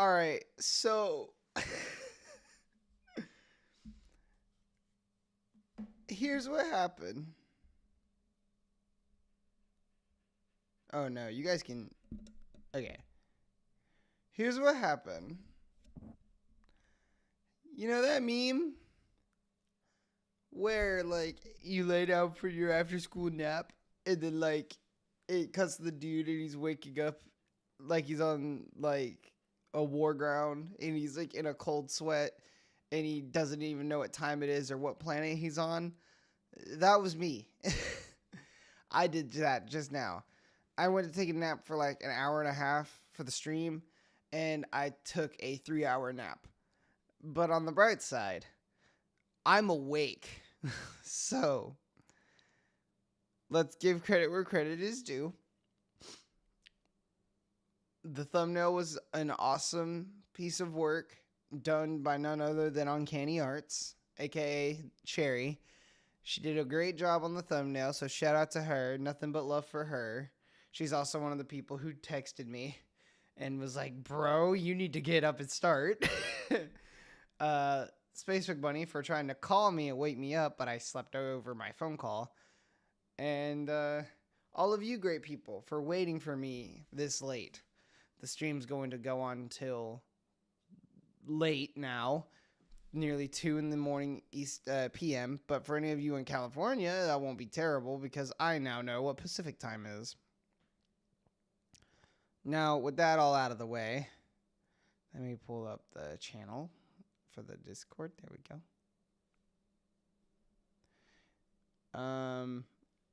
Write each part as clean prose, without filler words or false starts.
All right, so here's what happened. Oh no, you guys can. Okay. Here's what happened. You know that meme where like you lay down for your after school nap and then like it cuts the dude and he's waking up like he's on like a war ground and he's like in a cold sweat and he doesn't even know what time it is or what planet he's on. That was me. I did that just now. I went to take a nap for like an hour and a half for the stream and I took a 3 hour nap. But on the bright side, I'm awake. So let's give credit where credit is due. The thumbnail was an awesome piece of work done by none other than Uncanny Arts, aka Cherry. She did a great job on the thumbnail, so shout out to her. Nothing but love for her. She's also one of the people who texted me and was like, bro, you need to get up and start. Space Bunny for trying to call me and wake me up, but I slept over my phone call. And all of you great people for waiting for me this late. The stream's going to go on till late now, nearly 2 in the morning East PM. But for any of you in California, that won't be terrible because I now know what Pacific time is. Now, with that all out of the way, let me pull up the channel for the Discord. There we go.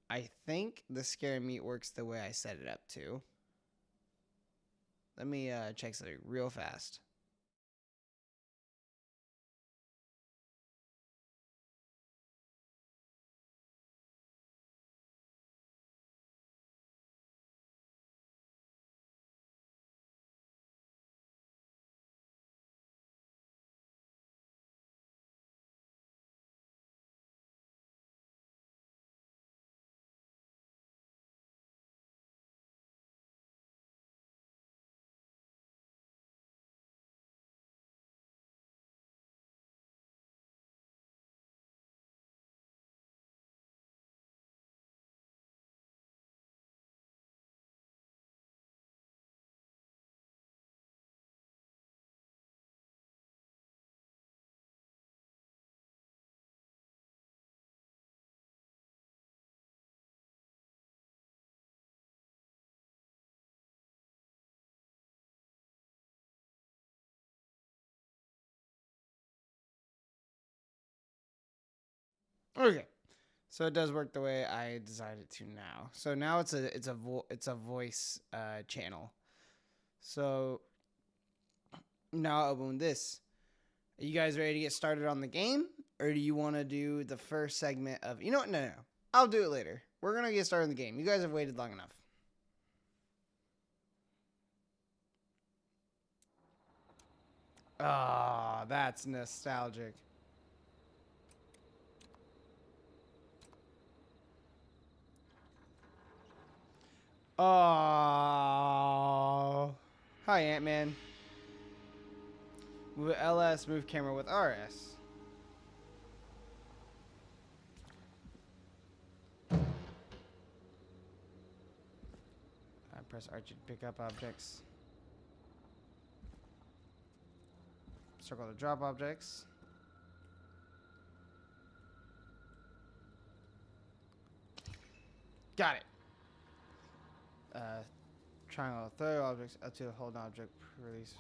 I think the Scare Meat works the way I set it up to. Let me check something real fast. Okay, so it does work the way I designed it to now. So now it's a voice channel. So now I'll open this. Are you guys ready to get started on the game, or do you want to do the first segment of? You know what? No. I'll do it later. We're gonna get started on the game. You guys have waited long enough. Ah, that's nostalgic. Oh, hi Ant-Man. Move LS, move camera with RS. I press R to pick up objects. Circle to drop objects. Got it. Triangle throw objects up to hold an object release.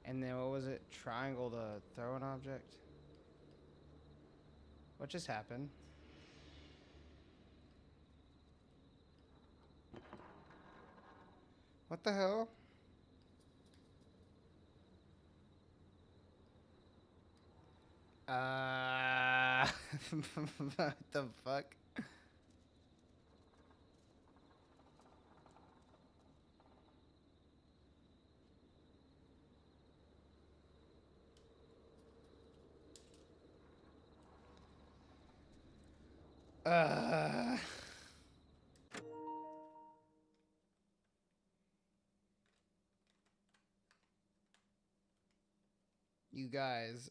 And then what was it? Triangle to throw an object? What just happened? What the hell? What the fuck? Uh, You guys.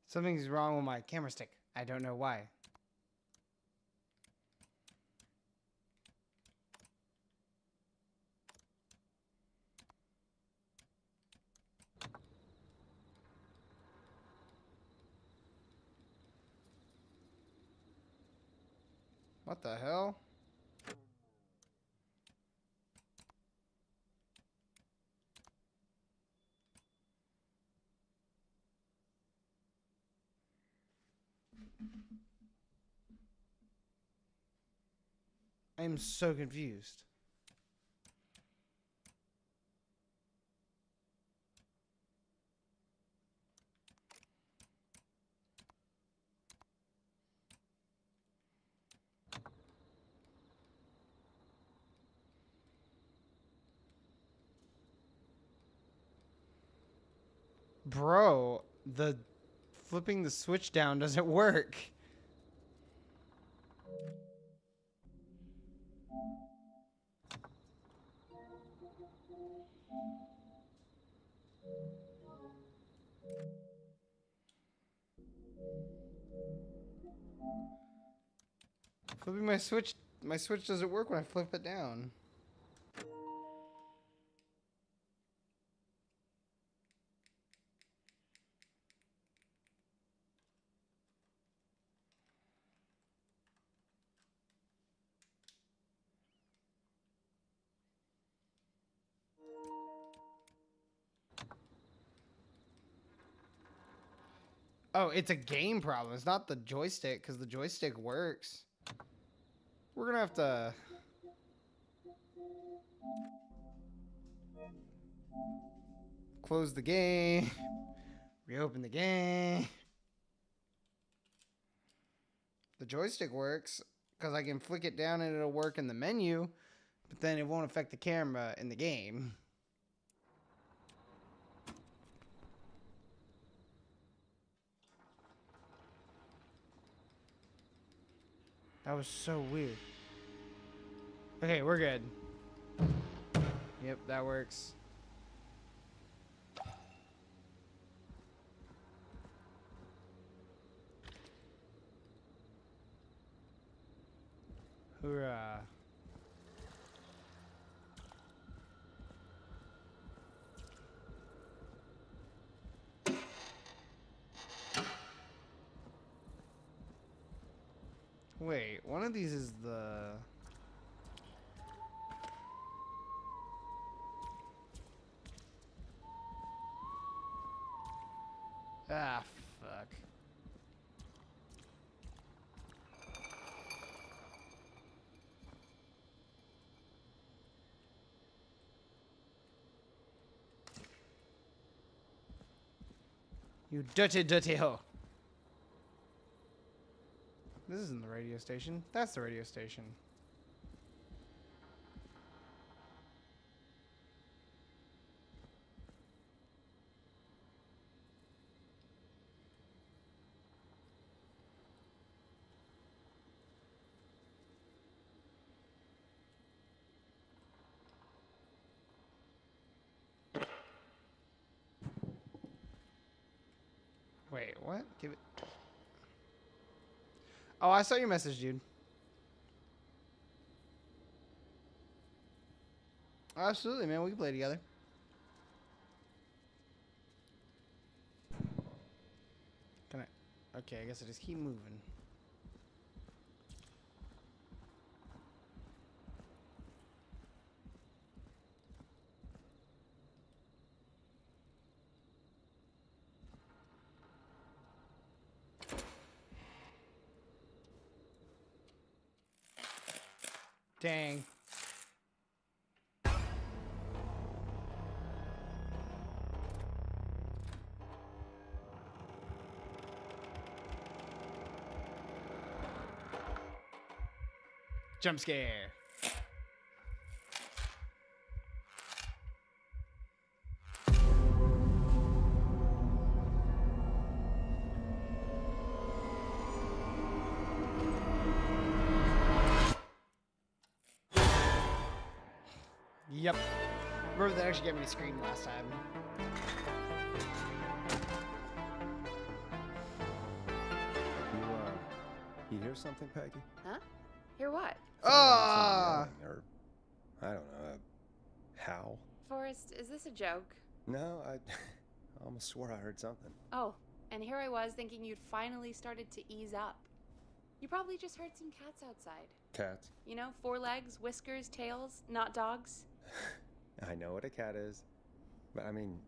Something's wrong with my camera stick. I don't know why. What the hell? I am so confused. Bro, the flipping the switch down doesn't work. Flipping my switch doesn't work when I flip it down. Oh, it's a game problem. It's not the joystick, because the joystick works. We're gonna have to... close the game. Reopen the game. The joystick works, because I can flick it down and it'll work in the menu, but then it won't affect the camera in the game. That was so weird. Okay, we're good. Yep, that works. Hoorah. Wait, one of these is the... Ah, fuck. You dirty, dirty hoe. This isn't the radio station. That's the radio station. Wait, what? Give it... Oh, I saw your message, dude. Absolutely, man. We can play together. Can I... Okay, I guess I just keep moving. Dang. Jump scare. Yep. Remember that actually got me to scream last time. You hear something, Peggy? Huh? Hear what? Ah! Or, I don't know, howl? Forrest, is this a joke? No, I almost swore I heard something. Oh, and here I was thinking you'd finally started to ease up. You probably just heard some cats outside. Cats? You know, 4 legs, whiskers, tails, not dogs. I know what a cat is. But I mean,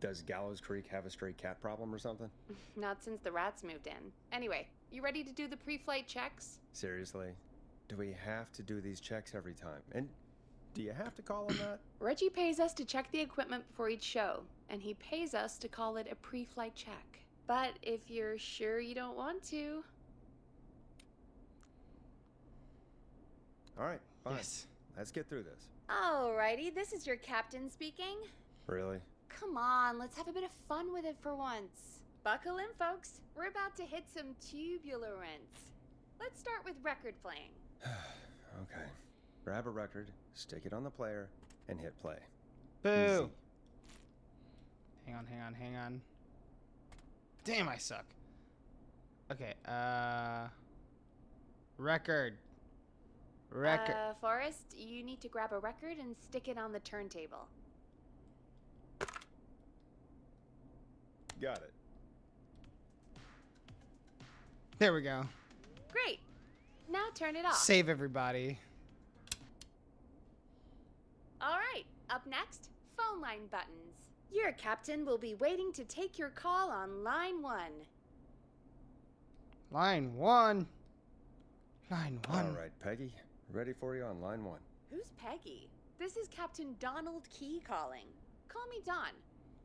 does Gallows Creek have a stray cat problem or something? Not since the rats moved in. Anyway, you ready to do the pre-flight checks? Seriously? Do we have to do these checks every time? And do you have to call them that? Reggie pays us to check the equipment before each show, and he pays us to call it a pre-flight check. But if you're sure you don't want to... All right, fine. Yes. Let's get through this. Alrighty, this is your captain speaking. Really? Come on, let's have a bit of fun with it for once. Buckle in, folks. We're about to hit some tubular rents. Let's start with record playing. Okay. Grab a record, stick it on the player, and hit play. Boo. Easy. Hang on. Damn, I suck. Okay, record. Forrest, you need to grab a record and stick it on the turntable. Got it. There we go. Great. Now turn it off. Save everybody. All right, up next, phone line buttons. Your captain will be waiting to take your call on line 1. Line 1. Line 1. All right, Peggy. Ready for you on line 1. Who's Peggy? This is Captain Donald Key calling. Call me Don.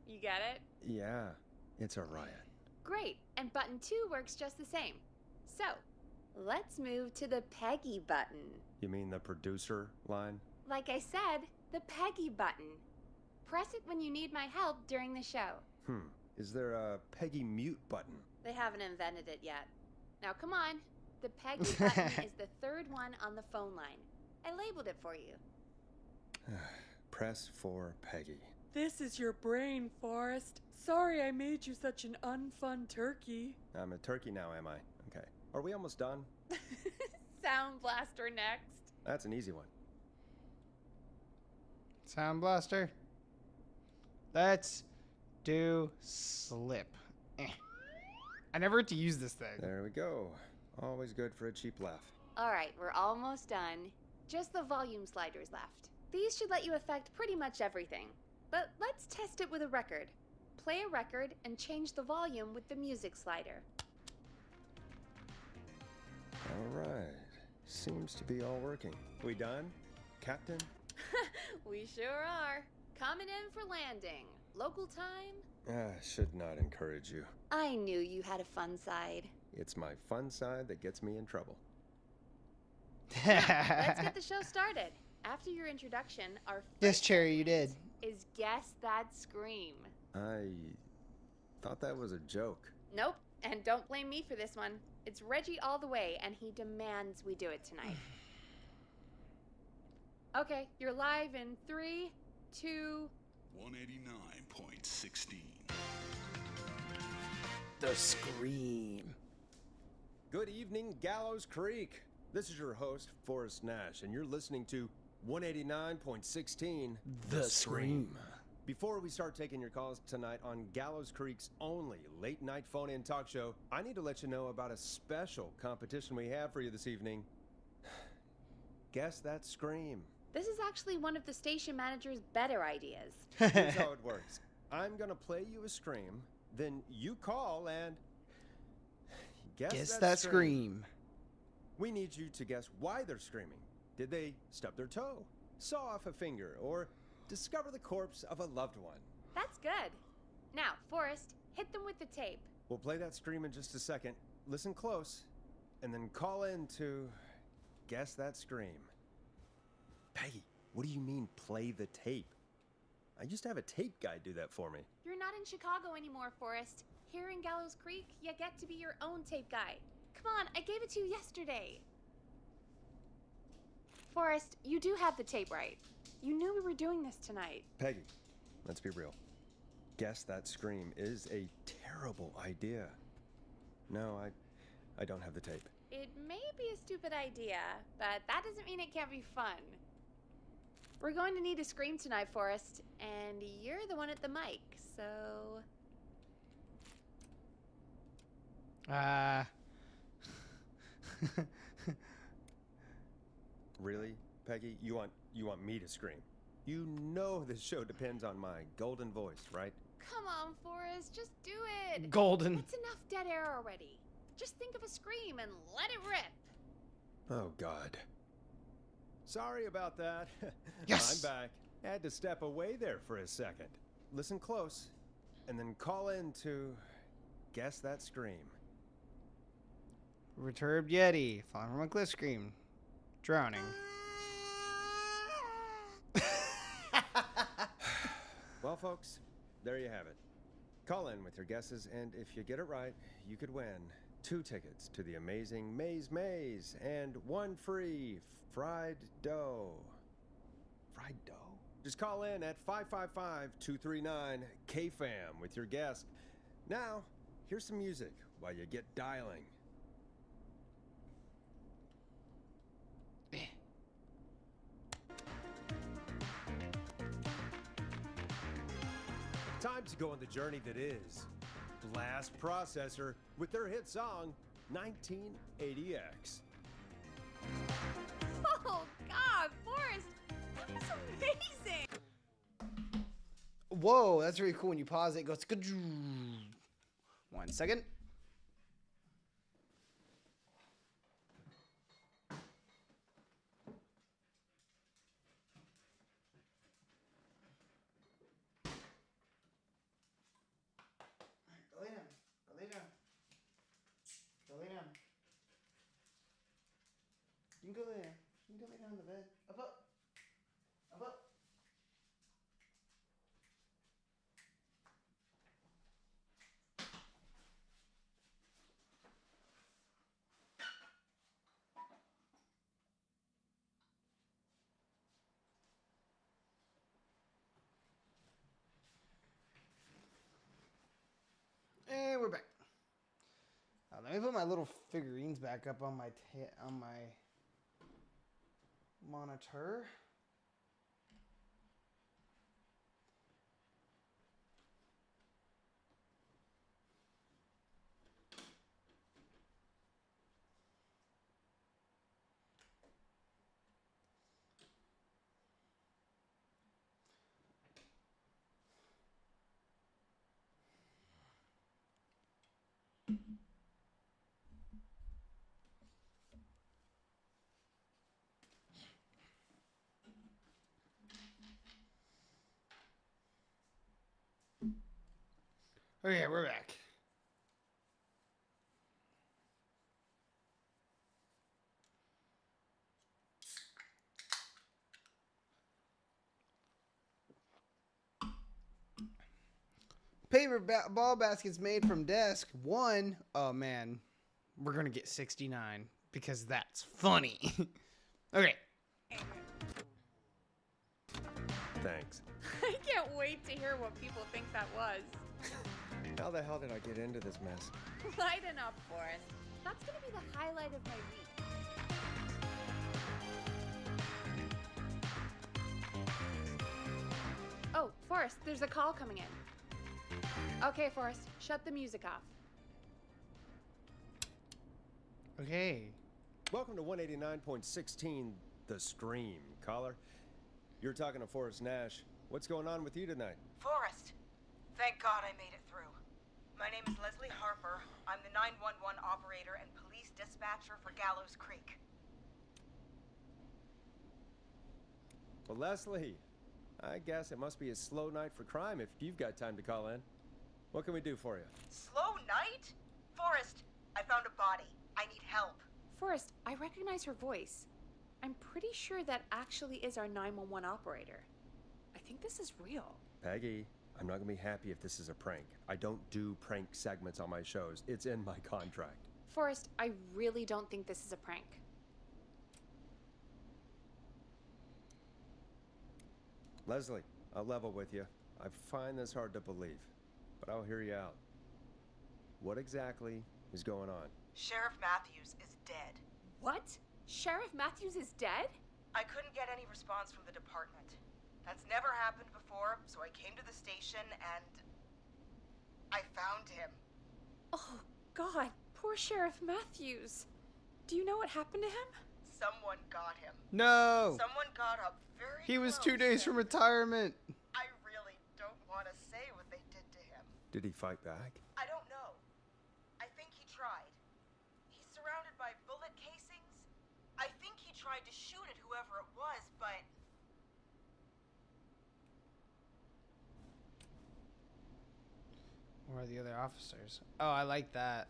You get it? Yeah, it's a riot. Great, and button 2 works just the same. So, let's move to the Peggy button. You mean the producer line? Like I said, the Peggy button. Press it when you need my help during the show. Is there a Peggy mute button? They haven't invented it yet. Now come on. The Peggy button is the 3rd one on the phone line. I labeled it for you. Press for Peggy. This is your brain, Forrest. Sorry I made you such an unfun turkey. I'm a turkey now, am I? Okay. Are we almost done? Sound Blaster next. That's an easy one. Sound Blaster. Let's do slip. I never had to use this thing. There we go. Always good for a cheap laugh. All right, we're almost done. Just the volume sliders left. These should let you affect pretty much everything. But let's test it with a record. Play a record and change the volume with the music slider. All right. Seems to be all working. We done, Captain? We sure are. Coming in for landing. Local time? Should not encourage you. I knew you had a fun side. It's my fun side that gets me in trouble. Let's get the show started. After your introduction, our Yes, first Cherry, you did. is Guess That Scream. I thought that was a joke. Nope, and don't blame me for this one. It's Reggie all the way, and he demands we do it tonight. Okay, you're live in 3, 2... 189.16. The Scream. Good evening, Gallows Creek. This is your host, Forrest Nash, and you're listening to 189.16 The Scream. Before we start taking your calls tonight on Gallows Creek's only late-night phone-in talk show, I need to let you know about a special competition we have for you this evening. Guess That Scream. This is actually one of the station manager's better ideas. Here's how it works. I'm gonna play you a scream, then you call and guess That Scream. We need you to guess why they're screaming. Did they stub their toe, saw off a finger, or discover the corpse of a loved one? That's good. Now, Forrest, hit them with the tape. We'll play that scream in just a second. Listen close, and then call in to Guess That Scream. Peggy, what do you mean, play the tape? I used to have a tape guy do that for me. You're not in Chicago anymore, Forrest. Here in Gallows Creek, you get to be your own tape guy. Come on, I gave it to you yesterday. Forrest, you do have the tape right. You knew we were doing this tonight. Peggy, let's be real. Guess That Scream is a terrible idea. No, I don't have the tape. It may be a stupid idea, but that doesn't mean it can't be fun. We're going to need a scream tonight, Forrest, and you're the one at the mic, so... Really, Peggy? You want me to scream? You know this show depends on my golden voice, right? Come on, Forrest, just do it. Golden. It's enough dead air already. Just think of a scream and let it rip. Oh, God. Sorry about that. Yes! I'm back. Had to step away there for a second. Listen close, and then call in to Guess That Scream. Perturbed Yeti, falling from a cliff scream. Drowning. Well, folks, there you have it. Call in with your guesses, and if you get it right, you could win 2 tickets to the amazing Maze Maze and 1 free fried dough. Fried dough? Just call in at 555-239-KFAM with your guess. Now, here's some music while you get dialing. Time to go on the journey that is Blast Processor with their hit song 1980X. Oh, God, Forrest, that was amazing. Whoa, that's really cool. When you pause it, it goes... 1 second. Go lay down. Go lay down. Go lay down. You can go lay there. You can go lay down on the bed. Up, up. Up, up. And we're back. Let me put my little figurines back up on my monitor. Okay, we're back. Paper ball baskets made from desk. 1. Oh, man. We're going to get 69 because that's funny. Okay. Thanks. I can't wait to hear what people think that was. How the hell did I get into this mess? Lighten up, Forrest. That's gonna be the highlight of my week. Oh, Forrest, there's a call coming in. Okay, Forrest, shut the music off. Okay. Welcome to 189.16 The Scream, caller. You're talking to Forrest Nash. What's going on with you tonight? Forrest, thank God I made it through. My name is Leslie Harper. I'm the 911 operator and police dispatcher for Gallows Creek. Well, Leslie, I guess it must be a slow night for crime if you've got time to call in. What can we do for you? Slow night? Forrest, I found a body. I need help. Forrest, I recognize her voice. I'm pretty sure that actually is our 911 operator. I think this is real. Peggy, I'm not gonna be happy if this is a prank. I don't do prank segments on my shows. It's in my contract. Forrest, I really don't think this is a prank. Leslie, I'll level with you. I find this hard to believe, but I'll hear you out. What exactly is going on? Sheriff Matthews is dead. What? Sheriff Matthews is dead? I couldn't get any response from the department. That's never happened before, so I came to the station and I found him. Oh, God. Poor Sheriff Matthews. Do you know what happened to him? Someone got him. No! Someone got up very He was close 2 days from and retirement. I really don't want to say what they did to him. Did he fight back? I don't know. I think he tried. He's surrounded by bullet casings. I think he tried to shoot at whoever it was, but Where are the other officers? Oh, I like that.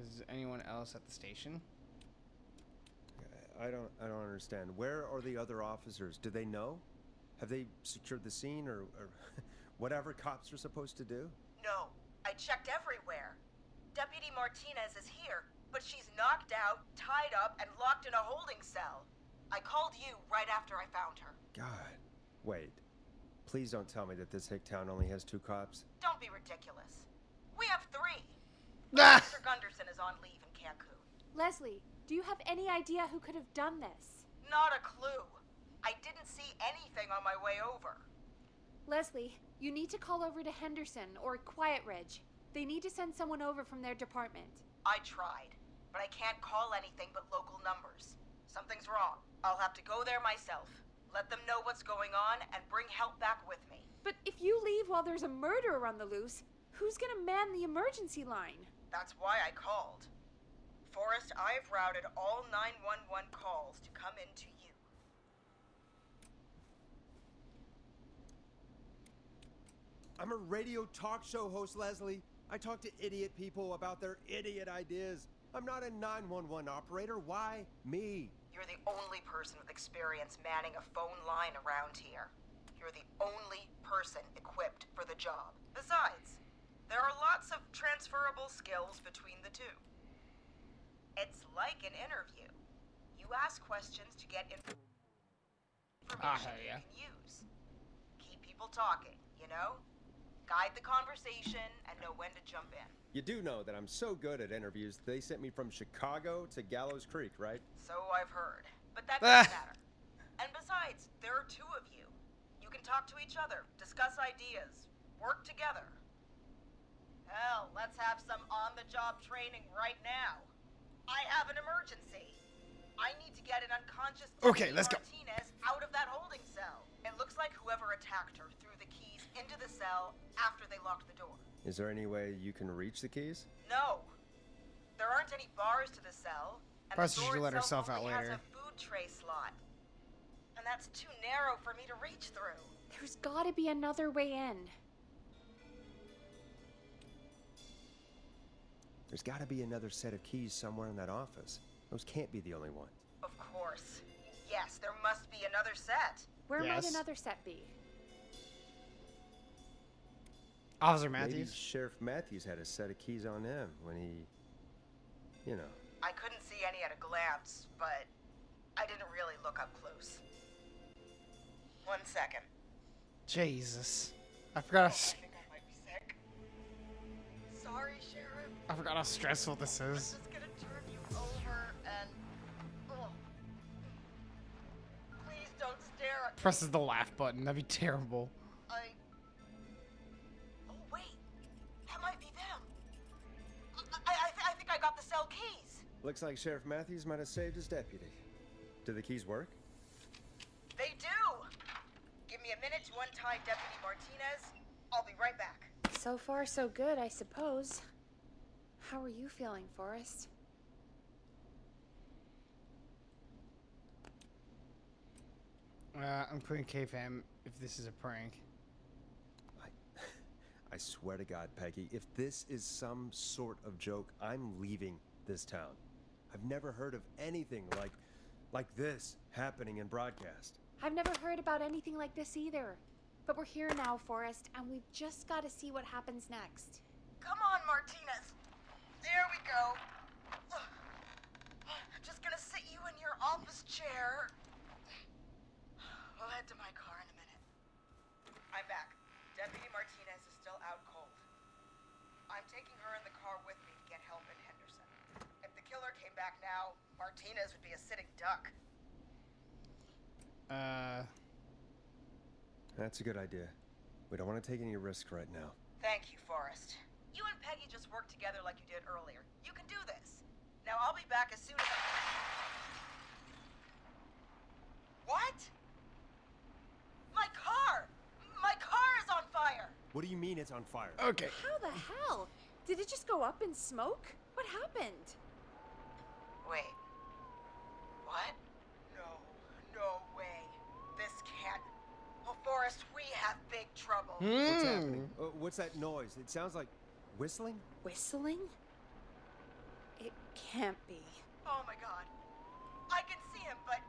Is anyone else at the station? I don't understand. Where are the other officers? Do they know? Have they secured the scene or whatever cops are supposed to do? no. I checked everywhere. Deputy Martinez is here, but she's knocked out, tied up, and locked in a holding cell. I called you right after I found her. God. Wait. Please don't tell me that this hick town only has 2 cops. Don't be ridiculous. We have 3. Ah! Mr. Gunderson is on leave in Cancun. Leslie, do you have any idea who could have done this? Not a clue. I didn't see anything on my way over. Leslie, you need to call over to Henderson or Quiet Ridge. They need to send someone over from their department. I tried, but I can't call anything but local numbers. Something's wrong. I'll have to go there myself. Let them know what's going on and bring help back with me. But if you leave while there's a murderer on the loose, who's gonna man the emergency line? That's why I called. Forrest, I've routed all 911 calls to come in to you. I'm a radio talk show host, Leslie. I talk to idiot people about their idiot ideas. I'm not a 911 operator. Why me? You're the only person with experience manning a phone line around here. You're the only person equipped for the job. Besides, there are lots of transferable skills between the two. It's like an interview. You ask questions to get information you yeah. can use. Keep people talking, you know? Guide the conversation and know when to jump in. You do know that I'm so good at interviews, they sent me from Chicago to Gallows Creek, right? So I've heard. But that doesn't matter. And besides, there are 2 of you. You can talk to each other, discuss ideas, work together. Hell, let's have some on-the-job training right now. I have an emergency. I need to get an unconscious Okay, Deputy let's go. Martinez out of that holding cell. It looks like whoever attacked her threw the keys into the cell after they locked the door. Is there any way you can reach the keys? No. There aren't any bars to the cell. And Perhaps the she door should let itself herself out only later. has a food tray slot. And that's too narrow for me to reach through. There's gotta be another way in. There's got to be another set of keys somewhere in that office. Those can't be the only ones. Of course. Yes, there must be another set. Where might Yes. another set be? Officer Maybe Matthews. Sheriff Matthews had a set of keys on him when he, you know. I couldn't see any at a glance, but I didn't really look up close. 1 second. Jesus. I forgot I think I might be sick. Sorry, Sheriff. I forgot how stressful this I'm is. just gonna turn you over and... Oh. Please don't stare at me. Presses the laugh button. That'd be terrible. Oh, wait. That might be them. I think I got the cell keys. Looks like Sheriff Matthews might have saved his deputy. Do the keys work? They do. Give me a minute to untie Deputy Martinez. I'll be right back. So far, so good, I suppose. How are you feeling, Forrest? I'm putting KFM if this is a prank. I swear to God, Peggy, if this is some sort of joke, I'm leaving this town. I've never heard of anything like this happening in broadcast. I've never heard about anything like this either. But we're here now, Forrest, and we've just got to see what happens next. Come on, Martinez. There we go. Just gonna sit you in your office chair. We'll head to my car in a minute. I'm back. Deputy Martinez is still out cold. I'm taking her in the car with me to get help in Henderson. If the killer came back now, Martinez would be a sitting duck. That's a good idea. We don't want to take any risk right now. Thank you, Forrest. You and Peggy just worked together like you did earlier. You can do this. Now I'll be back as soon as What? My car! My car is on fire! What do you mean it's on fire? Okay. How the hell? Did it just go up in smoke? What happened? Wait. What? No way. This can't. Oh, Forrest, we have big trouble. What's happening? What's that noise? It sounds like whistling? Whistling? It can't be. Oh my god. I can see him, but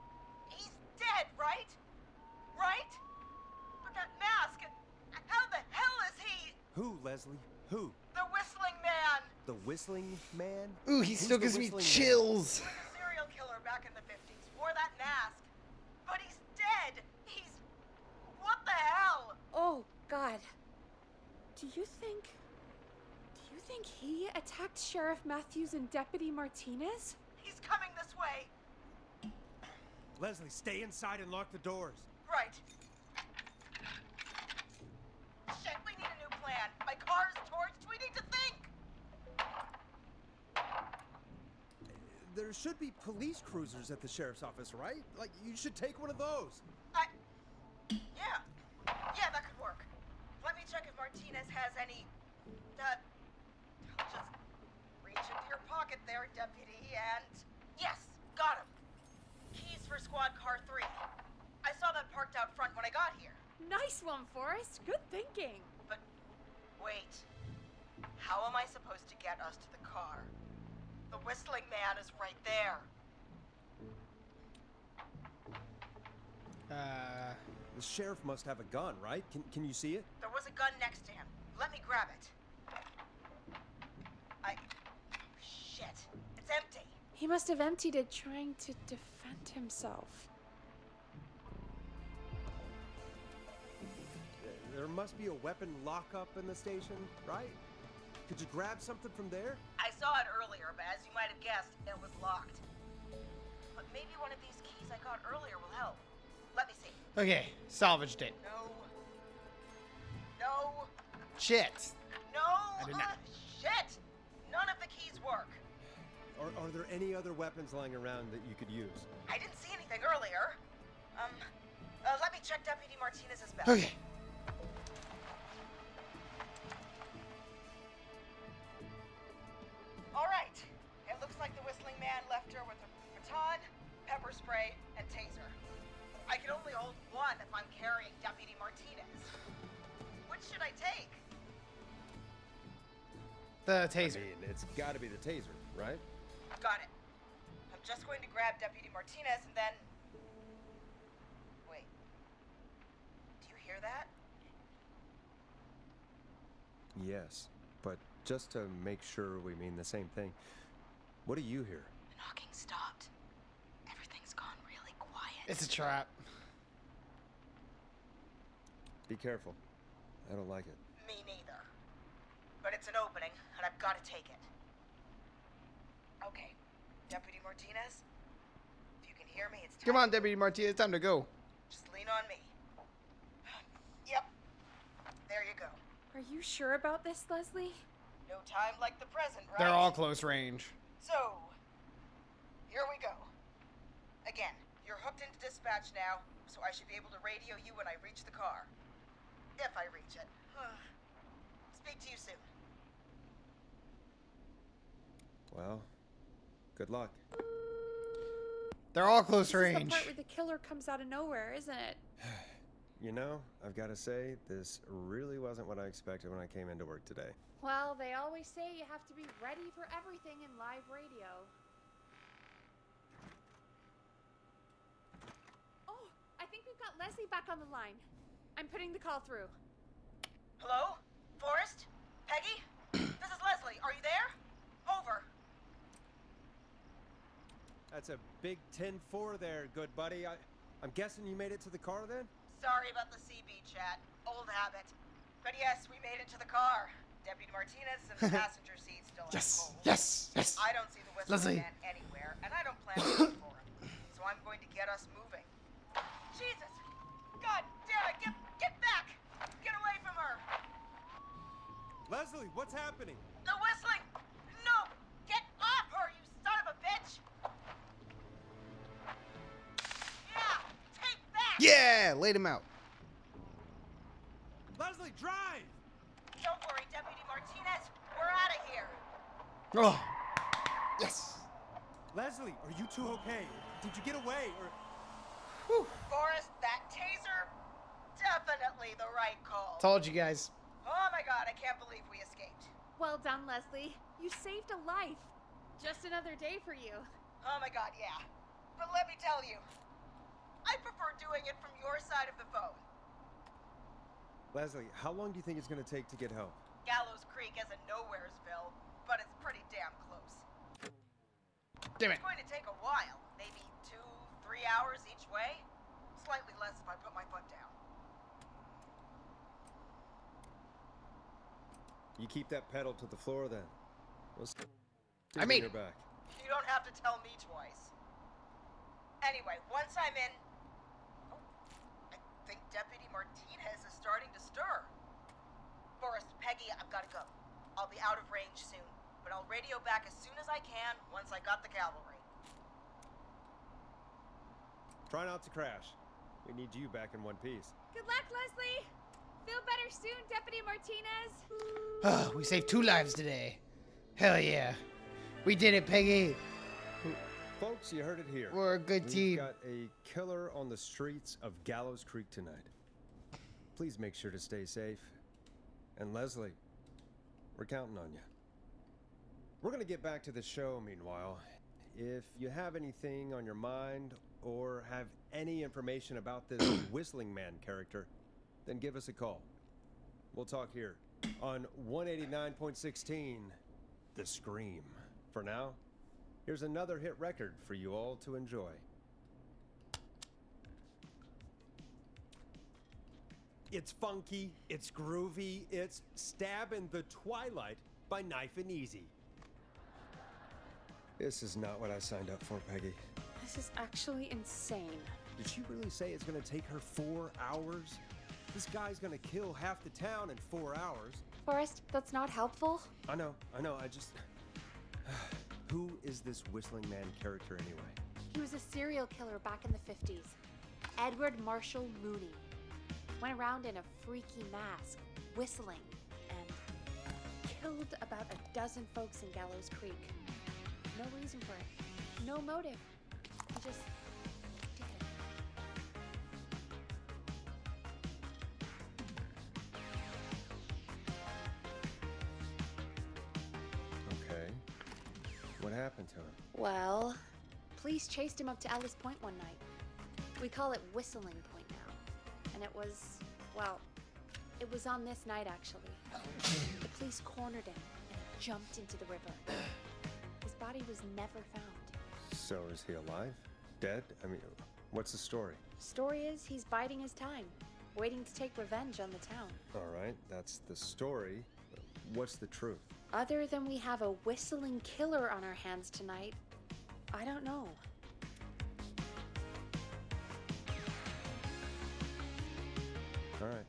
he's dead, right? Right? But that mask, how the hell is he? Who, Leslie? Who? The Whistling Man! The Whistling Man? Ooh, he Who's still the gives me Whistling Man? chills. He was a serial killer back in the 50s, wore that mask. But he's dead! He's... What the hell? Oh, God. Do you think he attacked Sheriff Matthews and Deputy Martinez? He's coming this way. Leslie, stay inside and lock the doors. Right. Shit, we need a new plan. My car's torched. We need to think. There should be police cruisers at the sheriff's office, right? Like, you should take one of those. Yeah. Yeah, that could work. Let me check if Martinez has any... Just reach into your pocket there, Deputy, and... Yes, got him. Keys for Squad Car 3. I saw that parked out front when I got here. Nice one, Forrest. Good thinking. But wait. How am I supposed to get us to the car? The Whistling Man is right there. The sheriff must have a gun, right? Can you see it? There was a gun next to him. Let me grab it. Shit. It's empty. He must have emptied it trying to defend himself. There must be a weapon lockup in the station, right? Could you grab something from there? I saw it earlier, but as you might have guessed, it was locked. But maybe one of these keys I got earlier will help. Let me see. Okay, salvaged it. No. Shit. No. I did not. Shit. None of the keys work. Are there any other weapons lying around that you could use? I didn't see anything earlier. Let me check Deputy Martinez's belt. Okay. All right. It looks like the Whistling Man left her with a baton, pepper spray, and taser. I can only hold one if I'm carrying Deputy Martinez. Which should I take? The I taser. mean, it's got to be the taser, right? Got it. I'm just going to grab Deputy Martinez and then... Wait. Do you hear that? Yes, but just to make sure we mean the same thing, what do you hear? The knocking stopped. Everything's gone really quiet. It's a trap. Be careful. I don't like it. Me neither. But it's an opening, and I've got to take it. Okay, Deputy Martinez, if you can hear me, it's time. Come on, Deputy Martinez, time to go. Just lean on me. Yep. There you go. Are you sure about this, Leslie? No time like the present, right? They're all close range. So, here we go. Again, you're hooked into dispatch now, so I should be able to radio you when I reach the car. If I reach it. Speak to you soon. Well, good luck. They're all close This is the range. part where the killer comes out of nowhere, isn't it? You know, I've got to say, this really wasn't what I expected when I came into work today. Well, they always say you have to be ready for everything in live radio. Leslie back on the line. I'm putting the call through. Hello? Forrest? Peggy? This is Leslie. Are you there? Over. That's a big 10-4 there, good buddy. I'm guessing you made it to the car then? Sorry about the CB chat. Old habit. But yes, we made it to the car. Deputy Martinez in the passenger seat still out cold. Yes. I don't see the whistling Leslie. man anywhere, and I don't plan to wait for him. So I'm going to get us moving. Jesus! God damn it! Get back! Get away from her! Leslie, what's happening? The whistling! No! Get off her, you son of a bitch! Yeah! Take that! Yeah, laid him out. Leslie, drive! Don't worry, Deputy Martinez. We're out of here. Oh, yes. Leslie, are you two okay? Did you get away or... Forrest, that taser? Definitely the right call. Told you guys. Oh my god, I can't believe we escaped. Well done, Leslie. You saved a life. Just another day for you. Oh my god, yeah. But let me tell you, I prefer doing it from your side of the phone. Leslie, how long do you think it's going to take to get home? Gallows Creek isn't Nowheresville, but it's pretty damn close. Damn it. It's going to take a while, maybe 2-3 hours each way. Slightly less if I put my foot down. You keep that pedal to the floor then. We'll see I mean- when you're back. You don't have to tell me twice. Anyway, once I'm in... Oh, I think Deputy Martinez is starting to stir. Forrest, Peggy, I've got to go. I'll be out of range soon, but I'll radio back as soon as I can once I got the cavalry. Try not to crash. We need you back in one piece. Good luck, Leslie. Feel better soon, Deputy Martinez. Oh, we saved 2 lives today. Hell yeah. We did it, Peggy. Folks, you heard it here. We're a good We've team. got a killer on the streets of Gallows Creek tonight. Please make sure to stay safe. And Leslie, we're counting on you. We're going to get back to the show meanwhile. If you have anything on your mind or have any information about this Whistling Man character, then give us a call. We'll talk here on 189.16, The Scream. For now, here's another hit record for you all to enjoy. It's funky, it's groovy, it's Stab in the Twilight by Knife and Easy. This is not what I signed up for, Peggy. This is actually insane. Did she really say it's gonna take her 4 hours? This guy's gonna kill half the town in 4 hours. Forrest, that's not helpful. I know, I just... Who is this Whistling Man character anyway? He was a serial killer back in the 50s. Edward Marshall Mooney. Went around in a freaky mask, whistling, and killed about a dozen folks in Gallows Creek. No reason for it. No motive. He just did it. Okay. What happened to him? Well, police chased him up to Ellis Point one night. We call it Whistling Point now. And it was, well, it was on this night actually. The police cornered him and he jumped into the river. His body was never found. So is he alive? Dead? I mean, what's the story? Story is he's biding his time, waiting to take revenge on the town. All right, that's the story. What's the truth? Other than we have a whistling killer on our hands tonight, I don't know. All right.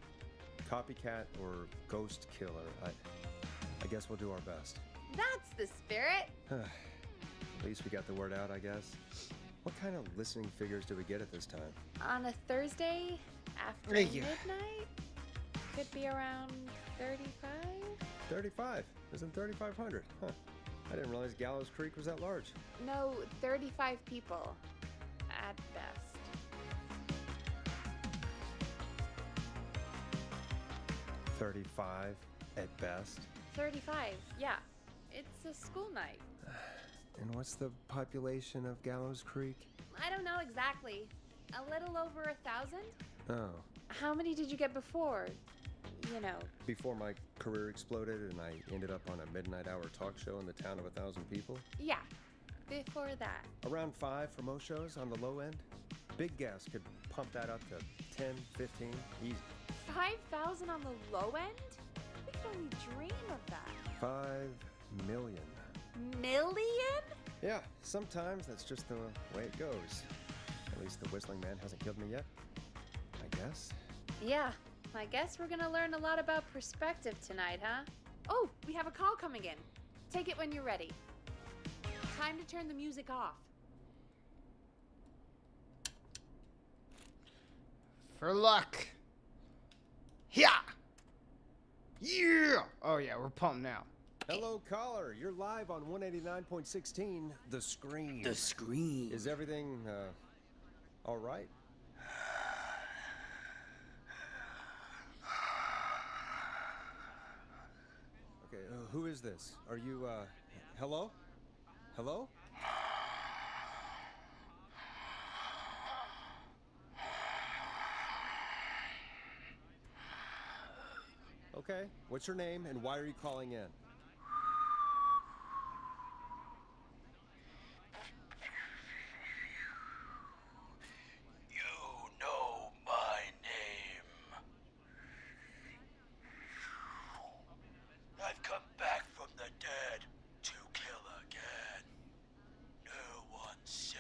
Copycat or ghost killer. I guess we'll do our best. That's the spirit. At least we got the word out, I guess. What kind of listening figures do we get at this time? On a Thursday after Thank you. midnight, could be around 35. 35. Isn't 3,500? Huh. I didn't realize Gallows Creek was that large. No, 35 people at best. 35 at best. 35, yeah. It's a school night. And what's the population of Gallows Creek? I don't know exactly. A little over 1,000? Oh. How many did you get before? You know. Before my career exploded and I ended up on a midnight hour talk show in the town of 1,000 people? Yeah. Before that. Around 5 for most shows on the low end. Big gas could pump that up to 10, 15, easy. 5,000 on the low end? We could only dream of that. 5 million. Million? Yeah, sometimes that's just the way it goes. At least the Whistling Man hasn't killed me yet, I guess. Yeah. I guess we're gonna learn a lot about perspective tonight, huh? Oh, we have a call coming in. Take it when you're ready. Time to turn the music off. For luck. Yeah. Yeah. Oh yeah, we're pumped now. Hello, caller. You're live on 189.16, The Scream. The Scream. Is everything, all right? Okay, who is this? Are you, hello? Hello? Okay, what's your name and why are you calling in? You know my name. I've come back from the dead to kill again. No one's safe.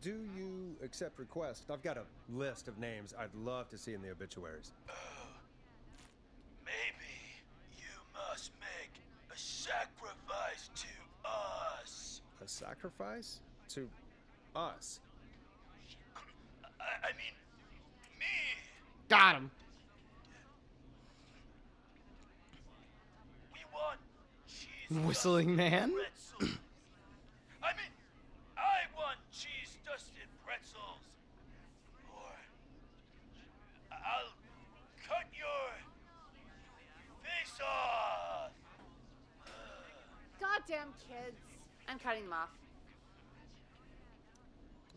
Do you accept requests? I've got a list of names I'd love to see in the obituaries. Maybe you must make a sacrifice to us. A sacrifice? To us? I mean, me. Got him. We want cheese. Whistling Man. Pretzels. I mean, I want cheese-dusted pretzels. Or I'll cut your face off. Goddamn kids. I'm cutting them off.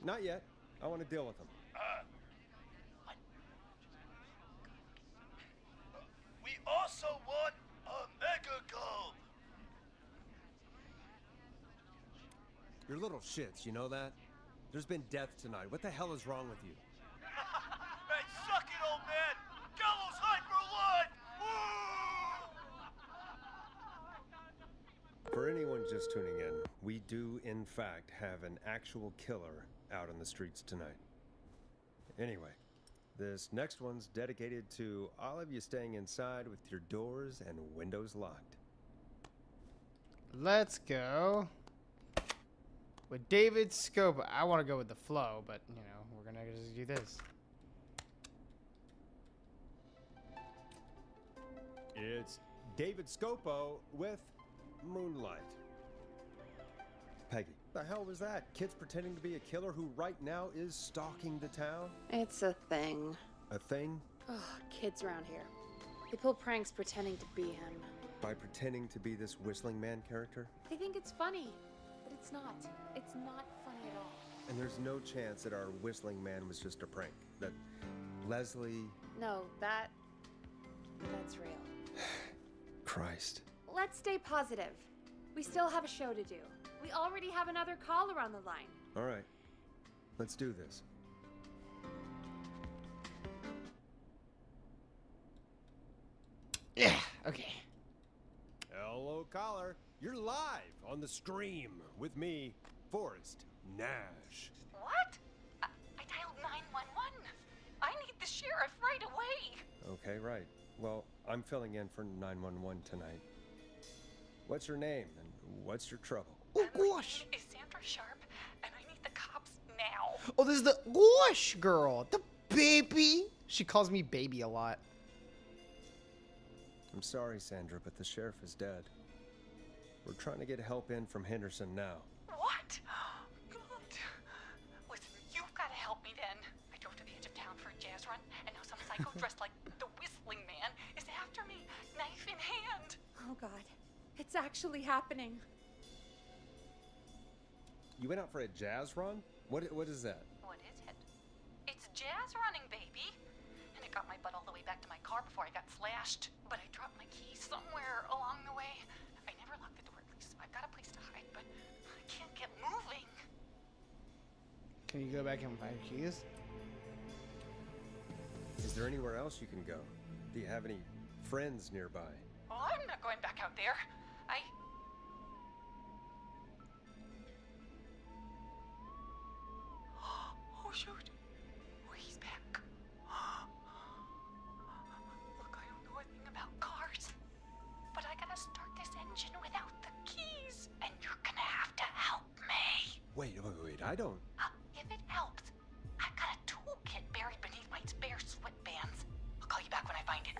Not yet. I want to deal with them. We also want a mega gulp. You're little shits, you know that? There's been death tonight. What the hell is wrong with you? Hey, suck it, old man. Gallows Hyper Blood. Woo! For anyone just tuning in, we do, in fact, have an actual killer out on the streets tonight. Anyway, this next one's dedicated to all of you staying inside with your doors and windows locked. Let's go with David Scopa. I want to go with the flow, but you know, we're gonna just do this. It's David Scopo with Moonlight. Peggy, the hell was that? Kids pretending to be a killer who right now is stalking the town? It's a thing. A thing? Ugh, kids around here. They pull pranks pretending to be him. By pretending to be this Whistling Man character? They think it's funny, but it's not. It's not funny at all. And there's no chance that our Whistling Man was just a prank. That Leslie... No, that's real. Christ. Let's stay positive. We still have a show to do. We already have another caller on the line. All right. Let's do this. Yeah. Okay. Hello, caller. You're live on The Scream with me, Forrest Nash. What? I dialed 911. I need the sheriff right away. Okay, right. Well, I'm filling in for 911 tonight. What's your name and what's your trouble? Oh gosh. Is Sandra Sharp, and I need the cops now. Oh, this is the gosh girl, the baby. She calls me baby a lot. I'm sorry, Sandra, but the sheriff is dead. We're trying to get help in from Henderson now. What? God. Listen, you've got to help me then. I drove to the edge of town for a jazz run, and now some psycho dressed like the Whistling Man is after me, knife in hand. Oh, God. It's actually happening. You went out for a jazz run? What is that? What is it? It's jazz running, baby. And it got my butt all the way back to my car before I got slashed. But I dropped my keys somewhere along the way. I never locked the door, at least, so I've got a place to hide, but I can't get moving. Can you go back and find your keys? Is there anywhere else you can go? Do you have any friends nearby? Oh, I'm not going back out there. Oh, shoot. Oh, he's back. Look, I don't know a thing about cars, but I gotta start this engine without the keys, and you're gonna have to help me. Wait, I don't... If it helps, I've got a toolkit buried beneath my spare sweatbands. I'll call you back when I find it.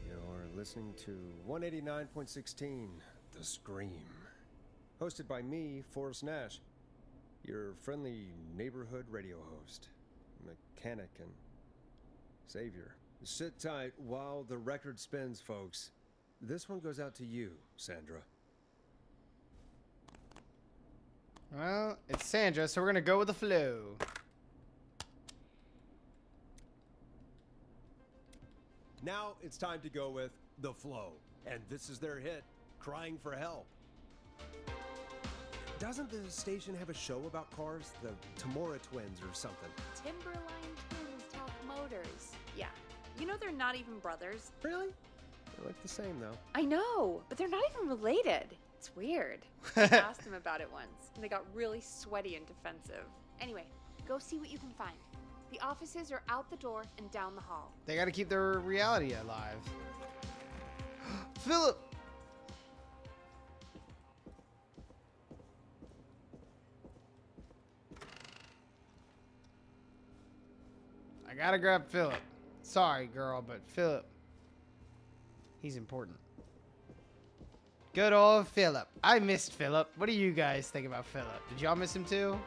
You're listening to 189.16, The Scream. Hosted by me, Forrest Nash, your friendly neighborhood radio host, mechanic and savior. Sit tight while the record spins, folks. This one goes out to you, Sandra. Well, it's Sandra, so we're gonna go with the flow. Now it's time to go with The Flow. And this is their hit, Crying for Help. Doesn't the station have a show about cars? The Tamora twins or something? Timberline Twins Talk Motors. Yeah. You know they're not even brothers. Really? They look the same, though. I know, but they're not even related. It's weird. I asked them about it once, and they got really sweaty and defensive. Anyway, go see what you can find. The offices are out the door and down the hall. They gotta keep their reality alive. Philip! I gotta grab Philip. Sorry, girl, but Philip. He's important. Good old Philip. I missed Philip. What do you guys think about Philip? Did y'all miss him too?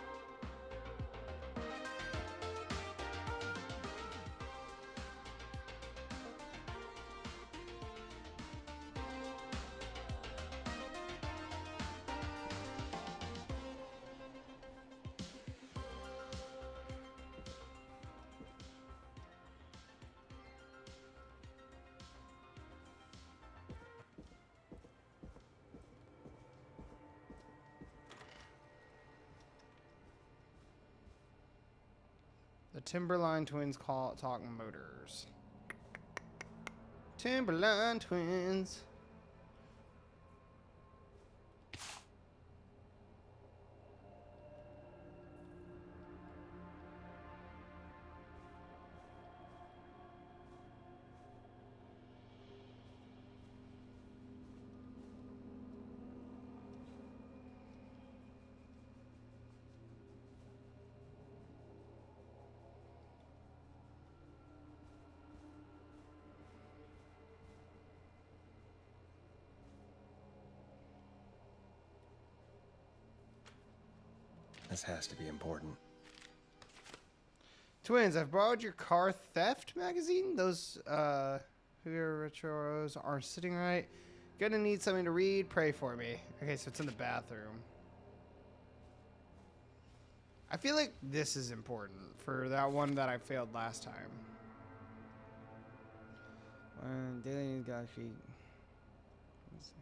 The Timberline Twins talk motors. Timberline Twins. This has to be important. Twins, I've borrowed your car theft magazine. Those retros are sitting right. Gonna need something to read. Pray for me. Okay, so it's in the bathroom. I feel like this is important for that one that I failed last time. Daily news guy sheet. Let's see.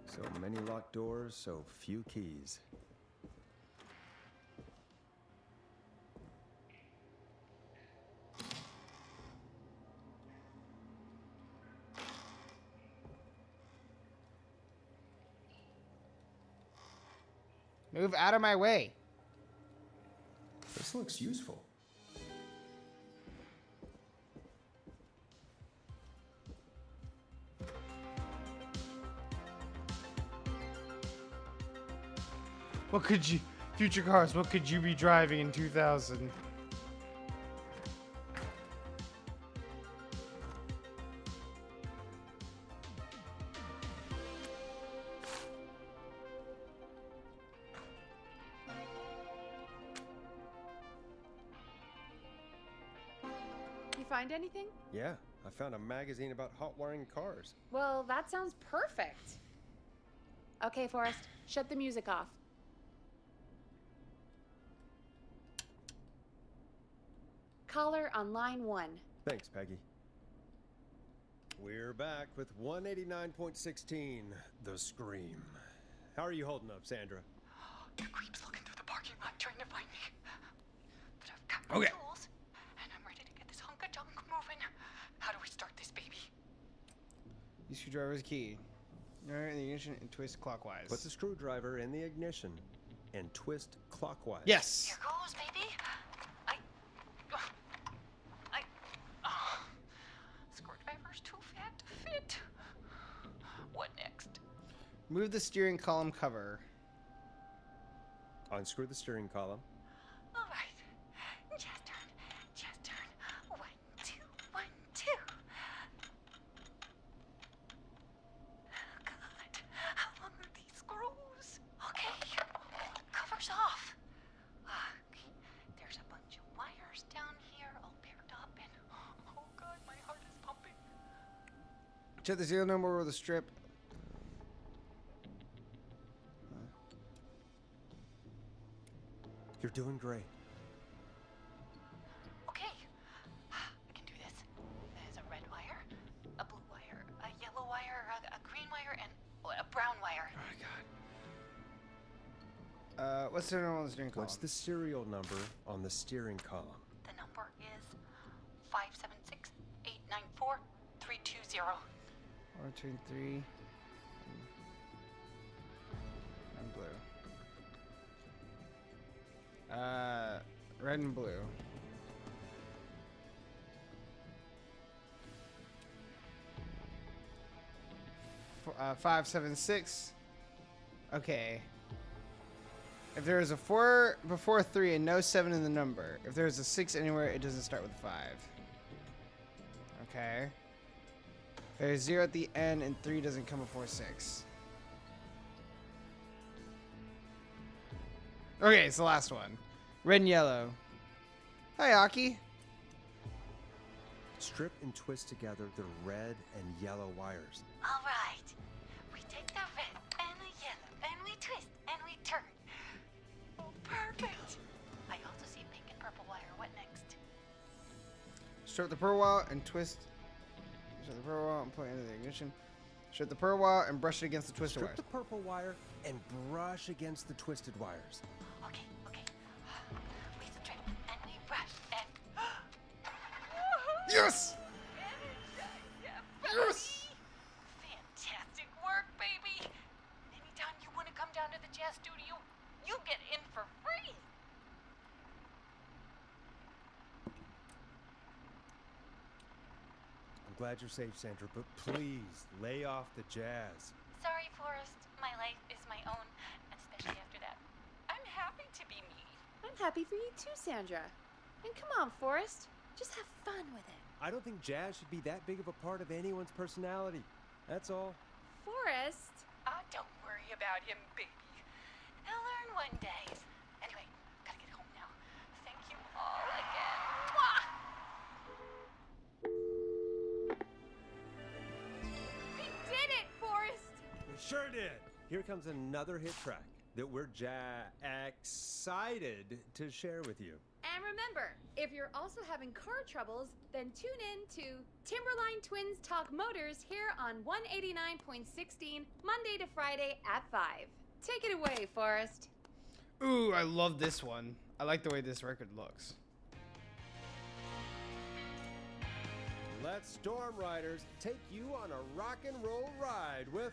So many locked doors, so few keys. Move out of my way. This looks useful. What could you, future cars, what could you be driving in 2000? find anything? Yeah, I found a magazine about hot wiring cars. Well, that sounds perfect. Okay, Forrest, shut the music off. Caller on line 1. Thanks, Peggy. We're back with 189.16, The Scream. How are you holding up, Sandra? The creep's looking through the parking lot trying to find me. But I've got my tools, and I'm ready to get this hunk of junk moving. How do we start this baby? Use screwdriver's key. Alright, the ignition and twist clockwise. Put the screwdriver in the ignition and twist clockwise. Yes! Here goes, baby. Screwdriver's too fat to fit. What next? Move the steering column cover. Unscrew the steering column. All right. Just turn. Just turn. 1, 2, 1, 2. God, how long are these screws? Okay, cover's off. Okay, there's a bunch of wires down here all paired up, and oh God, my heart is pumping. Check the serial number with a strip. You're doing great. Okay, I can do this. There's a red wire, a blue wire, a yellow wire, a green wire, and a brown wire. Oh my God. What's the number on the steering column? What's the serial number on the steering column? The number is 576-894-320. Or between 3 and blue. Red and blue. F 576. Okay. If there is a 4 before 3 and no 7 in the number, if there's a 6 anywhere, it doesn't start with 5. Okay. There's 0 at the end and 3 doesn't come before 6. Okay, it's the last one. Red and yellow. Hi, Aki. Strip and twist together the red and yellow wires. All right. We take the red and the yellow, and we twist and we turn. Oh, perfect. I also see pink and purple wire. What next? Strip the pearl wire and twist. Strip the pearl wire and put it into the ignition. Strip the pearl wire and brush it against the twisted Strip wires. the purple wire and brush against the twisted wires. Okay, okay. We strip and we brush and. Yes! Yes! Fantastic work, baby. Anytime you want to come down to the jazz studio, you get in for free. I'm glad you're safe, Sandra, but please lay off the jazz. Sorry, Forrest. My life is my own, especially after that. I'm happy to be me. I'm happy for you too, Sandra. And come on, Forrest. Just have fun with it. I don't think jazz should be that big of a part of anyone's personality. That's all. Forrest? Don't worry about him, baby. He'll learn one day. Anyway, gotta get home now. Thank you all again. Mwah! We did it, Forrest! We sure did. Here comes another hit track that we're excited to share with you. And remember, if you're also having car troubles, then tune in to Timberline Twins Talk Motors here on 189.16, Monday to Friday at 5. Take it away, Forrest. Ooh, I love this one. I like the way this record looks. Let Storm Riders take you on a rock and roll ride with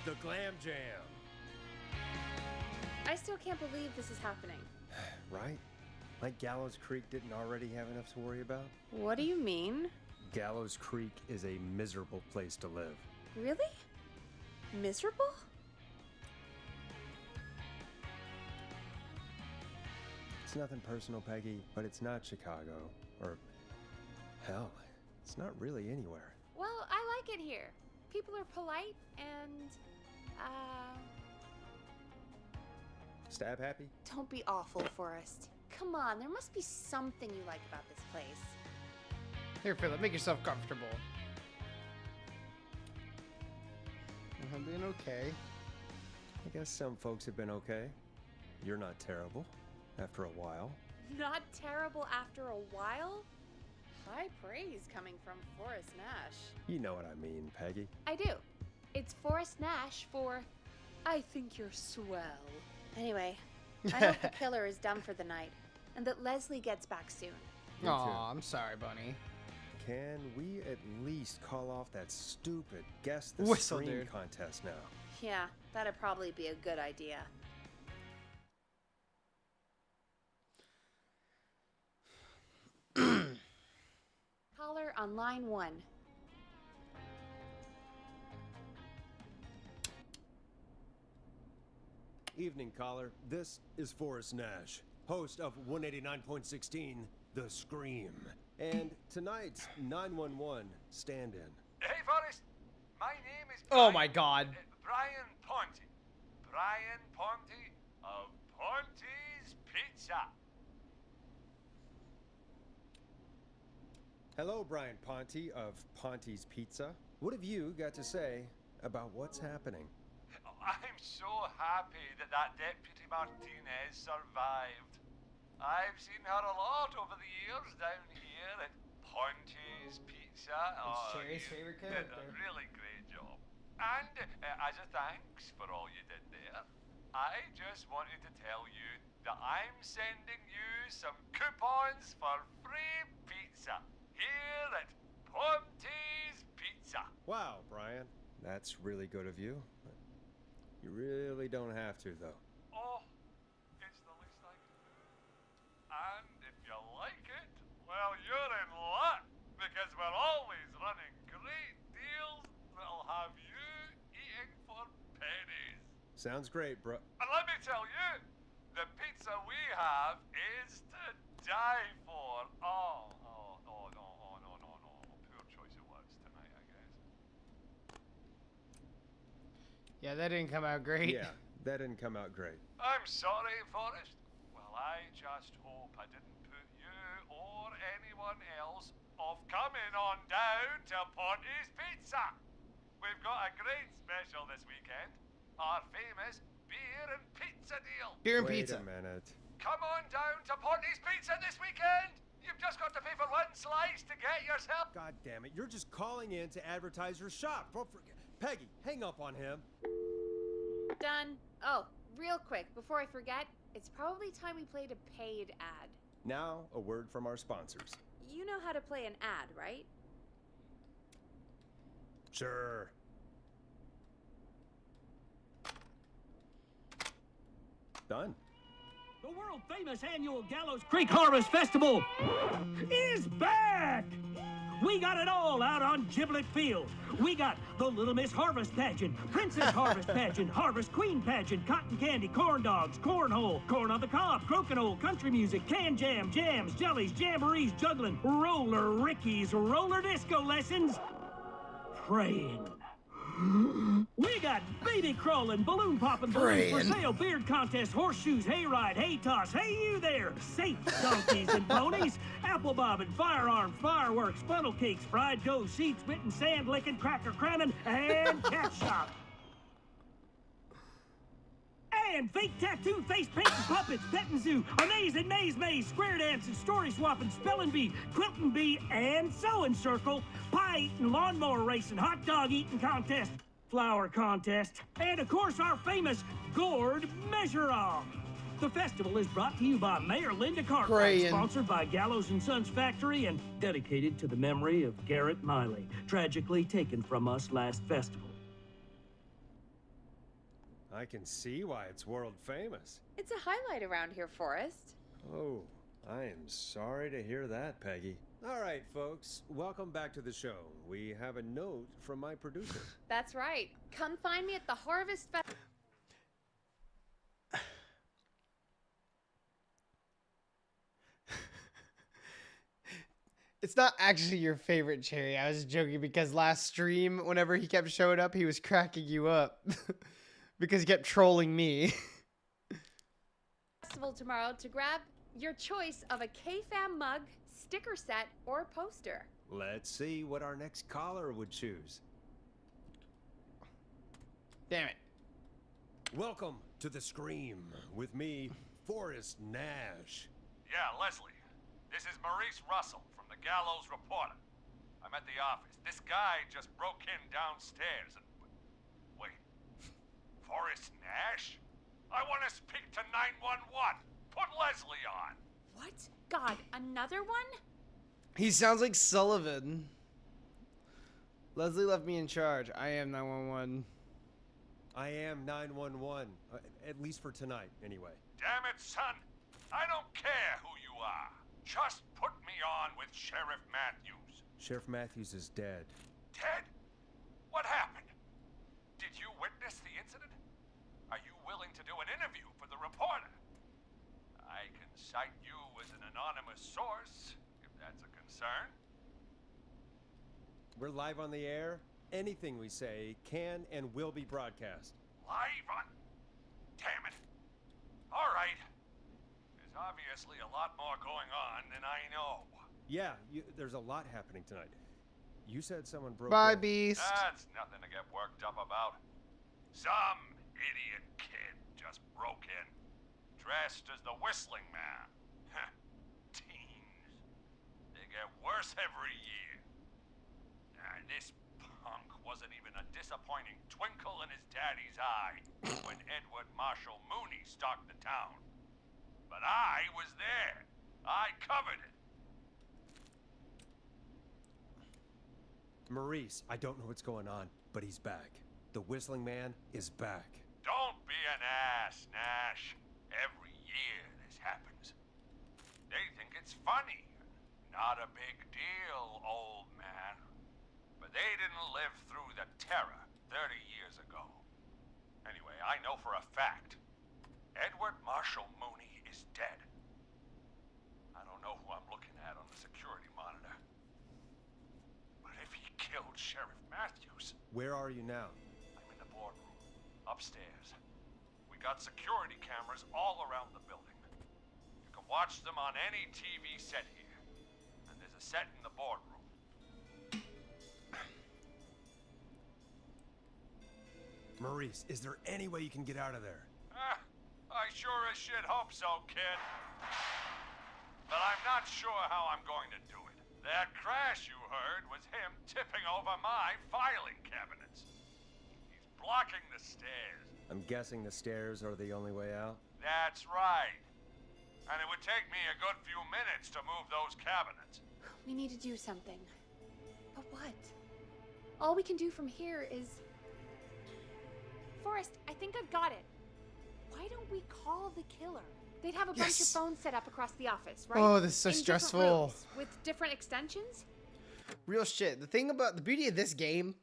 the Glam Jam. I still can't believe this is happening. Right? Like Gallows Creek didn't already have enough to worry about? What do you mean? Gallows Creek is a miserable place to live. Really? Miserable? It's nothing personal, Peggy, but it's not Chicago. Or, hell, it's not really anywhere. Well, I like it here. People are polite and, Stab happy? don't be awful, Forrest. Come on, there must be something you like about this place. Here, Philip, make yourself comfortable. I'm doing okay. I guess some folks have been okay. You're not terrible after a while. Not terrible after a while? High praise coming from Forrest Nash. You know what I mean, Peggy. I do. It's Forrest Nash for I think you're swell. Anyway, I hope the killer is done for the night and that Leslie gets back soon. Me Aw, too. I'm sorry, Bunny. Can we at least call off that stupid Guess the Whistle, Screen dude. contest now? Yeah, that'd probably be a good idea. Caller on line 1. Evening, caller. This is Forrest Nash, host of 189.16, The Scream. And tonight's 911 stand-in. Hey, Forrest. My name is Oh my God. Brian Ponte. Brian Ponte of Ponte's Pizza. Hello, Brian Ponte of Ponte's Pizza. What have you got to say about what's happening? I'm so happy that Deputy Martinez survived. I've seen her a lot over the years down here at Ponte's Pizza. Cherry's You favorite did character. a really great job. And as a thanks for all you did there, I just wanted to tell you that I'm sending you some coupons for free pizza here at Ponte's Pizza. Wow, Brian. That's really good of you. You really don't have to, though. Oh, it's the least I can do. And if you like it, well, you're in luck, because we're always running great deals that'll have you eating for pennies. Sounds great, bro. And let me tell you, the pizza we have is to die for. Oh, no. Poor choice of words tonight, I guess. Yeah, that didn't come out great. Yeah, that didn't come out great. I'm sorry, Forrest. Well, I just hope I didn't put you or anyone else off coming on down to Ponte's Pizza. We've got a great special this weekend. Our famous beer and pizza deal. Beer and Wait pizza. a minute. Come on down to Ponte's Pizza this weekend. You've just got to pay for one slice to get yourself. God damn it, you're just calling in to advertise your shop. Peggy, hang up on him. Done. Oh, real quick, before I forget, it's probably time we played a paid ad. Now, a word from our sponsors. You know how to play an ad, right? Sure. Done. The world-famous annual Gallows Creek Harvest Festival is back! We got it all out on Giblet Field. We got the Little Miss Harvest Pageant, Princess Harvest Pageant, Harvest Queen Pageant, Cotton Candy, Corn Dogs, Cornhole, Corn on the Cob, Crokinole, Country Music, Can Jam, Jams, Jellies, Jamborees, Juggling, Roller Rickies, Roller Disco Lessons, Praying. We got baby crawling, balloon popping, balloons for sale, beard contest, horseshoes, hayride, hay toss, hey you there, safe donkeys and ponies, apple bobbing, firearms, fireworks, funnel cakes, fried dough, seed spitting, sand licking, cracker cramming, and cat shop. And fake tattoo, face painting, puppets, petting zoo, amazing maze, square dancing, story swapping, spelling bee, quilting bee, and sewing circle, pie eating, lawnmower racing, hot dog eating contest, flower contest, and of course our famous gourd measure-off. The festival is brought to you by Mayor Linda Cartwright, Praying. sponsored by Gallows and Sons Factory, and dedicated to the memory of Garrett Miley, tragically taken from us last festival. I can see why it's world famous. It's a highlight around here, Forrest. Oh, I am sorry to hear that, Peggy. All right, folks, welcome back to the show. We have a note from my producer. That's right. Come find me at the Harvest Festival. It's not actually your favorite Cherry. I was joking because last stream, whenever he kept showing up, he was cracking you up because he kept trolling me. Festival tomorrow to grab your choice of a KFAM mug, sticker set, or poster. Let's see what our next caller would choose. Damn it. Welcome to The Scream with me, Forrest Nash. Yeah, Leslie. This is Maurice Russell from the Gallows Reporter. I'm at the office. This guy just broke in downstairs and... Wait. Forrest Nash? I want to speak to 911. Put Leslie on. What? God, another one? He sounds like Sullivan. Leslie left me in charge. I am 911. I am 911, at least for tonight, anyway. Damn it, son. I don't care who you are. Just put me on with Sheriff Matthews. Sheriff Matthews is dead. Ted? What happened? Did you witness the incident? Are you willing to do an interview for the reporter? I can cite you as an anonymous source, if that's a concern. We're live on the air. Anything we say can and will be broadcast. Live on... Damn it. All right. There's obviously a lot more going on than I know. Yeah, there's a lot happening tonight. You said someone broke Bye, in. Beast. That's nothing to get worked up about. Some idiot kid just broke in, dressed as the Whistling Man. Teens. They get worse every year. This punk wasn't even a disappointing twinkle in his daddy's eye when Edward Marshall Mooney stalked the town. But I was there. I covered it. Maurice, I don't know what's going on, but he's back. The Whistling Man is back. Don't be an ass, Nash. Every year this happens. They think it's funny. Not a big deal, old man. But they didn't live through the terror 30 years ago. Anyway, I know for a fact, Edward Marshall Mooney is dead. I don't know who I'm looking at on the security monitor. But if he killed Sheriff Matthews... Where are you now? I'm in the boardroom, upstairs. We got security cameras all around the building. You can watch them on any TV set here. And there's a set in the boardroom. Maurice, is there any way you can get out of there? I sure as shit hope so, kid. But I'm not sure how I'm going to do it. That crash you heard was him tipping over my filing cabinets. He's blocking the stairs. I'm guessing the stairs are the only way out. That's right. And it would take me a good few minutes to move those cabinets. We need to do something. But what? All we can do from here is... Forrest, I think I've got it. Why don't we call the killer? They'd have a bunch of phones set up across the office, right? Oh, this is so In different stressful. rooms with different extensions? Real shit. The thing about the beauty of this game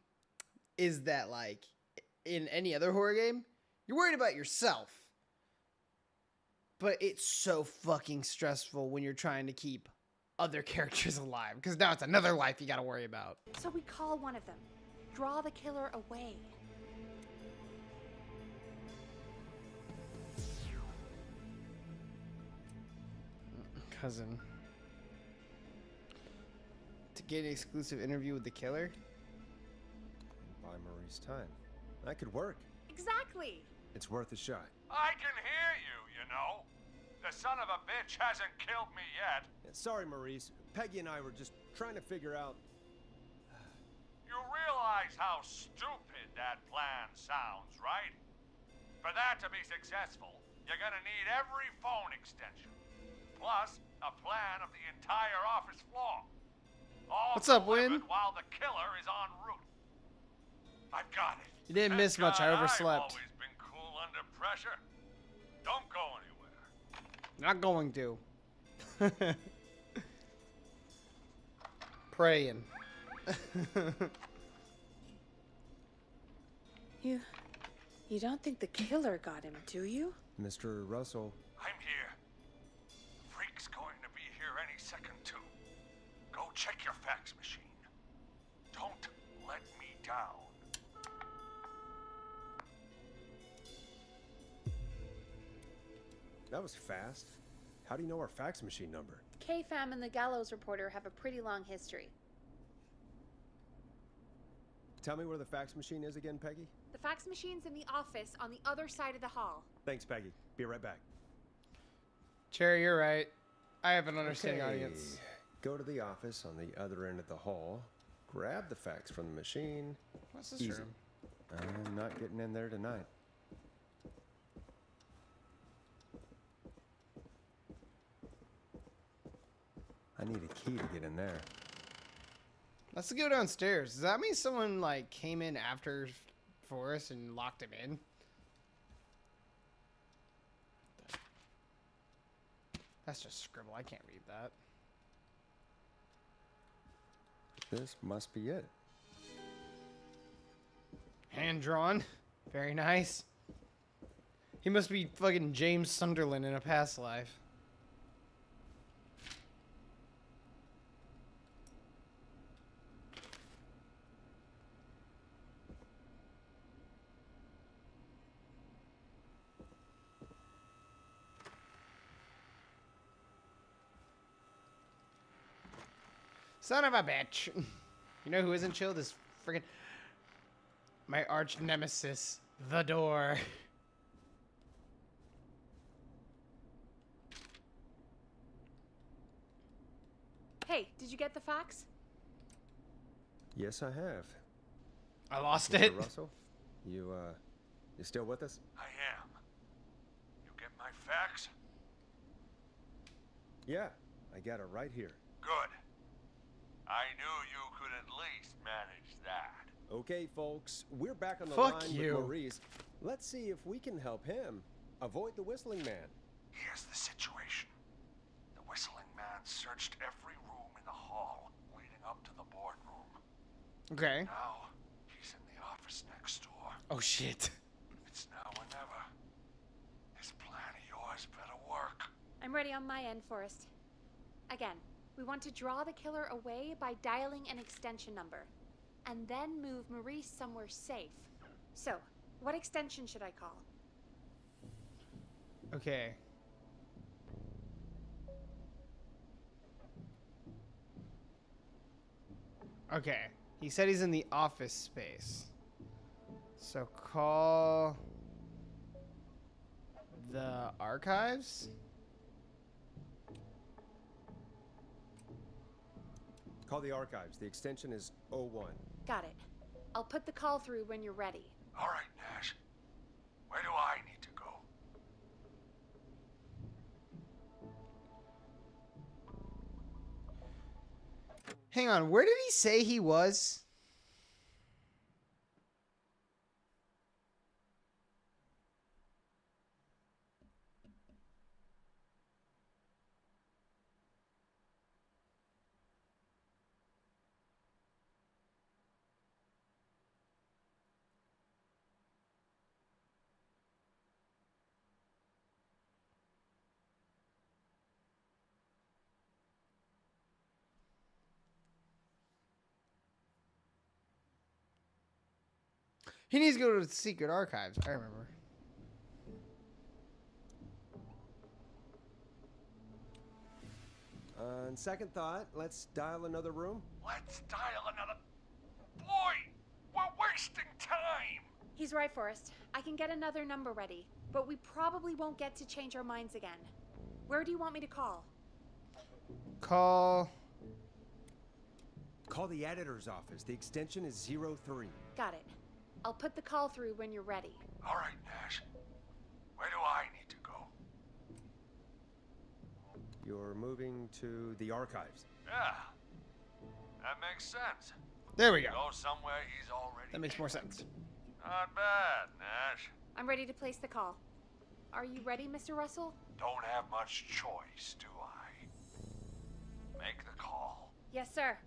is that, like, in any other horror game, you're worried about yourself. But it's so fucking stressful when you're trying to keep other characters alive. Because now it's another life you gotta worry about. So we call one of them. Draw the killer away. Cousin. To get an exclusive interview with the killer? Buy Maurice time. That could work. Exactly. It's worth a shot. I can hear you, you know. The son of a bitch hasn't killed me yet. Sorry, Maurice. Peggy and I were just trying to figure out... You realize how stupid that plan sounds, right? For that to be successful, you're gonna need every phone extension. Plus, a plan of the entire office floor. All What's up, Win? delivered while the killer is en route. I've got it. You didn't Thank miss much. I God overslept. I've always been cool under pressure. Don't go anywhere. Not going to. Praying. You don't think the killer got him, do you? Mr. Russell, I'm here. The freak's going to be here any second, too. Go check your fax machine. Don't let me down. that was fast. How do you know our fax machine number? KFAM and the Gallows Reporter have a pretty long history. Tell me where the fax machine is again, Peggy? The fax machine's in the office on the other side of the hall. Thanks, Peggy. Be right back. Cherry, you're right. I have an understanding Okay. audience. Go to the office on the other end of the hall. Grab the fax from the machine. What's this Easy. room? I'm not getting in there tonight. I need a key to get in there. Let's go downstairs. Does that mean someone like came in after Forrest and locked him in? That's just scribble. I can't read that. This must be it. Hand drawn. Very nice. He must be fucking James Sunderland in a past life. Son of a bitch. You know who isn't chill? This friggin' my arch nemesis, the door. Hey, did you get the fax? Yes, I have. I lost Mr. it. Russell, you still with us? I am. You get my fax? Yeah, I got it right here. Good. I knew you could at least manage that. Okay, folks, we're back on the Fuck line you. with Maurice. Let's see if we can help him avoid the Whistling Man. Here's the situation. The Whistling Man searched every room in the hall leading up to the boardroom. Okay. Now, he's in the office next door. Oh shit. It's now or never. This plan of yours better work. I'm ready on my end, Forrest. Again, we want to draw the killer away by dialing an extension number, and then move Maurice somewhere safe. So, what extension should I call? Okay. Okay. He said he's in the office space. So call the archives? Call the archives. The extension is 01. Got it. I'll put the call through when you're ready. All right, Nash. Where do I need to go? Hang on, where did he say he was? He needs to go to the secret archives. I remember. On second thought, let's dial another room. Let's dial another. Boy, we're wasting time. He's right, Forrest. I can get another number ready, but we probably won't get to change our minds again. Where do you want me to call? Call. Call the editor's office. The extension is 03. Got it. I'll put the call through when you're ready. All right, Nash. Where do I need to go? You're moving to the archives. Yeah. That makes sense. There we go. Go somewhere he's already That makes more been. sense. Not bad, Nash. I'm ready to place the call. Are you ready, Mr. Russell? Don't have much choice, do I? Make the call. Yes, sir.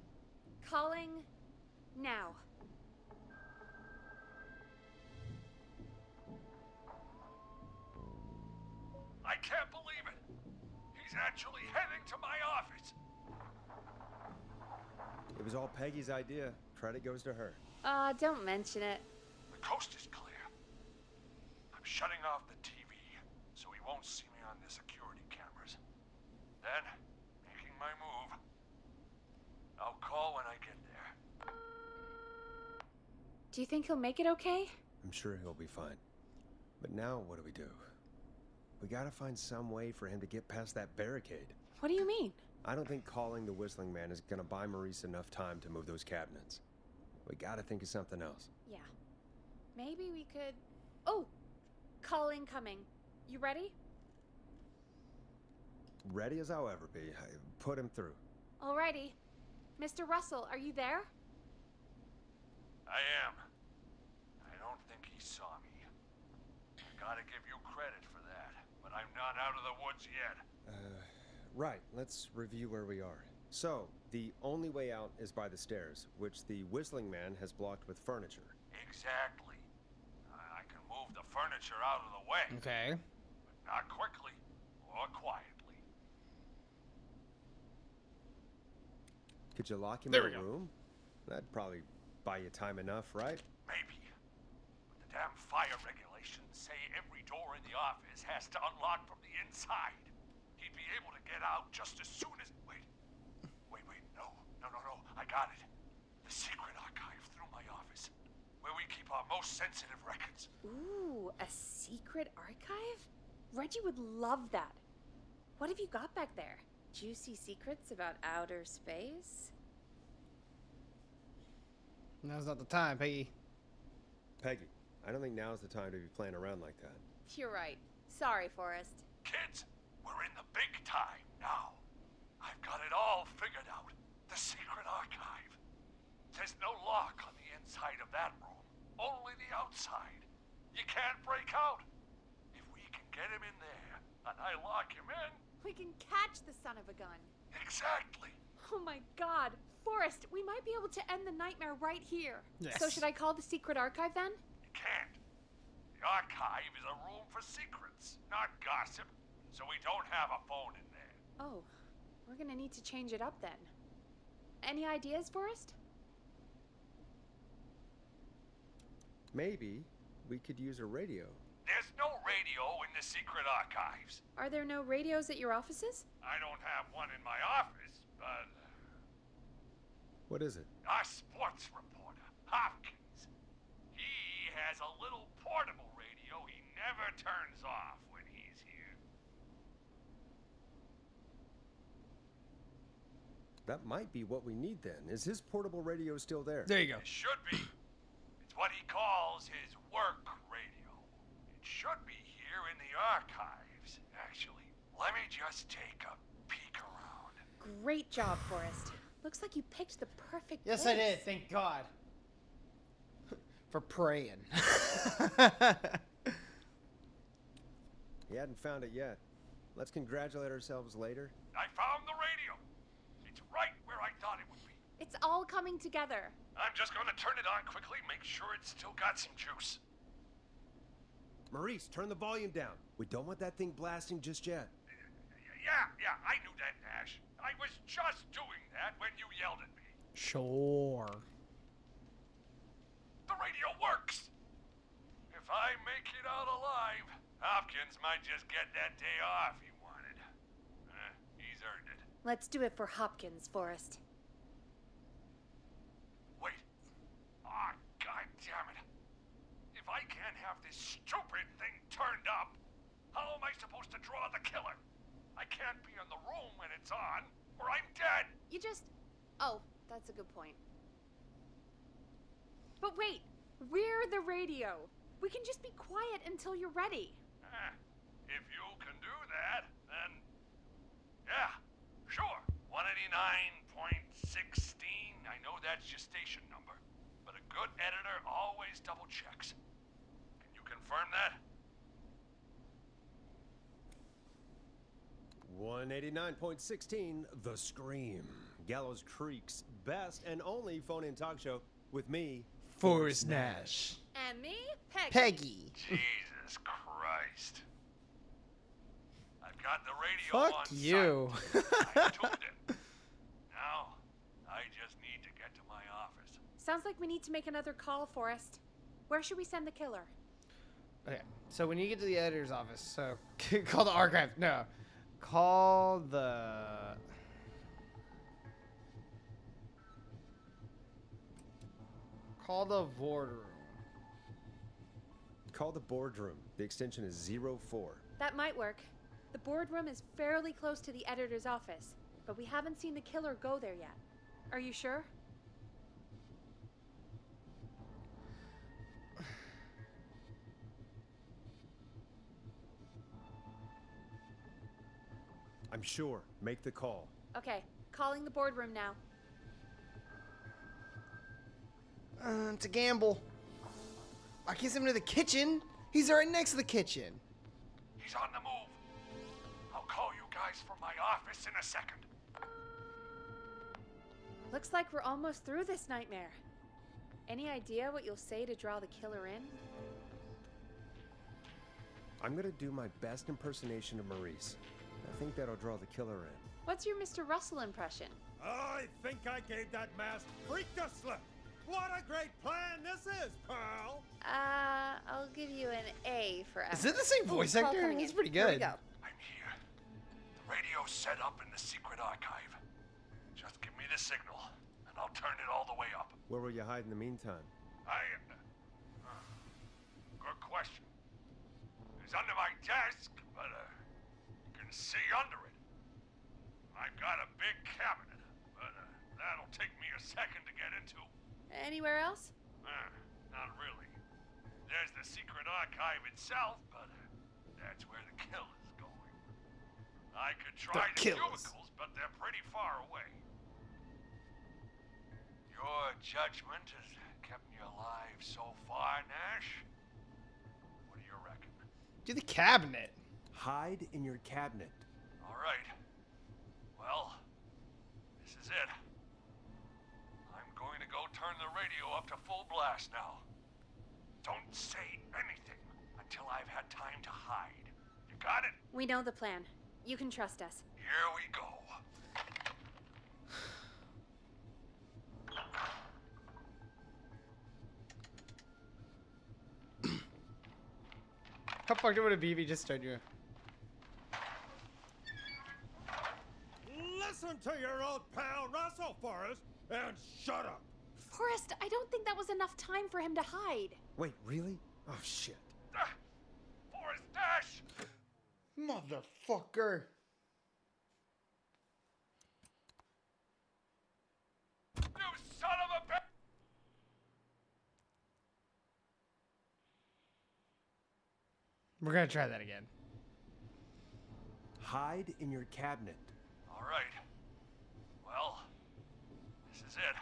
Calling now. I can't believe it. He's actually heading to my office. It was all Peggy's idea. Credit goes to her. Don't mention it. The coast is clear. I'm shutting off the TV so he won't see me on the security cameras. Then, making my move. I'll call when I get there. Do you think he'll make it okay? I'm sure he'll be fine. But now, what do? We gotta find some way for him to get past that barricade. What do you mean? I don't think calling the Whistling Man is gonna buy Maurice enough time to move those cabinets. We gotta think of something else. Yeah. Maybe we could... Oh! Call incoming. You ready? Ready as I'll ever be. Put him through. Alrighty. Mr. Russell, are you there? I am. I don't think he saw me. Gotta give you credit for that, but I'm not out of the woods yet. Right. Let's review where we are. So, the only way out is by the stairs, which the Whistling Man has blocked with furniture. Exactly. I can move the furniture out of the way, Okay. but not quickly or quietly. Could you lock him There in we a go. room? That'd probably buy you time enough, right? Maybe. But the damn fire regulations say every door in the office has to unlock from the inside. He'd be able to get out just as soon as... Wait. No. I got it. The secret archive through my office, where we keep our most sensitive records. Ooh, a secret archive? Reggie would love that. What have you got back there? Juicy secrets about outer space? Now's not the time, Peggy. Peggy, I don't think now's the time to be playing around like that. You're right. Sorry, Forrest. Kids, we're in the big time now. I've got it all figured out. The secret archive. There's no lock on the inside of that room, only the outside. You can't break out. If we can get him in there, and I lock him in... We can catch the son of a gun. Exactly. Oh my god. Forrest, we might be able to end the nightmare right here. Yes. So should I call the secret archive then? You can't. The archive is a room for secrets, not gossip, so we don't have a phone in there. Oh, we're gonna need to change it up then. Any ideas, Forrest? Maybe we could use a radio. There's no radio in the secret archives. Are there no radios at your offices? I don't have one in my office, but What is it? our sports reporter, Hopkins, he has a little portable radio he never turns off when he's here. That might be what we need then. Is his portable radio still there? There you go. It should be. It's what he calls his work radio. It should be here in the archives, actually. Let me just take a peek around. Great job, Forrest. Looks like you picked the perfect Yes, place. I did. Thank God. For praying. He hadn't found it yet. Let's congratulate ourselves later. I found the radio. It's right where I thought it would be. It's all coming together. I'm just gonna turn it on quickly, make sure it's still got some juice. Maurice, turn the volume down. We don't want that thing blasting just yet. Yeah, I knew that, Nash. I was just doing that when you yelled at me. Sure. The radio works. If I make it out alive, Hopkins might just get that day off he wanted. He's earned it. Let's do it for Hopkins, Forrest. Wait. Ah, God damn it. If I can't have this stupid thing turned up, how am I supposed to draw the killer? I can't be in the room when it's on, or I'm dead. You just... Oh, that's a good point. But wait, we're the radio. We can just be quiet until you're ready. If you can do that, then... Yeah, sure. 189.16. I know that's your station number. But a good editor always double checks. Can you confirm that? 189.16, The Scream. Gallows Creek's best and only phone-in talk show with me, Forrest Nash. And me, Peggy. Peggy. Jesus Christ. I've got the radio Fuck on you. silent. I tuned it. Now, I just need to get to my office. Sounds like we need to make another call, Forrest. Where should we send the killer? Okay, so when you get to the editor's office, so call the archive. No, call the. Call the boardroom. Call the boardroom. The extension is 04. That might work. The boardroom is fairly close to the editor's office, but we haven't seen the killer go there yet. Are you sure? I'm sure. Make the call. Okay, calling the boardroom now. It's a gamble. I can send him to the kitchen. He's right next to the kitchen. He's on the move. I'll call you guys from my office in a second. Looks like we're almost through this nightmare. Any idea what you'll say to draw the killer in? I'm gonna do my best impersonation of Maurice. I think that'll draw the killer in. What's your Mr. Russell impression? I think I gave that masked freak a slip. What a great plan this is, pal! I'll give you an A for effort. Is it the same voice Call actor? coming He's in. pretty Here we good. go. I'm here. The radio's set up in the secret archive. Just give me the signal, and I'll turn it all the way up. Where will you hide in the meantime? Good question. It's under my desk, but you can see under it. I've got a big cabinet, but that'll take me a second to get into. Anywhere else? Not really. There's the secret archive itself, but that's where the killer's going. I could try the cubicles, but they're pretty far away. Your judgment has kept me alive so far, Nash. What do you reckon? Do the cabinet. Hide in your cabinet. All right. Well, this is it. I'm going to go turn the radio up to full blast now. Don't say anything until I've had time to hide. You got it? We know the plan. You can trust us. Here we go. How fucked up would it be if he just started you? Listen to your old pal Russell, Forrest, and shut up! Forrest, I don't think that was enough time for him to hide. Wait, really? Oh, shit. Forrest Nash! Motherfucker. You son of a bitch! We're gonna try that again. Hide in your cabinet. All right. Well, this is it.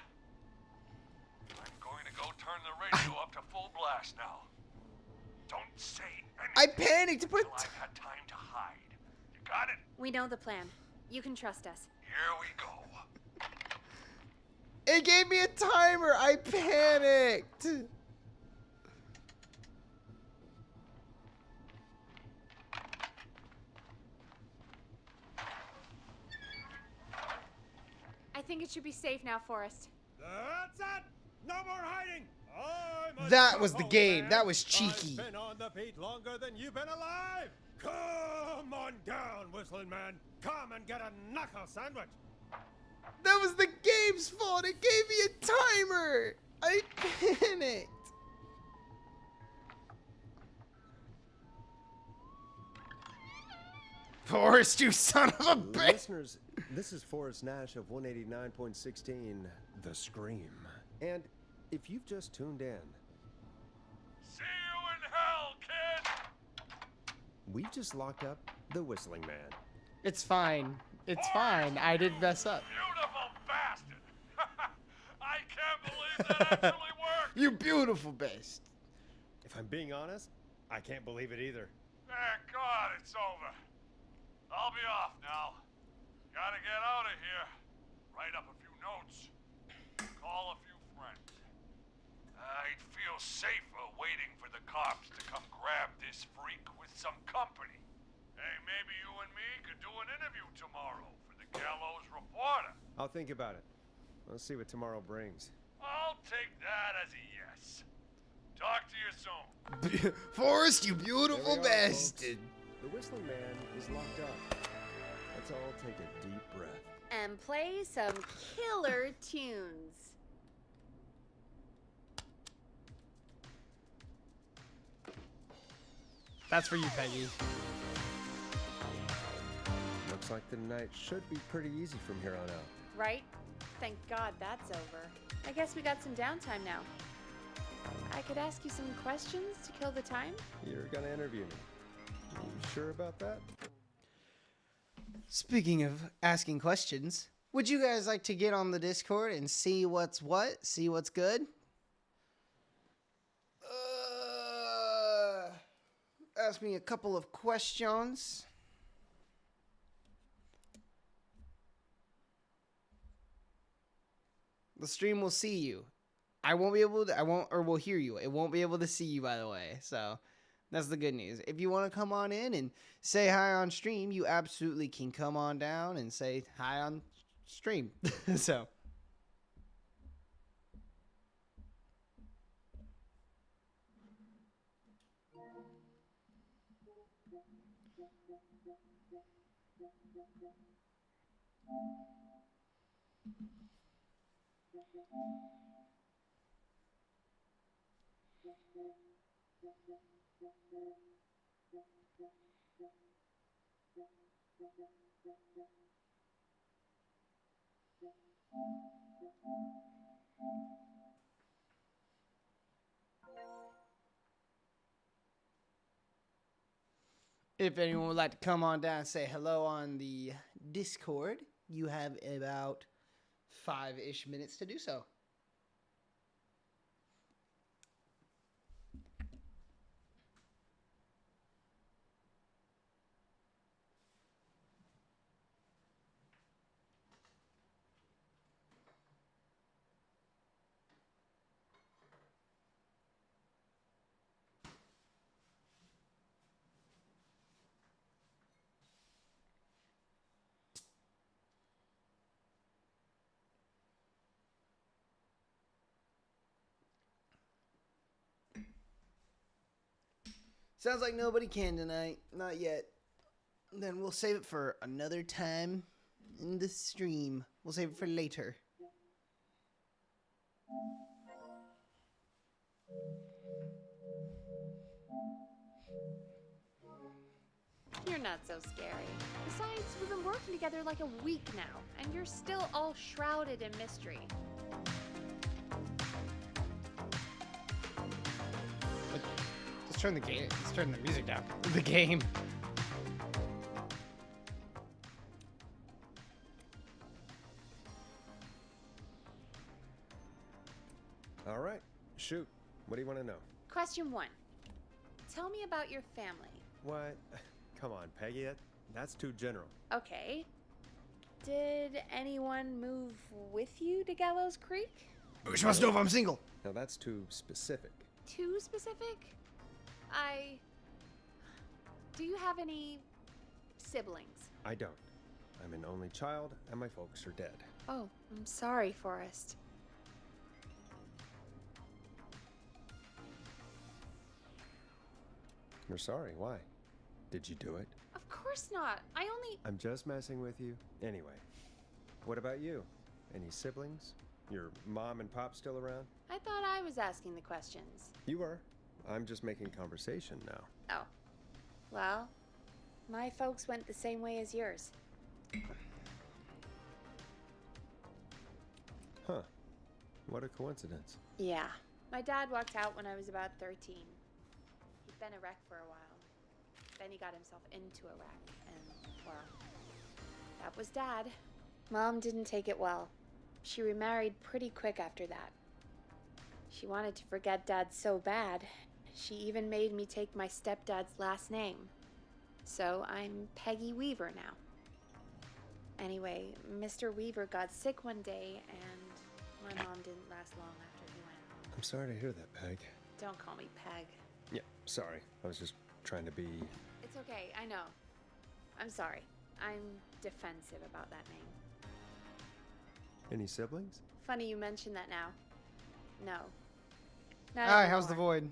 I'm going to go turn the radio up to full blast now. Don't say I anything panicked to put until I've had time to hide. You got it? We know the plan. You can trust us. Here we go. It gave me a timer. I panicked. I think it should be safe now, Forrest. That's it! No more hiding! I'm a That was the tough old game. man. That was cheeky. I've been on the beat longer than you've been alive! Come on down, Whistling Man! Come and get a knuckle sandwich! That was the game's fault. It gave me a timer. I panicked. Forrest, you son of a bitch. Listeners, this is Forrest Nash of 189.16, The Scream. And if you've just tuned in, See you in hell, kid! we've just locked up the Whistling Man. It's fine. It's fine. I did mess up. Beautiful bastard! I can't believe that actually worked! You beautiful beast. If I'm being honest, I can't believe it either. Thank God it's over. I'll be off now. Gotta get out of here. Write up a few notes. Call a few friends. I'd feel safer waiting for the cops to come grab this freak with some company. Hey, maybe you and me could do an interview tomorrow for the Gallows Reporter. I'll think about it. Let's see what tomorrow brings. I'll take that as a yes. Talk to you soon. Forrest, you beautiful There we are, bastard. The Whistling Man is locked up. Let's all take a deep breath. And play some killer tunes. That's for you, Peggy. Looks like the night should be pretty easy from here on out. Right? Thank God that's over. I guess we got some downtime now. I could ask you some questions to kill the time? You're gonna interview me. You sure about that? Speaking of asking questions, would you guys like to get on the Discord and see what's what? See what's good? Ask me a couple of questions. The stream will see you. I won't be able to, we'll hear you. It won't be able to see you, by the way. So that's the good news. If you want to come on in and say hi on stream, you absolutely can come on down and say hi on stream. So. If anyone would like to come on down and say hello on the Discord, you have about 5-ish minutes to do so. Sounds like nobody can tonight. Not yet. Then we'll save it for another time in the stream. We'll save it for later. You're not so scary. Besides, we've been working together like a week now, and you're still all shrouded in mystery. Let's turn the game. Let's turn the music down. The game. All right, shoot. What do you want to know? Question 1. Tell me about your family. What? Come on, Peggy. That's too general. Okay. Did anyone move with you to Gallows Creek? She must know if I'm single. Now that's too specific. Too specific? Do you have any siblings? I don't. I'm an only child, and my folks are dead. Oh, I'm sorry, Forrest. You're sorry. Why? Did you do it? Of course not. I'm just messing with you. Anyway, what about you? Any siblings? Your mom and pop still around? I thought I was asking the questions. You are. I'm just making conversation now. Oh. Well, my folks went the same way as yours. Huh. What a coincidence. Yeah. My dad walked out when I was about 13. He'd been a wreck for a while. Then he got himself into a wreck, and, well, that was Dad. Mom didn't take it well. She remarried pretty quick after that. She wanted to forget Dad so bad, she even made me take my stepdad's last name. So I'm Peggy Weaver now. Anyway, Mr. Weaver got sick one day, and my mom didn't last long after he went. I'm sorry to hear that, Peg. Don't call me Peg. Yeah, sorry. I was just trying to be... It's okay, I know. I'm sorry. I'm defensive about that name. Any siblings? Funny you mention that now. No. Not Hi, how's the anymore. void?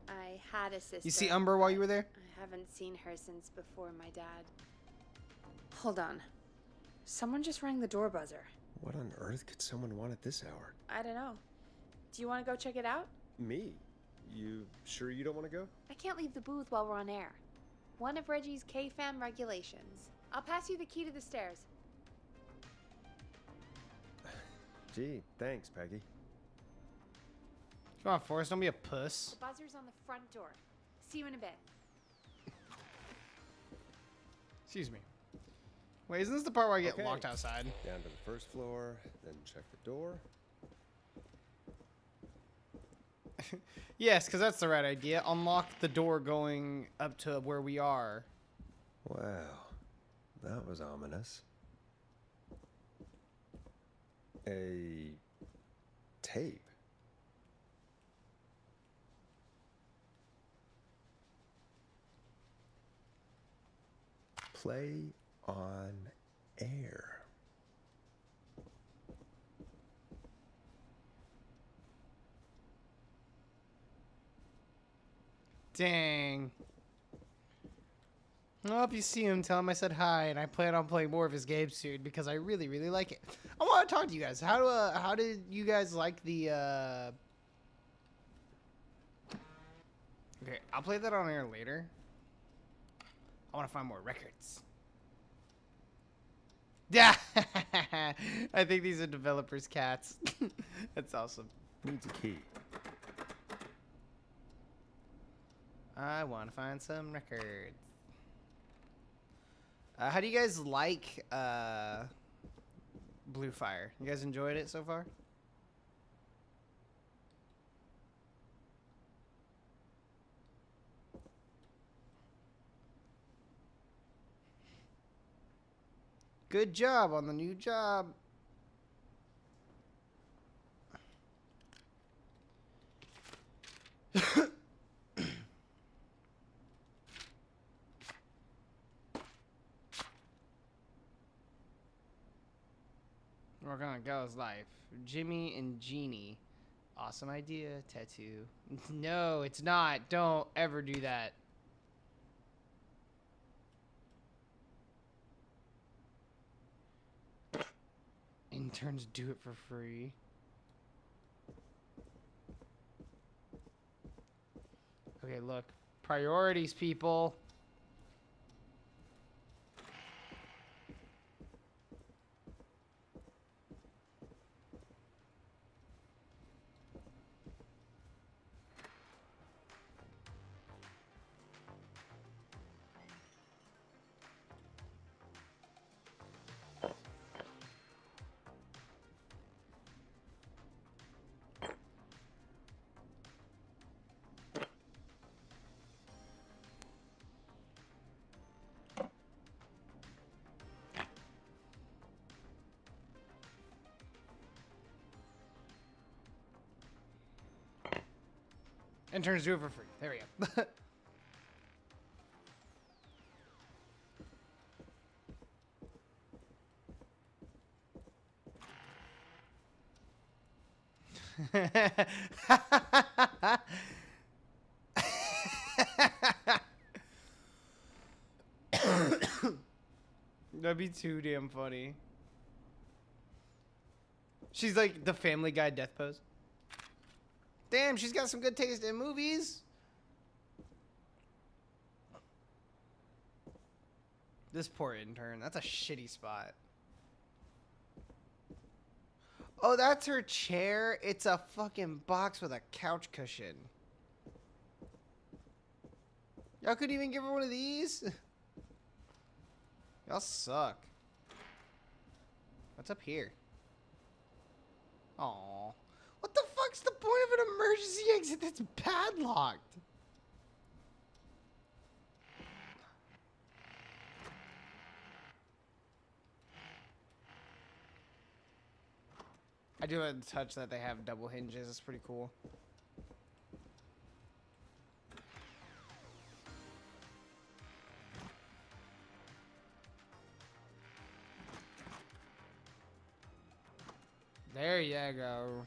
I had a sister. You see Umber while you were there? I haven't seen her since before my dad. Hold on. Someone just rang the door buzzer. What on earth could someone want at this hour? I don't know. Do you want to go check it out? Me? You sure you don't want to go? I can't leave the booth while we're on air. One of Reggie's K-Fam regulations. I'll pass you the key to the stairs. Gee, thanks, Peggy. Come on, Forrest, don't be a puss. The buzzer's on the front door. See you in a bit. Excuse me. Wait, isn't this the part where I get Okay. locked outside? Down to the first floor, then check the door. Yes, because that's the right idea. Unlock the door going up to where we are. Wow, that was ominous. A tape. Play on air. Dang. Well, if you see him, tell him I said hi, and I plan on playing more of his games soon because I really, really like it. I want to talk to you guys. How did you guys like the? Okay, I'll play that on air later. I want to find more records. Yeah, I think these are developers' cats. That's awesome. Needs a key. I want to find some records. How do you guys like Blue Fire? You guys enjoyed it so far? Good job on the new job. Working on a gal's life. Jimmy and Jeannie. Awesome idea. Tattoo. No, it's not. Don't ever do that. Interns do it for free. Okay, look. Priorities, people. Interns do it for free. There we go. That'd be too damn funny. She's like the Family Guy death pose. Damn, she's got some good taste in movies. This poor intern. That's a shitty spot. Oh, that's her chair. It's a fucking box with a couch cushion. Y'all couldn't even give her one of these? Y'all suck. What's up here? Aw. What the fuck's the point of an emergency exit that's padlocked? I do like the touch that they have double hinges. It's pretty cool. There you go.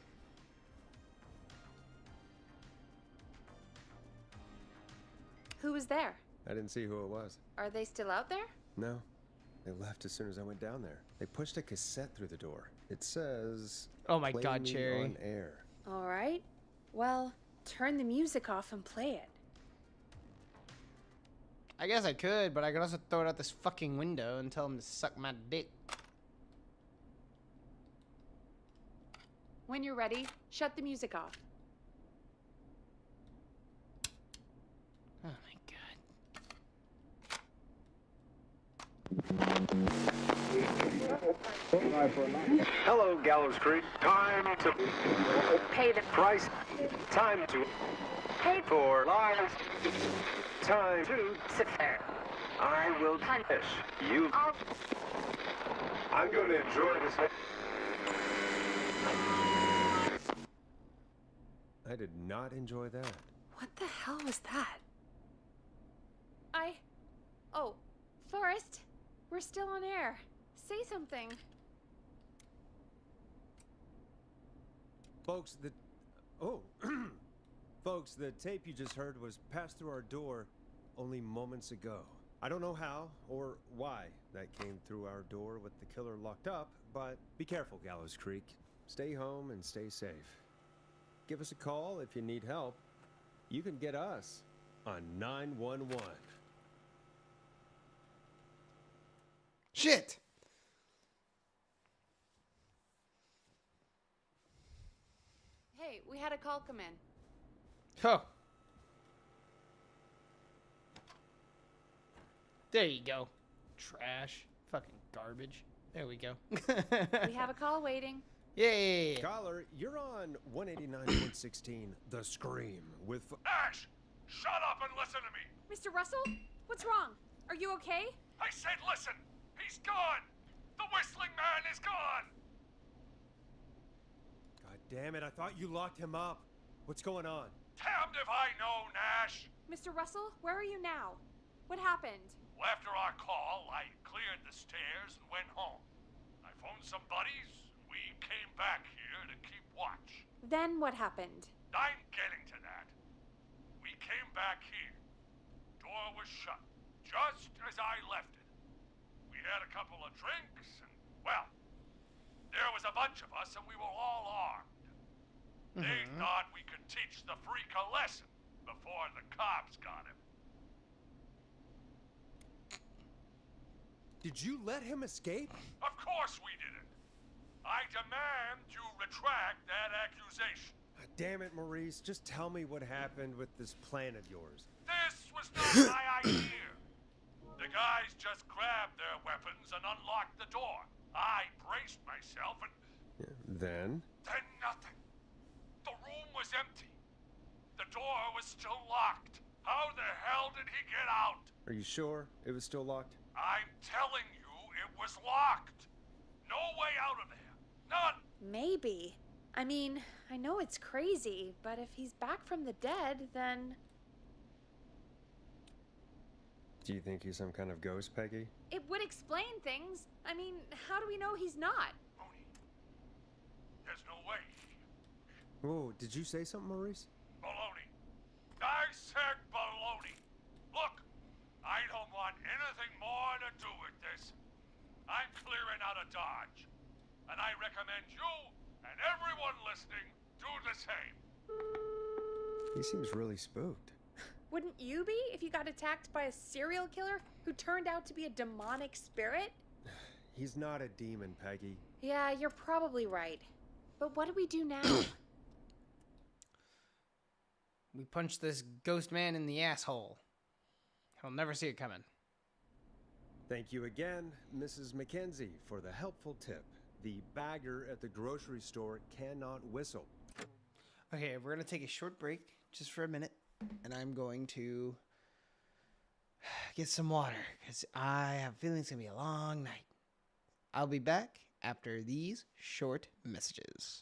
Who was there? I didn't see who it was. Are they still out there? No. They left as soon as I went down there. They pushed a cassette through the door. It says... Oh my "Play God, me Cherry. on air." All right. Well, turn the music off and play it. I guess I could, but I could also throw it out this fucking window and tell him to suck my dick. When you're ready, shut the music off. Oh my Hello, Gallows Creek. Time to Pay the price. Time to pay for lives. Time to sit there. I will punish you. I'm going to enjoy this. I did not enjoy that. What the hell was that? Oh, Forrest, we're still on air. Say something. Folks, Folks, the tape you just heard was passed through our door only moments ago. I don't know how or why that came through our door with the killer locked up, but be careful, Gallows Creek. Stay home and stay safe. Give us a call if you need help. You can get us on 911. Shit! Hey, we had a call come in. Oh. There you go. Trash. Fucking garbage. There we go. We have a call waiting. Yay! Caller, you're on 189.16 The Scream with... Ash! Shut up and listen to me! Mr. Russell, what's wrong? Are you okay? I said listen! He's gone! The Whistling Man is gone! God damn it, I thought you locked him up. What's going on? Damned if I know, Nash! Mr. Russell, where are you now? What happened? Well, after our call, I cleared the stairs and went home. I phoned some buddies, and we came back here to keep watch. Then what happened? I'm getting to that. We came back here. Door was shut, just as I left it. We had a couple of drinks, and, well, there was a bunch of us, and we were all armed. They thought we could teach the freak a lesson before the cops got him. Did you let him escape? Of course we didn't. I demand you retract that accusation. Damn it, Maurice. Just tell me what happened with this plan of yours. This was not my idea. The guys just grabbed their weapons and unlocked the door. I braced myself and... Then nothing. The room was empty. The door was still locked. How the hell did he get out? Are you sure it was still locked? I'm telling you, it was locked. No way out of there. None. Maybe. I mean, I know it's crazy, but if he's back from the dead, then... Do you think he's some kind of ghost, Peggy? It would explain things. I mean, how do we know he's not? Mooney, there's no way. Oh, did you say something, Maurice? Baloney. I said baloney. Look, I don't want anything more to do with this. I'm clearing out of Dodge. And I recommend you and everyone listening do the same. He seems really spooked. Wouldn't you be if you got attacked by a serial killer who turned out to be a demonic spirit? He's not a demon, Peggy. Yeah, you're probably right. But what do we do now? We punch this ghost man in the asshole. He'll never see it coming. Thank you again, Mrs. Mackenzie, for the helpful tip. The bagger at the grocery store cannot whistle. Okay, we're going to take a short break just for a minute. And I'm going to get some water because I have a feeling it's going to be a long night. I'll be back after these short messages.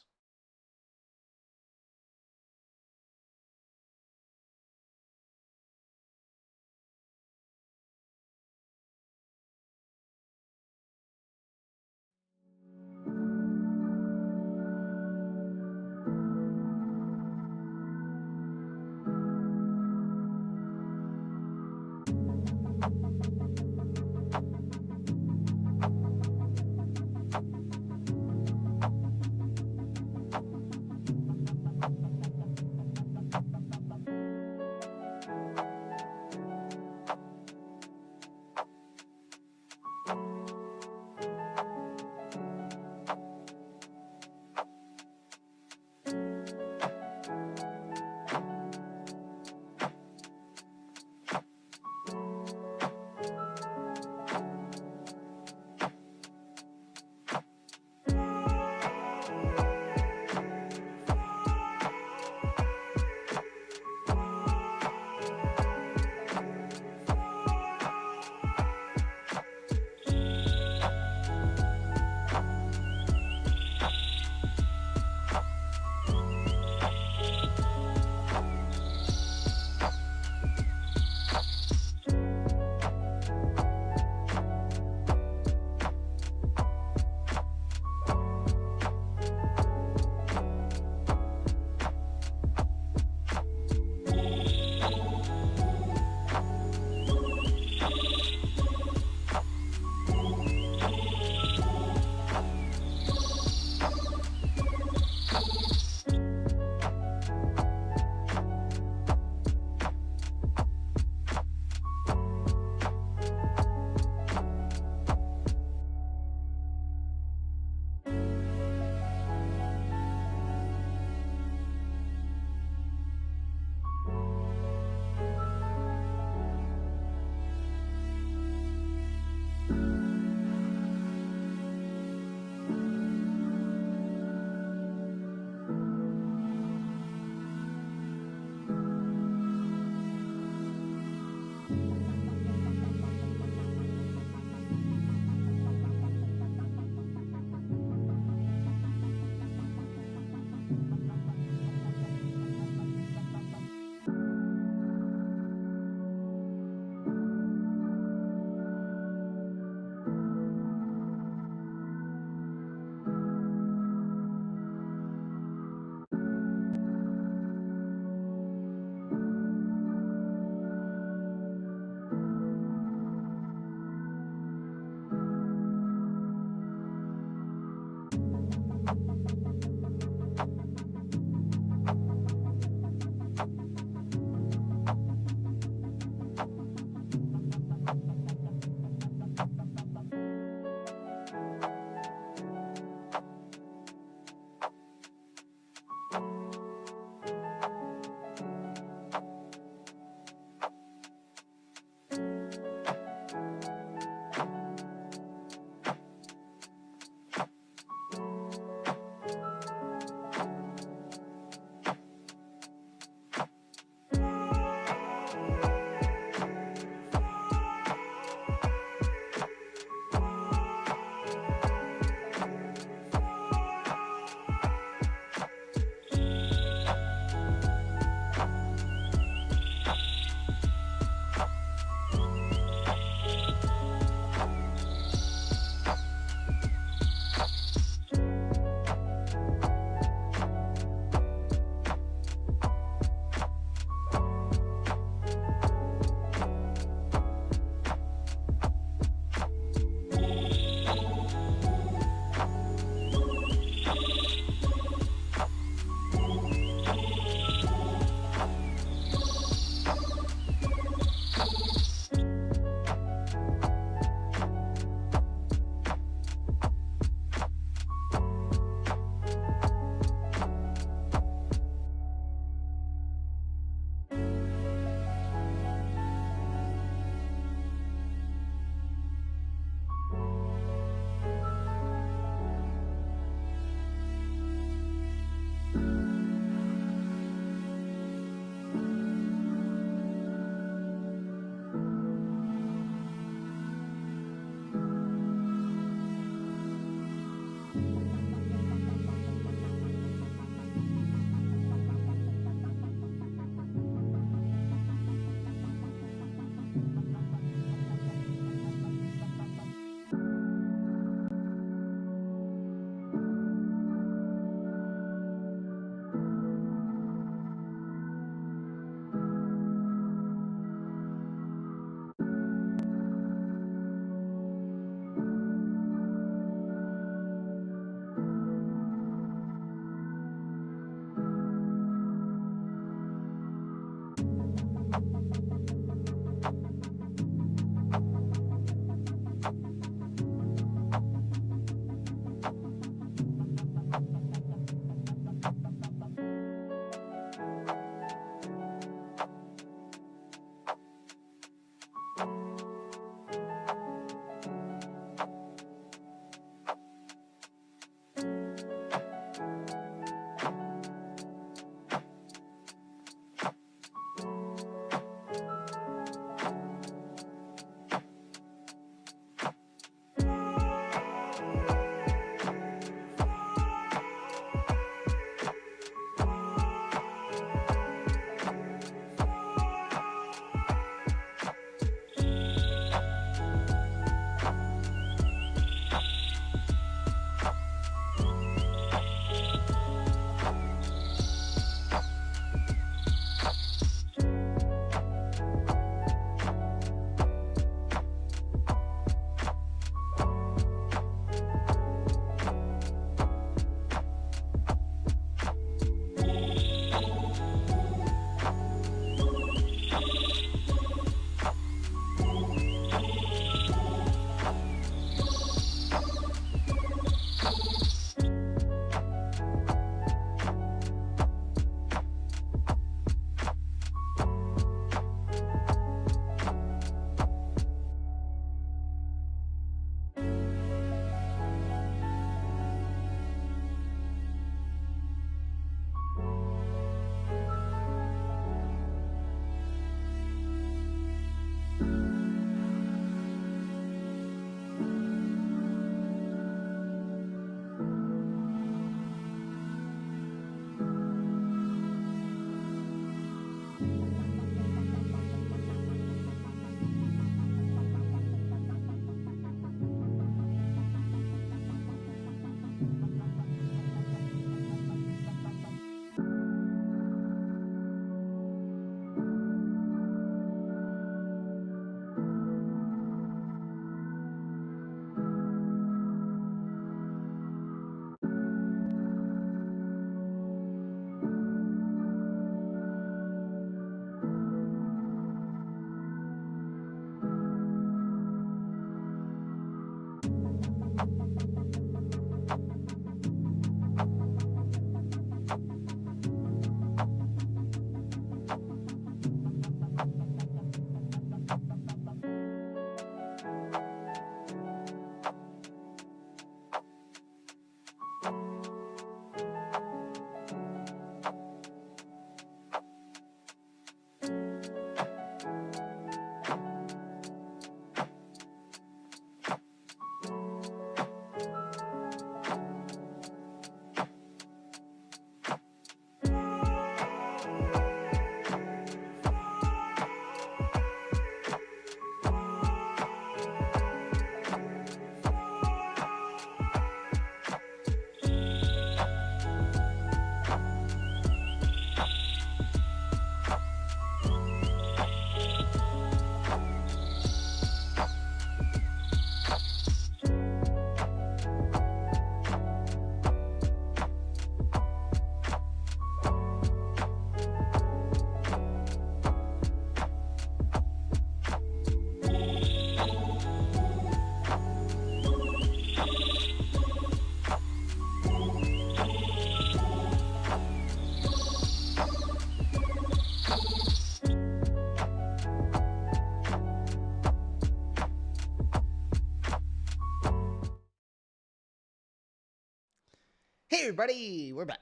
Hey everybody, we're back.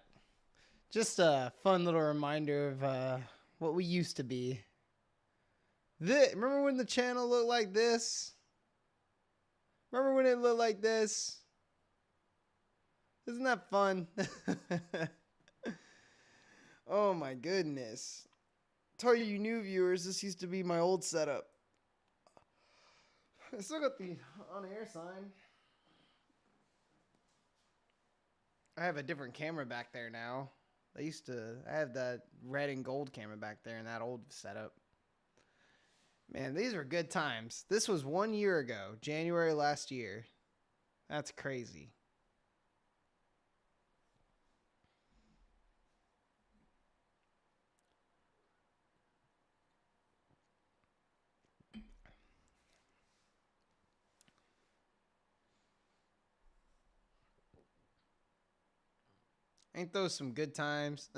Just a fun little reminder of what we used to be. Remember when the channel looked like this? Remember when it looked like this? Isn't that fun? Oh my goodness. Tell you new viewers, this used to be my old setup. I still got the on-air sign. I have a different camera back there now. I have that red and gold camera back there in that old setup. Man, these are good times. This was 1 year ago, January last year. That's crazy. Ain't those some good times?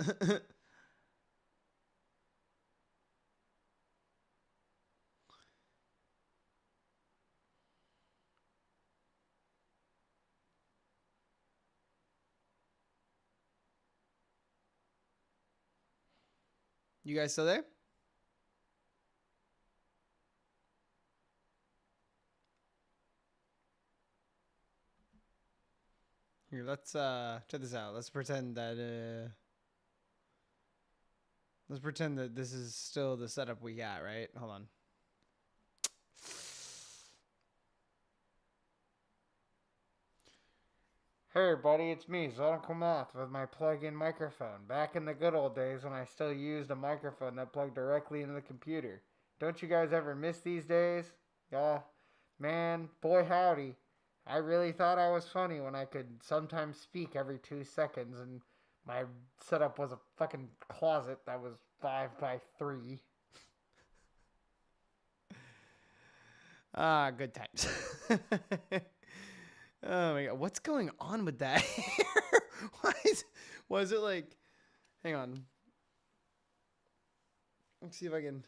You guys still there? Here, let's check this out. Let's pretend that this is still the setup we got, right? Hold on. Hey everybody, it's me, Zonical Moth, with my plug-in microphone. Back in the good old days when I still used a microphone that plugged directly into the computer. Don't you guys ever miss these days? Yeah, man, boy howdy. I really thought I was funny when I could sometimes speak every 2 seconds and my setup was a fucking closet that was 5 by 3. Ah, good times. Oh my god, what's going on with that hair? Was it like, hang on. Let's see if I can.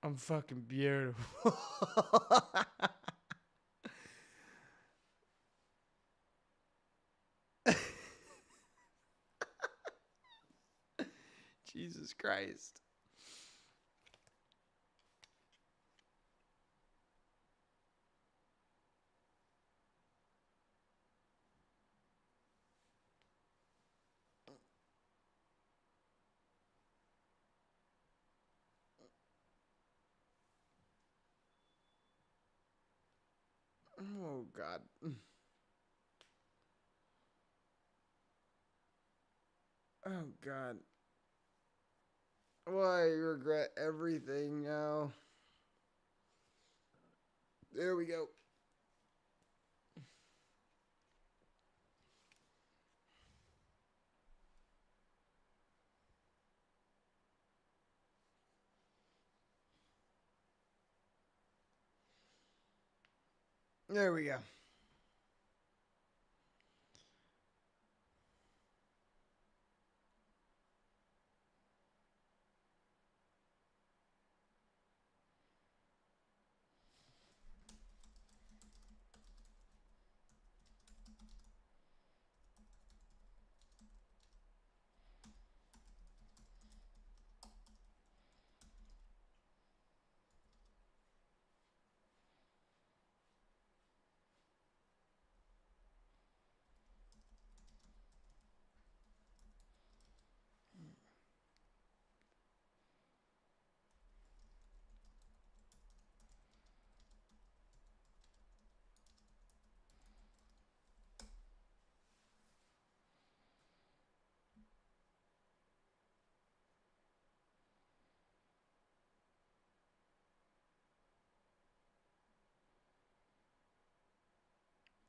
I'm fucking beautiful. Jesus Christ. Oh God. Oh God. Well, I regret everything now. There we go. There we go.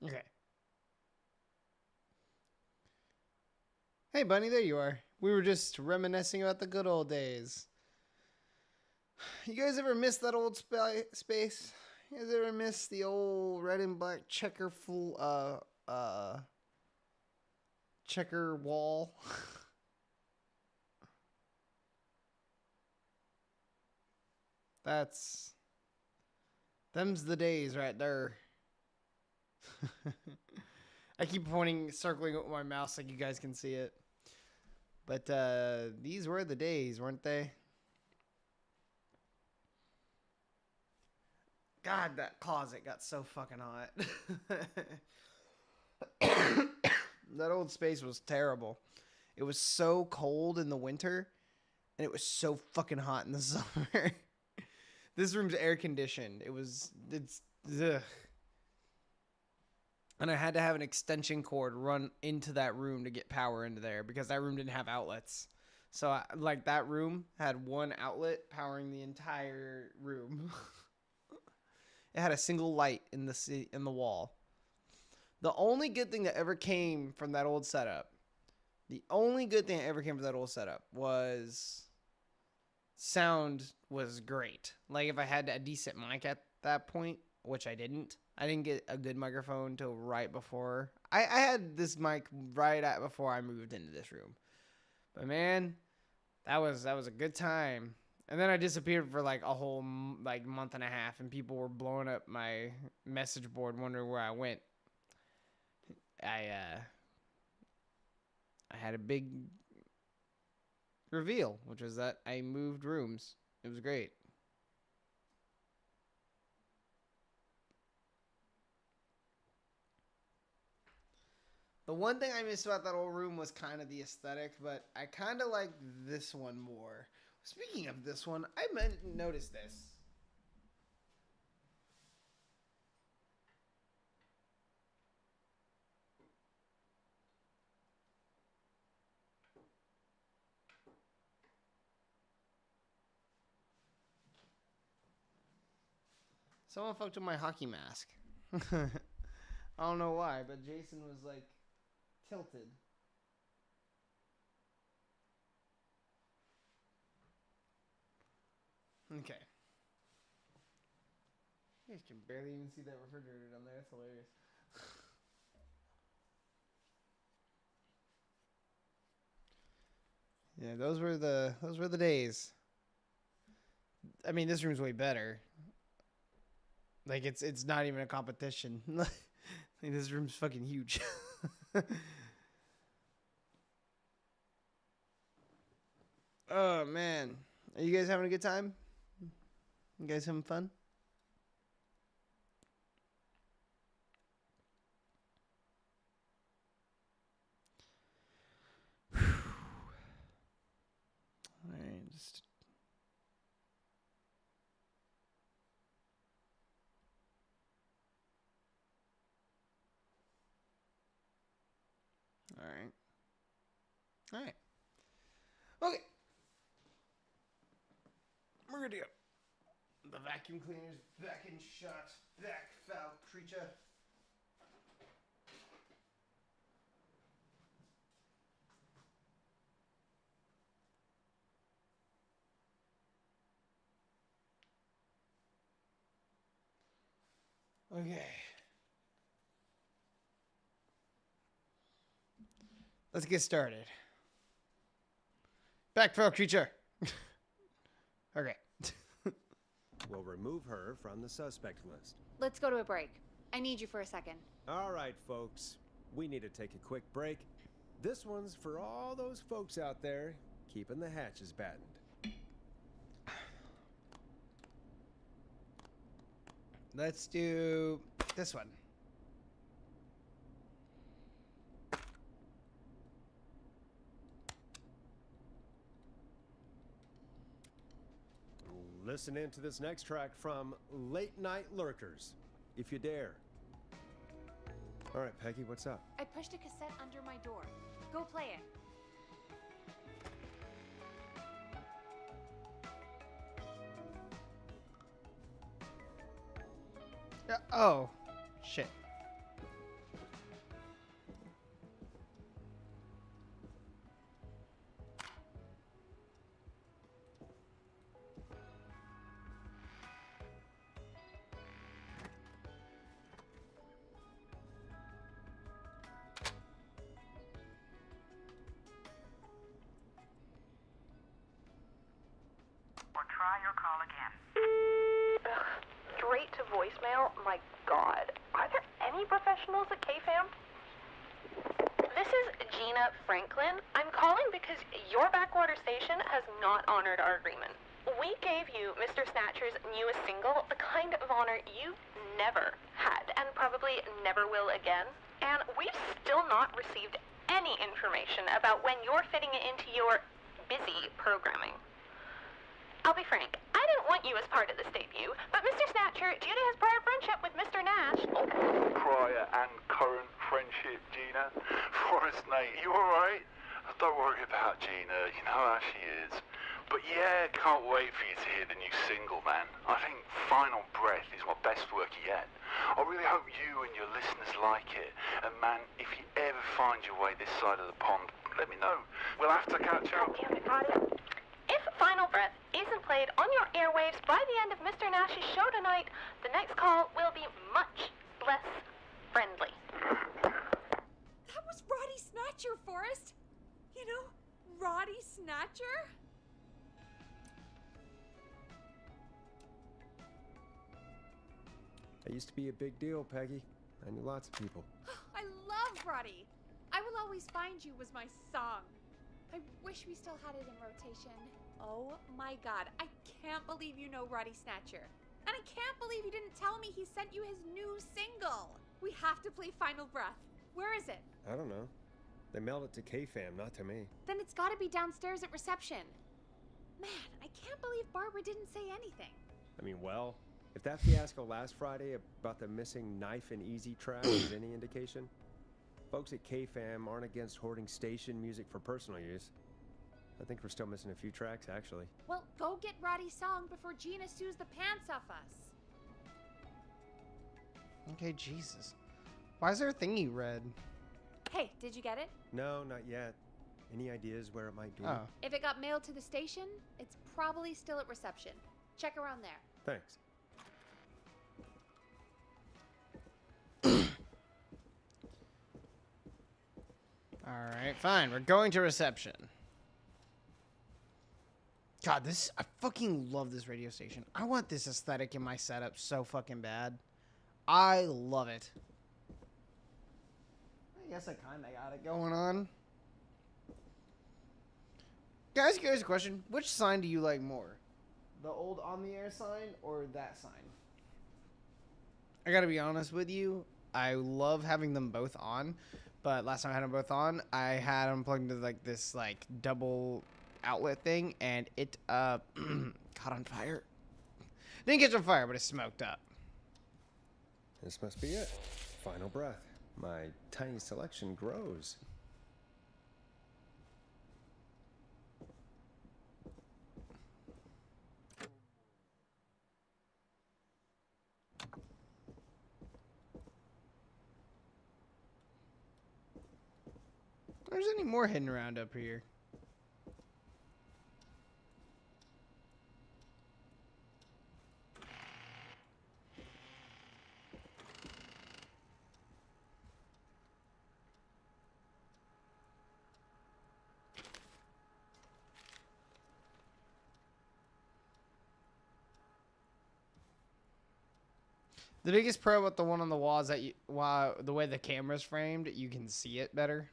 Okay. Hey, Bunny, there you are. We were just reminiscing about the good old days. You guys ever miss that old space? You guys ever miss the old red and black checker checker wall? Them's the days right there. I keep pointing, circling with my mouse like you guys can see it. But these were the days, weren't they? God, that closet got so fucking hot. That old space was terrible. It was so cold in the winter, and it was so fucking hot in the summer. This room's air conditioned. It's ugh. And I had to have an extension cord run into that room to get power into there because that room didn't have outlets. So like that room had one outlet powering the entire room. It had a single light in the wall. The only good thing that ever came from that old setup, was sound was great. Like if I had a decent mic at that point, which I didn't get a good microphone till right before. I had this mic before I moved into this room. But man, that was a good time. And then I disappeared for like a whole month and a half, and people were blowing up my message board wondering where I went. I had a big reveal, which was that I moved rooms. It was great. The one thing I missed about that old room was kind of the aesthetic, but I kind of like this one more. Speaking of this one, I noticed this. Someone fucked with my hockey mask. I don't know why, but Jason was like tilted. Okay. You guys can barely even see that refrigerator down there. That's hilarious. Yeah, those were the days. I mean, this room's way better. Like it's not even a competition. Like, this room's fucking huge. Oh man, are you guys having a good time? You guys having fun? All right, just. All right. All right. Okay. We're good to go. The vacuum cleaner's back in shot. Back, foul creature. Okay. Let's get started. Back, foul creature. Okay. We'll remove her from the suspect list. Let's go to a break. I need you for a second. All right, folks. We need to take a quick break. This one's for all those folks out there keeping the hatches battened. Let's do this one. Listen in to this next track from Late Night Lurkers, if you dare. All right, Peggy, what's up? I pushed a cassette under my door. Go play it. Oh, shit. Or try your call again. voicemail, my God. Are there any professionals at KFAM? This is Gina Franklin. I'm calling because your backwater station has not honored our agreement. We gave you Mr. Snatcher's newest single, the kind of honor you've never had and probably never will again. And we've still not received any information about when you're fitting it into your busy programming. I'll be frank, I didn't want you as part of this debut, but Mr. Snatcher, due to his prior friendship with Mr. Nash... Prior and current friendship, Gina. Forrest, mate, you alright? Don't worry about Gina, you know how she is. But yeah, can't wait for you to hear the new single, man. I think Final Breath is my best work yet. I really hope you and your listeners like it. And man, if you ever find your way this side of the pond, let me know. We'll have to catch up. If Final Breath isn't played on your airwaves by the end of Mr. Nash's show tonight, the next call will be much less friendly. That was Roddy Snatcher, Forrest. You know, Roddy Snatcher? That used to be a big deal, Peggy. I knew lots of people. I love Roddy. I Will Always Find You was my song. I wish we still had it in rotation. Oh my God, I can't believe you know Roddy Snatcher. And I can't believe you didn't tell me he sent you his new single. We have to play Final Breath. Where is it? I don't know. They mailed it to KFAM, not to me. Then it's gotta be downstairs at reception. Man, I can't believe Barbara didn't say anything. I mean, well, if that fiasco last Friday about the missing Knife and Easy track is any indication, folks at KFAM aren't against hoarding station music for personal use. I think we're still missing a few tracks, actually. Well, go get Roddy's song before Gina sues the pants off us. Okay, Jesus. Why is there a thingy red? Hey, did you get it? No, not yet. Any ideas where it might be? Oh. If it got mailed to the station, it's probably still at reception. Check around there. Thanks. Alright, fine. We're going to reception. God, I fucking love this radio station. I want this aesthetic in my setup so fucking bad. I love it. I guess I kind of got it going on. Guys, curious question. Which sign do you like more? The old on the air sign or that sign? I gotta be honest with you. I love having them both on. But last time I had them both on, I had them plugged into like this like double outlet thing, and it caught on fire. Didn't catch on fire, but it smoked up. This must be it. Final Breath. My tiny selection grows. There's any more hidden around up here? The biggest pro about the one on the wall is that the way the camera's framed, you can see it better.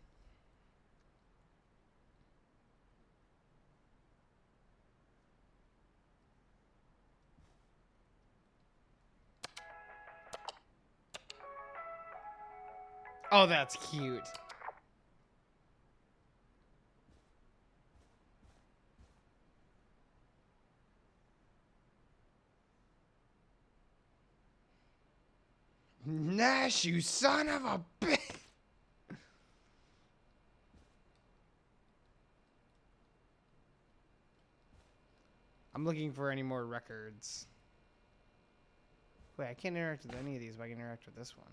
Oh, that's cute. Nash, you son of a bitch! I'm looking for any more records. Wait, I can't interact with any of these, but I can interact with this one.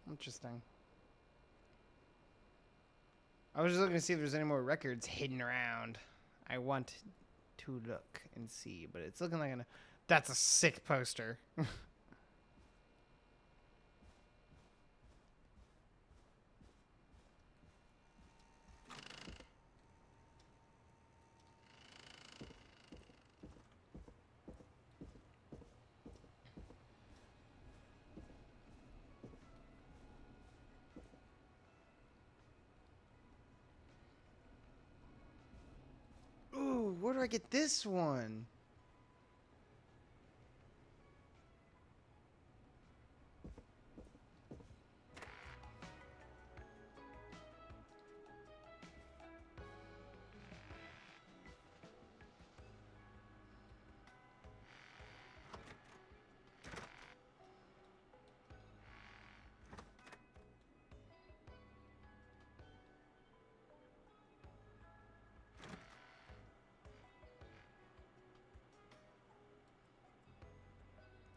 Interesting. I was just looking to see if there's any more records hidden around. I want to look and see, but it's looking like that's a sick poster. do I get this one?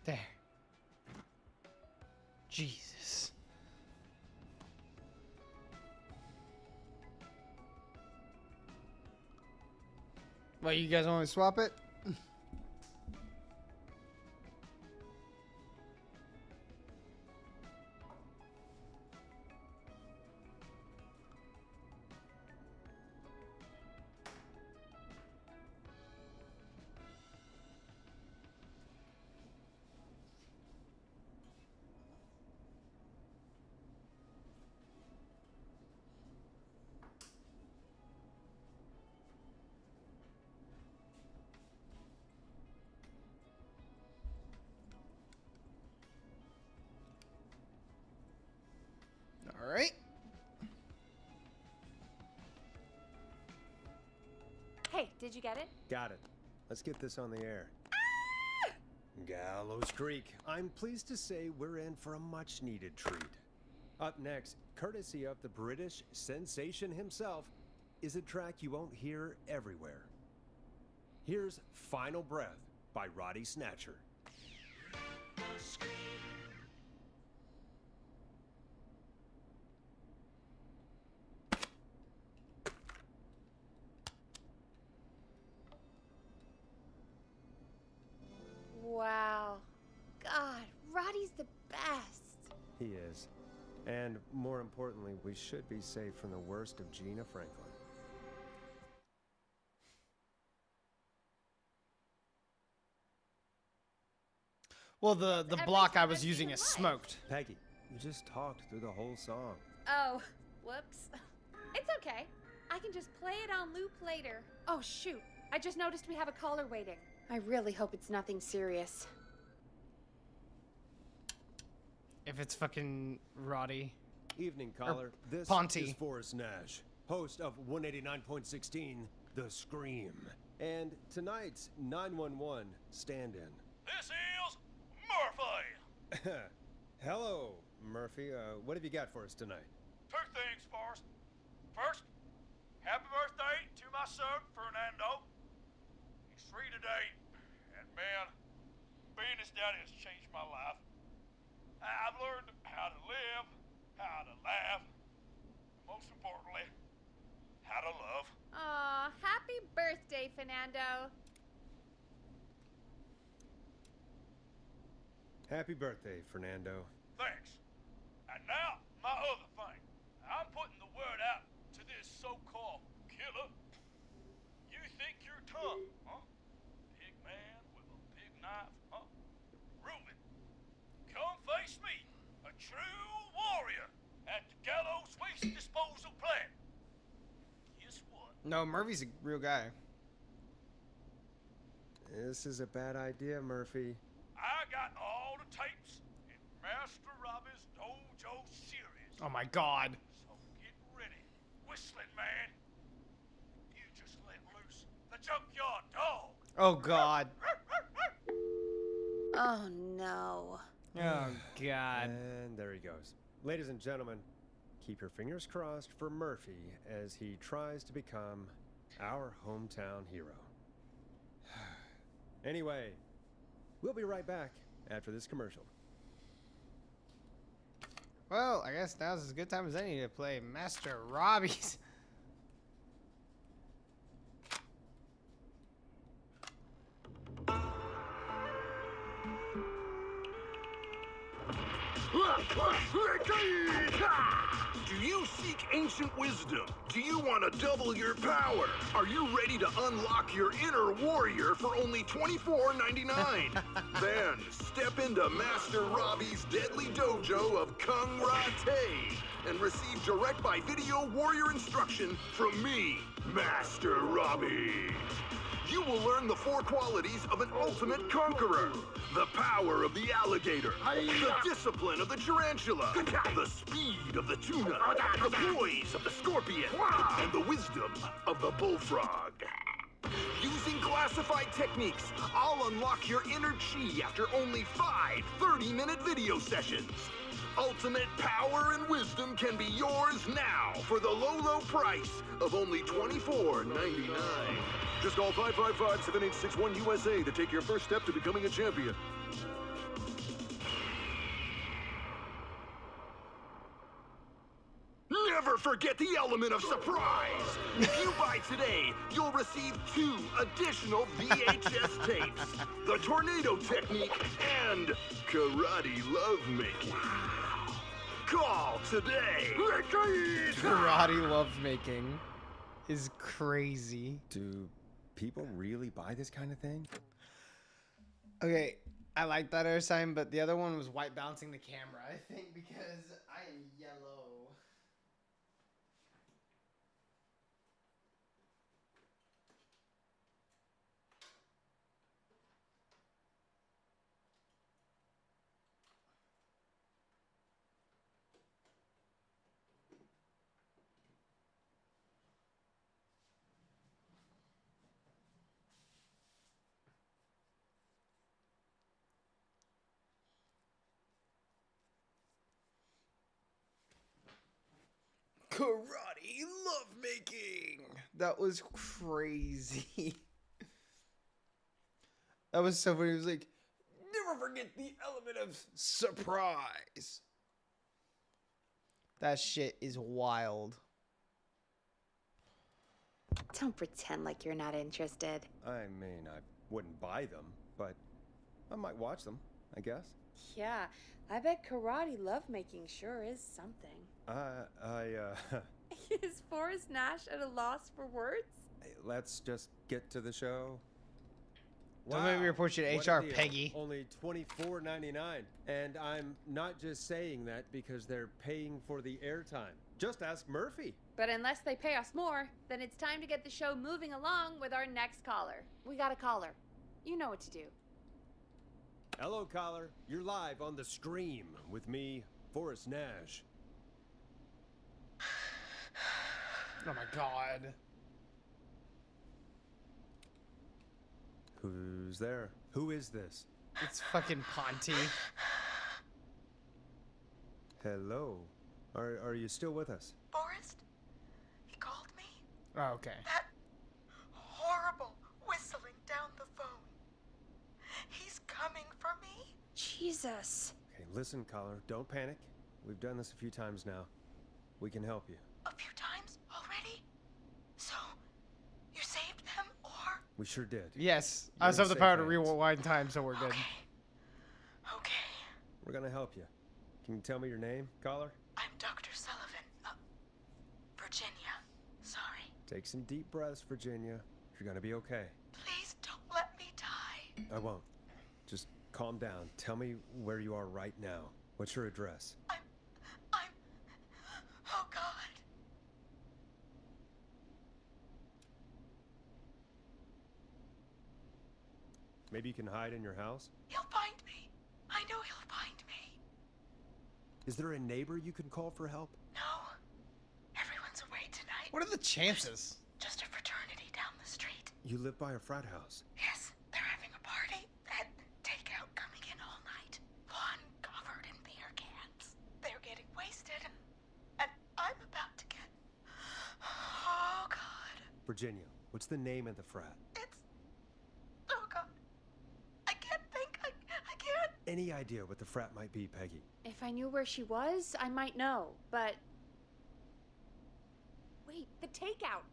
There. Jesus. Well, you guys want to swap it? All right. Hey, did you get it? Got it. Let's get this on the air. Gallows Creek. I'm pleased to say we're in for a much-needed treat. Up next, courtesy of the British sensation himself, is a track you won't hear everywhere. Here's Final Breath by Roddy Snatcher. Wow. God, Roddy's the best. He is. And more importantly, we should be safe from the worst of Gina Franklin. Well, the block I was using is smoked. Peggy, you just talked through the whole song. Oh, whoops. It's okay. I can just play it on loop later. Oh, shoot. I just noticed we have a caller waiting. I really hope it's nothing serious. If it's fucking Roddy. Evening, caller. This Ponty. is Forrest Nash, host of 189.16, The Scream. And tonight's 911 stand-in. This is Murphy. Hello, Murphy. What have you got for us tonight? Two things, Forrest. First, happy birthday to my son, Fernando. He's 3 today, and man, being his daddy has changed my life. I've learned how to live, how to laugh, and most importantly, how to love. Aw, happy birthday, Fernando. Happy birthday, Fernando. Thanks. And now, my other thing. I'm putting the word out to this so-called killer. You think you're tough, huh? Big man with a big knife, huh? Reuben, come face me, a true warrior at the Gallows Waste Disposal Plant. Guess what? No, Murphy's a real guy. This is a bad idea, Murphy. I got all the tapes in Master Robbie's Dojo series. Oh my God. So get ready, Whistling Man. You just let loose the junkyard dog. Oh God. Oh, no. Oh God. And there he goes. Ladies and gentlemen, keep your fingers crossed for Murphy as he tries to become our hometown hero. Anyway, we'll be right back after this commercial. Well, I guess now's as good time as any to play Master Robbie's. Do you seek ancient wisdom? Do you want to double your power? Are you ready to unlock your inner warrior for only $24.99? Then step into Master Robbie's deadly dojo of Kung Ra Te. and receive direct by video warrior instruction from me, Master Robbie. You will learn the 4 qualities of an ultimate conqueror. The power of the alligator, the discipline of the tarantula, the speed of the tuna, the poise of the scorpion, and the wisdom of the bullfrog. Using classified techniques, I'll unlock your inner chi after only 5 30-minute video sessions. Ultimate power and wisdom can be yours now for the low, low price of only $24.99. Just call 555-7861 USA to take your first step to becoming a champion. Never forget the element of surprise! If you buy today, you'll receive 2 additional VHS tapes, the Tornado Technique and Karate Lovemaking. Call today! Karate lovemaking is crazy. Do people really buy this kind of thing? Okay, I like that air sign, but the other one was white bouncing the camera, I think, because I am yellow. Karate lovemaking. That was crazy. That was so funny. It was like, never forget the element of surprise. That shit is wild. Don't pretend like you're not interested. I mean, I wouldn't buy them, but I might watch them, I guess. Yeah, I bet karate lovemaking sure is something. Is Forrest Nash at a loss for words? Let's just get to the show. Don't make me report you to What a HR, deal. Peggy. Only $24.99, and I'm not just saying that because they're paying for the airtime. Just ask Murphy. But unless they pay us more, then it's time to get the show moving along with our next caller. We got a caller. You know what to do. Hello, caller. You're live on the Scream with me, Forrest Nash. Oh my god. Who's there? Who is this? It's fucking Ponty. Hello. Are you still with us? Forrest? He called me? Oh, okay. That horrible whistling down the phone. He's coming for me? Jesus. Okay, listen, caller. Don't panic. We've done this a few times now. We can help you. A few times already? So, you saved them, or? We sure did. Yes. You're I just in have the safe power to hands. rewind time, so we're good. Okay. We're gonna help you. Can you tell me your name, caller? I'm Dr. Sullivan. Virginia. Sorry. Take some deep breaths, Virginia. You're gonna be okay. Please don't let me die. I won't. Just calm down. Tell me where you are right now. What's your address? Oh, God. Maybe you can hide in your house? He'll find me. I know he'll find me. Is there a neighbor you can call for help? No. Everyone's away tonight. What are the chances? Just a fraternity down the street. You live by a frat house. Yes, they're having a party. And takeout coming in all night. Lawn covered in beer cans. They're getting wasted. And I'm about to get... Oh, God. Virginia, what's the name of the frat? Oh, God. I can't think. I can't. Any idea what the frat might be, Peggy? If I knew where she was, I might know, but... Wait, the takeout!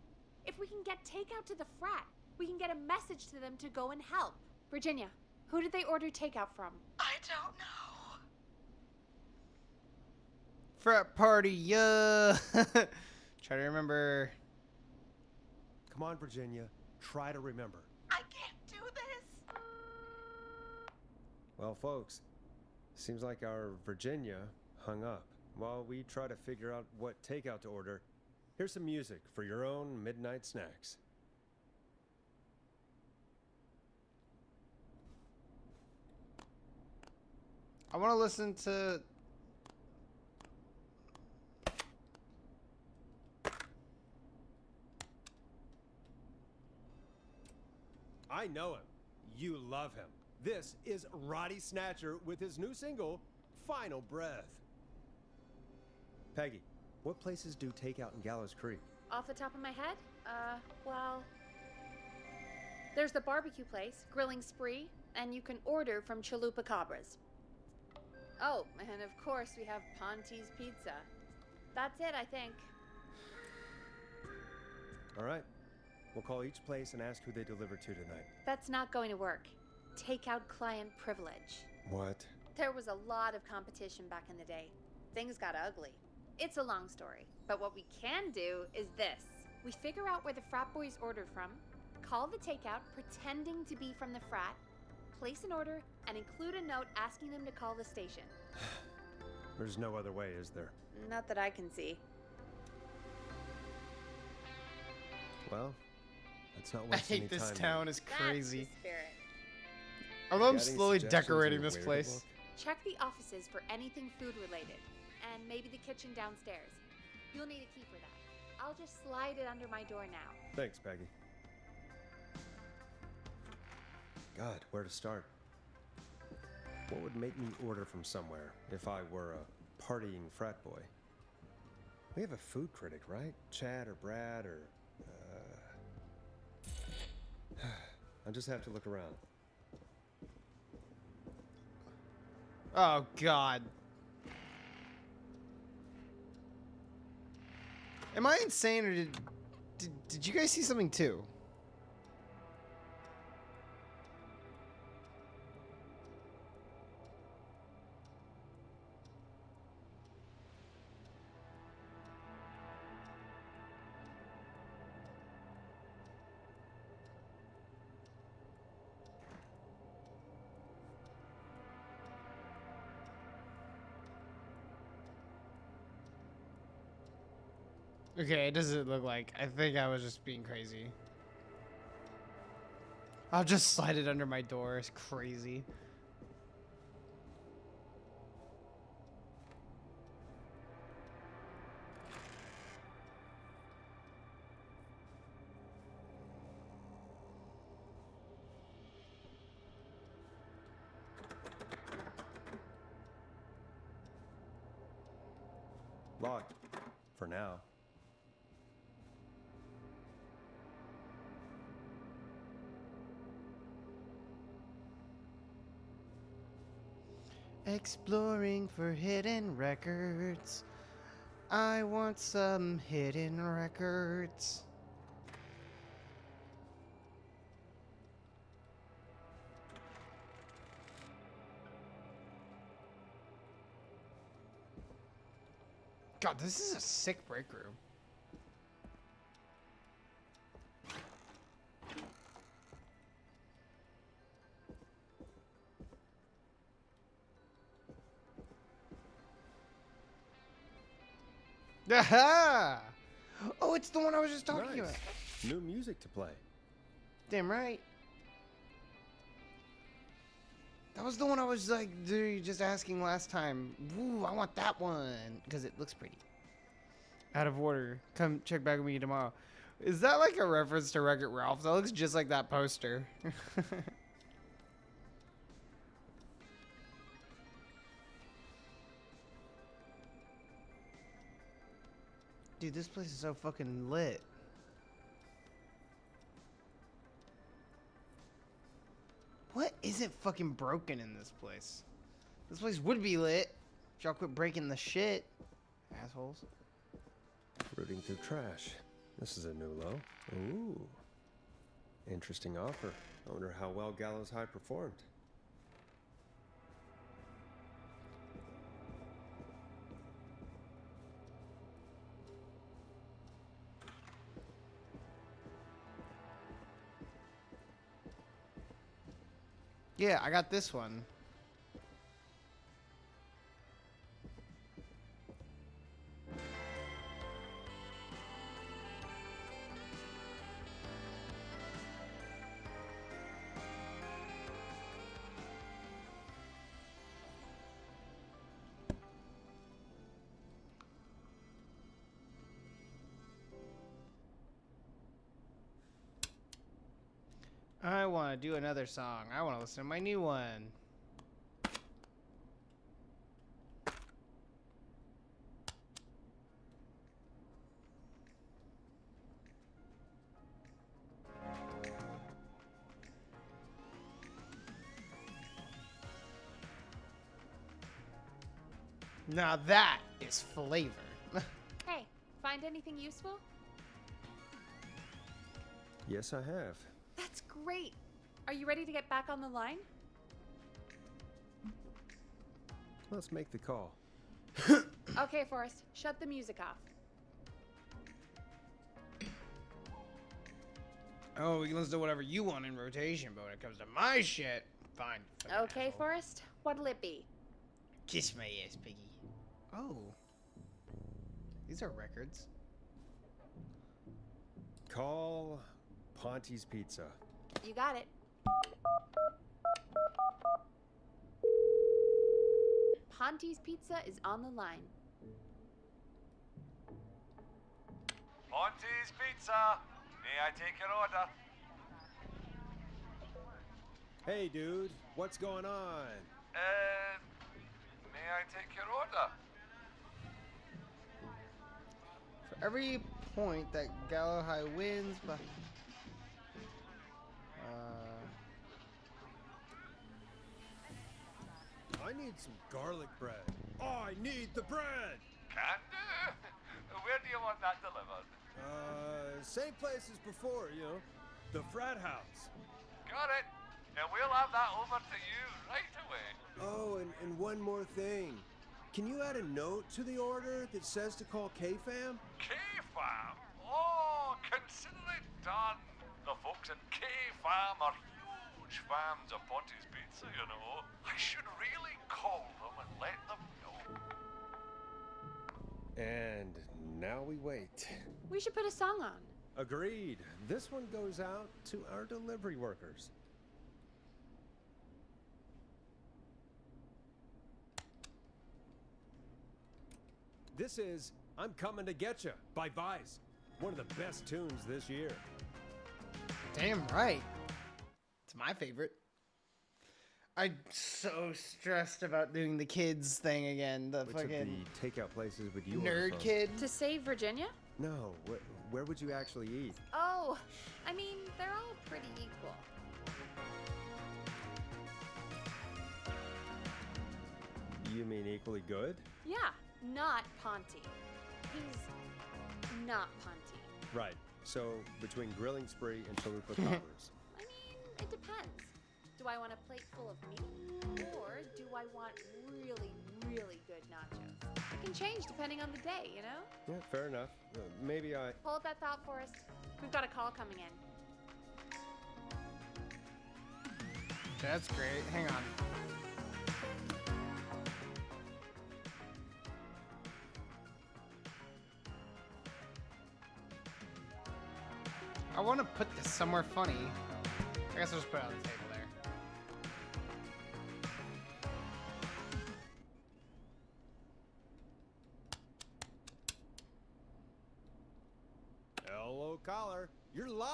If we can get takeout to the frat, we can get a message to them to go and help. Virginia, who did they order takeout from? I don't know. Frat party, yeah. Try to remember. Come on, Virginia. Try to remember. I can't do this. Well, folks, seems like our Virginia hung up. while we try to figure out what takeout to order, here's some music for your own midnight snacks. I want to listen to... I know him. You love him. This is Roddy Snatcher with his new single, Final Breath. Peggy, what places do takeout in Gallows Creek? Off the top of my head? Well... There's the barbecue place, Grilling Spree, and you can order from Chalupa Cabras. Oh, and of course we have Ponte's Pizza. That's it, I think. All right. We'll call each place and ask who they deliver to tonight. That's not going to work. Takeout client privilege. What? There was a lot of competition back in the day. Things got ugly. It's a long story, but what we can do is this. We figure out where the frat boys ordered from, call the takeout pretending to be from the frat, place an order, and include a note asking them to call the station. There's no other way, is there? Not that I can see. Well, let's not I waste any hate this time town. here. Is crazy. That's the spirit. Although I'm Got any slowly suggestions in decorating your this waiter place. book? Check the offices for anything food related, and maybe the kitchen downstairs. You'll need a key for that. I'll just slide it under my door now. Thanks, Peggy. God, where to start? What would make me order from somewhere if I were a partying frat boy? We have a food critic, right? Chad or Brad or... I'll just have to look around. Oh, God. Am I insane, or did you guys see something too? Okay, it doesn't look like. I think I was just being crazy. I'll just slide it under my door. It's crazy. Locked. For now. Exploring for hidden records. I want some hidden records. God, this is a sick break room. Aha! Oh, it's the one I was just talking about. New music to play. Damn right. That was the one I was like just asking last time. Ooh, I want that one because it looks pretty. Out of order. Come check back with me tomorrow. Is that like a reference to Wreck-It Ralph? That looks just like that poster. Dude, this place is so fucking lit. What isn't fucking broken in this place? This place would be lit if y'all quit breaking the shit. Assholes. Rooting through trash. This is a new low. Ooh. Interesting offer. I wonder how well Gallows High performed. Yeah, I got this one. I want to do another song. I want to listen to my new one. Now that is flavor. Hey, find anything useful? Yes, I have. That's great. Are you ready to get back on the line? Let's make the call. Okay, Forrest, shut the music off. Oh, we can listen to whatever you want in rotation, but when it comes to my shit, fine. Okay, Forrest, what'll it be? Kiss my ass, Piggy. Oh. These are records. Call Ponte's Pizza. You got it. Ponte's Pizza is on the line. Ponte's Pizza. May I take your order? Hey, dude. What's going on? May I take your order? For every point that Gallo High wins, but I need some garlic bread. Oh, I need the bread. Can do. Where do you want that delivered? Same place as before, you know. The frat house. Got it. And we'll have that over to you right away. Oh, and one more thing. Can you add a note to the order that says to call K-Fam? K-Fam? Oh, consider it done. The folks at K-Fam are huge fans of Ponte's Pizza, you know. I should really call them and let them know. And now we wait. We should put a song on. Agreed. This one goes out to our delivery workers. This is I'm Coming to Get Ya by Vice. One of the best tunes this year. damn right. It's my favorite. I'm so stressed about doing the kids thing again. The Which fucking of the takeout places would you order nerd from? kid. To save Virginia? No, where would you actually eat? Oh, I mean, they're all pretty equal. You mean equally good? Yeah, not Ponte. He's not Ponte. Right. So between Grilling Spree and Chalupa Cobbers. I mean, it depends. Do I want a plate full of meat, or do I want really, really good nachos? It can change depending on the day, you know? Yeah, fair enough. Maybe I... Hold that thought, Forrest. We've got a call coming in. That's great. Hang on. I want to put this somewhere funny. I guess I'll just put it on the table there. Hello, caller. You're live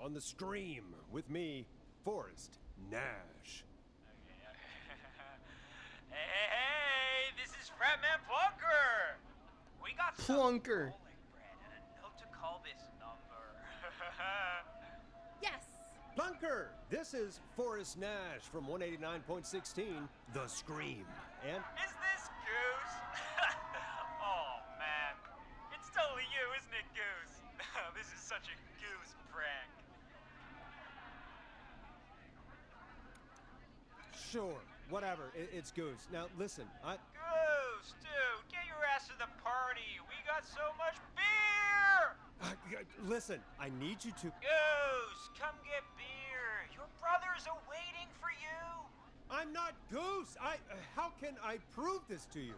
on the Scream with me, Forrest Nash. Hey, this is Fratman Plunker. We got some Plunker. bowling bread and a note to call this number. Yes. Plunker, this is Forrest Nash from 189.16, The Scream. And Is this Goose? Oh man, it's totally you, isn't it, Goose? This is such a Goose prank. sure, whatever, it's Goose. Now listen, Goose, dude, get your ass to the party. We got so much beer. Listen, I need you to... Goose, come get beer. Your brothers are waiting for you. I'm not Goose! How can I prove this to you?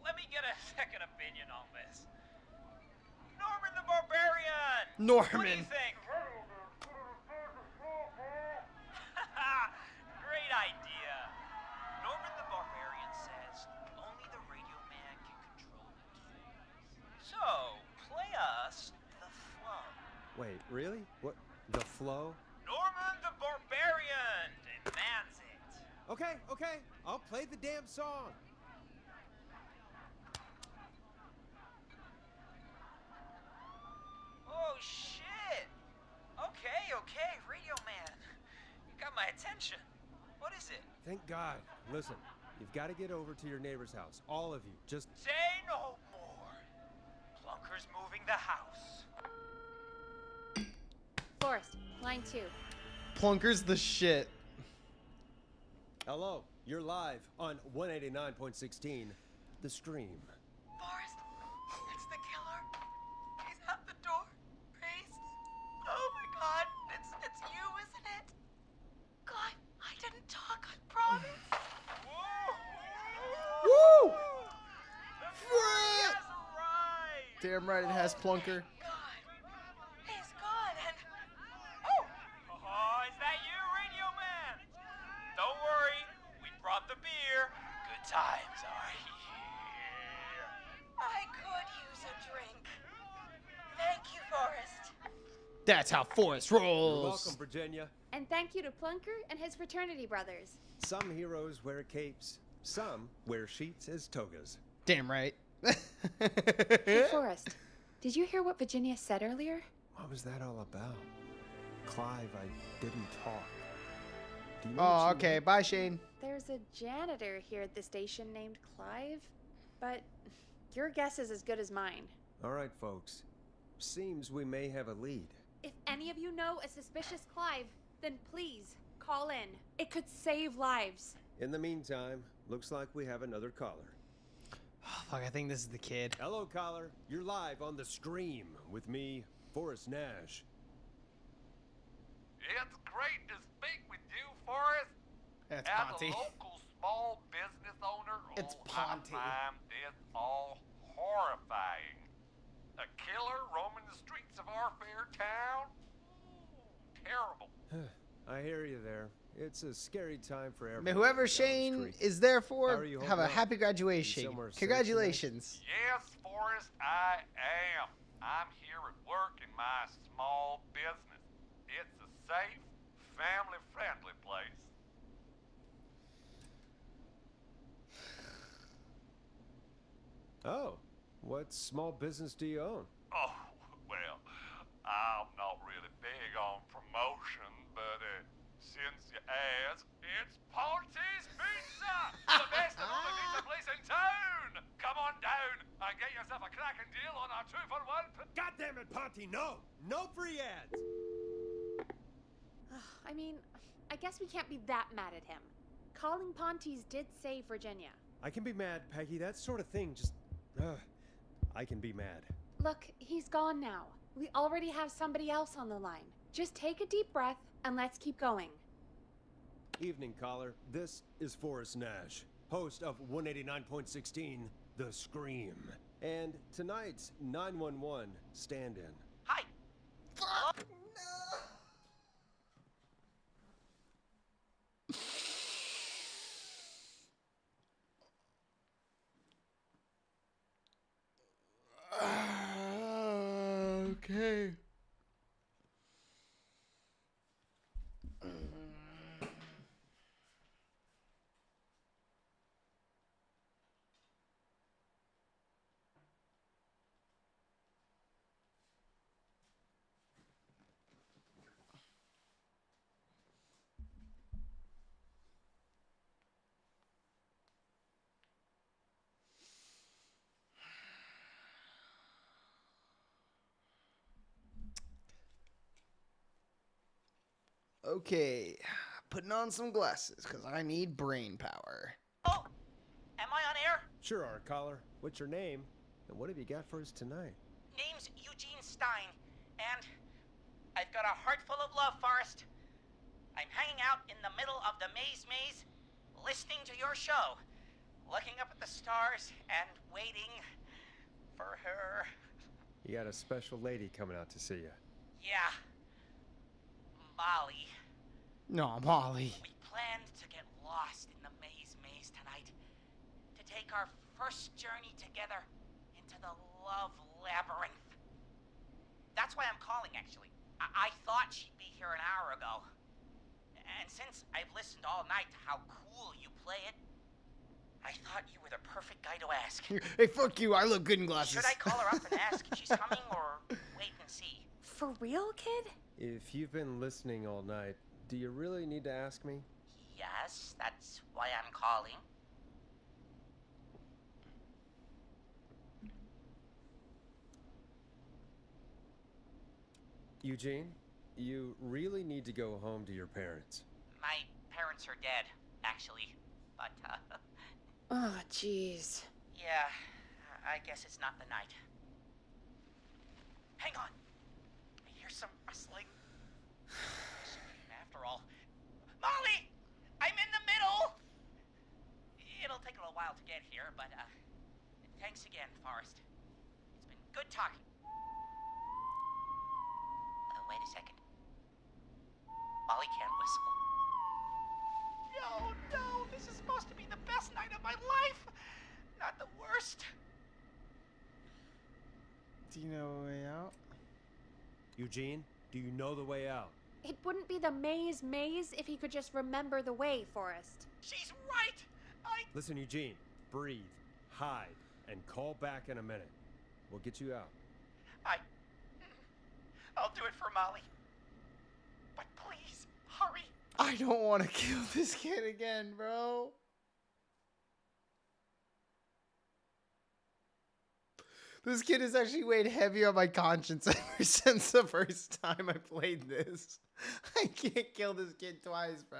Let me get a second opinion on this. Norman the Barbarian! Norman. What do you think? Great idea. Norman the Barbarian says only the radio man can control the keys. So, play us the flub. Wait, really? What? The flow? Norman the Barbarian demands it. Okay, okay. I'll play the damn song. Oh, shit. Okay, Radio Man. You got my attention. What is it? Thank God. Listen, you've got to get over to your neighbor's house. All of you. Just Say no more. Plunker's moving the house. Forrest, line 2. Plunker's the shit. hello. You're live on 189.16, The Scream. Forrest, it's the killer. He's at the door. Grace. Oh my God, it's you, isn't it? God, I didn't talk, I promise. Woo! That's right. Damn right it has Plunker. He's gone and... Oh, is that you, Radio Man? Don't worry, we brought the beer. Good times are here. I could use a drink. Thank you, Forrest. That's how Forrest rolls. You're welcome, Virginia. And thank you to Plunker and his fraternity brothers. Some heroes wear capes. Some wear sheets as togas. Damn right. Hey, Forrest, did you hear what Virginia said earlier? What was that all about? Clive, I didn't talk. Do you know Oh, what she okay. meant? Bye, Shane. There's a janitor here at the station named Clive, but your guess is as good as mine. All right, folks. Seems we may have a lead. If any of you know a suspicious Clive, then please call in. It could save lives. In the meantime, looks like we have another caller. Oh, fuck, I think this is the kid. Hello, caller. You're live on The Scream with me, Forrest Nash. It's great to speak with you, Forrest. That's As Ponty. a local small business owner, It's I Ponty. find this all horrifying. A killer roaming the streets of our fair town? Ooh, terrible. I hear you there. It's a scary time for May everyone. whoever Gallows Shane Creek. is there How for, are you have holding a up? happy graduation. somewhere safe Congratulations. Yes, Forrest, I am. I'm here at work in my small business. It's a safe, family-friendly place. Oh, what small business do you own? Oh, well, I'm not really big on promotion, but since you asked, it's Ponty's Pizza! The best and only pizza place in town! Come on down and get yourself a cracking deal on our 2-for-1 God damn it, Ponty, no! No free ads! I mean, I guess we can't be that mad at him. Calling Ponty's did save Virginia. I can be mad, Peggy. That sort of thing just... I can be mad. Look, he's gone now. We already have somebody else on the line. Just take a deep breath and let's keep going. Evening, caller. This is Forrest Nash, host of 189.16, The Scream. And tonight's 911 stand-in. Hi. Okay. Okay, putting on some glasses because I need brain power. Oh, am I on air? Sure are, caller. What's your name? And what have you got for us tonight? Name's Eugene Stein, and I've got a heart full of love, Forrest. I'm hanging out in the middle of the maze, listening to your show, looking up at the stars and waiting for her. You got a special lady coming out to see you. Yeah, Molly. No, Molly. We planned to get lost in the maze tonight, to take our first journey together into the love labyrinth. That's why I'm calling, actually. I thought she'd be here an hour ago. And since I've listened all night to how cool you play it, I thought you were the perfect guy to ask. Hey, fuck you. I look good in glasses. Should I call her up and ask if she's coming, or wait and see? For real, kid? If you've been listening all night, do you really need to ask me? Yes, that's why I'm calling. Eugene, you really need to go home to your parents. My parents are dead, actually. But, Oh, jeez. yeah, I guess it's not the night. Hang on. I hear some rustling. After all. Molly! I'm in the middle! It'll take a little while to get here, but, thanks again, Forrest. It's been good talking. Wait a second. Molly can't whistle. No, this is supposed to be the best night of my life! Not the worst. Do you know a way out? Eugene, do you know the way out? It wouldn't be the maze if he could just remember the way, Forrest. She's right! Listen, Eugene, breathe, hide, and call back in a minute. We'll get you out. I'll do it for Molly. But please, hurry. I don't want to kill this kid again, bro. This kid has actually weighed heavy on my conscience ever since the first time I played this. I can't kill this kid twice, bro.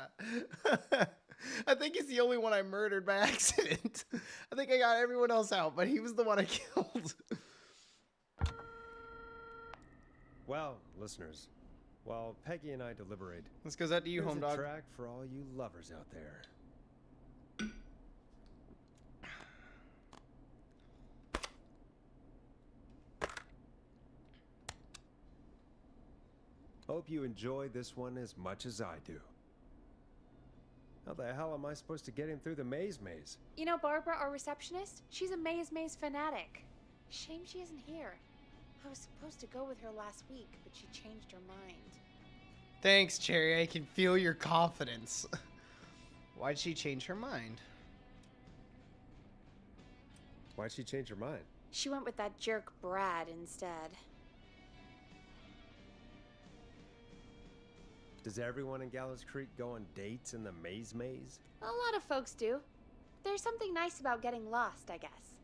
I think he's the only one I murdered by accident. I think I got everyone else out, but he was the one I killed. Well, listeners, while Peggy and I deliberate, this goes out to you, here's home a dog. track for all you lovers out there. Hope you enjoyed this one as much as I do. How the hell am I supposed to get him through the maze? You know Barbara, our receptionist? She's a maze fanatic. Shame she isn't here. I was supposed to go with her last week, but she changed her mind. Thanks, Cherry. I can feel your confidence. Why'd she change her mind? Why'd she change her mind? She went with that jerk Brad instead. Does everyone in Gallows Creek go on dates in the maze? A lot of folks do. There's something nice about getting lost, I guess.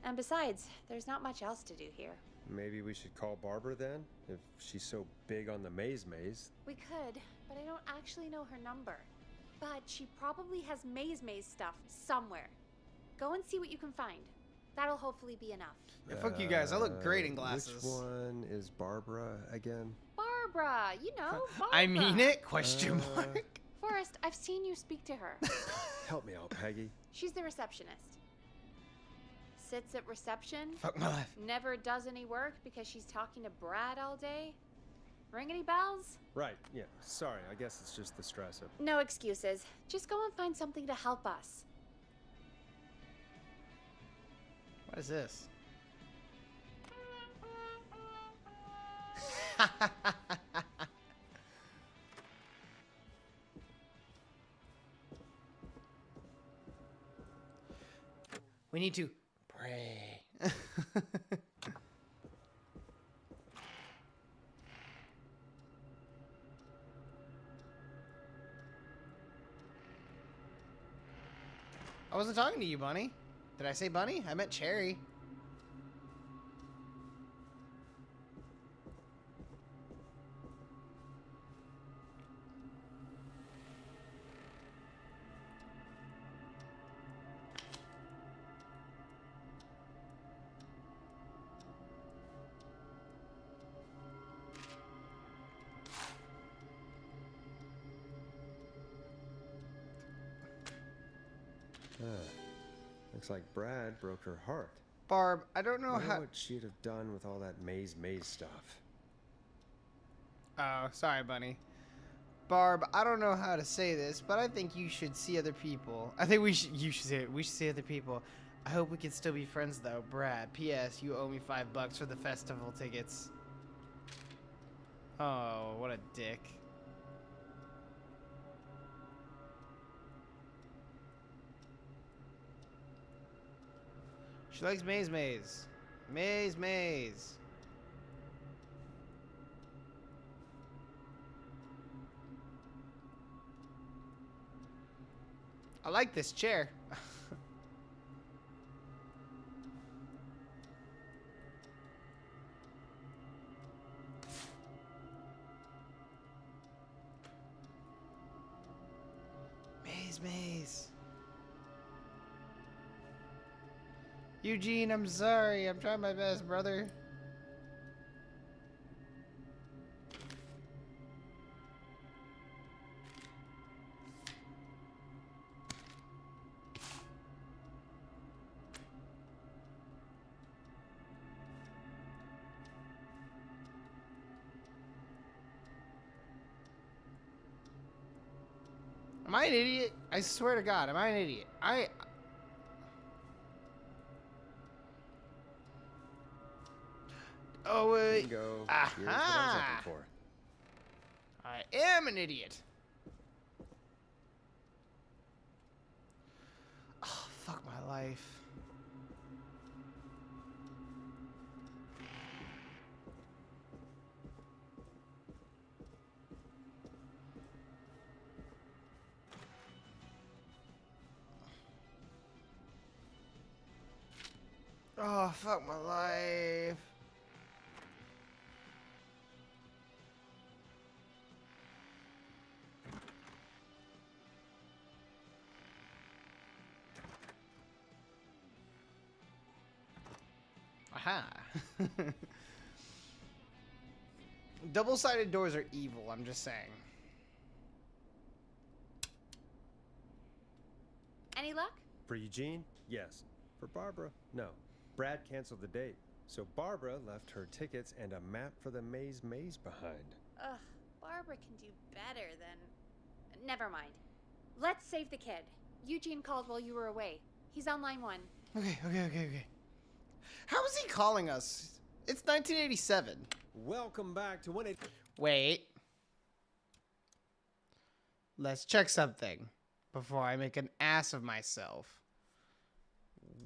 And besides, there's not much else to do here. Maybe we should call Barbara then, if she's so big on the maze. We could, but I don't actually know her number. But she probably has maze stuff somewhere. Go and see what you can find. That'll hopefully be enough. Yeah, fuck you guys. I look great in glasses. Which one is Barbara again? Barbara, you know, Barbara. I mean it? Question mark. Forrest, I've seen you speak to her. Help me out, Peggy. She's the receptionist. Sits at reception. Fuck my life. Never does any work because she's talking to Brad all day. Ring any bells? Right, yeah. Sorry, I guess it's just the stress of... No excuses. Just go and find something to help us. What is this? We need to pray. I wasn't talking to you, Bunny. Did I say Bunny? I meant Cherry. Looks like Brad broke her heart. Barb, I don't know Wonder how... what she'd have done with all that maze stuff. Oh, sorry, Bunny. Barb, I don't know how to say this, but I think you should see other people. I think you should say it. We should see other people. I hope we can still be friends, though. Brad, P.S. You owe me $5 for the festival tickets. Oh, what a dick. She likes Maze Maze. Maze Maze. I like this chair. Maze. Eugene, I'm sorry. I'm trying my best, brother. Am I an idiot? I swear to God, am I an idiot? Oh, wait. Bingo. Aha. Here's what I was looking for. I am an idiot. Oh, fuck my life. Oh, fuck my life. Aha. Double-sided doors are evil, I'm just saying. Any luck? For Eugene, yes. For Barbara, no. Brad canceled the date, so Barbara left her tickets and a map for the Maze behind. Ugh, Barbara can do better than... Never mind. Let's save the kid. Eugene called while you were away. He's on line 1. Okay. How is he calling us? It's 1987. Welcome back to when it... Wait. Let's check something before I make an ass of myself.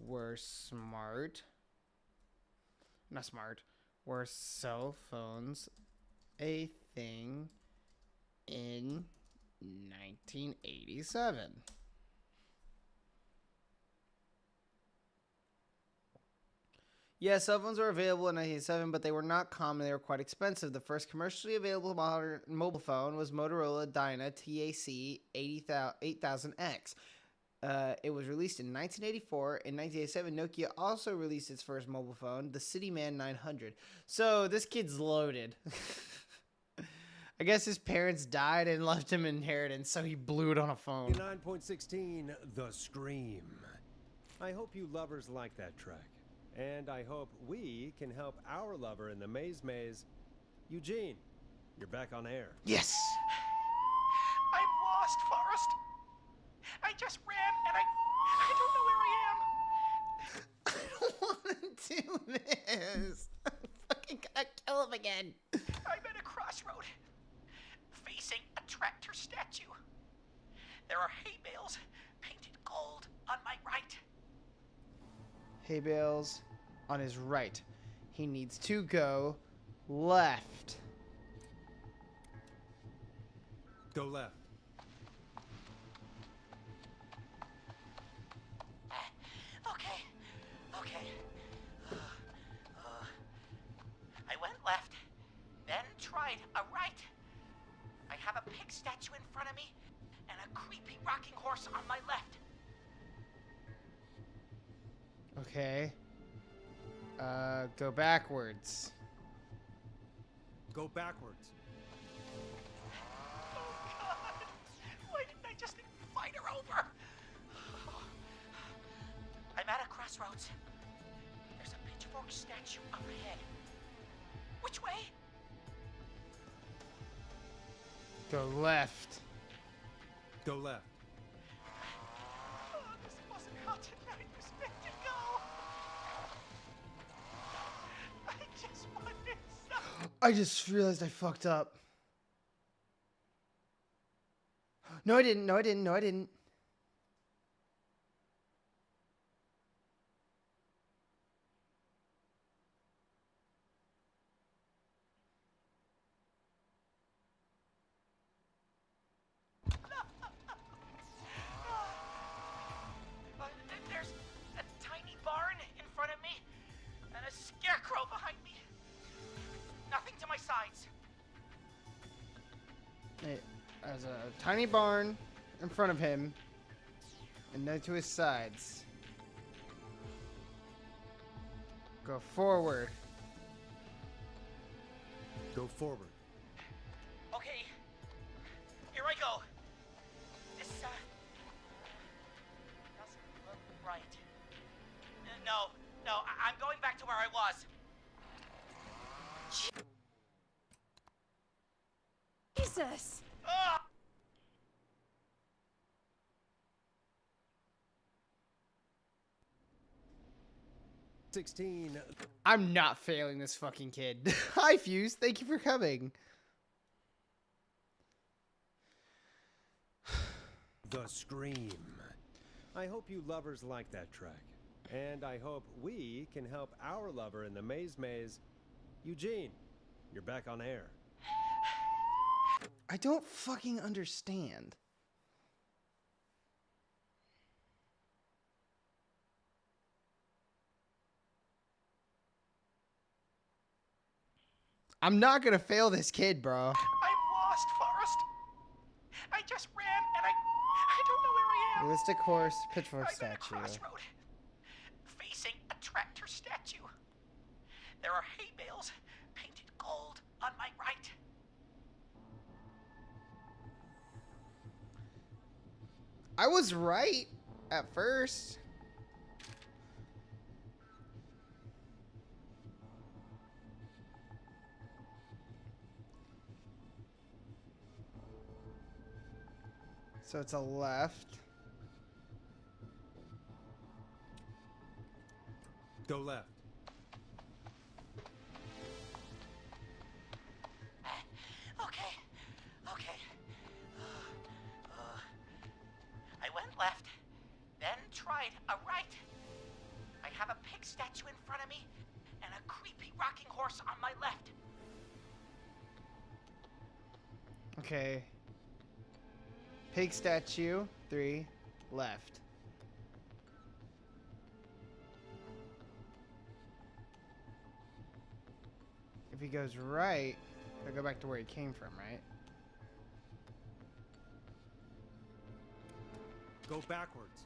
We're smart. Not smart. Were cell phones a thing in 1987? Yeah, cell phones were available in 1987, but they were not common. They were quite expensive. The first commercially available modern mobile phone was Motorola Dyna TAC 8000X. It was released in 1984. In 1987, Nokia also released its first mobile phone, the CityMan 900. So this kid's loaded. I guess his parents died and left him inheritance, so he blew it on a phone. 9.16, The Scream. I hope you lovers like that track. And I hope we can help our lover in the Maze. Eugene, you're back on air. Yes! I'm lost, Forrest. I just ran and I don't know where I am. I don't want to do this. I'm fucking gonna kill him again. I'm at a crossroad, facing a tractor statue. There are hay bales painted gold on my right. Hay bales on his right. He needs to go left. Go left. Okay. I went left, then tried a right. I have a pig statue in front of me and a creepy rocking horse on my left. Okay. Go backwards. Go backwards. Oh, God. Why didn't I just invite her over? I'm at a crossroads. There's a pitchfork statue up ahead. Which way? Go left. Go left. Oh, this wasn't how tonight was meant to go. I just wanted some I just realized I fucked up. No, I didn't. No, I didn't. No, I didn't. There's a tiny barn in front of me and a scarecrow behind me. Nothing to my sides. There's a tiny barn in front of him and none to his sides. Go forward. Go forward. Okay, here I go. This, doesn't look right. No, I'm going back to where I was. Jesus! Ah! I'm not failing this fucking kid. Hi, Fuse. Thank you for coming. The Scream. I hope you lovers like that track. And I hope we can help our lover in the Maze Maze. Eugene, you're back on air. I don't fucking understand. I'm not gonna fail this kid, bro. I'm lost, Forrest. I just ran and I don't know where I am. Realistic horse, pitchfork I'm at a statue. crossroad, facing a tractor statue. There are hay bales painted gold on my right. I was right at first. So it's a left. Go left. Okay. I went left, then tried a right. I have a pig statue in front of me and a creepy rocking horse on my left. Okay. Pig statue, 3, left. If he goes right, he'll go back to where he came from, right? Go backwards.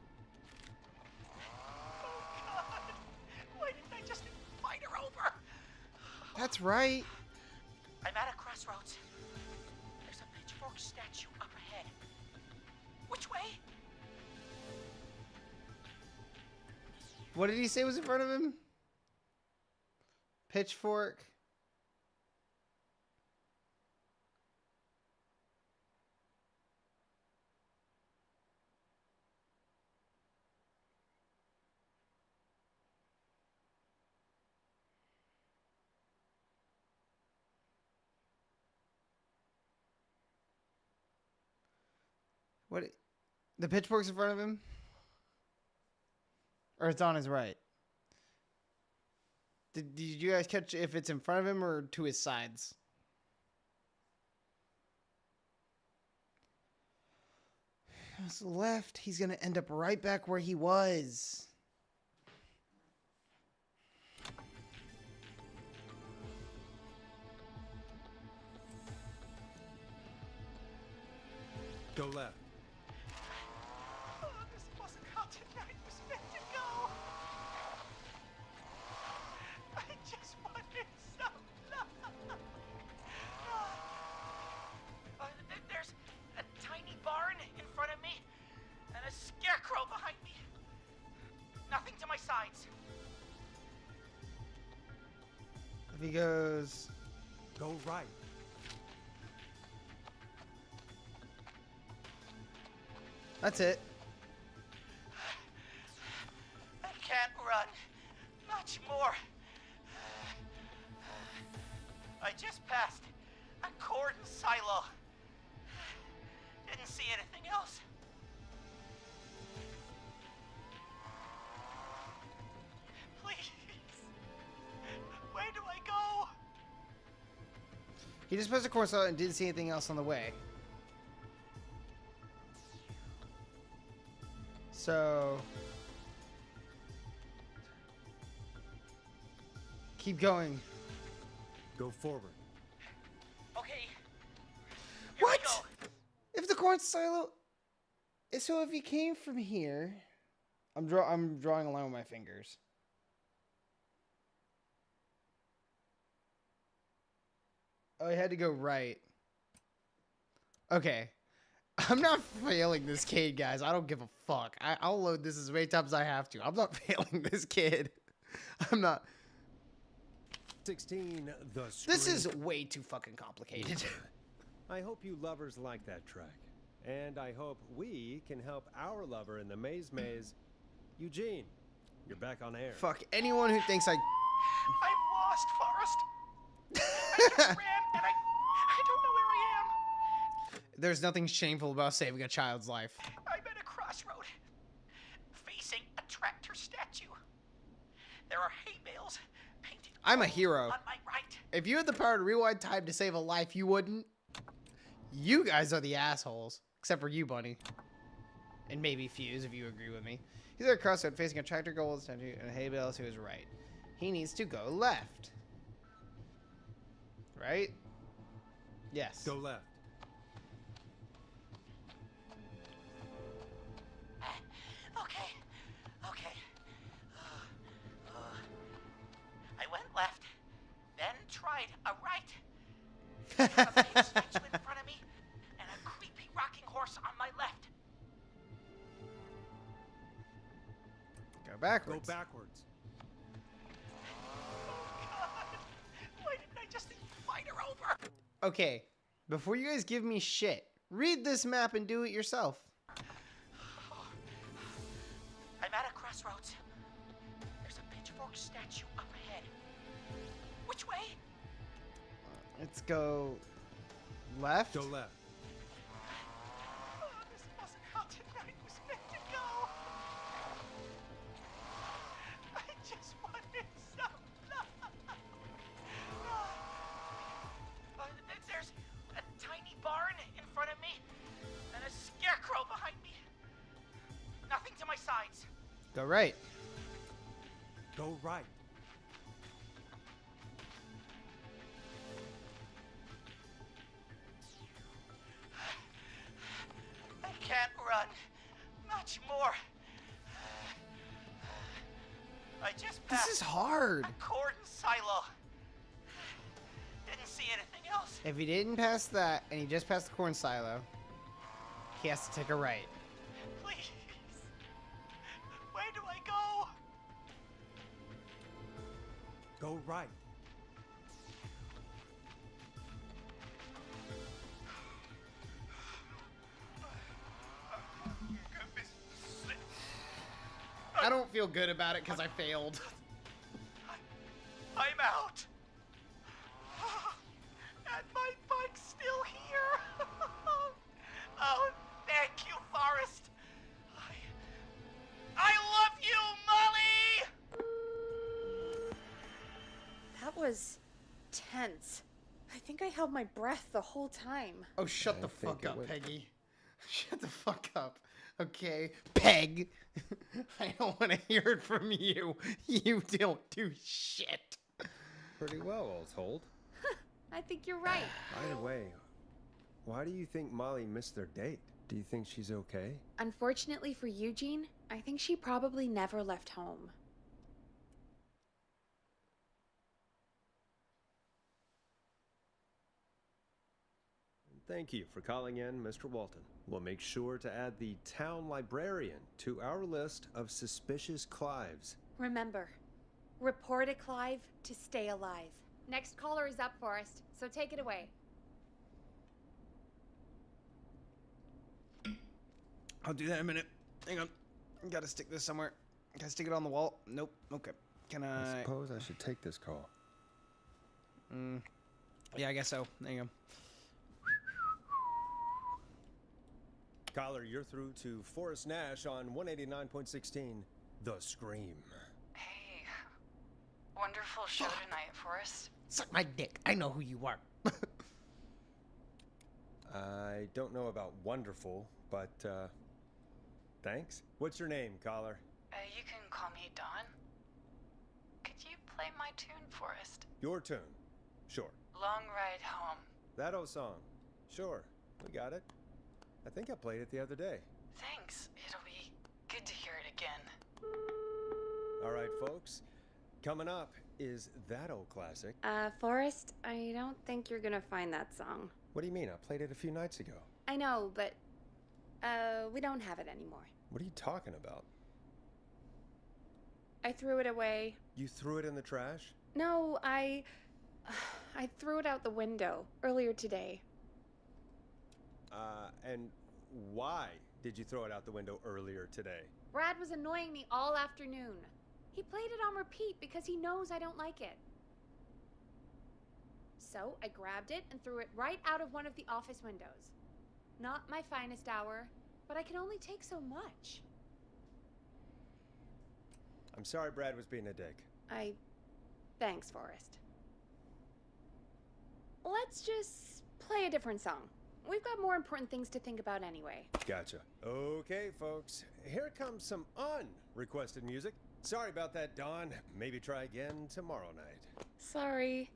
Oh, God. Why didn't I just fight her over? That's right. I'm at a crossroads. There's a pitchfork statue up ahead. Which way? What did he say was in front of him? Pitchfork. What? The pitchfork's in front of him? Or it's on his right? Did you guys catch if it's in front of him or to his sides? Goes left, he's gonna end up right back where he was. Go left. Oh, this wasn't how tonight was meant to go. I just wanted some love. There's a tiny barn in front of me and a scarecrow behind me. Nothing to my sides. If he goes... Go right. That's it. I can't run much more. I just passed a cordon silo. Didn't see anything else. Please. Where do I go? He just passed a course out and didn't see anything else on the way. So keep going. Go forward. Okay. What? If the corn silo, so if he came from here, I'm drawing a line with my fingers. Oh, he had to go right. Okay. I'm not failing this kid, guys. I don't give a fuck. I'll load this as many times as I have to. I'm not failing this kid. I'm not. 16, the screen. This is way too fucking complicated. I hope you lovers like that track. And I hope we can help our lover in the maze, Eugene. You're back on air. Fuck anyone who thinks I'm lost, Forrest. I just ran and I don't know where I am. There's nothing shameful about saving a child's life. I'm at a crossroad, facing a tractor statue. There are hay bales painted. I'm a hero. On my right. If you had the power to rewind time to save a life, you wouldn't. You guys are the assholes. Except for you, Bunny. And maybe Fuse, if you agree with me. He's at a crossroad facing a tractor gold statue and a hay bale to his right. He needs to go left. Right? Yes. Go left. Okay. I went left, then tried a right. There was a big statue in front of me, and a creepy rocking horse on my left. Go backwards. Go backwards. Oh God! Why didn't I just fight her over? Okay, before you guys give me shit, read this map and do it yourself. I'm at a crossroads. There's a pitchfork statue up ahead. Which way? Let's go left. Go left. Oh, this wasn't how tonight was meant to go. I just wanted some love. There's a tiny barn in front of me and a scarecrow behind me. Nothing to my sides. Go right. Go right. I can't run much more. I just passed This is hard. a cordon silo. Didn't see anything else. If he didn't pass that and he just passed the corn silo, he has to take a right. Please. Where do I go? Go right. I don't feel good about it because I failed. I'm out. And my bike's still here. Oh, thank you, Forrest. I love you, Molly! That was tense. I think I held my breath the whole time. Oh, shut the fuck up, Peggy. Shut the fuck up. Okay, Peg. I don't want to hear it from you. You don't do shit. Pretty well, all told. I think you're right. By the way, why do you think Molly missed their date? Do you think she's okay? Unfortunately for Eugene, I think she probably never left home. Thank you for calling in, Mr. Walton. We'll make sure to add the town librarian to our list of suspicious Clives. Remember, report a Clive to stay alive. Next caller is up, Forrest, so take it away. I'll do that in a minute. Hang on. Gotta stick this somewhere. Gotta stick it on the wall. Nope. Okay. Can I... suppose I should take this call. Yeah, I guess so. There you go. Caller, you're through to Forrest Nash on 189.16, The Scream. Hey, wonderful show tonight, Forrest. Suck my dick. I know who you are. I don't know about wonderful, but, thanks. What's your name, caller? You can call me Dawn. Could you play my tune, Forrest? Your tune. Sure. Long Ride Home. That old song. Sure. We got it. I think I played it the other day. Thanks. It'll be good to hear it again. All right, folks. Coming up is that old classic. Forrest, I don't think you're gonna find that song. What do you mean? I played it a few nights ago. I know, but, we don't have it anymore. What are you talking about? I threw it away. You threw it in the trash? No, I threw it out the window earlier today. And why did you throw it out the window earlier today? Brad was annoying me all afternoon. He played it on repeat because he knows I don't like it. So I grabbed it and threw it right out of one of the office windows. Not my finest hour, but I can only take so much. I'm sorry Brad was being a dick. Thanks, Forrest. Let's just play a different song. We've got more important things to think about anyway. Gotcha. Okay, folks. Here comes some unrequested music. Sorry about that, Dawn. Maybe try again tomorrow night. Sorry.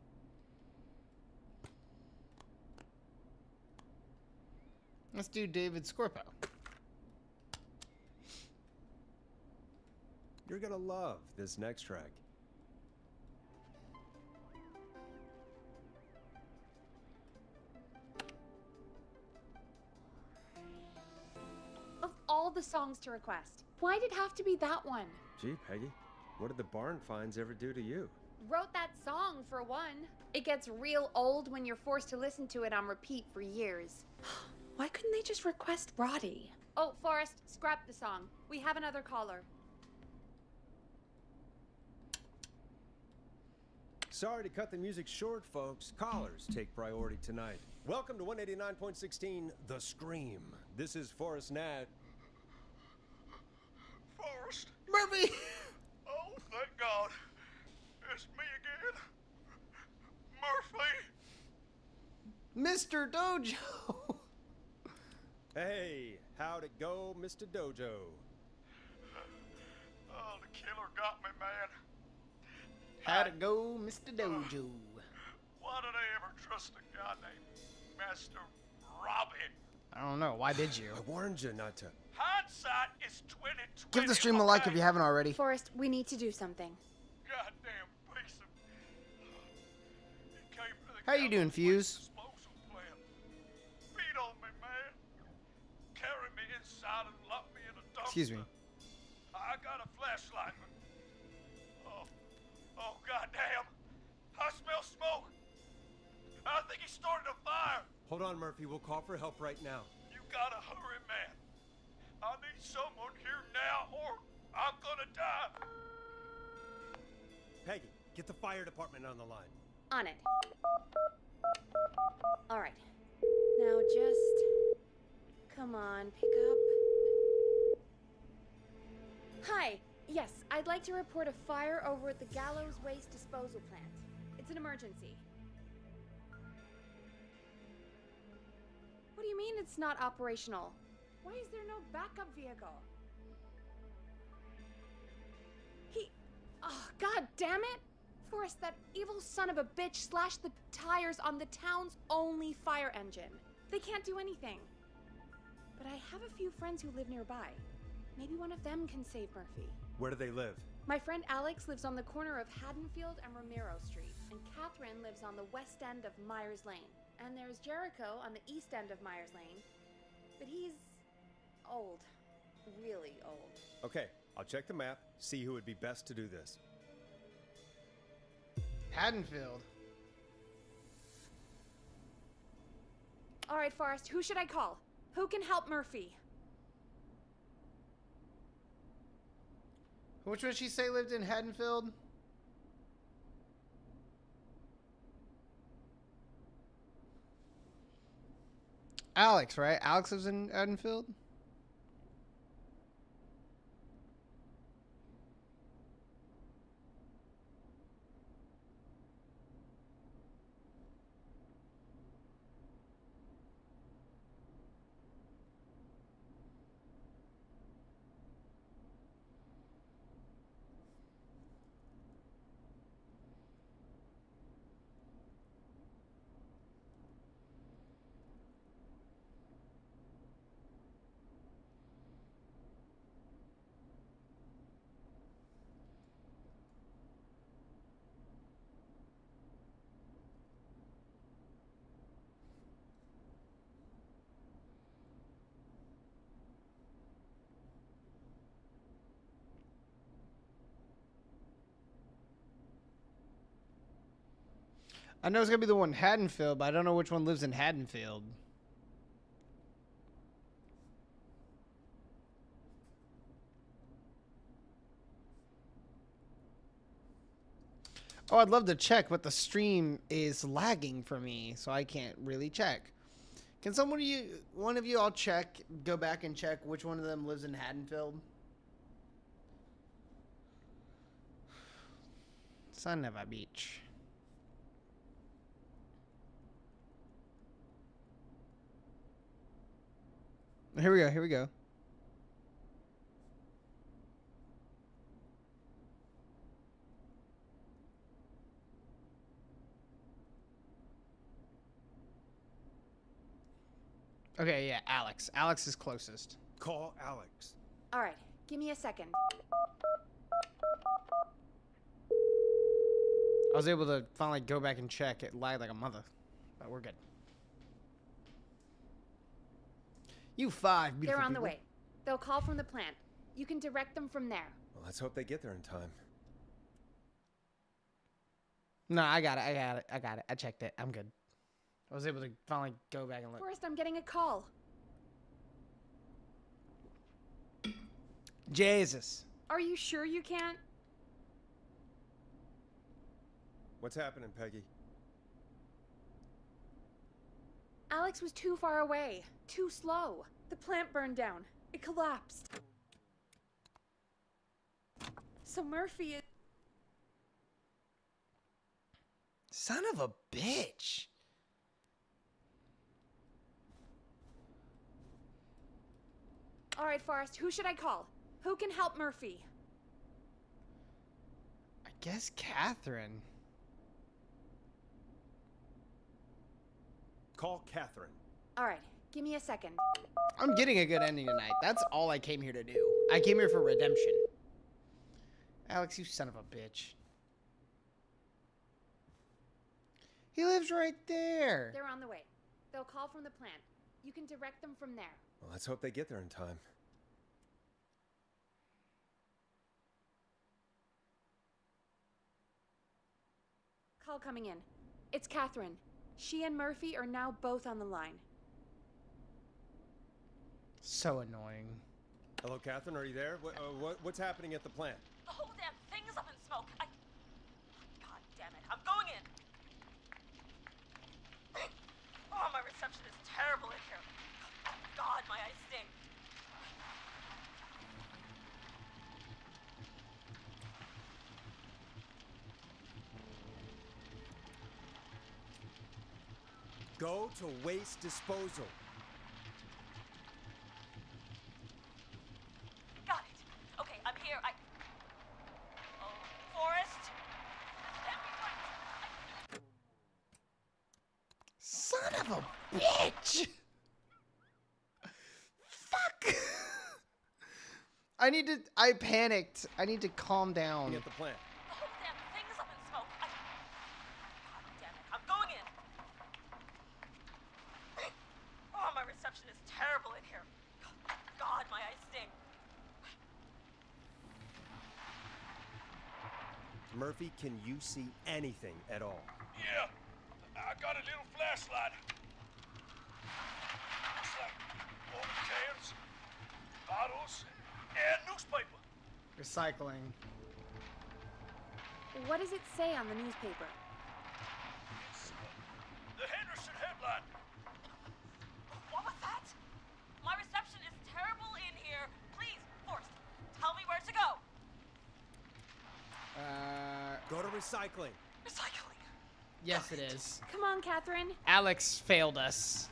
Let's do David Scorpo. You're gonna love this next track. Of all the songs to request, why did it have to be that one? Gee, Peggy, what did the barn finds ever do to you? Wrote that song, for one. It gets real old when you're forced to listen to it on repeat for years. Why couldn't they just request Roddy? Oh, Forrest, scrap the song. We have another caller. Sorry to cut the music short, folks. Callers take priority tonight. Welcome to 189.16, The Scream. This is Forrest Nash. Forrest! Murphy! Oh, thank God. It's me again. Murphy! Mr. Dojo! Hey, how'd it go, Mr. Dojo? Oh, the killer got me, man. How'd it go, Mr. Dojo? Why did I ever trust a guy named Master Robbie? I don't know. Why did you? I warned you not to. Hindsight is 20/20. Give the stream a like if you haven't already. Forrest, we need to do something. Goddamn piece of... He came to the How you doing, Fuse? disposal plant. Beat on me, man. Carry me inside and lock me in a dumpster. Excuse me. I got a flashlight. Oh, goddamn. I smell smoke. I think he started a fire. Hold on, Murphy. We'll call for help right now. You gotta hurry, man. I need someone here now or I'm gonna die. Peggy, get the fire department on the line. On it. All right. Now just... Come on, pick up. Hi. Yes, I'd like to report a fire over at the Gallows Waste Disposal Plant. It's an emergency. What do you mean it's not operational? Why is there no backup vehicle? Oh, god damn it! Forrest, that evil son of a bitch slashed the tires on the town's only fire engine. They can't do anything. But I have a few friends who live nearby. Maybe one of them can save Murphy. Where do they live? My friend Alex lives on the corner of Haddonfield and Romero Street, and Catherine lives on the west end of Myers Lane. And there's Jericho on the east end of Myers Lane. But he's old. Really old. Okay, I'll check the map, see who would be best to do this. Haddonfield. All right, Forrest, who should I call? Who can help Murphy? Which one did she say lived in Haddonfield? Alex, right? Alex lives in Haddonfield? I know it's gonna be the one in Haddonfield, but I don't know which one lives in Haddonfield. Oh, I'd love to check, but the stream is lagging for me, so I can't really check. Can one of you all check, go back and check which one of them lives in Haddonfield? Son of a beach. Here we go, here we go. Okay, yeah, Alex. Alex is closest. Call Alex. All right, give me a second. I was able to finally go back and check. It lagged like a mother, but we're good. You 5 beautiful They're on the people. way. They'll call from the plant. You can direct them from there. Well, let's hope they get there in time. No, I got it. I checked it. I'm good. I was able to finally go back and look. Forrest, I'm getting a call. Jesus. Are you sure you can't? What's happening, Peggy? Alex was too far away. Too slow. The plant burned down. It collapsed. So Murphy is... Son of a bitch. All right, Forrest, who should I call? Who can help Murphy? I guess Catherine. Call Catherine. All right, give me a second. I'm getting a good ending tonight. That's all I came here to do. I came here for redemption. Alex, you son of a bitch. He lives right there. They're on the way. They'll call from the plant. You can direct them from there. Well, let's hope they get there in time. Call coming in. It's Catherine. She and Murphy are now both on the line. So annoying. Hello, Catherine. Are you there? What's happening at the plant? The whole damn thing is up in smoke. God damn it. I'm going in. Oh, my reception is terrible in here. God, my eyes sting. Go to waste disposal. Got it. Okay, I'm here. Oh, Forrest? Son of a bitch! Fuck! I panicked. I need to calm down. At the plant. The whole damn thing is up in smoke. God damn it. I'm going in. Oh, my reception is terrible in here. God, my eyes sting. Murphy, can you see anything at all? Yeah, I got a little flashlight. Looks like old cans, bottles, and newspaper. Recycling. What does it say on the newspaper? It's the Henderson headline. What Go to recycling. Recycling. Yes, it is. Come on, Catherine. Alex failed us.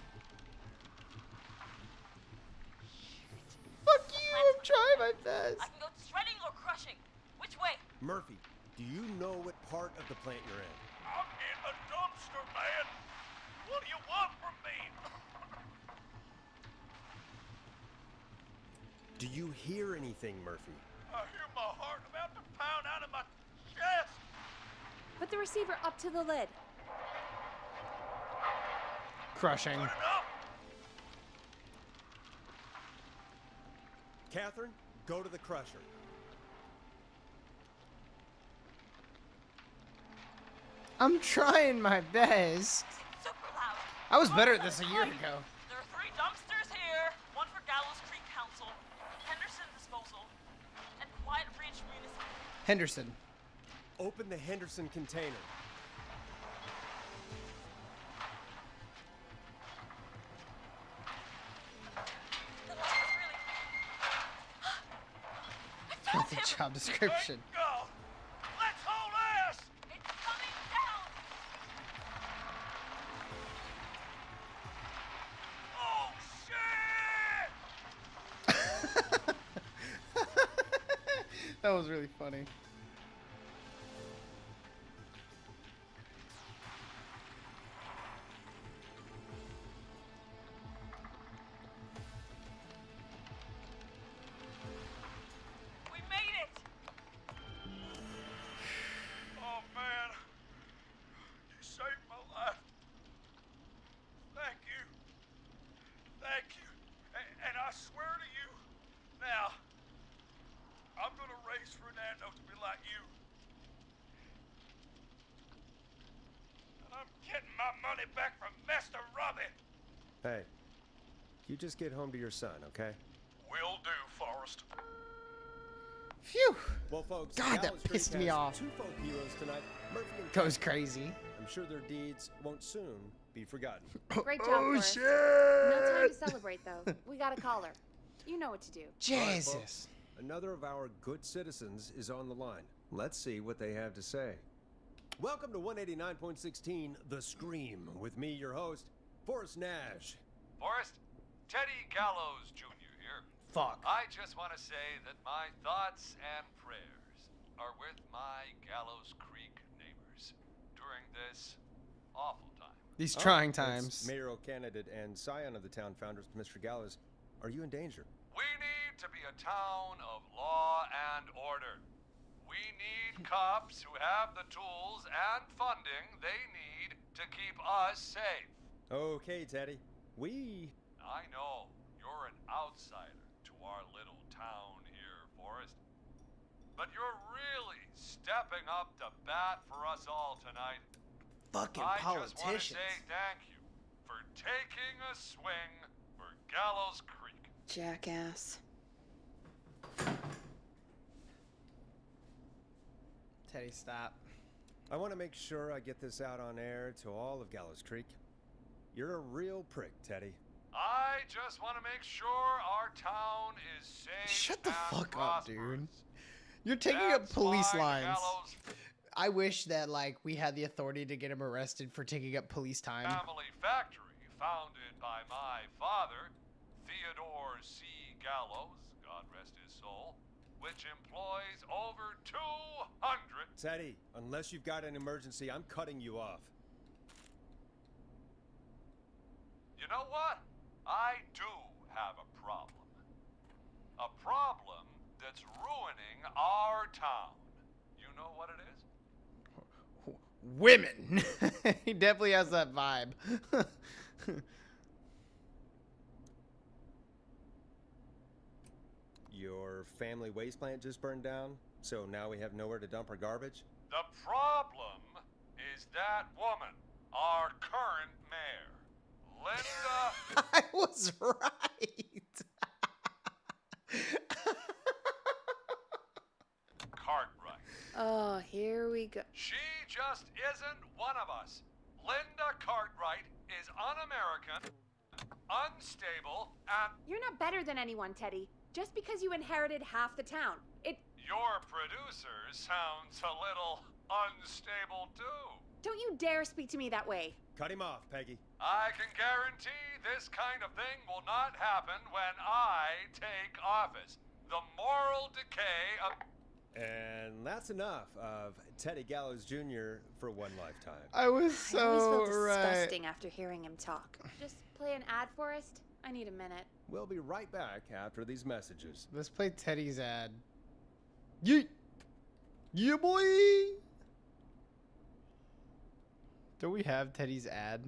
Fuck you, I'm trying my best. I can go shredding or crushing. Which way? Murphy, do you know what part of the plant you're in? I'm in a dumpster, man. What do you want from me? Do you hear anything, Murphy? I hear my heart about to pound out of my chest. Put the receiver up to the lid. Crushing. Good enough. Catherine, go to the crusher. I'm trying my best. Super loud. I was better at this a year ago. There are 3 dumpsters here. One for Gallows Creek Council, Henderson Disposal, and Quiet Ridge Municipal. Henderson. Open the Henderson container. Not the job description. Go. Let's hold ass. It's coming down. Oh shit! That was really funny. We made it. Oh man, you saved my life. Thank you. Thank you. And I swear to you, now, I'm gonna raise Fernando to be like you. And I'm getting my money back from Master Robbie. Hey, you just get home to your son, okay? Will do, Forrest. Phew. Well, folks, God, that Gallows Creek pissed me has off. 2 folk heroes tonight. Murphy and Goes Catherine. crazy. I'm sure their deeds won't soon be forgotten. Great job, Oh, Forrest. shit. No time to celebrate, though. We got a caller. You know what to do. Jesus. Another of our good citizens is on the line. Let's see what they have to say. Welcome to 189.16 The Scream with me, your host, Forrest Nash. Forrest, Teddy Gallows Jr. here. Fuck. I just want to say that my thoughts and prayers are with my Gallows Creek neighbors during this awful time. These trying As times. mayoral candidate and scion of the town founders, Mr. Gallows, are you in danger? We need to be a town of law and order. We need cops who have the tools and funding they need to keep us safe. Okay, Teddy. I know you're an outsider to our little town here, Forrest. But you're really stepping up to bat for us all tonight. Fucking I just want to politicians. say thank you for taking a swing for Gallows Creek. Jackass. Teddy, stop. I want to make sure I get this out on air to all of Gallows Creek. You're a real prick, Teddy. I just want to make sure our town is safe. Shut the and fuck up, prosperous. dude. You're taking up That's police why lines. Gallows I wish that, like, we had the authority to get him arrested for taking up police time. Family Factory, founded by my father, Theodore C. Gallows, God rest his soul, which employs over 200. Teddy, unless you've got an emergency, I'm cutting you off. You know what? I do have a problem. A problem that's ruining our town. You know what it is? Women. He definitely has that vibe. Your family waste plant just burned down, so now we have nowhere to dump our garbage? The problem is that woman, our current mayor, Linda I was right. Cartwright. Oh, here we go. She just isn't one of us. Linda Cartwright is un-American, unstable, and You're not better than anyone, Teddy. Just because you inherited half the town. your producer sounds a little unstable too. Don't you dare speak to me that way. Cut him off, Peggy. I can guarantee this kind of thing will not happen when I take office. The moral decay of... And that's enough of Teddy Gallows Jr. for one lifetime. I was I always so felt right. disgusting after hearing him talk. Just play an ad, Forrest. I need a minute. We'll be right back after these messages. Let's play Teddy's ad. Yeet. Yeah, boy. Do we have Teddy's ad?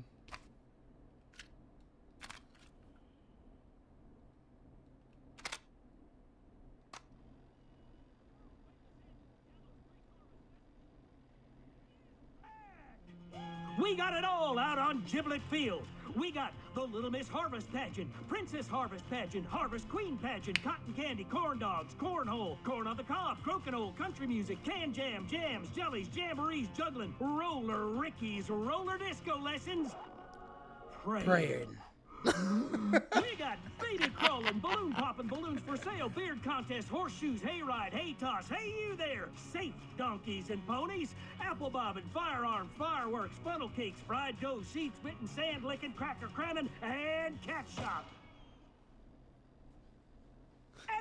We got it all out on Giblet Field. We got the Little Miss Harvest Pageant, Princess Harvest Pageant, Harvest Queen Pageant, Cotton Candy, Corn Dogs, Cornhole, Corn on the Cob, Crokinole, Country Music, Can Jam, Jams, Jellies, Jamborees, Juggling, Roller Rickies, Roller Disco Lessons, Praying. We got baby crawling, balloon popping, balloons for sale, beard contest, horseshoes, hayride, hay toss, hey you there, safe donkeys and ponies, apple bobbing, firearms, fireworks, funnel cakes, fried dough, seed spitting, sand licking, cracker cramming, and cat shop.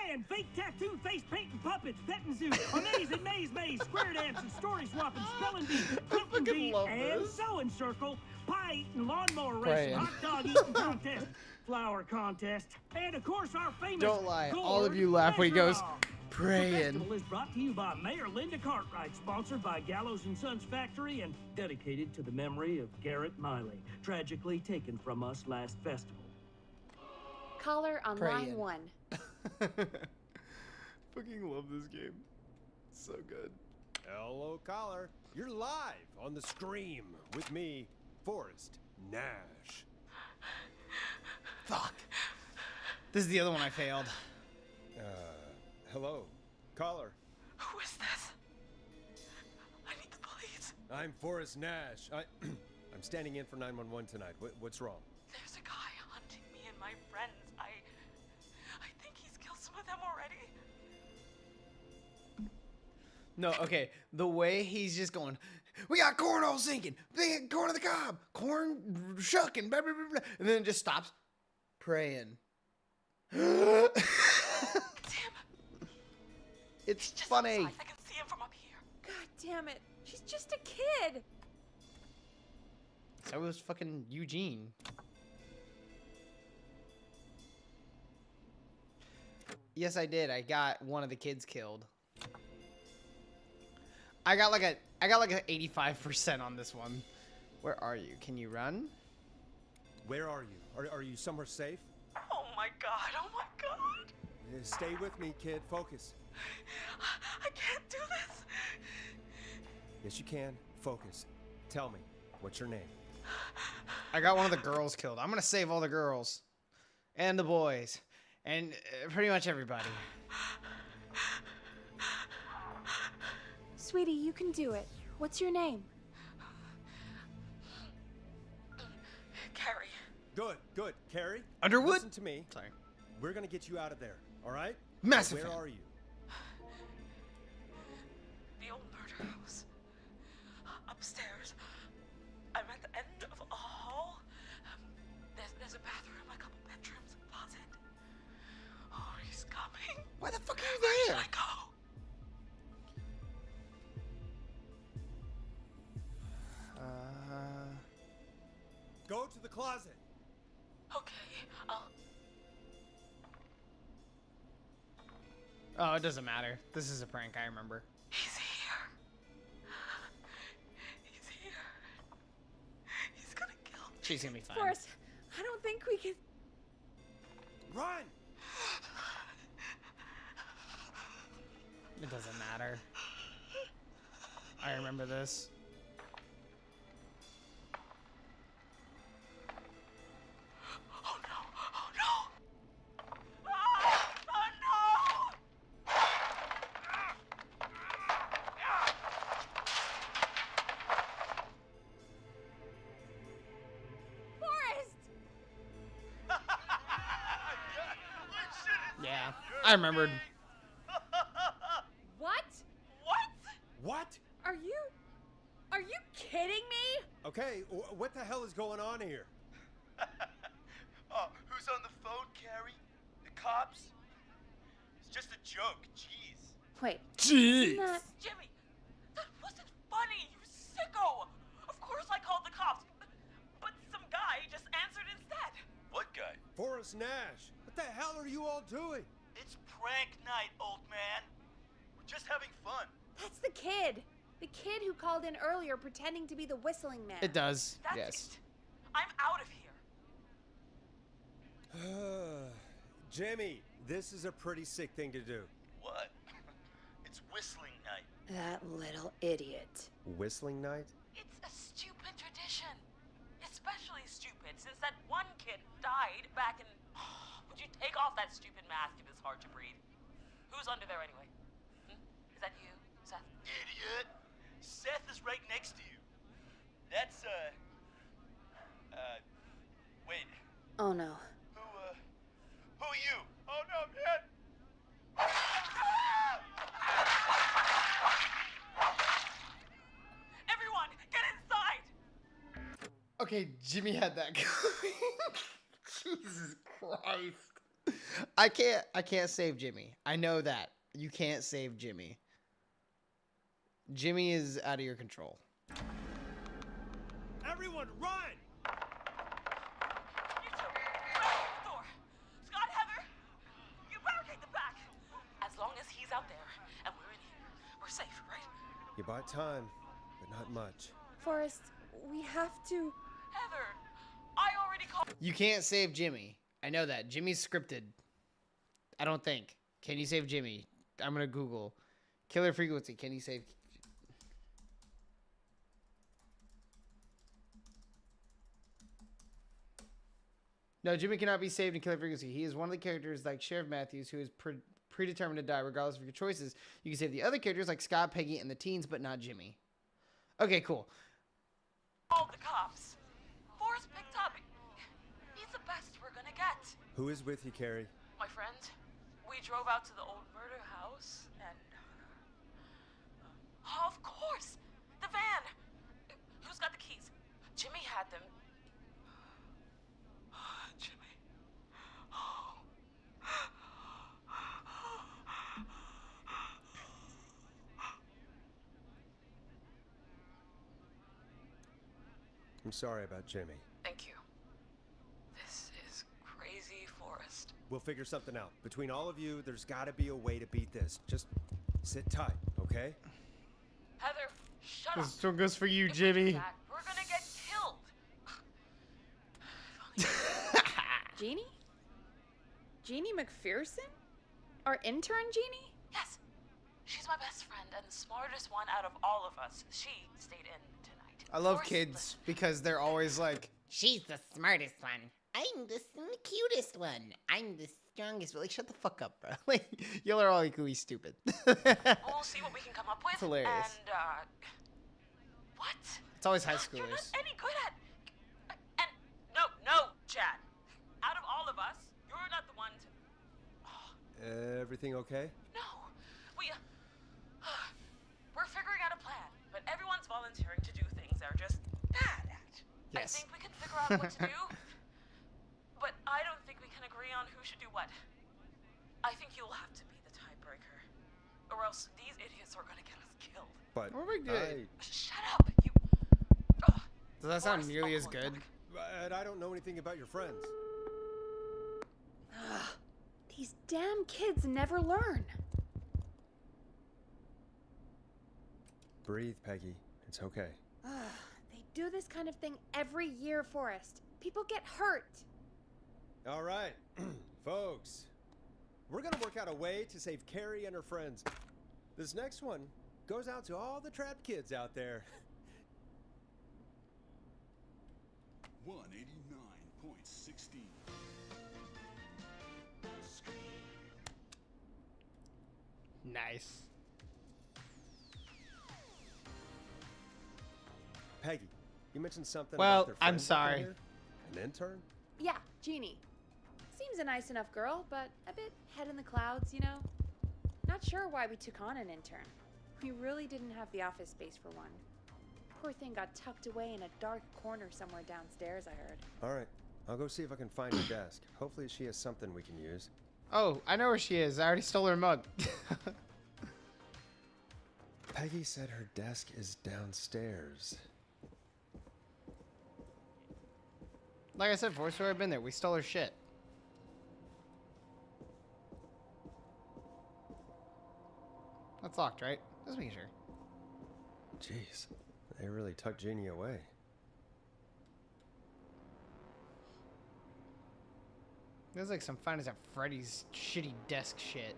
And fake tattoo, face painting, puppets, petting zoo, amazing maze, square dancing, story swapping, spelling bee, quilting bee, and sewing circle, pie eating, lawnmower racing, hot dog eating contest, flower contest, and of course our famous. Don't lie. All of you laugh when he goes, The praying. festival is brought to you by Mayor Linda Cartwright, sponsored by Gallows and Sons Factory, and dedicated to the memory of Garrett Miley, tragically taken from us last festival. Caller on line 1. Fucking love this game. So good. Hello, caller. You're live on the Scream with me, Forrest Nash. Fuck. This is the other one I failed. Hello, caller. Who is this? I need the police. I'm Forrest Nash. I'm standing in for 911 tonight. What's wrong? There's a guy hunting me and my friends. I think he's killed some of them already. No, okay. The way he's just going, we got corn all sinking, big corn on the cob, corn shucking, blah, blah, blah, blah, and then it just stops. Praying. It's funny. I can see him from up here. God damn it. She's just a kid. That was fucking Eugene. Yes, I did. I got one of the kids killed. I got like an 85% on this one. Where are you? Can you run? Where are you? Are you somewhere safe? Oh my god, oh my god. Stay with me, kid. Focus. I can't do this. Yes, you can. Focus. Tell me, what's your name? I got one of the girls killed. I'm gonna save all the girls. And the boys. And pretty much everybody. Sweetie, you can do it. What's your name? Carrie. Good. Carrie? Underwood? Listen to me. Sorry. We're gonna get you out of there, all right? Massive Where fan. are you? The old murder house. Upstairs. I'm at the end of a hall. There's a bathroom, a couple bedrooms, a closet. Oh, he's coming. Why the fuck are you Where there? should I go? Go to the closet. Okay, I'll... Oh, it doesn't matter. This is a prank, I remember. He's here. He's here. He's gonna kill me. She's gonna be fine. Forrest, I don't think we can. Run! It doesn't matter. I remember this. Oh no! Oh no! Oh no! Forrest! Yeah, I remembered. What? Okay, what the hell is going on here? Oh, who's on the phone, Carrie? The cops? It's just a joke, jeez. Wait. Jeez. Jimmy, that wasn't funny, you sicko! Of course I called the cops, but some guy just answered instead. What guy? Forrest Nash. What the hell are you all doing? It's prank night, old man. We're just having fun. That's the kid. The kid who called in earlier pretending to be the whistling man. It does. That's Yes. it. I'm out of here. Jimmy, this is a pretty sick thing to do. What? It's whistling night. That little idiot. Whistling night? It's a stupid tradition. Especially stupid since that one kid died back in... Would you take off that stupid mask if it's hard to breathe? Who's under there anyway? Is that you, Seth? Idiot. Seth is right next to you. That's, wait. Oh no. Who are you? Oh no, man! Everyone, get inside! Okay, Jimmy had that going. Jesus Christ. I can't save Jimmy. I know that. You can't save Jimmy. Jimmy is out of your control. Everyone, run! You two, barricade the door. Scott, Heather, you barricade the back. As long as he's out there and we're in here, we're safe, right? You bought time, but not much. Forrest, we have to. Heather, I already called. You can't save Jimmy. I know that. Jimmy's scripted. I don't think. Can you save Jimmy? I'm gonna Google. Killer frequency. Can you save... No, Jimmy cannot be saved in Killer Frequency. He is one of the characters like Sheriff Matthews who is predetermined to die regardless of your choices. You can save the other characters like Scott, Peggy, and the teens, but not Jimmy. Okay, cool. Called the cops. Forrest picked up. He's the best we're gonna get. Who is with you, Carrie? My friend, we drove out to the old murder house and... of course! The van! Who's got the keys? Jimmy had them. Jimmy. I'm sorry about Jimmy. Thank you. This is crazy, Forrest. We'll figure something out. Between all of you, there's gotta be a way to beat this. Just sit tight, okay? Heather, shut up. This one goes for you, If we do Jimmy. that, we're gonna get killed. Jeannie? Jeannie McPherson? Our intern, Jeannie? Yes. She's my best friend and the smartest one out of all of us. She stayed in tonight. I love Forrest, kids because they're always like, She's the smartest one. I'm the cutest one. I'm the strongest. like, shut the fuck up, bro. Like, y'all are all equally stupid. We'll see what we can come up with. It's hilarious. And, what? It's always high You're not schoolers. any good at... And, no, Chad. Out of all of us, you're not the one to... Everything okay? No, we're figuring out a plan, but everyone's volunteering to do things they're just bad at. Yes. I think we can figure out what to do, but I don't think we can agree on who should do what. I think you'll have to be the tiebreaker, or else these idiots are gonna get us killed. But What are we doing? Shut up, you. Does that sound Forrest, nearly I'll as call you good? back. But I don't know anything about your friends. These damn kids never learn. Breathe, Peggy. It's okay. They do this kind of thing every year, Forrest. People get hurt. All right, folks. We're gonna work out a way to save Carrie and her friends. This next one goes out to all the trapped kids out there. 189.16. Nice. Peggy, you mentioned something Well, about their I'm friends working sorry. here? An intern? Yeah, Jeannie. Seems a nice enough girl, but a bit head in the clouds, you know? Not sure why we took on an intern. We really didn't have the office space for one. poor thing got tucked away in a dark corner somewhere downstairs, I heard. All right, I'll go see if I can find her desk. Hopefully she has something we can use. Oh, I know where she is. I already stole her mug. Peggy said her desk is downstairs. Like I said, before, so I've been there. We stole her shit. That's locked, right? Just making sure. Jeez, they really tucked Jeannie away. There's like some Five Nights at Freddy's shitty desk shit.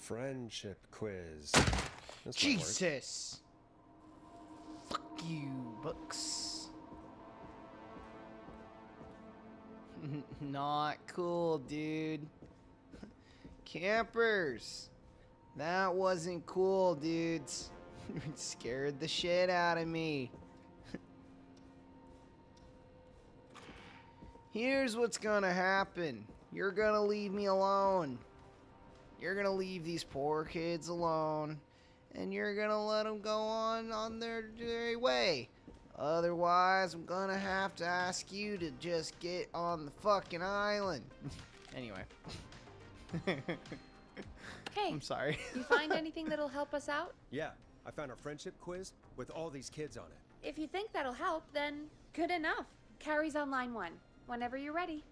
Friendship quiz. This Jesus! Fuck you, books. Not cool, dude. Campers. That wasn't cool, dudes. It scared the shit out of me. Here's what's gonna happen. You're gonna leave me alone. You're gonna leave these poor kids alone. And you're gonna let them go on their way. Otherwise, I'm gonna have to ask you to just get on the fucking island. Anyway. Hey, I'm sorry. you find anything that'll help us out? Yeah, I found a friendship quiz with all these kids on it. If you think that'll help, then good enough. Carrie's on line 1. Whenever you're ready.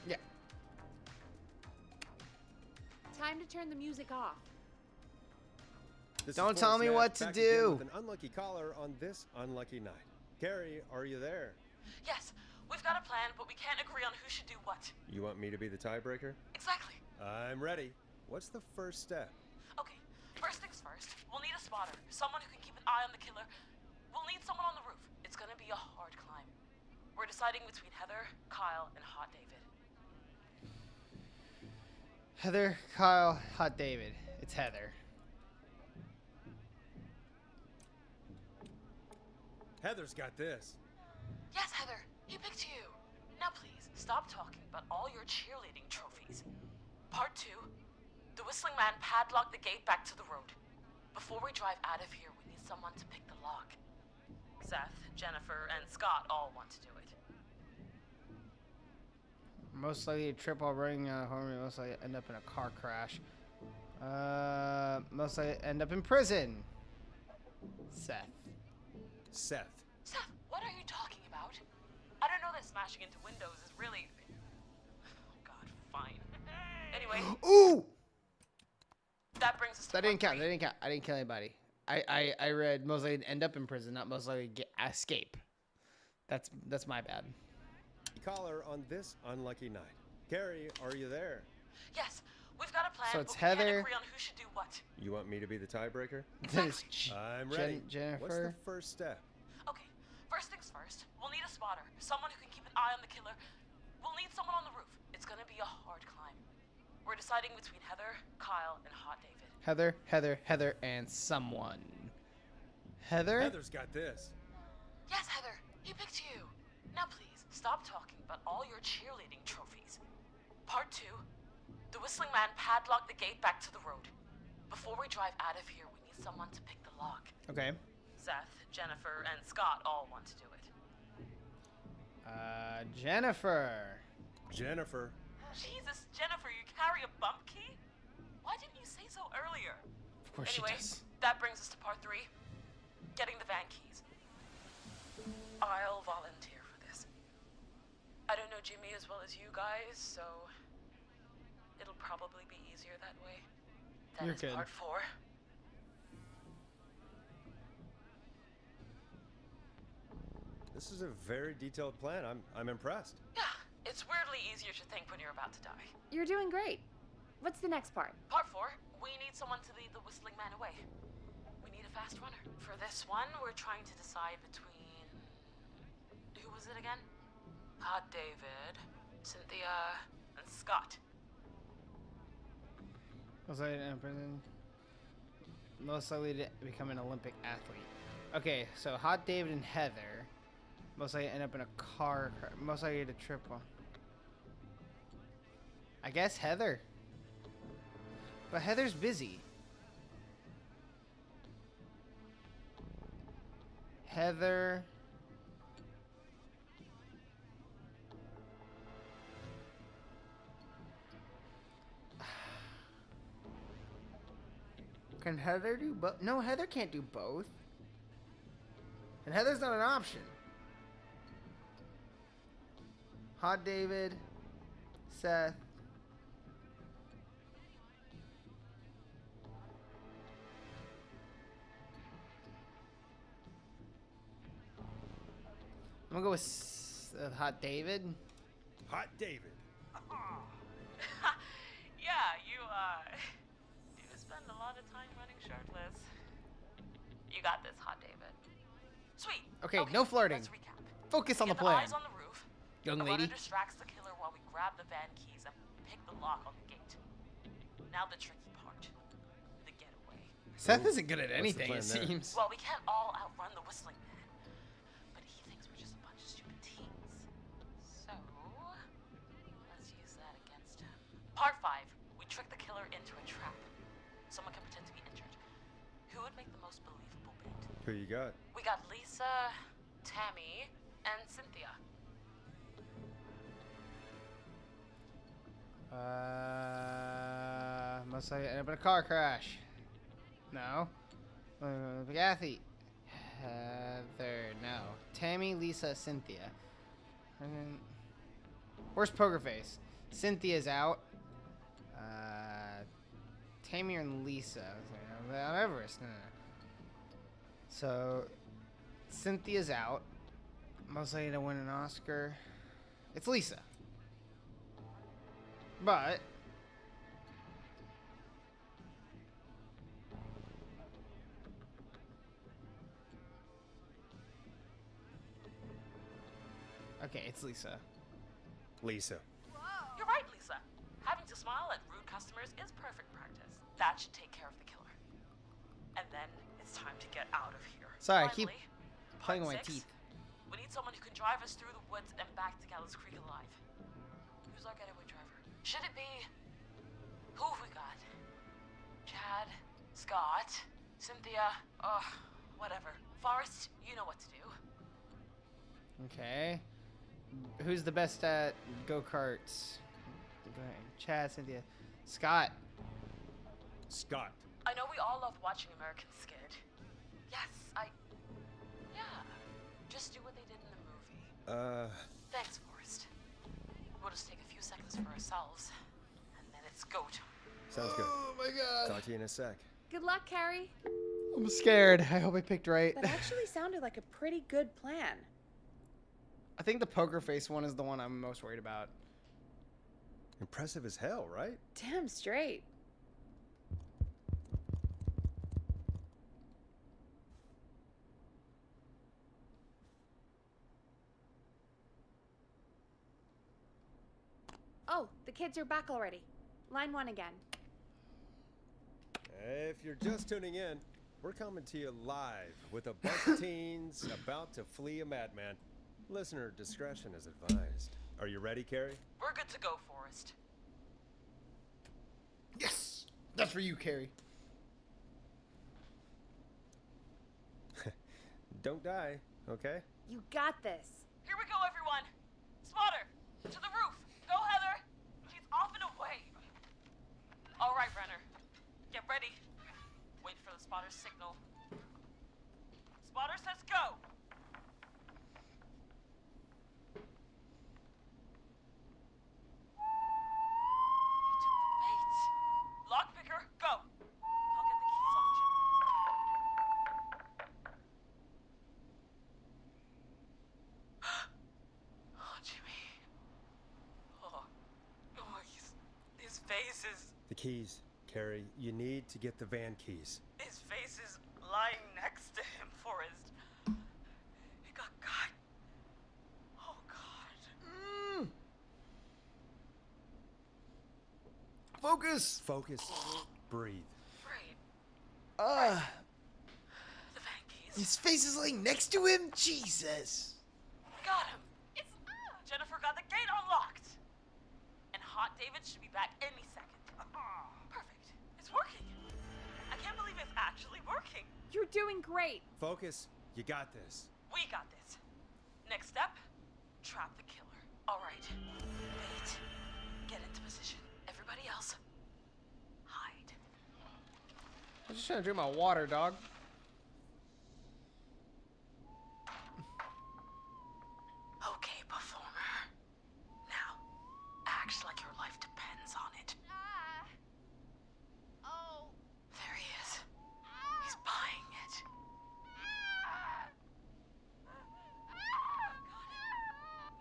Yeah. Time to turn the music off. This Don't is tell Forrest me Nash what to back again do. with an unlucky caller on this unlucky night. Carrie, are you there? Yes, we've got a plan, but we can't agree on who should do what. You want me to be the tiebreaker? Exactly. I'm ready. What's the first step? Okay, first things first. We'll need a spotter, someone who can keep an eye on the killer. We'll need someone on the roof. It's gonna be a hard climb. We're deciding between Heather, Kyle, and Hot David. Heather, Kyle, Hot David. It's Heather. Heather's got this. Yes, Heather, he picked you. Now please, stop talking about all your cheerleading trophies. Part 2. The Whistling Man padlocked the gate back to the road. Before we drive out of here, we need someone to pick the lock. Seth, Jennifer, and Scott all want to do it. Most likely a trip while running out of home. Most likely end up in a car crash. Most likely end up in prison. Seth. Seth. Seth, what are you talking about? I don't know that smashing into windows is really... Oh God, fine. Anyway. Ooh! That brings us to That didn't part count. 3. That didn't count. I didn't kill anybody. I read most likely end up in prison, not most likely escape. That's my bad. Caller on this unlucky night. Carrie, are you there? Yes, we've got a plan, So it's but we can't Heather. agree on who should do what. You want me to be the tiebreaker? That is I'm ready. Jennifer. What's the first step? Okay, first things first. We'll need a spotter, someone who can keep an eye on the killer. We'll need someone on the roof. It's gonna be a hard climb. We're deciding between Heather, Kyle, and Hot David. Heather, and someone. Heather? Heather's got this. Yes, Heather, he picked you. Now please, stop talking about all your cheerleading trophies. Part 2. The Whistling Man padlocked the gate back to the road. Before we drive out of here, we need someone to pick the lock. Okay. Seth, Jennifer, and Scott all want to do it. Jennifer. Jennifer. Jesus, Jennifer, you carry a bump key? Why didn't you say so earlier? Of course Anyway, she does. that brings us to part 3. Getting the van keys. I'll volunteer for this. I don't know Jimmy as well as you guys, so it'll probably be easier that way. That You're is good. part 4. This is a very detailed plan. I'm impressed. Yeah, it's weirdly easier to think when you're about to die. You're doing great. What's the next part? Part 4, we need someone to lead the Whistling Man away. We need a fast runner. For this one, we're trying to decide between... Who was it again? Hot David, Cynthia, and Scott. Most likely to end up in prison. Most likely to become an Olympic athlete. Okay, so Hot David and Heather. Most likely to end up in a car. Most likely to triple. I guess Heather. But Heather's busy. Heather. Can Heather do both? No, Heather can't do both. And Heather's not an option. Hot David, Seth. I'm gonna go with Hot David. Hot David. Yeah, you spend a lot of time running shirtless. You got this, Hot David. Sweet. Okay, no flirting. Let's recap. Focus on We the get plan. Eyes on the roof. Young The lady. runner distracts the killer while we grab the van keys and pick the lock on the gate. Now the tricky part. The getaway. Seth isn't good at What's the anything, plan it there? seems. Well, we can't all outrun the Whistling Man. But he thinks we're just a bunch of stupid teens. So, let's use that against him. Part 5. We trick the killer into a trap. Someone can pretend to be injured. Who would make the most believable bait? Who you got? We got Lisa, Tammy, and Cynthia. Must I end up in a car crash? No. Kathy. Heather. No. Tammy, Lisa, Cynthia. And then, where's Poker Face? Cynthia's out. Tammy and Lisa. On Everest. No. So, Cynthia's out. Most likely to win an Oscar. It's Lisa. But okay, it's Lisa. Lisa. You're right, Lisa. Having to smile at rude customers is perfect practice. That should take care of the killer. And then it's time to get out of here. Sorry, I keep Finally, playing with my part 6, teeth. We need someone who can drive us through the woods and back to Gallows Creek alive. Who's our getaway driver? Should it be... Who have we got? Chad, Scott, Cynthia, whatever. Forrest, you know what to do. Okay. Who's the best at go-karts? Chad, Cynthia. Scott. Scott. I know we all love watching American Skid. Yes, yeah. Just do what they did in the movie. Thanks, Forrest. We'll just take a few seconds for ourselves, and then it's go time. Sounds good. Oh my god. Talk to you in a sec. Good luck, Carrie. I'm scared. I hope I picked right. That actually sounded like a pretty good plan. I think the Poker Face one is the one I'm most worried about. Impressive as hell, right? Damn straight. Oh, the kids are back already. Line 1 again. If you're just tuning in, we're coming to you live with a bunch of teens about to flee a madman. Listener discretion is advised. Are you ready, Carrie? We're good to go, Forrest. Yes! That's for you, Carrie. Don't die, okay? You got this. Here we go, everyone. Spotter, to the roof. Go, Heather. She's off and away. All right, Brenner. Get ready. Wait for the spotter's signal. Spotter says go. Lockpicker, go! I'll get the keys off Jimmy. Oh, Jimmy. Oh, his face is... The keys, Carrie. You need to get the van keys. His face is lying next to him, Forrest. He got cut. Oh, God. Focus! Focus. Breathe. The van keys. His face is laying next to him? Jesus! Got him. It's Jennifer got the gate unlocked. And Hot David should be back any second. Perfect. It's working. I can't believe it's actually working. You're doing great. Focus. You got this. We got this. Next step, trap the killer. All right. Wait. Get into position. Everybody else, hide. I'm just trying to drink my water, dog. Okay, performer. Now, act like your life depends on it. Oh. There he is. He's buying it.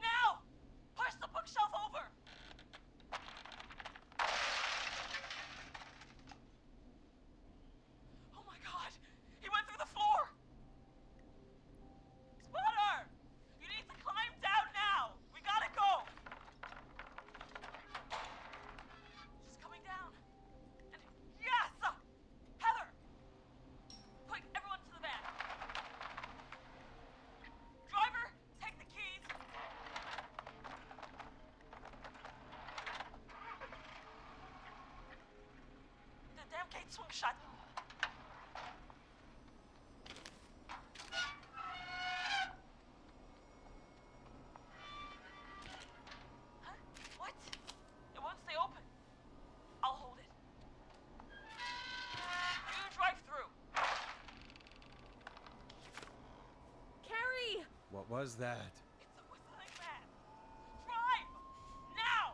Now! Push the bookshelf over! Oh my god! He went through the floor! Spotter! You need to climb down now! We gotta go! She's coming down. And yes! Heather! Quick, everyone to the van. Driver, take the keys. The damn gate swung shut. Huh? What? It won't stay open. I'll hold it. You drive through. Carrie! What was that? It's the whistling man. Drive! Now!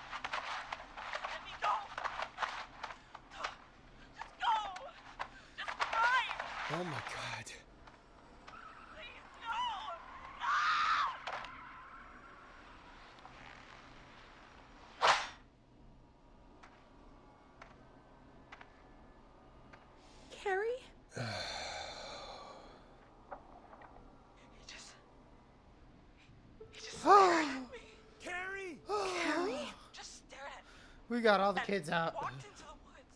Let me go! Just go! Just drive! Oh my god. Please, no! No! Carrie? He just stared at me. Carrie! Carrie? Just stared at me. We got all the and kids out. Walked into the woods.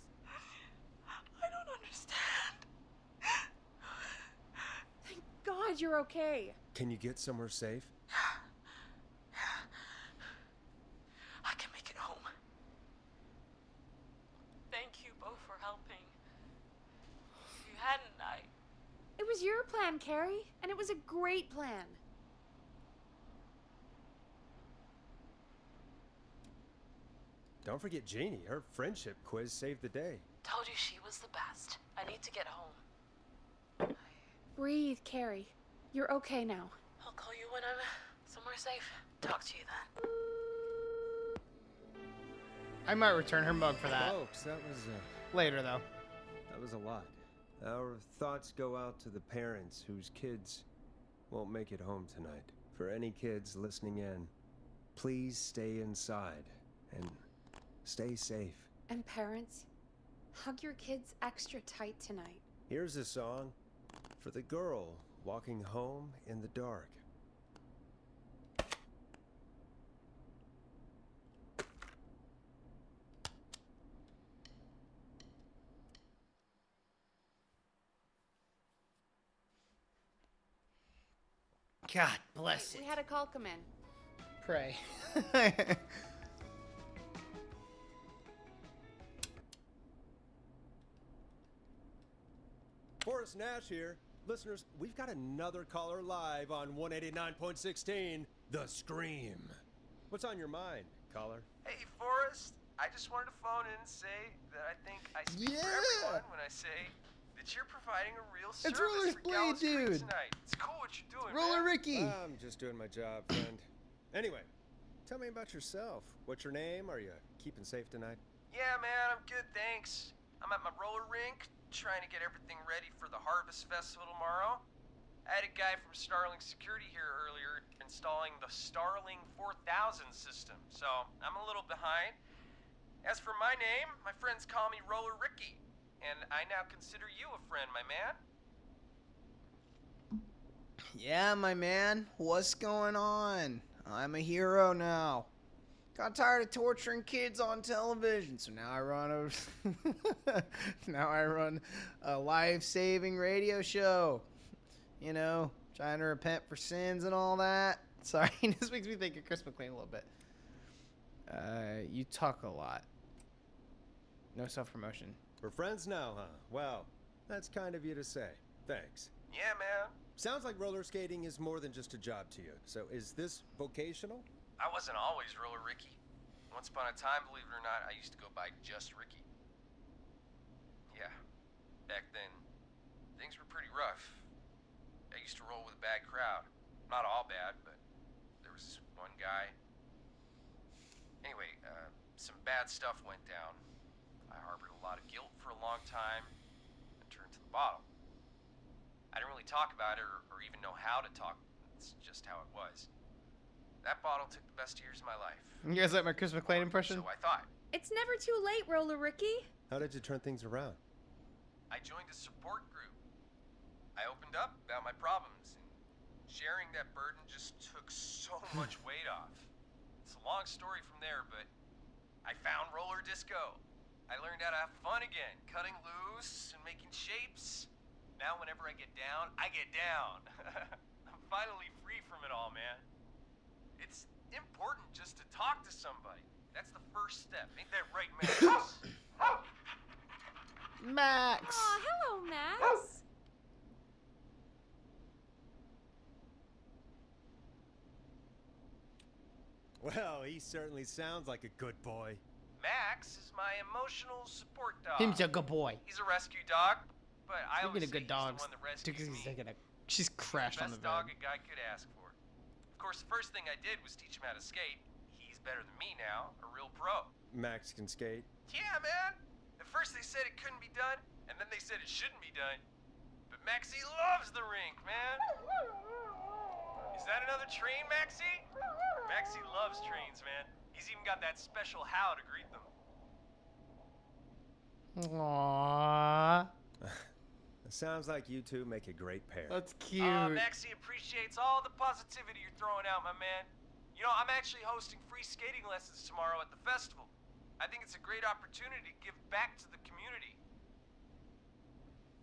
I don't understand. Thank God you're okay. Can you get somewhere safe? I can make it home. Thank you both for helping. If you hadn't, It was your plan, Carrie, and it was a great plan. Don't forget Jeannie. Her friendship quiz saved the day. told you she was the best. I need to get home. Breathe, Carrie. You're okay now. I'll call you when I'm somewhere safe. Talk to you then. I might return her mug for that. Folks, that was Later, though. that was a lot. Our thoughts go out to the parents whose kids won't make it home tonight. For any kids listening in, please stay inside and stay safe. And parents, hug your kids extra tight tonight. Here's a song for the girl walking home in the dark. God bless it. We had a call come in. Pray. Forrest Nash here. Listeners, we've got another caller live on 189.16, The Scream. What's on your mind, caller? Hey, Forrest. I just wanted to phone in and say that I think I speak for everyone when I say that you're providing a real service Roller's for Blade, Gallows Creek dude. tonight. It's cool what you're doing, Roller man. Ricky. I'm just doing my job, friend. Anyway, tell me about yourself. What's your name? Are you keeping safe tonight? Yeah, man, I'm good, thanks. I'm at my roller rink, trying to get everything ready for the Harvest Festival tomorrow. I had a guy from Starling Security here earlier installing the Starling 4000 system, so I'm a little behind. As for my name, my friends call me Roller Ricky, and I now consider you a friend, my man. Yeah, my man. What's going on? I'm a hero now. Got tired of torturing kids on television, so now I run a life-saving radio show. You know, trying to repent for sins and all that. Sorry, this makes me think of Chris McLean a little bit. You talk a lot. No self-promotion. We're friends now, huh? Well, that's kind of you to say. Thanks. Yeah, man. Sounds like roller skating is more than just a job to you. So is this vocational? I wasn't always Roller Ricky. Once upon a time, believe it or not, I used to go by just Ricky. Yeah, back then, things were pretty rough. I used to roll with a bad crowd. Not all bad, but there was this one guy. Anyway, some bad stuff went down. I harbored a lot of guilt for a long time and turned to the bottle. I didn't really talk about it or even know how to talk. It's just how it was. That bottle took the best years of my life. You guys like my Chris McLean impression? So I thought. It's never too late, Roller Ricky. How did you turn things around? I joined a support group. I opened up about my problems, and sharing that burden just took so much weight off. It's a long story from there, but I found roller disco. I learned how to have fun again, cutting loose and making shapes. Now whenever I get down, I get down. I'm finally free from it all, man. It's important just to talk to somebody. That's the first step. Ain't that right, Max? Max! Aw, hello, Max. Well, he certainly sounds like a good boy. Max is my emotional support dog. Him's a good boy. He's a rescue dog, but I Speaking always of say good he's dogs, the one that rescues me. she's crashed on the Best dog bed. a guy could ask for. Of course, the first thing I did was teach him how to skate. He's better than me now, a real pro. Max can skate. Yeah, man. At first they said it couldn't be done, and then they said it shouldn't be done. But Maxie loves the rink, man. Is that another train, Maxie? Maxie loves trains, man. He's even got that special how to greet them. Aww. Sounds like you two make a great pair. That's cute. Maxie appreciates all the positivity you're throwing out, my man. You know, I'm actually hosting free skating lessons tomorrow at the festival. I think it's a great opportunity to give back to the community.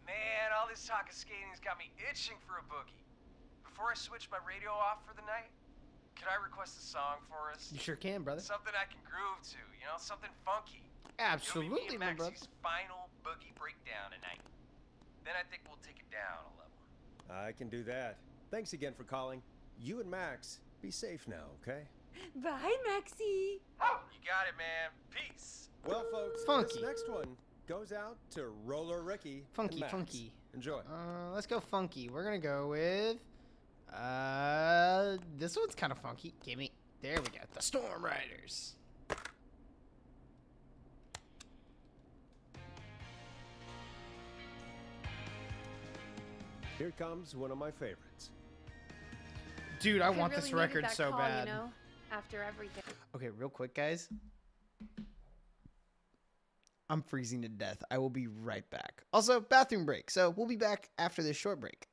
Man, all this talk of skating's got me itching for a boogie. Before I switch my radio off for the night, could I request a song for us? You sure can, brother. Something I can groove to, you know, something funky. Absolutely, It'll be me my and brother. Maxie's final boogie breakdown tonight. Then I think we'll take it down a level. I can do that. Thanks again for calling. You and Max, be safe now, okay? Bye, Maxie. You got it, man. Peace. Well, folks, Funky. this next one goes out to Roller Ricky. Funky, and Max. funky. Enjoy. Let's go funky. We're gonna go with this one's kind of funky. Gimme. There we go. The Storm Riders. Here comes one of my favorites. Dude, I Could want really this needed record that so call, bad. You know, after everything. Okay, real quick, guys. I'm freezing to death. I will be right back. Also, bathroom break. So we'll be back after this short break.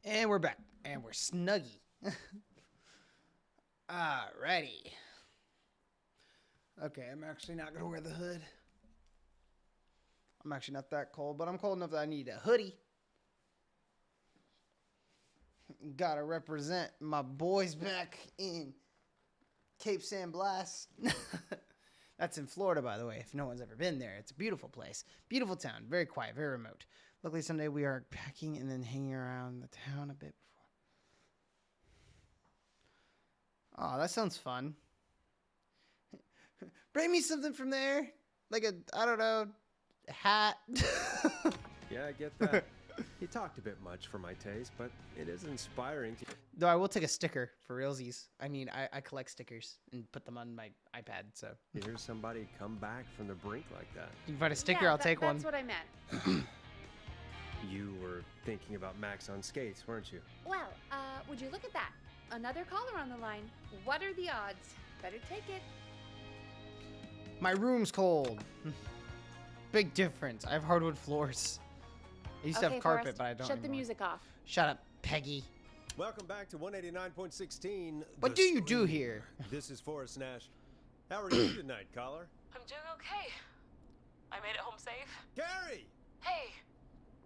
And we're back. And we're snuggy. Alrighty. Okay, I'm actually not going to wear the hood. I'm actually not that cold, but I'm cold enough that I need a hoodie. Gotta represent my boys back in Cape San Blas. That's in Florida, by the way, if no one's ever been there. It's a beautiful place. Beautiful town. Very quiet, very remote. Luckily, someday we are packing and then hanging around the town a bit before. Oh, that sounds fun. Bring me something from there. Like a, I don't know, a hat. Yeah, I get that. He talked a bit much for my taste, but it is inspiring to... Though I will take a sticker for realsies. I mean, I collect stickers and put them on my iPad, so. hear somebody come back from the brink like that. You can find a sticker, Yeah, I'll take one. That's what I meant. You were thinking about Max on skates, weren't you? Well, would you look at that? Another caller on the line. What are the odds? Better take it. My room's cold. Big difference. I have hardwood floors. I used to Okay, have carpet, Forrest, but I don't shut the anymore. music off. Shut up, Peggy. Welcome back to 189.16. What do you do here? This is Forrest Nash. How are you tonight, caller? I'm doing okay. I made it home safe. Gary! Hey,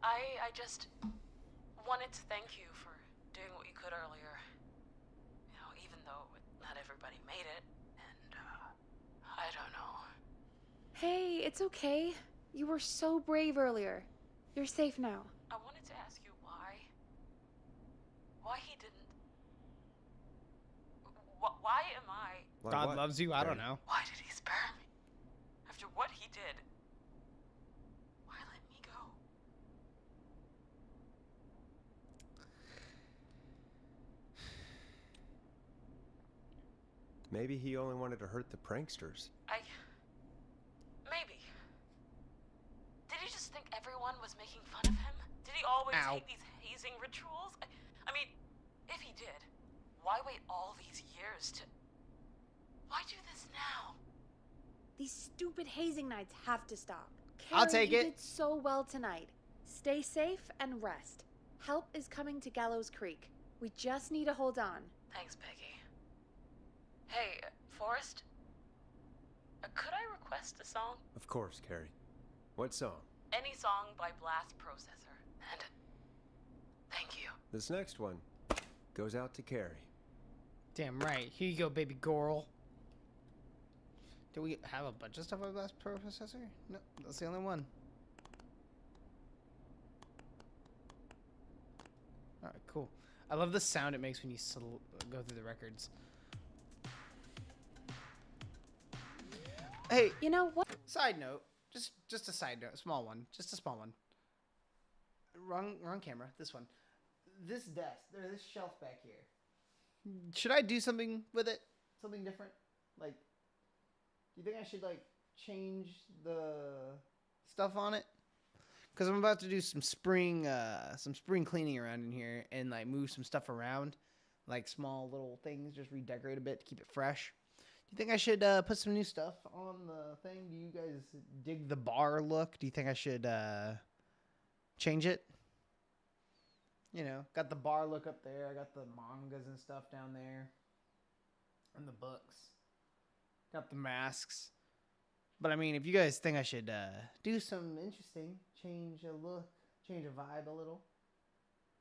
I just wanted to thank you for doing what you could earlier. You know, even though not everybody made it, and I don't know. Hey, it's okay. You were so brave earlier. You're safe now. I wanted to ask you why he didn't. Why am I? God loves you. I don't know. Why did he spare me? After what he did, why let me go? Maybe he only wanted to hurt the pranksters. Maybe. Did he just think everyone was making fun of him? Did he always hate these hazing rituals? I mean, if he did, why wait all these years to... Why do this now? These stupid hazing nights have to stop. I'll Carrie, take you it. did so well tonight. Stay safe and rest. Help is coming to Gallows Creek. We just need to hold on. Thanks, Peggy. Hey, Forrest? Could I request a song? Of course, Carrie. What song? Any song by Blast Processor. And thank you. This next one goes out to Carrie. Damn right. Here you go, baby girl. Do we have a bunch of stuff on Blast Processor? No, that's the only one. Alright, cool. I love the sound it makes when you go through the records. Hey, you know what? Side note, just a side note, a small one, just a small one. Wrong camera. This one. This desk. There's this shelf back here. Should I do something with it? Something different? Like, do you think I should like change the stuff on it? Because I'm about to do some spring cleaning around in here and like move some stuff around, like small little things, just redecorate a bit to keep it fresh. Do you think I should put some new stuff on the thing? Do you guys dig the bar look? Do you think I should change it? You know, got the bar look up there. I got the mangas and stuff down there. And the books. Got the masks. But I mean, if you guys think I should do some interesting, change a look, change a vibe a little.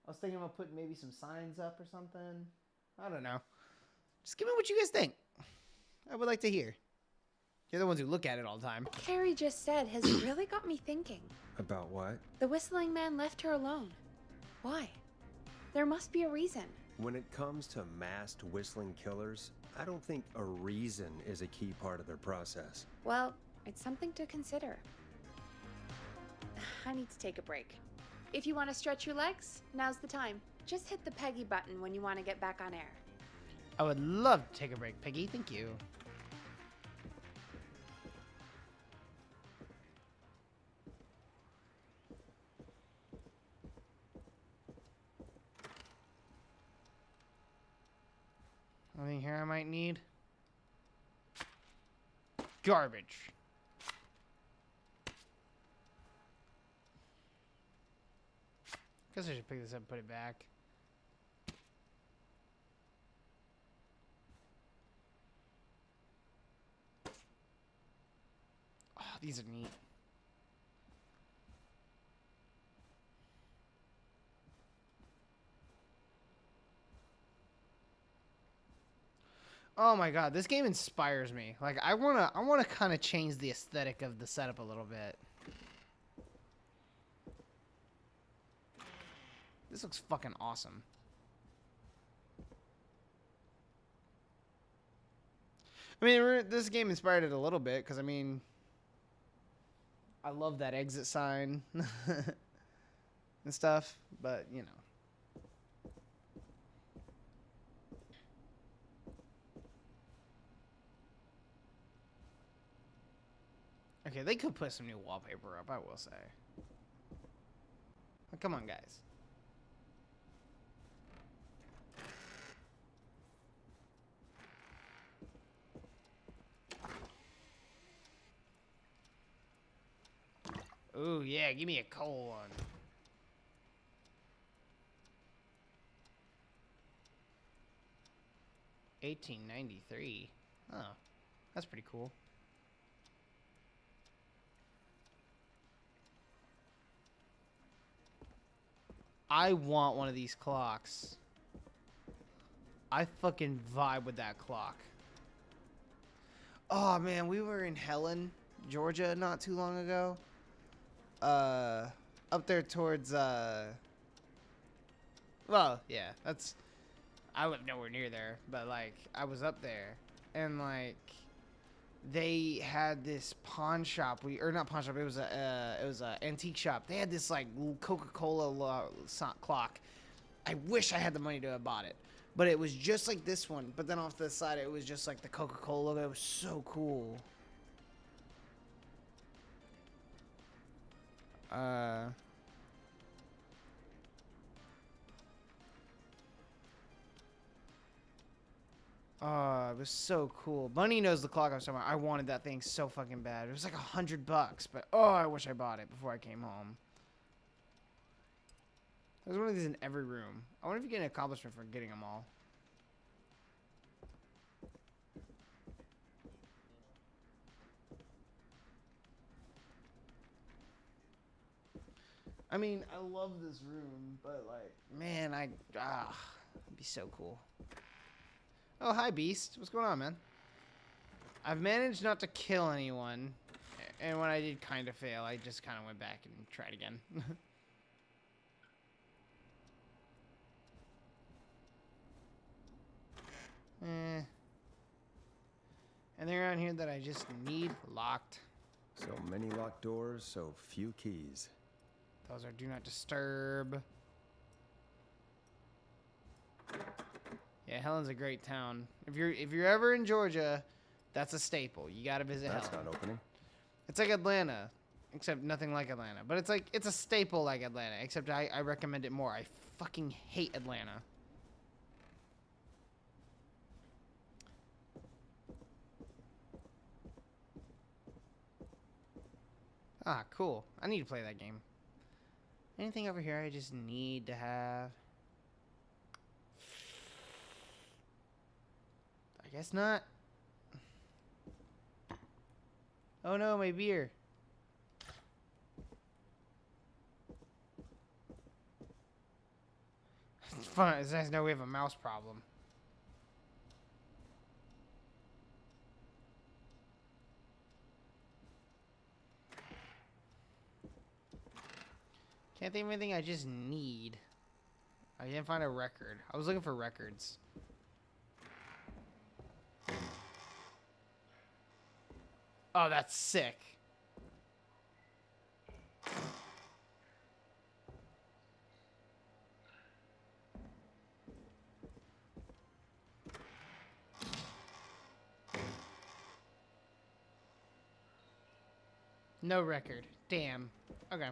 I was thinking about putting maybe some signs up or something. I don't know. Just give me what you guys think. I would like to hear. You're the ones who look at it all the time. Carrie just said has really got me thinking. About what? The whistling man left her alone. Why? There must be a reason. When it comes to masked whistling killers, I don't think a reason is a key part of their process. Well, it's something to consider. I need to take a break. If you want to stretch your legs, now's the time. Just hit the Peggy button when you want to get back on air. I would love to take a break, Peggy. Thank you. Anything here I might need? Garbage. Guess I should pick this up and put it back. Oh, these are neat. Oh my god, this game inspires me. Like I wanna kind of change the aesthetic of the setup a little bit. This looks fucking awesome. I mean, this game inspired it a little bit because I mean, I love that exit sign. and stuff, but you know. Okay, they could put some new wallpaper up, I will say. Oh, come on, guys. Ooh, yeah, give me a cold one. $18.93. Oh, that's pretty cool. I want one of these clocks. I fucking vibe with that clock. Oh man, we were in Helen, Georgia not too long ago. Up there towards well, yeah, that's, I live nowhere near there, but like I was up there and like they had this pawn shop, or not pawn shop, it was a antique shop. They had this like Coca-Cola clock. I wish I had the money to have bought it, but it was just like this one, but then off the side it was just like the Coca-Cola logo. It was so cool. Oh, it was so cool. Bunny knows the clock I was talking about. I wanted that thing so fucking bad. It was like $100, but oh, I wish I bought it before I came home. There's one of these in every room. I wonder if you get an accomplishment for getting them all. I mean, I love this room, but like, man, it'd be so cool. Oh, hi, Beast. What's going on, man? I've managed not to kill anyone, and when I did kind of fail, I just kind of went back and tried again. And they're around here that I just need locked. So many locked doors, so few keys. Those are do not disturb. Yeah, Helen's a great town. If you're ever in Georgia, that's a staple. You gotta visit Helen. That's not opening. It's like Atlanta, except nothing like Atlanta. But it's a staple like Atlanta, except I recommend it more. I fucking hate Atlanta. Ah, cool. I need to play that game. Anything over here I just need to have? I guess not. Oh no, my beer. It's fun. It's nice to know we have a mouse problem. Can't think of anything I just need. I didn't find a record. I was looking for records. Oh, that's sick. No record. Damn. Okay.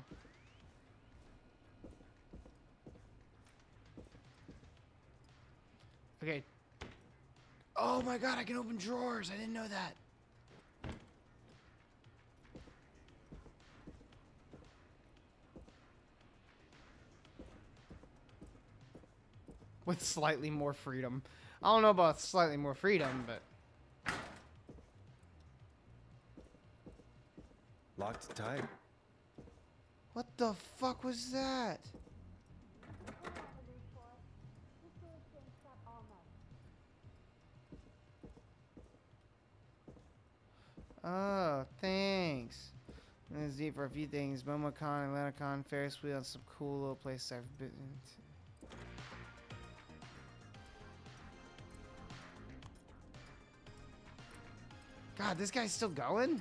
Okay. Oh my god, I can open drawers. I didn't know that. With slightly more freedom. I don't know about slightly more freedom, but... Locked tight. What the fuck was that? Oh, thanks. This is deep for a few things. MomoCon, AtlantaCon, Ferris wheel, and some cool little places I've been to. God, this guy's still going?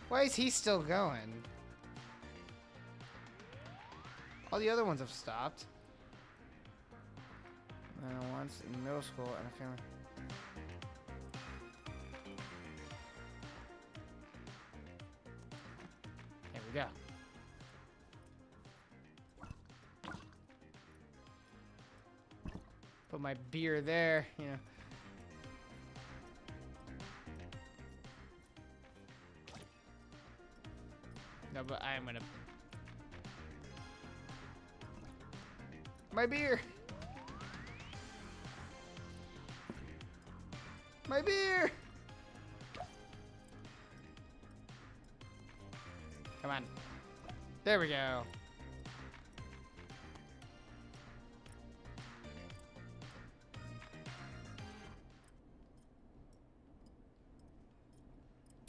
Why is he still going? All the other ones have stopped. And once in middle school and a family. There we go. Put my beer there, you know. No, but I am gonna. My beer! My beer! Come on. There we go.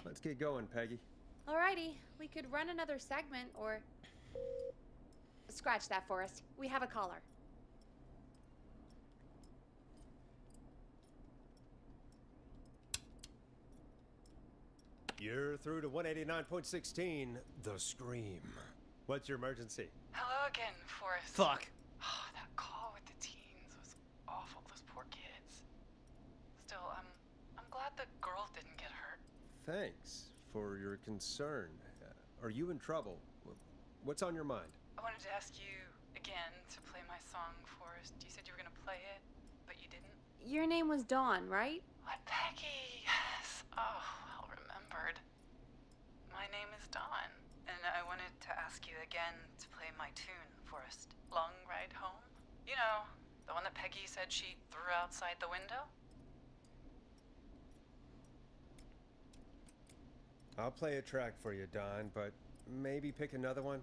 Let's get going, Peggy. Alrighty, we could run another segment or... Scratch that, Forrest. We have a caller. You're through to 189.16, The Scream. What's your emergency? Hello again, Forrest. Fuck. Oh, that call with the teens was awful. Those poor kids. Still, I'm glad the girl didn't get hurt. Thanks for your concern. Are you in trouble? What's on your mind? I wanted to ask you again to play my song, Forrest. You said you were gonna play it, but you didn't. Your name was Dawn, right? What, Peggy? Yes. Oh, well remembered. My name is Dawn, and I wanted to ask you again to play my tune, Forrest. Long Ride Home? You know, the one that Peggy said she threw outside the window? I'll play a track for you, Don, but maybe pick another one.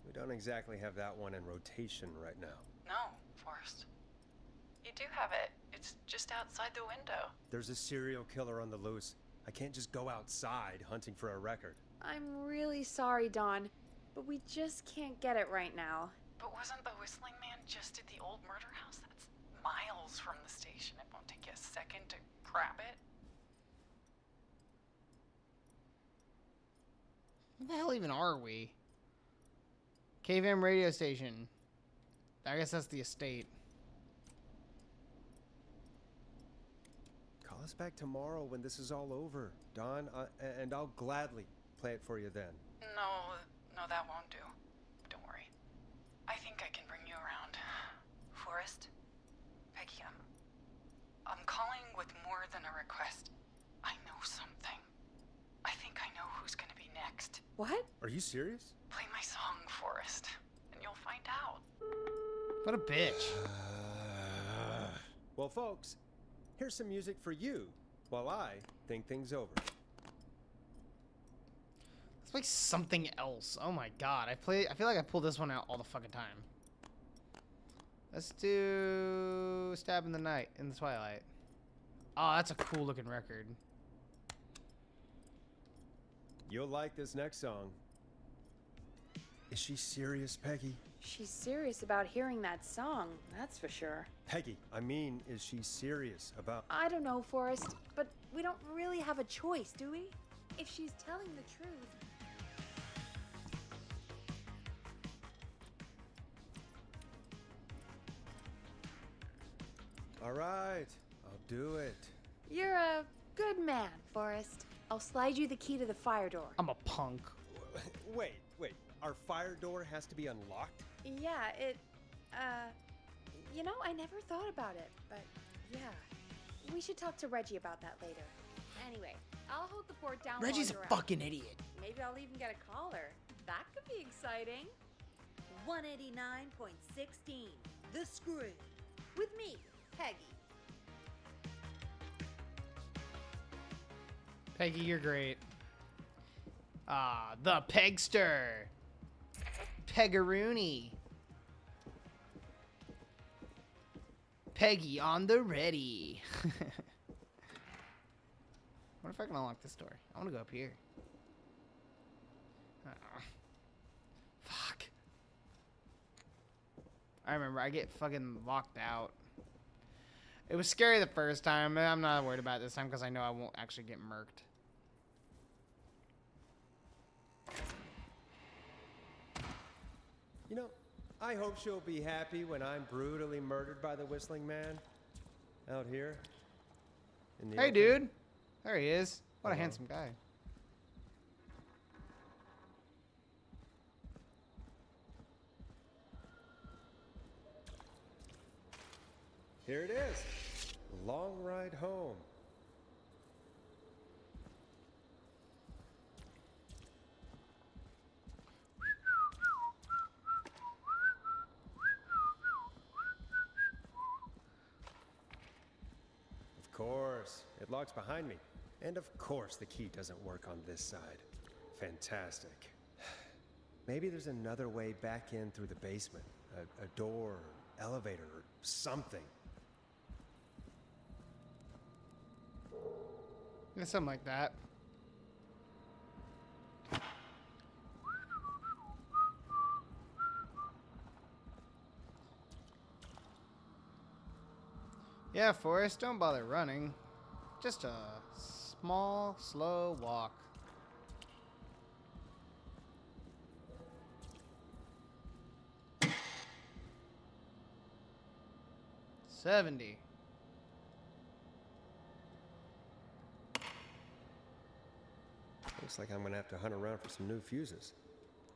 We don't exactly have that one in rotation right now. No, Forrest. You do have it. It's just outside the window. There's a serial killer on the loose. I can't just go outside hunting for a record. I'm really sorry, Dawn, but we just can't get it right now. But wasn't the Whistling Man just at the old murder house? That's miles from the station. It won't take you a second to grab it. What the hell even are we? KVM radio station. I guess that's the estate. Call us back tomorrow when this is all over, Don, and I'll gladly play it for you then. No, that won't do. Don't worry. I think I can bring you around. Forrest, Peggy, I'm calling with more than a request. I know something. I think I know who's gonna be next. What? Are you serious? Play my song, Forrest, and you'll find out. What a bitch. Well, folks, here's some music for you while I think things over. Let's play something else. Oh my god. I feel like I pull this one out all the fucking time. Let's do Stab in the Night in the Twilight. Oh, that's a cool looking record. You'll like this next song. Is she serious, Peggy? She's serious about hearing that song, that's for sure. Peggy, I mean, is she serious about... I don't know, Forrest, but we don't really have a choice, do we? If she's telling the truth... All right, I'll do it. You're a good man, Forrest. I'll slide you the key to the fire door. I'm a punk. Wait. Our fire door has to be unlocked? Yeah, you know, I never thought about it, but yeah. We should talk to Reggie about that later. Anyway, I'll hold the fort down while Reggie's a you're out. fucking idiot. Maybe I'll even get a caller. That could be exciting. 189.16, The Screw. With me, Peggy. Peggy, you're great. The Pegster. Pegaroony. Peggy on the ready. What if I can unlock this door? I want to go up here. Fuck. I remember, I get fucking locked out. It was scary the first time, and I'm not worried about it this time because I know I won't actually get murked. You know, I hope she'll be happy when I'm brutally murdered by the Whistling Man. Out here. In the Hey, open. dude. There he is. What a Hello. handsome guy. Here it is. Long ride home. Of course, it locks behind me. And of course, the key doesn't work on this side. Fantastic. Maybe there's another way back in through the basement. A door, elevator, or something. Yeah, something like that. Yeah, Forrest, don't bother running. Just a small, slow walk. $70. Looks like I'm gonna have to hunt around for some new fuses.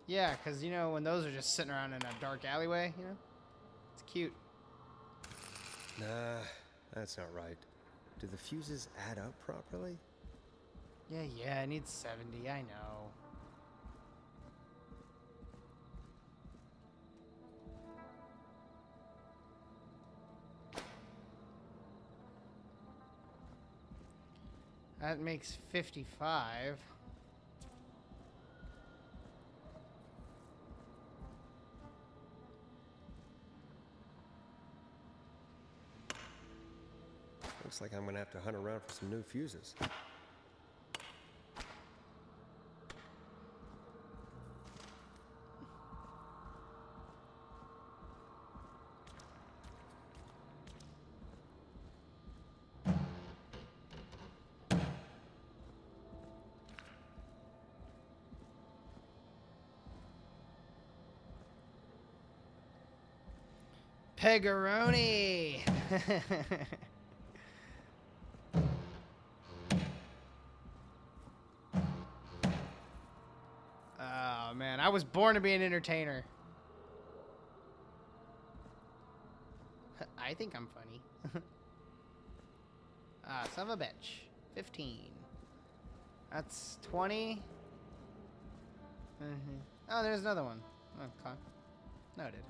Yeah, because, you know, when those are just sitting around in a dark alleyway, you know? It's cute. Nah, that's not right. Do the fuses add up properly? Yeah, it needs 70, I know. That makes 55. Looks like I'm gonna have to hunt around for some new fuses. Peggeroni! Oh, man. I was born to be an entertainer. I think I'm funny. Son of a bitch. 15. That's 20. Oh, there's another one. Okay. Noted.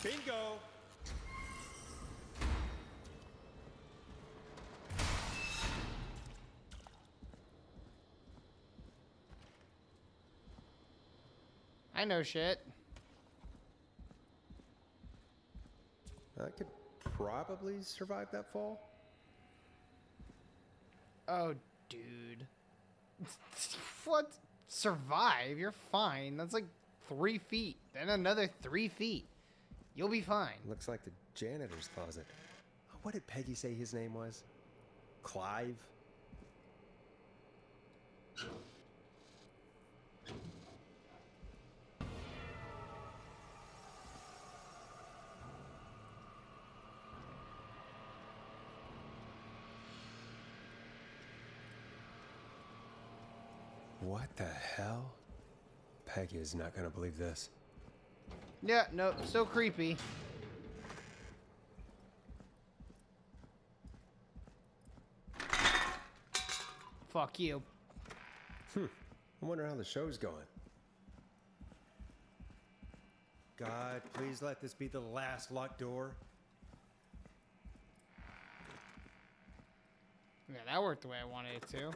Bingo! I know shit. I could probably survive that fall. Oh, dude. What? Survive? You're fine. That's like 3 feet. Then another 3 feet. You'll be fine. Looks like the janitor's closet. What did Peggy say his name was? Clive? What the hell? Peggy is not gonna believe this. Yeah, no, so creepy. Fuck you. I wonder how the show's going. God, please let this be the last locked door. Yeah, that worked the way I wanted it to.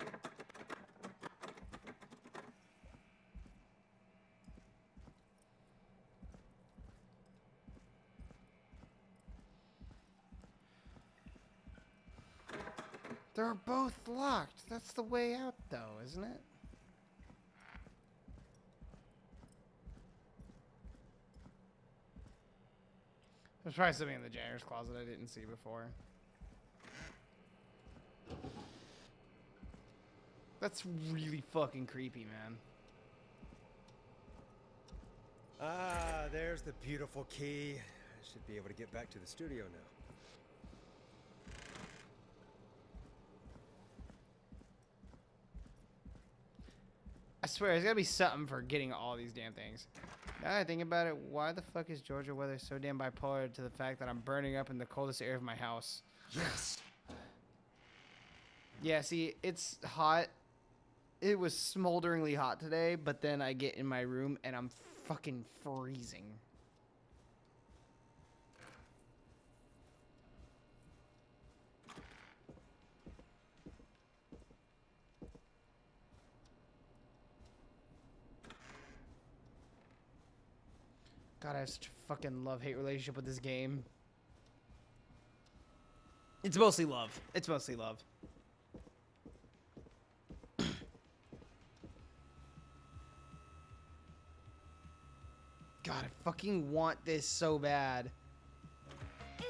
They're both locked. That's the way out, though, isn't it? There's probably something in the janitor's closet I didn't see before. That's really fucking creepy, man. Ah, there's the beautiful key. I should be able to get back to the studio now. I swear, there's gotta be something for getting all these damn things. Now that I think about it, why the fuck is Georgia weather so damn bipolar to the fact that I'm burning up in the coldest area of my house? Yes. Yeah, see, it's hot. It was smolderingly hot today, but then I get in my room and I'm fucking freezing. God, I have such a fucking love-hate relationship with this game. It's mostly love. It's mostly love. God, I fucking want this so bad.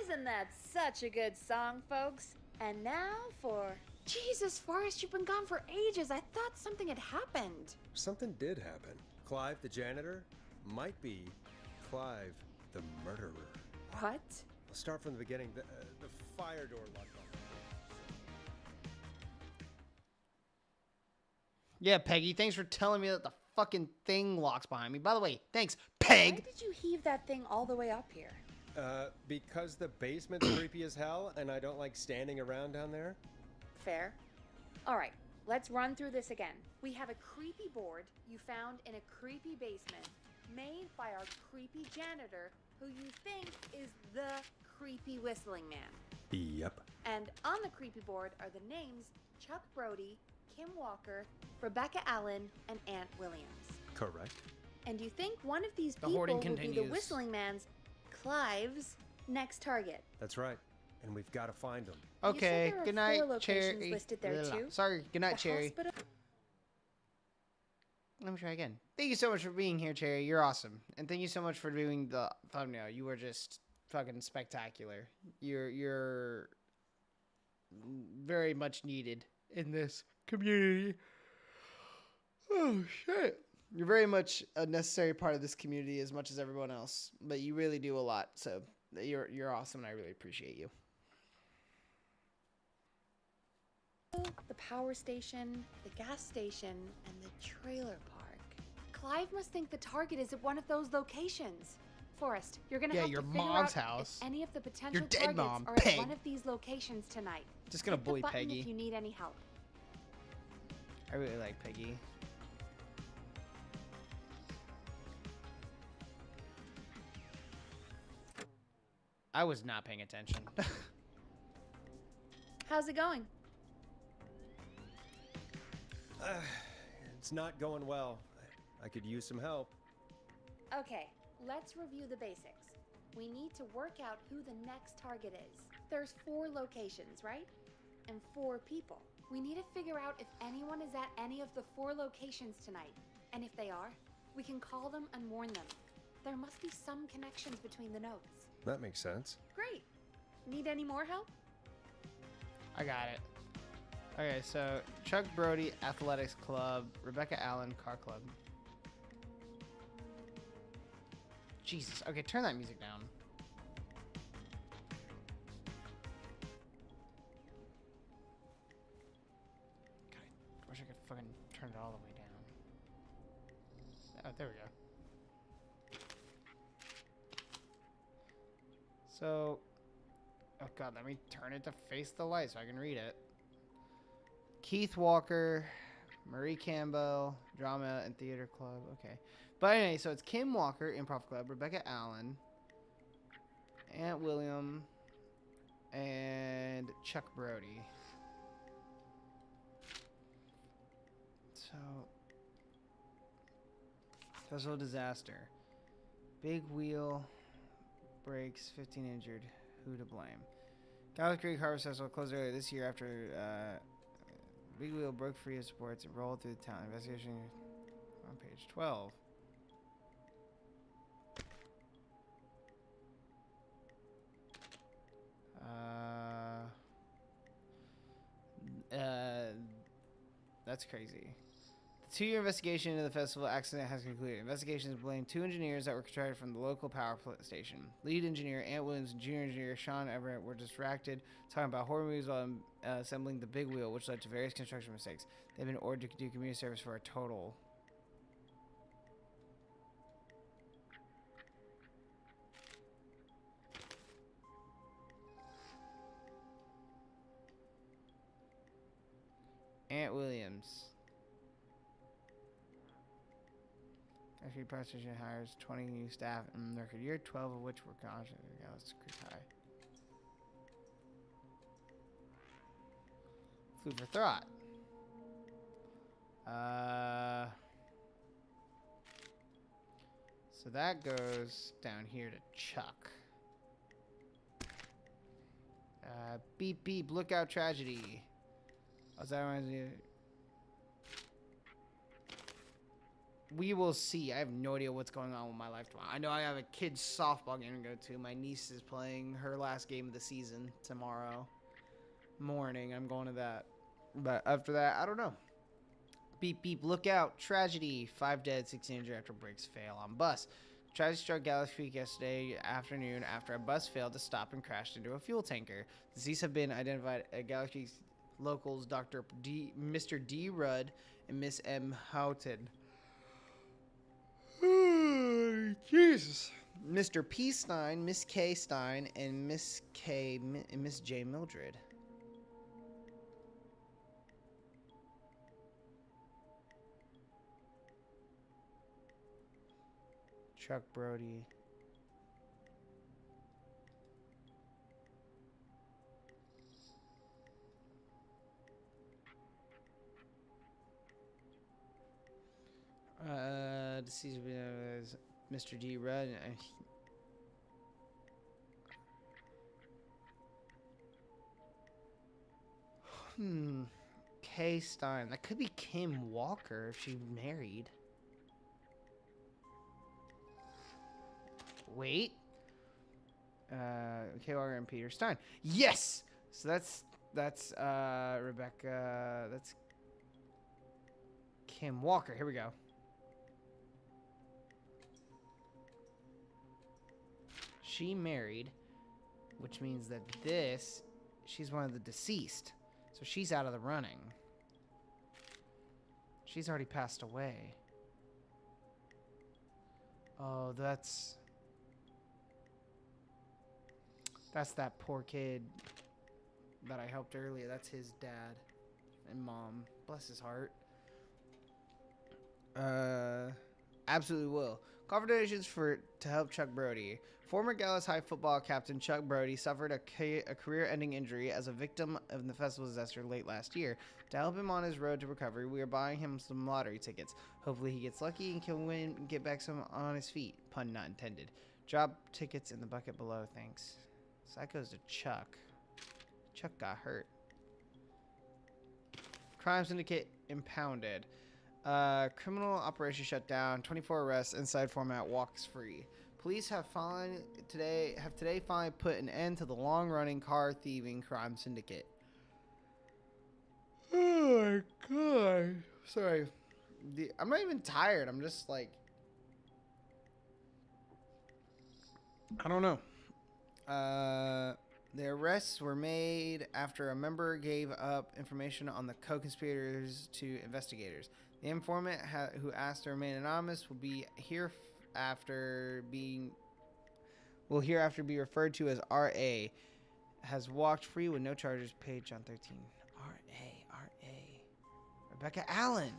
Isn't that such a good song, folks? And now for... Jesus, Forrest, you've been gone for ages. I thought something had happened. Something did happen. Clive, the janitor, might be Clive, the murderer. What? I'll start from the beginning. The fire door locked off. Yeah, Peggy, thanks for telling me that the fucking thing locks behind me. By the way, thanks, Peg. Why did you heave that thing all the way up here? Because the basement's creepy as hell, and I don't like standing around down there. Fair. All right, let's run through this again. We have a creepy board you found in a creepy basement made by our creepy janitor who you think is the creepy whistling man. Yep. And on the creepy board are the names Chuck Brody, Kim Walker, Rebecca Allen, and Aunt Williams. Correct. And you think one of these The people hoarding will be the continues. whistling man's, Clive's, next target. That's right. And we've got to find him. Okay, there are good night, 4 locations Cherry. listed there, too. Sorry, good night, The Cherry. hospital- Let me try again. Thank you so much for being here, Cherry. You're awesome. And thank you so much for doing the thumbnail. You were just fucking spectacular. You're very much needed in this community. Oh, shit. You're very much a necessary part of this community as much as everyone else. But you really do a lot. So you're awesome, and I really appreciate you. The power station, the gas station, and the trailer park. Clive must think the target is at one of those locations. Forrest, you're gonna Yeah, have your to figure mom's out house. if any of the potential Your dead targets mom, are Peg. at one of these locations tonight. Just gonna Hit bully the button Peggy. if you need any help. I really like Peggy. I was not paying attention. How's it going? It's not going well. I could use some help. Okay, let's review the basics. We need to work out who the next target is. There's 4 locations, right? And 4 people. We need to figure out if anyone is at any of the 4 locations tonight. And if they are, we can call them and warn them. There must be some connections between the notes. That makes sense. Great. Need any more help? I got it. Okay, so Chuck Brody Athletics Club, Rebecca Allen Car Club. Jesus. Okay, turn that music down. God, I wish I could fucking turn it all the way down. Oh, there we go. So, oh god, let me turn it to face the light so I can read it. Keith Walker, Marie Campbell, Drama and Theater Club. Okay. But anyway, so it's Kim Walker, Improv Club, Rebecca Allen, Aunt William, and Chuck Brody. So, Special Disaster. Big Wheel breaks, 15 injured. Who to blame? Gallows Creek Harvest Festival closed earlier this year after Big Wheel broke free of supports and rolled through the town. Investigation on page 12. That's crazy. The 2-year investigation into the festival accident has concluded. Investigations blame 2 engineers that were contracted from the local power station. Lead engineer Ant Williams and junior engineer Sean Everett were distracted talking about horror movies while assembling the big wheel, which led to various construction mistakes. They've been ordered to do community service for a total. Ant Williams. Actually, prosecution hires 20 new staff in the record year, 12 of which were conscious. Yeah, that's pretty high. Food for thought. So that goes down here to Chuck. Beep beep, lookout tragedy. Oh, that reminds me. We will see. I have no idea what's going on with my life tomorrow. I know I have a kid's softball game to go to. My niece is playing her last game of the season tomorrow morning. I'm going to that. But after that, I don't know. Beep, beep, look out. Tragedy. 5 dead, 16 injured after brakes fail on bus. Tragedy struck Gallows Creek yesterday afternoon after a bus failed to stop and crashed into a fuel tanker. Deceased have been identified at Gallows Creek locals Mr. D. Rudd and Miss M. Houghton. Jesus. Mr. P. Stein, Miss K. Stein, and Miss J. Mildred. Chuck Brody. Deceased as Mr. D. Rudd. K. Stein. That could be Kim Walker if she married. Wait. K. Walker and Peter Stein. Yes! So that's Rebecca. That's Kim Walker. Here we go. She married, which means that she's one of the deceased. So she's out of the running. She's already passed away. Oh, that's that poor kid that I helped earlier. That's his dad and mom. Bless his heart. Absolutely will. Call for donations to help Chuck Brody. Former Gallows High football captain Chuck Brody suffered a career-ending injury as a victim of the festival disaster late last year. To help him on his road to recovery, we are buying him some lottery tickets. Hopefully he gets lucky and can win and get back some on his feet. Pun not intended. Drop tickets in the bucket below, thanks. So that goes to Chuck. Chuck got hurt. Crime syndicate impounded. Criminal operation shut down. 24 arrests. Inside format walks free. Police have today finally put an end to the long-running car thieving crime syndicate. Oh my god! Sorry, I'm not even tired. I'm just like, I don't know. The arrests were made after a member gave up information on the co-conspirators to investigators. The informant who asked to remain anonymous will hereafter be referred to as R.A. has walked free with no charges paid. John 13. R.A. Rebecca Allen.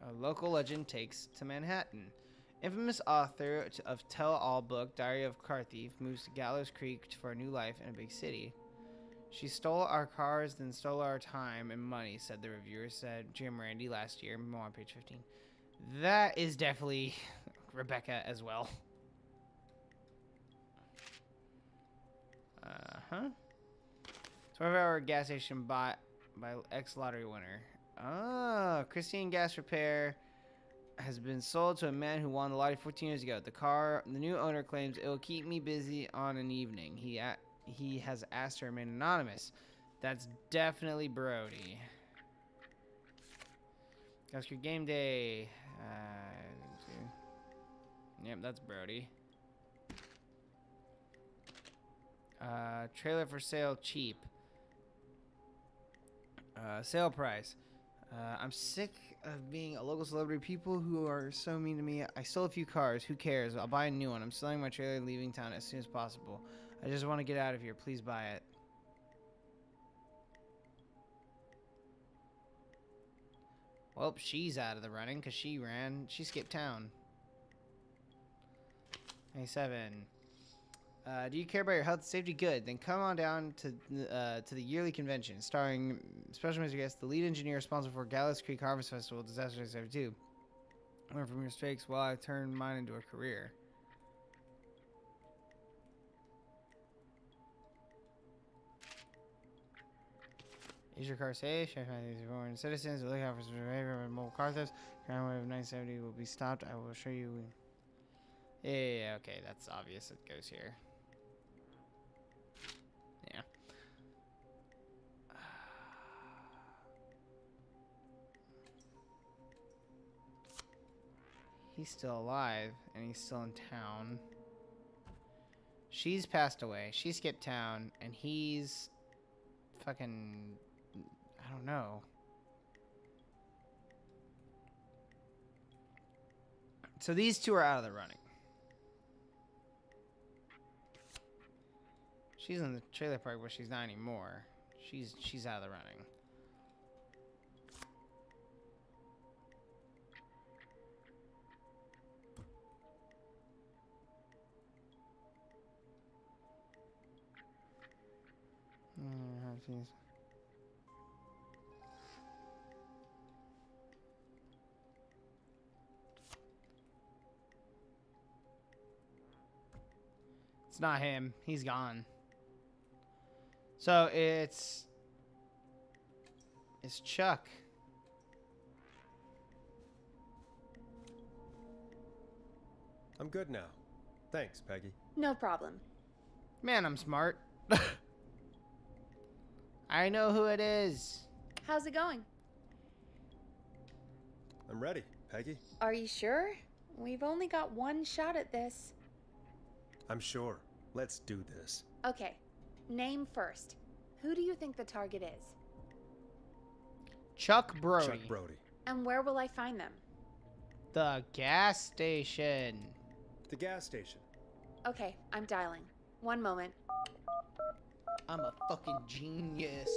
A local legend takes to Manhattan. Infamous author of Tell All book, Diary of Car Thief, moves to Gallows Creek for a new life in a big city. She stole our cars, then stole our time and money, said the reviewer, said Jim Randy last year. More on page 15. That is definitely Rebecca as well. Uh-huh. 12-hour gas station bought by ex-lottery winner. Ah, Christine Gas Repair has been sold to a man who won the lottery 14 years ago. The new owner claims it will keep me busy on an evening. He has asked to remain anonymous. That's definitely Brody. Oscar Game Day. Yep, that's Brody. Trailer for sale, cheap. Sale price. I'm sick of being a local celebrity. People who are so mean to me. I stole a few cars. Who cares? I'll buy a new one. I'm selling my trailer and leaving town as soon as possible. I just want to get out of here. Please buy it. Well, she's out of the running because she ran. She skipped town. 27. Do you care about your health and safety? Good. Then come on down to the yearly convention, starring special music guest, the lead engineer responsible for Gallows Creek Harvest Festival, Disaster 72. Learn from your mistakes while I turn mine into a career. Is your car safe? Check out these foreign citizens. Look out for some behavior of mobile car thefts. Crime wave 970 will be stopped. I will show you. Yeah, okay, that's obvious. It goes here. Yeah. He's still alive, and he's still in town. She's passed away. She skipped town, and he's fucking... I don't know. So these two are out of the running. She's in the trailer park, but she's not anymore. She's out of the running. It's not him. He's gone. So it's Chuck. I'm good now. Thanks, Peggy. No problem. Man, I'm smart. I know who it is. How's it going? I'm ready, Peggy. Are you sure? We've only got one shot at this. I'm sure. Let's do this. Okay. Name first. Who do you think the target is? Chuck Brody. Chuck Brody. And where will I find them? The gas station. The gas station. Okay, I'm dialing. One moment. I'm a fucking genius.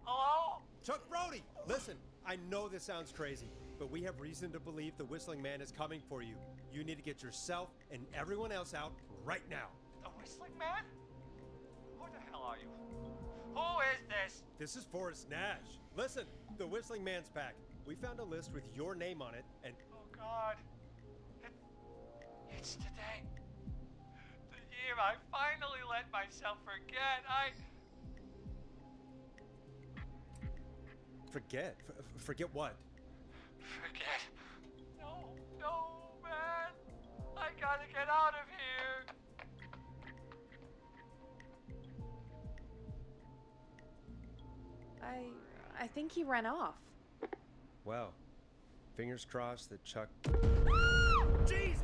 Hello? Chuck Brody! Listen, I know this sounds crazy, but we have reason to believe the Whistling Man is coming for you. You need to get yourself and everyone else out right now. The Whistling Man? Who the hell are you? Who is this? This is Forrest Nash. Listen, the Whistling Man's back. We found a list with your name on it, and... Oh, God. It's today. The year I finally let myself forget. Forget? Forget what? Forget. No, man. I gotta get out of here. I think he ran off. Well, fingers crossed that Chuck... Jeez!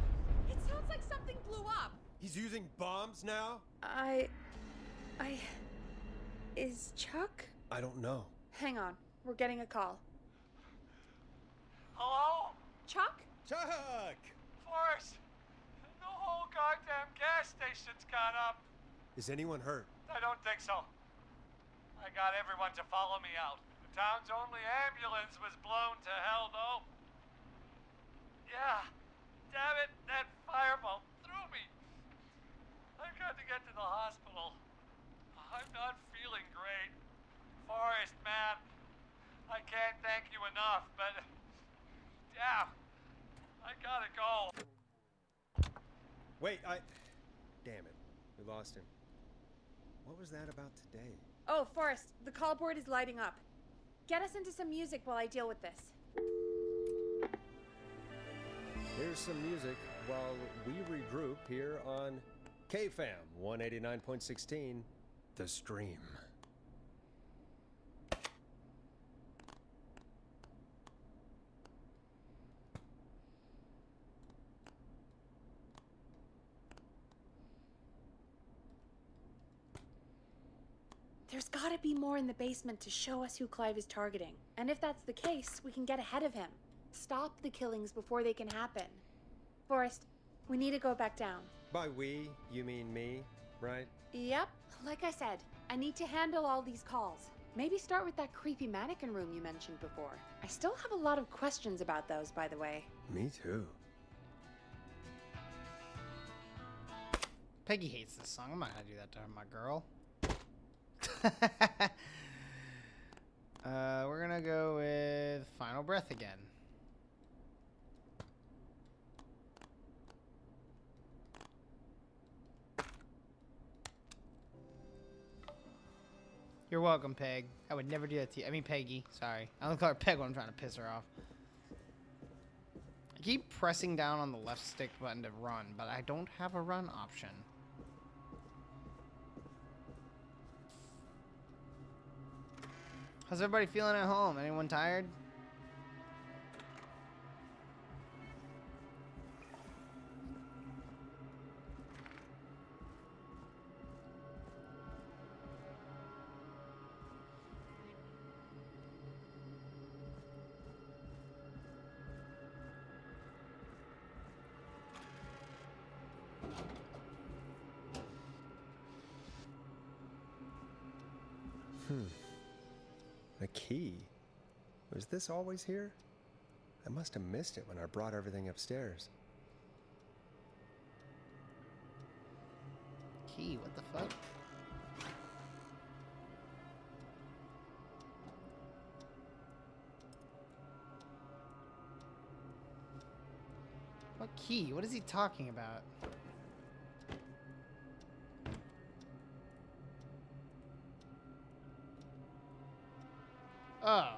It sounds like something blew up. He's using bombs now? Is Chuck? I don't know. Hang on. We're getting a call. Hello? Chuck? Chuck! Forrest! The whole goddamn gas station's gone up. Is anyone hurt? I don't think so. I got everyone to follow me out. The town's only ambulance was blown to hell, though. Yeah. Damn it, that fireball threw me. I've got to get to the hospital. I'm not feeling great. Forrest, man, I can't thank you enough, but... yeah, I gotta go. Wait, Damn it. We lost him. What was that about today? Oh, Forrest, the call board is lighting up. Get us into some music while I deal with this. Here's some music while we regroup here on KFAM 189.16, The Stream. There's gotta be more in the basement to show us who Clive is targeting. And if that's the case, we can get ahead of him. Stop the killings before they can happen. Forrest, we need to go back down. By we, you mean me, right? Yep. Like I said, I need to handle all these calls. Maybe start with that creepy mannequin room you mentioned before. I still have a lot of questions about those, by the way. Me too. Peggy hates this song. I'm not gonna do that to her, my girl. We're gonna go with Final Breath again. You're welcome, Peg. I would never do that to you. I mean, Peggy. Sorry. I only call her Peg when I'm trying to piss her off. I keep pressing down on the left stick button to run, but I don't have a run option. How's everybody feeling at home? Anyone tired? A key? Was this always here? I must have missed it when I brought everything upstairs. Key, what the fuck? What key? What is he talking about? Oh.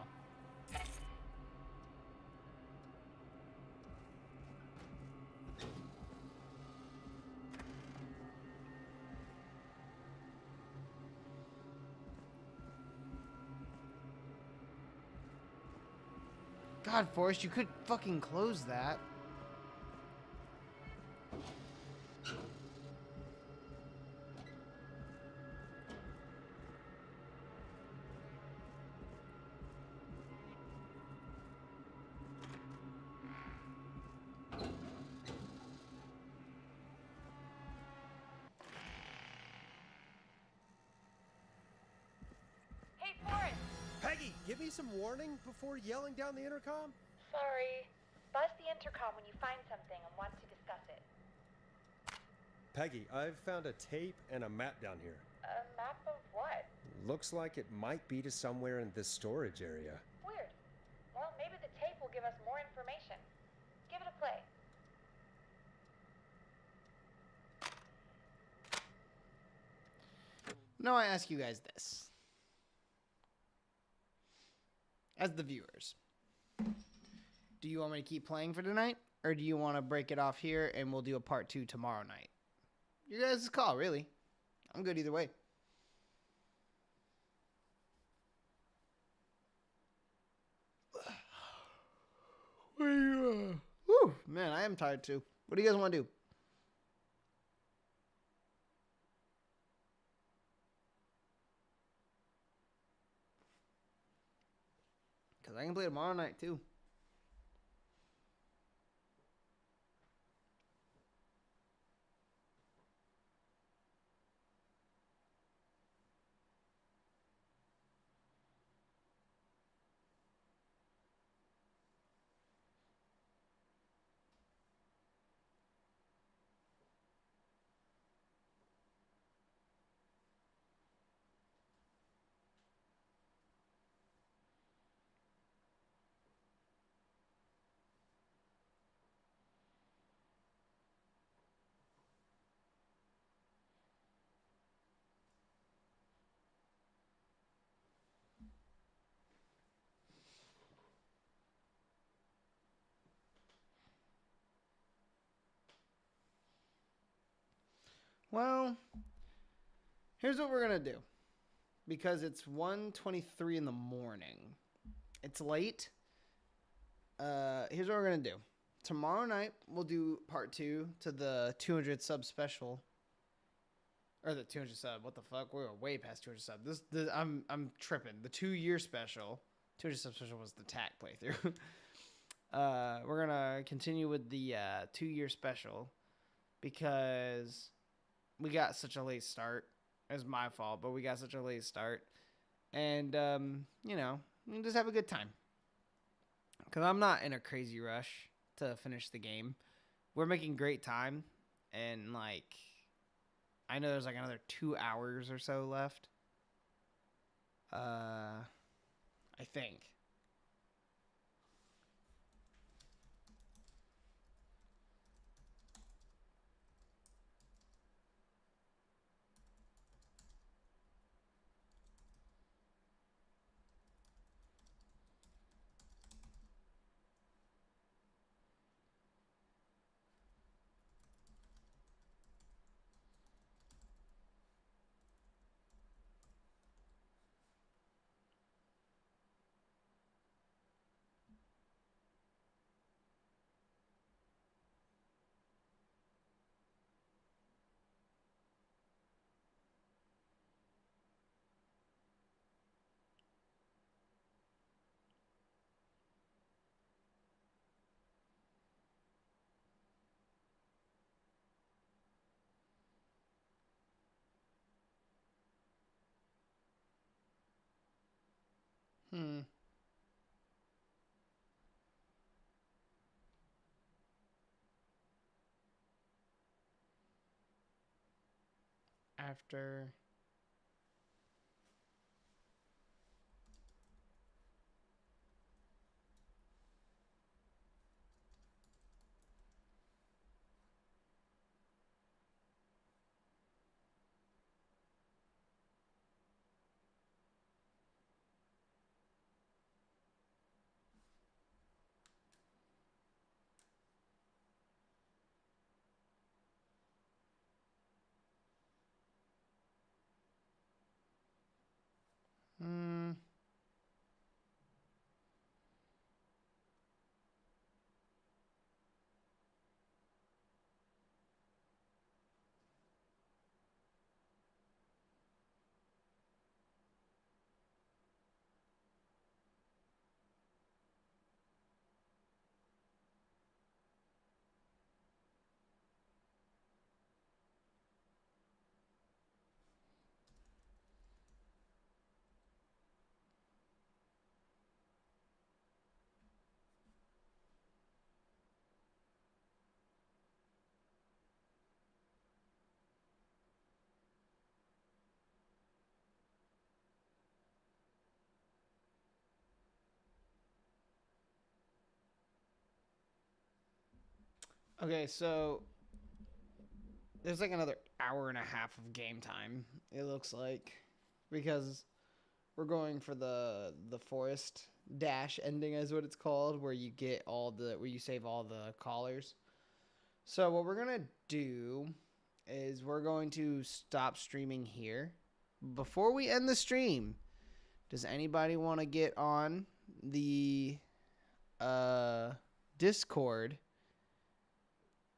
God, Forrest, you could fucking close that. Hey, Forrest! Peggy, give me some warning before yelling down the intercom? Sorry. Buzz the intercom when you find something and want to discuss it. Peggy, I've found a tape and a map down here. A map of what? Looks like it might be to somewhere in this storage area. Weird. Well, maybe the tape will give us more information. Give it a play. Now I ask you guys this. As the viewers, do you want me to keep playing for tonight? Or do you want to break it off here and we'll do a part 2 tomorrow night? You guys' call, really. I'm good either way. Whew, man, I am tired too. What do you guys want to do? Because I can play tomorrow night too. Well, here's what we're going to do. Because it's 1:23 in the morning. It's late. Here's what we're going to do. Tomorrow night, we'll do part 2 to the 200 sub special. Or the 200 sub. What the fuck? We're way past 200 sub. I'm tripping. The 2-year special. 200 sub special was the TAC playthrough. We're going to continue with the 2-year special. Because we got such a late start. It was my fault, but we got such a late start. And, you know, we'll just have a good time. Because I'm not in a crazy rush to finish the game. We're making great time. And, like, I know there's, like, another 2 hours or so left. I think. After... Okay, so there's like another hour and a half of game time, it looks like, because we're going for the forest dash ending is what it's called, where you get where you save all the collars. So what we're gonna do is we're going to stop streaming here. Before we end the stream, does anybody want to get on the Discord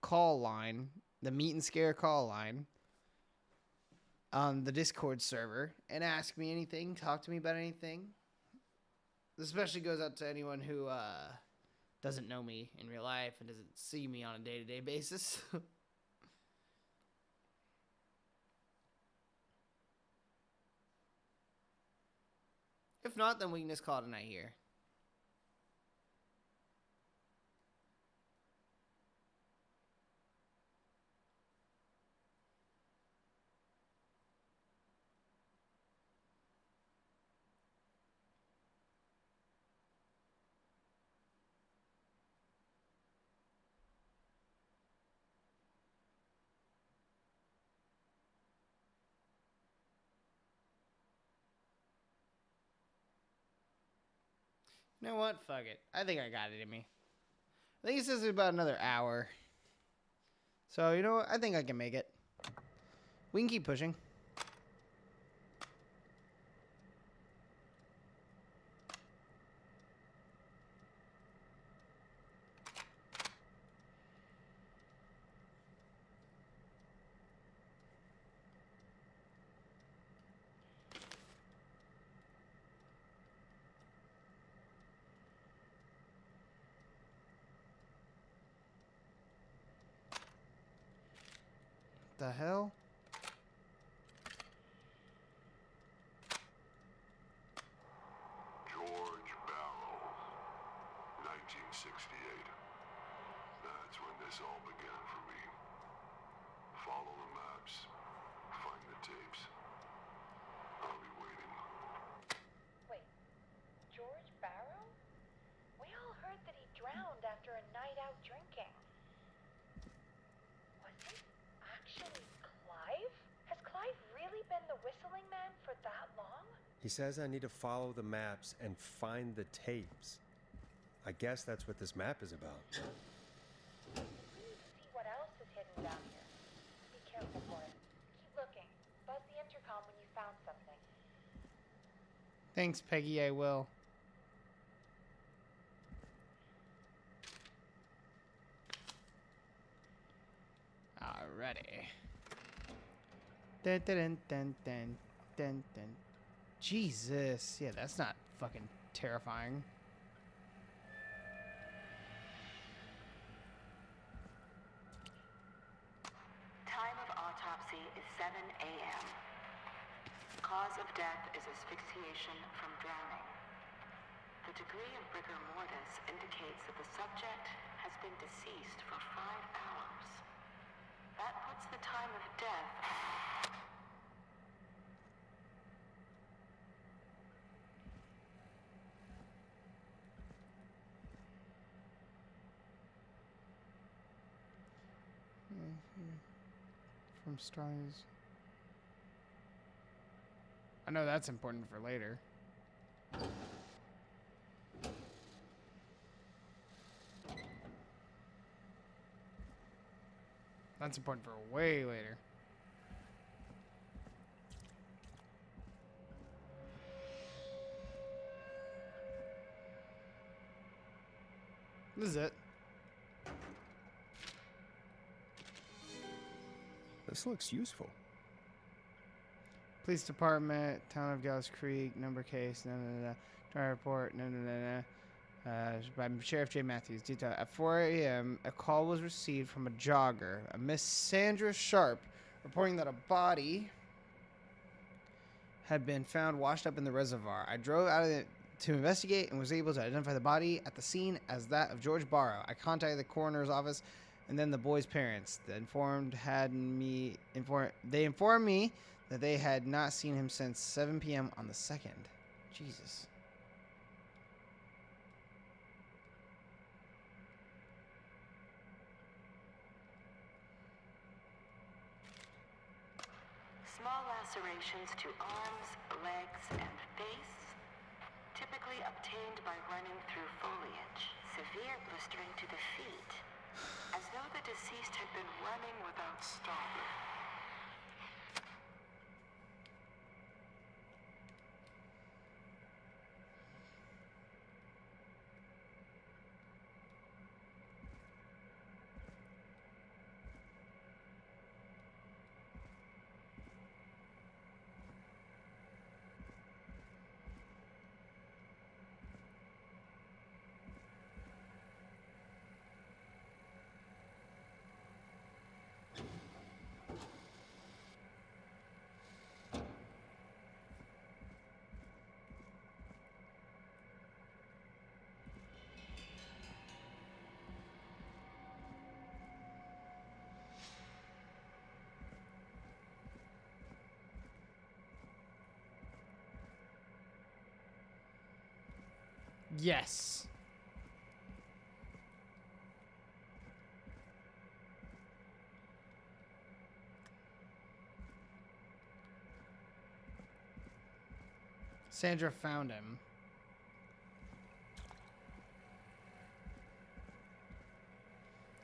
call line, the Meet and Scare call line on the Discord server, and ask me anything, talk to me about anything? This especially goes out to anyone who doesn't know me in real life and doesn't see me on a day-to-day basis. If not, then we can just call it a night here. You know what? Fuck it. I think I got it in me. I think it says about another hour. So, you know what? I think I can make it. We can keep pushing. The hell? George Barrow, 1968. That's when this all began for me. Follow the maps, find the tapes. I'll be waiting. Wait, George Barrow? We all heard that he drowned after a night out drinking. Was it actually Clive? Has Clive really been the whistling man for that long? He says I need to follow the maps and find the tapes. I guess that's what this map is about. We need to see what else is hidden down here. Be careful for it. Keep looking. Buzz the intercom when you found something. Thanks, Peggy, I will. Alrighty. Dun, dun, dun, dun, dun, dun. Jesus. Yeah, that's not fucking terrifying. Time of autopsy is 7 a.m. Cause of death is asphyxiation from drowning. The degree of rigor mortis indicates that the subject has been deceased for 5 hours. That puts the time of death. From stars. I know that's important for later. That's important for way later. This is it. This looks useful. Police Department, Town of Gallows Creek, number case, report, by Sheriff J. Matthews. Detail. At 4 a.m., a call was received from a jogger, a Miss Sandra Sharp, reporting that a body had been found washed up in the reservoir. I drove out of it to investigate and was able to identify the body at the scene as that of George Barrow. I contacted the coroner's office and then the boy's parents. They informed me that they had not seen him since 7 p.m. on the 2nd. Jesus. Small lacerations to arms, legs, and face, typically obtained by running through foliage. Severe blistering to the feet, as though the deceased had been running without stopping. Yes. Sandra found him.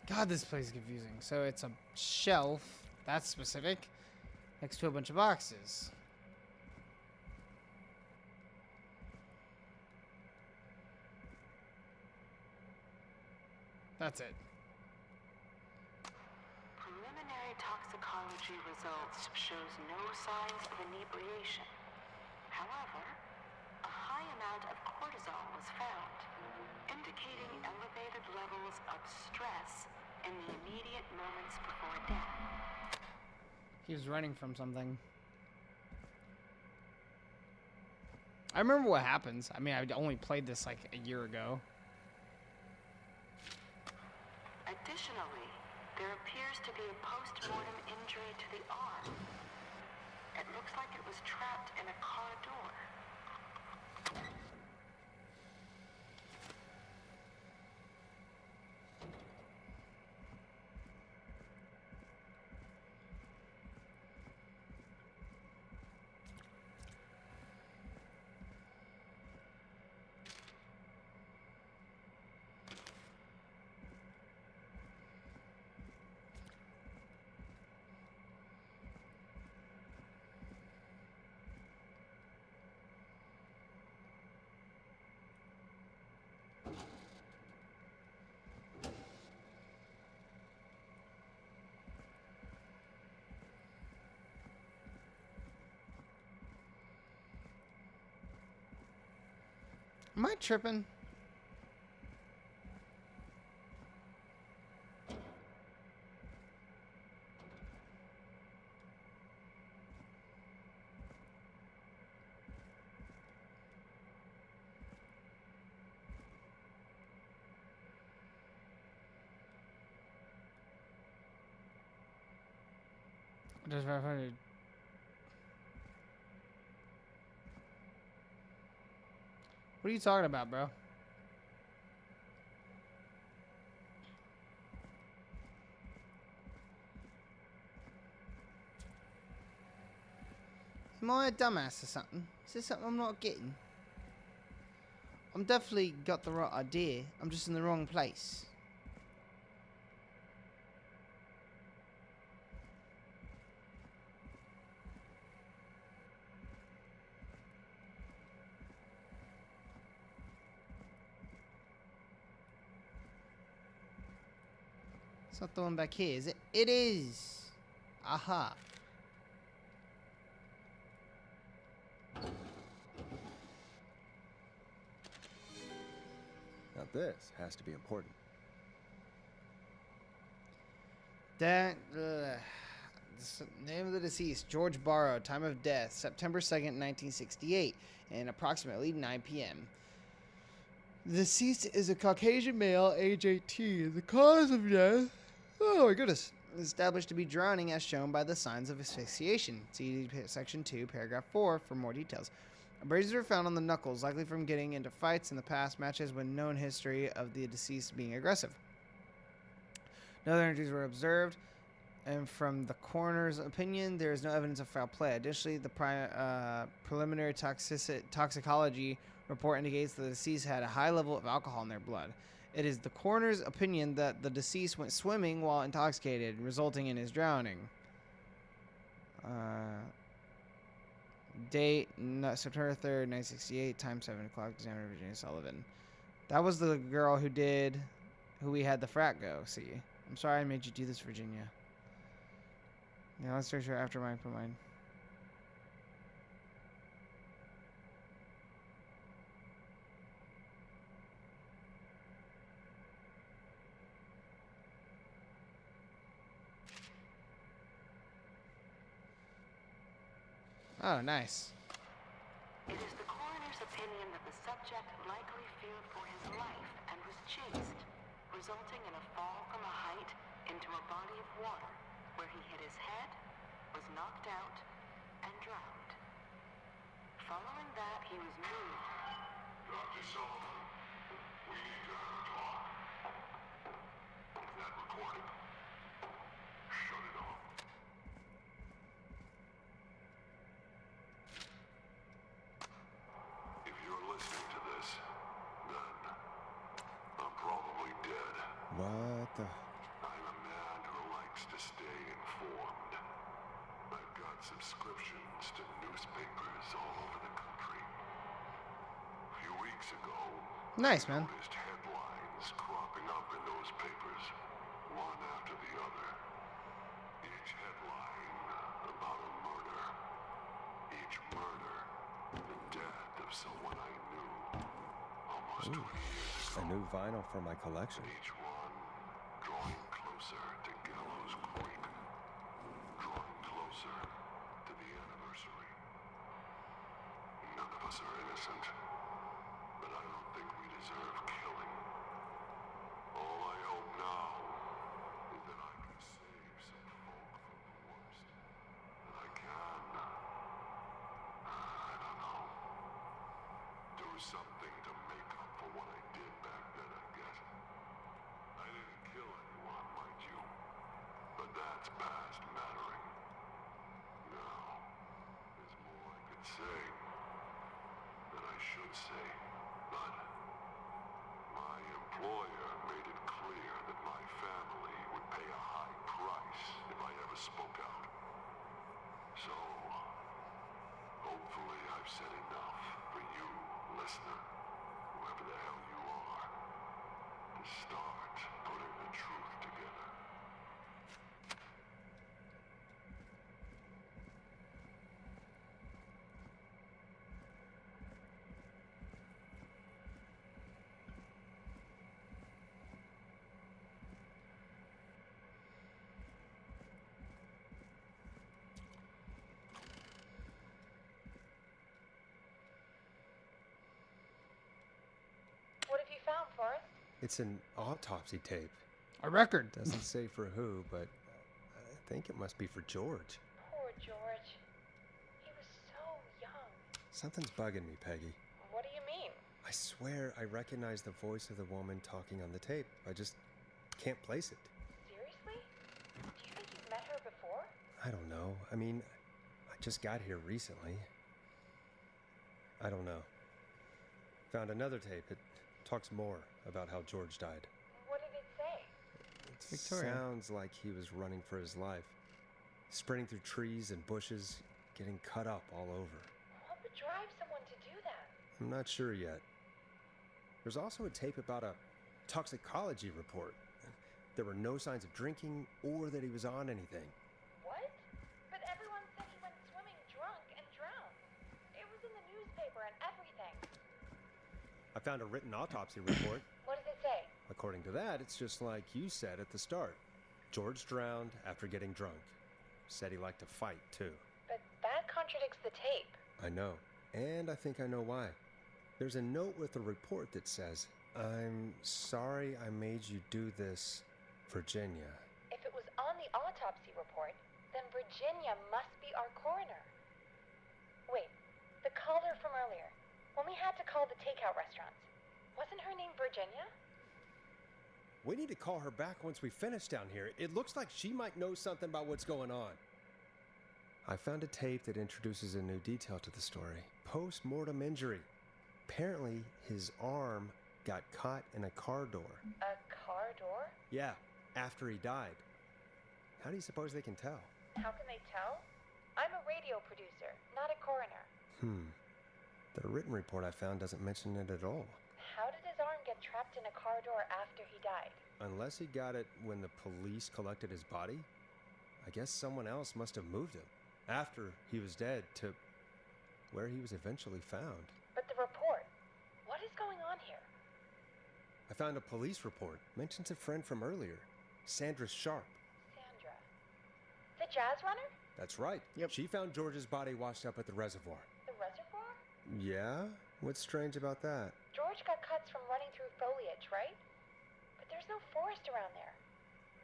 God, this place is confusing. So it's a shelf. That's specific. Next to a bunch of boxes. That's it. Preliminary toxicology results shows no signs of inebriation. However, a high amount of cortisol was found, indicating elevated levels of stress in the immediate moments before death. He was running from something. I remember what happens. I mean, I only played this like a year ago. Additionally, there appears to be a post-mortem injury to the arm. It looks like it was trapped in a car door. Am I tripping? Just very. What are you talking about, bro? Am I a dumbass or something? Is there something I'm not getting? I'm definitely got the right idea. I'm just in the wrong place. It's not the one back here, is it? It is! Aha. Now this has to be important. Name of the deceased, George Barrow. Time of death, September 2nd, 1968, and approximately 9 p.m. The deceased is a Caucasian male, age 18. The cause of death, oh my goodness, is established to be drowning as shown by the signs of asphyxiation. See section 2, paragraph 4 for more details. Abrasions were found on the knuckles, likely from getting into fights in the past matches with known history of the deceased being aggressive. No other injuries were observed, and from the coroner's opinion, there is no evidence of foul play. Additionally, the preliminary toxicology report indicates that the deceased had a high level of alcohol in their blood. It is the coroner's opinion that the deceased went swimming while intoxicated, resulting in his drowning. Date, September 3rd, 1968, time 7 o'clock, examiner Virginia Sullivan. That was the girl who we had the frat go see. I'm sorry I made you do this, Virginia. Yeah, let's search her after mine for mine. Oh, nice. It is the coroner's opinion that the subject likely feared for his life and was chased, resulting in a fall from a height into a body of water, where he hit his head, was knocked out, and drowned. Following that, he was moved. Dr. Sullivan, we need to have a talk. Is that recorded? Shut it off. If you're listening to this, then I'm probably dead. What the? I'm a man who likes to stay informed. I've got got subscriptions to newspapers all over the country. A few weeks ago, Nice, man. I noticed headlines cropping up in those papers, one after the other. Each headline about a murder. Each murder, the death of someone I knew almost 20 years ago. A new vinyl for my collection. Each one drawing closer to Gallows Creek. Drawing closer to the anniversary. None of us are innocent, but I don't think we deserve killing. All I hope now is that I can save some folk from the worst. That I can, I don't know, do something to make up for what I did back then, I guess. I didn't kill anyone, mind you, but that's past mattering. Now, there's more I could say that I should say, but my employer made it clear that my family would pay a high price if I ever spoke out. So, hopefully I've said enough for you, listener, whoever the hell you are, to start putting the truth together. What have you found, Forrest? It's an autopsy tape. A record. Doesn't say for who, but I think it must be for George. Poor George. He was so young. Something's bugging me, Peggy. What do you mean? I swear I recognize the voice of the woman talking on the tape. I just can't place it. Seriously? Do you think you've met her before? I don't know. I mean, I just got here recently. I don't know. Found another tape. It talks more about how George died. What did it say? It Victorian. sounds like he was running for his life. Sprinting through trees and bushes, getting cut up all over. What would drive someone to do that? I'm not sure yet. There's also a tape about a toxicology report. There were no signs of drinking or that he was on anything. What? But everyone said he went swimming drunk and drowned. It was in the newspaper and everything. I found a written autopsy report. What does it say? According to that, it's just like you said at the start. George drowned after getting drunk. Said he liked to fight, too. But that contradicts the tape. I know. And I think I know why. There's a note with a report that says, "I'm sorry I made you do this, Virginia." If it was on the autopsy report, then Virginia must be our coroner. Wait, the caller from earlier, when we had to call the takeout restaurants, wasn't her name Virginia? We need to call her back once we finish down here. It looks like she might know something about what's going on. I found a tape that introduces a new detail to the story. Post-mortem injury. Apparently, his arm got caught in a car door. A car door? Yeah, after he died. How do you suppose they can tell? How can they tell? I'm a radio producer, not a coroner. The written report I found doesn't mention it at all. How did his arm get trapped in a car door after he died? Unless he got it when the police collected his body, I guess someone else must have moved him after he was dead to where he was eventually found. But the report, what is going on here? I found a police report. Mentions a friend from earlier, Sandra Sharp. Sandra. The jazz runner? That's right. Yep. She found George's body washed up at the reservoir. The reservoir? Yeah? What's strange about that? George got cuts from running through foliage, right? But there's no forest around there.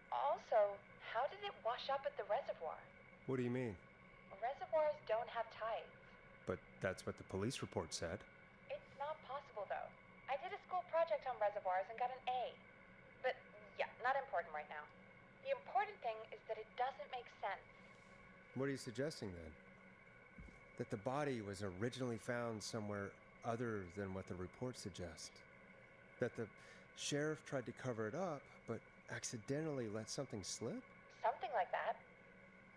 Also, how did it wash up at the reservoir? What do you mean? Reservoirs don't have tides. But that's what the police report said. It's not possible, though. I did a school project on reservoirs and got an A. But, yeah, not important right now. The important thing is that it doesn't make sense. What are you suggesting then? That the body was originally found somewhere other than what the report suggests? That the sheriff tried to cover it up, but accidentally let something slip? Something like that.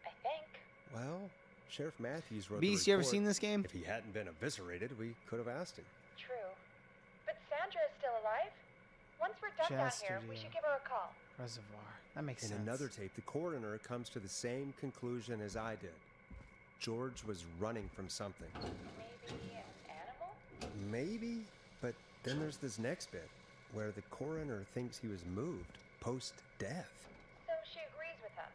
I think. Well, Sheriff Matthews wrote Beast, the you ever report. seen this game? If he hadn't been eviscerated, we could have asked him. True. But Sandra is still alive? Once we're done down here, we should give her a call. Reservoir. That makes In sense. another tape, the coroner comes to the same conclusion as I did. George was running from something. Maybe an animal? Maybe, but then there's this next bit where the coroner thinks he was moved post-death. So she agrees with him.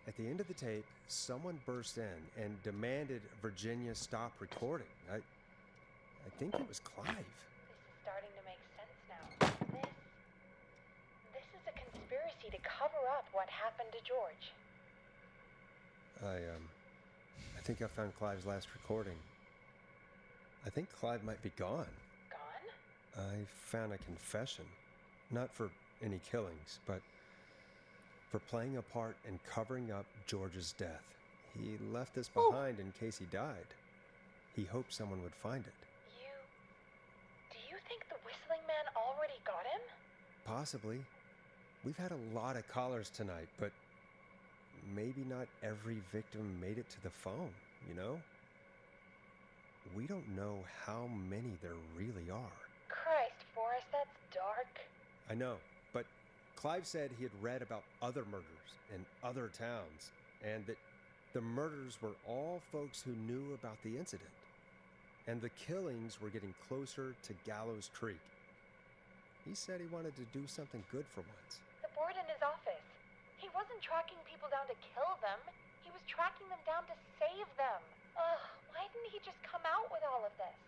At the end of the tape, someone burst in and demanded Virginia stop recording. I think it was Clive. This is starting to make sense now. This is a conspiracy to cover up what happened to George. I think I found Clive's last recording. I think Clive might be gone. Gone? I found a confession. Not for any killings, but for playing a part in covering up George's death. He left this behind in case he died. He hoped someone would find it. Do you think the Whistling Man already got him? Possibly. We've had a lot of callers tonight, but maybe not every victim made it to the phone, you know? We don't know how many there really are. Christ, Forrest, that's dark. I know, but Clive said he had read about other murders in other towns, and that the murders were all folks who knew about the incident. And the killings were getting closer to Gallows Creek. He said he wanted to do something good for once. The board in his office. He wasn't tracking people down to kill them. He was tracking them down to save them. Ugh, why didn't he just come out with all of this?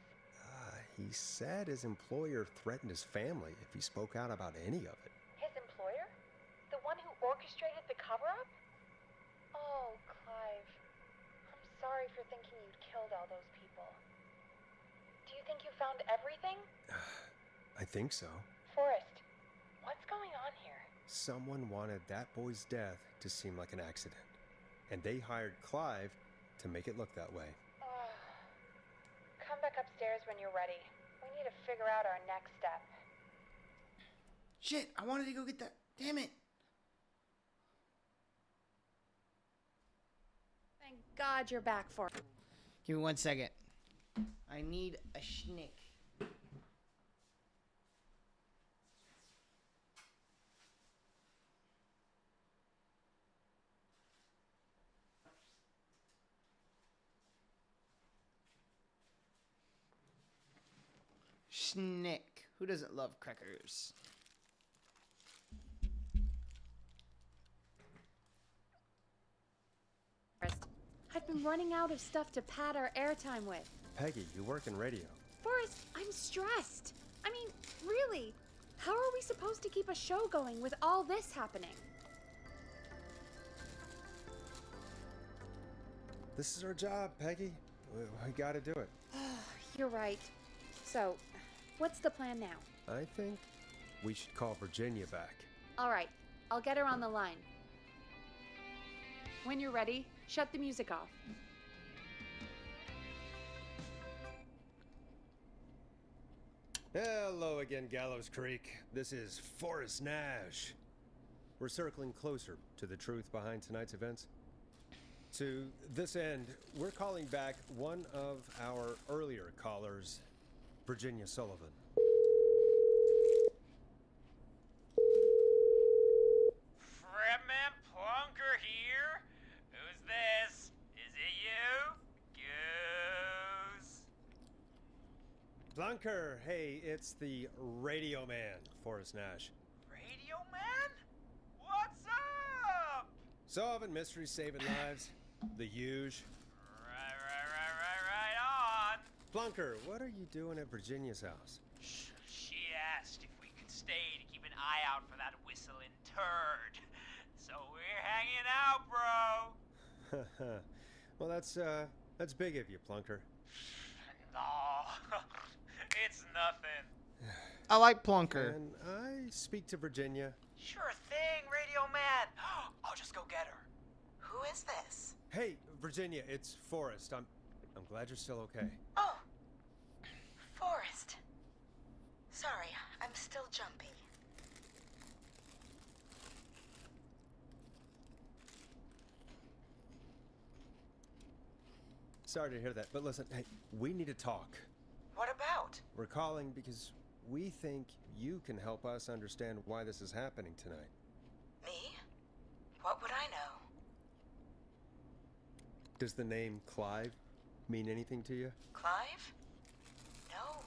He said his employer threatened his family if he spoke out about any of it. His employer? The one who orchestrated the cover-up? Oh, Clive. I'm sorry for thinking you'd killed all those people. Do you think you found everything? I think so. Forrest, what's going on here? Someone wanted that boy's death to seem like an accident, and they hired Clive to make it look that way. Come back upstairs when you're ready. We need to figure out our next step. Shit, I wanted to go get that. Damn it. Thank God you're back, Forrest. Give me 1 second. I need a schnick. Schnick. Who doesn't love crackers? I've been running out of stuff to pad our airtime with. Peggy, you work in radio. Forrest, I'm stressed. I mean, really, how are we supposed to keep a show going with all this happening? This is our job, Peggy. We gotta do it. You're right. So, what's the plan now? I think we should call Virginia back. All right, I'll get her on the line. When you're ready, shut the music off. Hello again, Gallows Creek. This is Forrest Nash. We're circling closer to the truth behind tonight's events. To this end, we're calling back one of our earlier callers, Virginia Sullivan. Fredman Plunker here. Who's this? Is it you? Goose. Plunker, hey, it's the Radio Man, Forrest Nash. Radio Man? What's up? Solving mysteries, saving lives. The huge. Right on. Plunker, what are you doing at Virginia's house? She asked if we could stay to keep an eye out for that whistling turd. So we're hanging out, bro. Well, that's big of you, Plunker. No, it's nothing. I like Plunker. Can I speak to Virginia? Sure thing, Radio Man. I'll just go get her. Who is this? Hey, Virginia, it's Forrest. I'm glad you're still okay. Oh, Forrest. Sorry, I'm still jumpy. Sorry to hear that, but listen, hey, we need to talk. What about? We're calling because we think you can help us understand why this is happening tonight. Me? What would I know? Does the name Clive mean anything to you? Clive? No.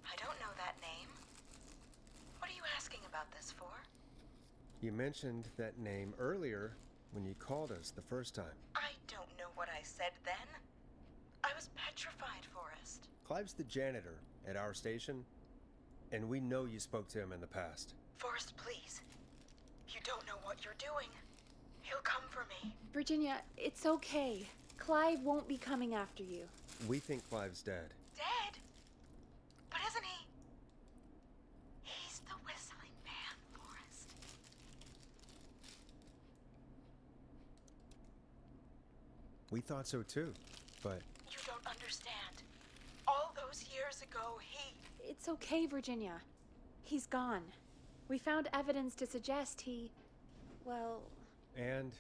I don't know that name. What are you asking about this for? You mentioned that name earlier when you called us the first time. I don't know what I said then. I was petrified, Forrest. Clive's the janitor at our station, and we know you spoke to him in the past. Forrest, please. You don't know what you're doing. He'll come for me. Virginia, it's okay. Clive won't be coming after you. We think Clive's dead. Dead? But isn't he? He's the whistling man, Forrest. We thought so too, but You don't understand. All those years ago, It's okay, Virginia. He's gone. We found evidence to suggest he... well... And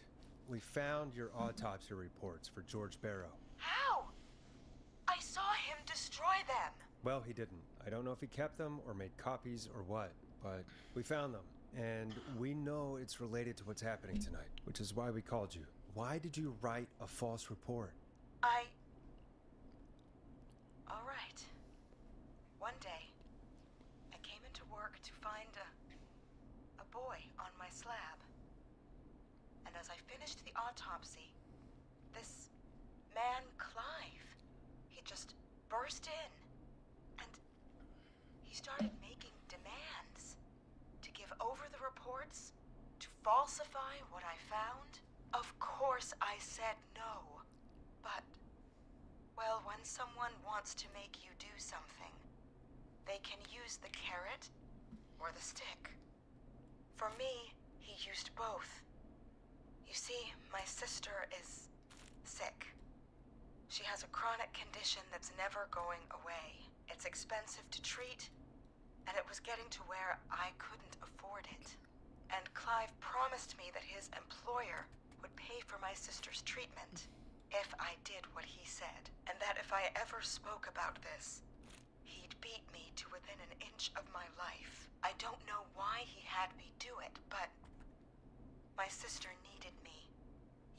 we found your autopsy reports for George Barrow. How? I saw him destroy them. Well, he didn't. I don't know if he kept them or made copies or what, but we found them. And we know it's related to what's happening tonight, which is why we called you. Why did you write a false report? All right. One day, I came into work to find a boy on my slab. And as I finished the autopsy, this man, Clive, he just burst in. And he started making demands to give over the reports, to falsify what I found. Of course I said no. But, well, when someone wants to make you do something, they can use the carrot or the stick. For me, he used both. You see, my sister is sick. She has a chronic condition that's never going away. It's expensive to treat, and it was getting to where I couldn't afford it. And Clive promised me that his employer would pay for my sister's treatment if I did what he said, and that if I ever spoke about this, he'd beat me to within an inch of my life. I don't know why he had me do it, but my sister needed me.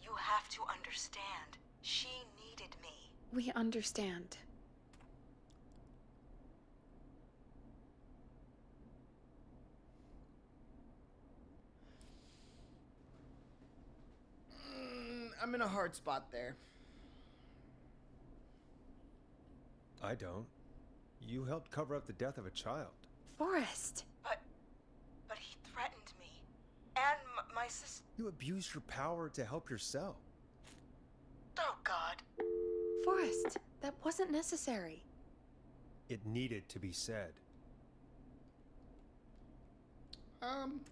You have to understand. She needed me. We understand. I'm in a hard spot there. I don't. You helped cover up the death of a child. Forrest! But he threatened me. And my sister... You abused your power to help yourself. Oh, God. Forrest, that wasn't necessary. It needed to be said.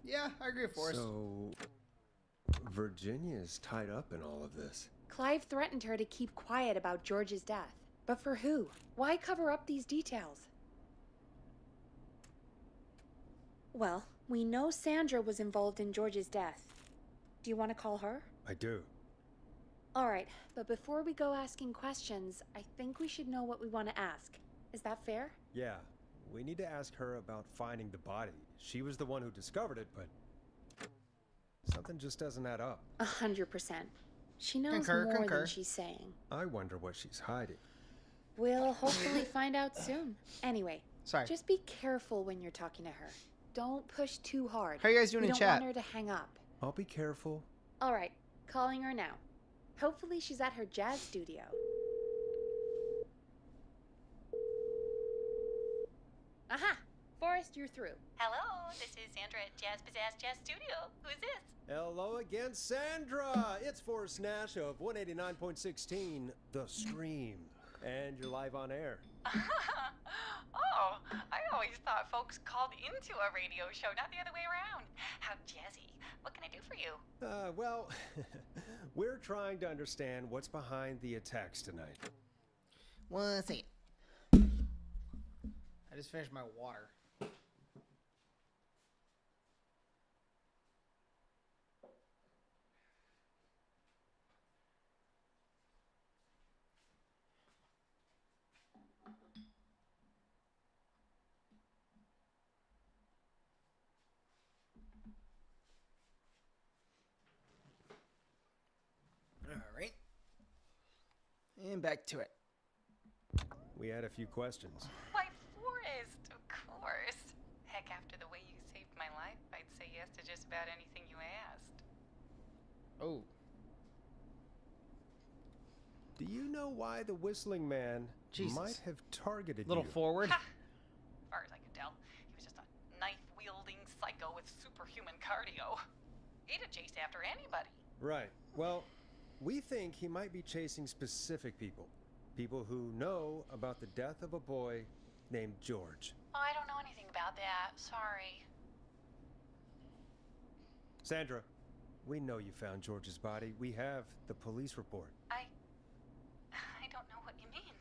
Yeah, I agree with Forrest. So, Virginia is tied up in all of this. Clive threatened her to keep quiet about George's death. But for who? Why cover up these details? Well, we know Sandra was involved in George's death. Do you want to call her? I do. All right, but before we go asking questions, I think we should know what we want to ask. Is that fair? Yeah, we need to ask her about finding the body. She was the one who discovered it, but something just doesn't add up. 100%. She knows more than she's saying. I wonder what she's hiding. We'll hopefully find out soon. Anyway, sorry. Just be careful when you're talking to her. Don't push too hard. How are you guys doing in chat? We don't want her to hang up. I'll be careful. All right, calling her now. Hopefully she's at her jazz studio. Aha! Forrest, you're through. Hello, this is Sandra at Jazz Pizzazz Jazz Studio. Who is this? Hello again, Sandra! It's Forrest Nash of 189.16, The Stream. And you're live on air. Oh, I always thought folks called into a radio show, not the other way around. How jazzy. What can I do for you? Well, we're trying to understand what's behind the attacks tonight. One second. I just finished my water. And back to it. We had a few questions. Why, Forrest, of course. Heck, after the way you saved my life, I'd say yes to just about anything you asked. Oh. Do you know why the Whistling Man might have targeted Little you? forward. As far as I could tell, he was just a knife-wielding psycho with superhuman cardio. He'd have chased after anybody. Right. Well, we think he might be chasing specific people. People who know about the death of a boy named George. Oh, I don't know anything about that. Sorry. Sandra, we know you found George's body. We have the police report. I don't know what you mean.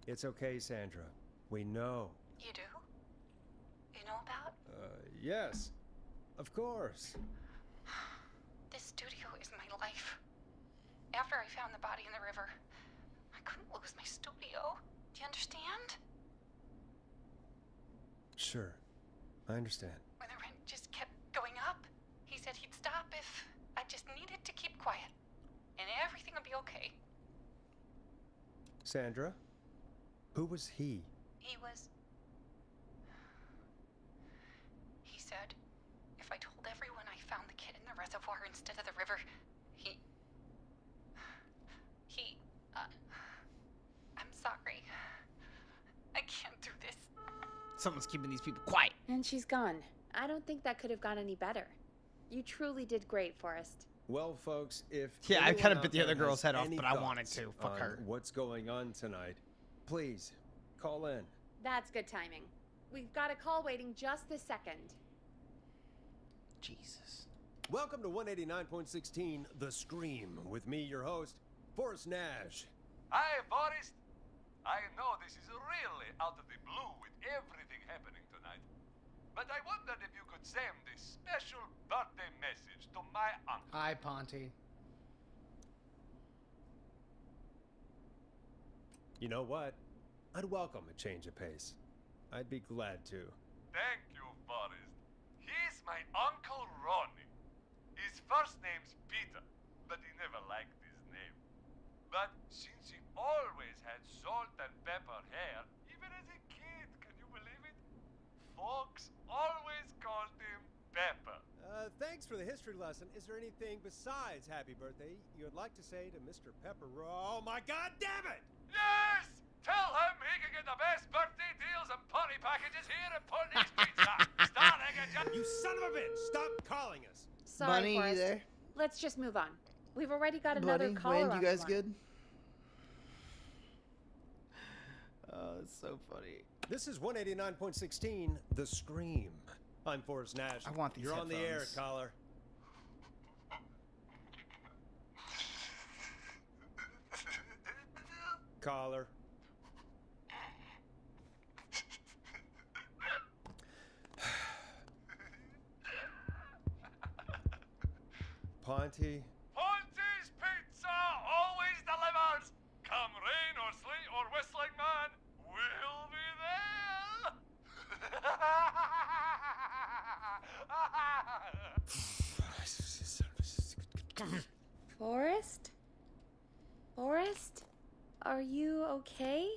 It's okay, Sandra. We know. You do? You know about? Yes. Of course. This studio is my life. After I found the body in the river, I couldn't lose my studio. Do you understand? Sure. I understand. When the rent just kept going up, he said he'd stop if I just needed to keep quiet. And everything would be okay. Sandra? Who was he? He said if I told everyone I found the kid in the reservoir instead of the river, I'm sorry. I can't do this. Someone's keeping these people quiet. And she's gone. I don't think that could have gone any better. You truly did great, Forrest. Well, folks, if Yeah, I anyone kind of out bit the there other girl's has head off, any but I wanted thoughts to. Fuck on her. What's going on tonight? Please call in. That's good timing. We've got a call waiting just this second. Jesus. Welcome to 189.16 The Scream with me, your host, Forrest Nash. Hi, Forrest. I know this is really out of the blue with everything happening tonight, but I wondered if you could send this special birthday message to my uncle. Hi, Ponty. You know what? I'd welcome a change of pace. I'd be glad to. Thank you, Forrest. He's my Uncle Ronnie. His first name's Peter, but he never liked his name. But since he always had salt and pepper hair, even as a kid, can you believe it? Folks always called him Pepper. Thanks for the history lesson. Is there anything besides happy birthday you would like to say to Mr. Pepper? Oh my God damn it! Yes! Tell him he can get the best birthday deals and party packages here at Putney's Pizza. Starting at just... You son of a bitch! Stop calling us! Sorry, Bunny, you Forrest. there? Let's just move on. We've already got another Buddy, caller Wayne, on you guys the line. good? Oh, it's so funny. This is 189.16 The Scream. I'm Forrest Nash. I want these You're on the air, headphones. caller. Caller. Ponty. Ponty's Pizza always delivers. Come rain or sleet or whistling man, we'll be there. Forrest? Forrest? Are you okay?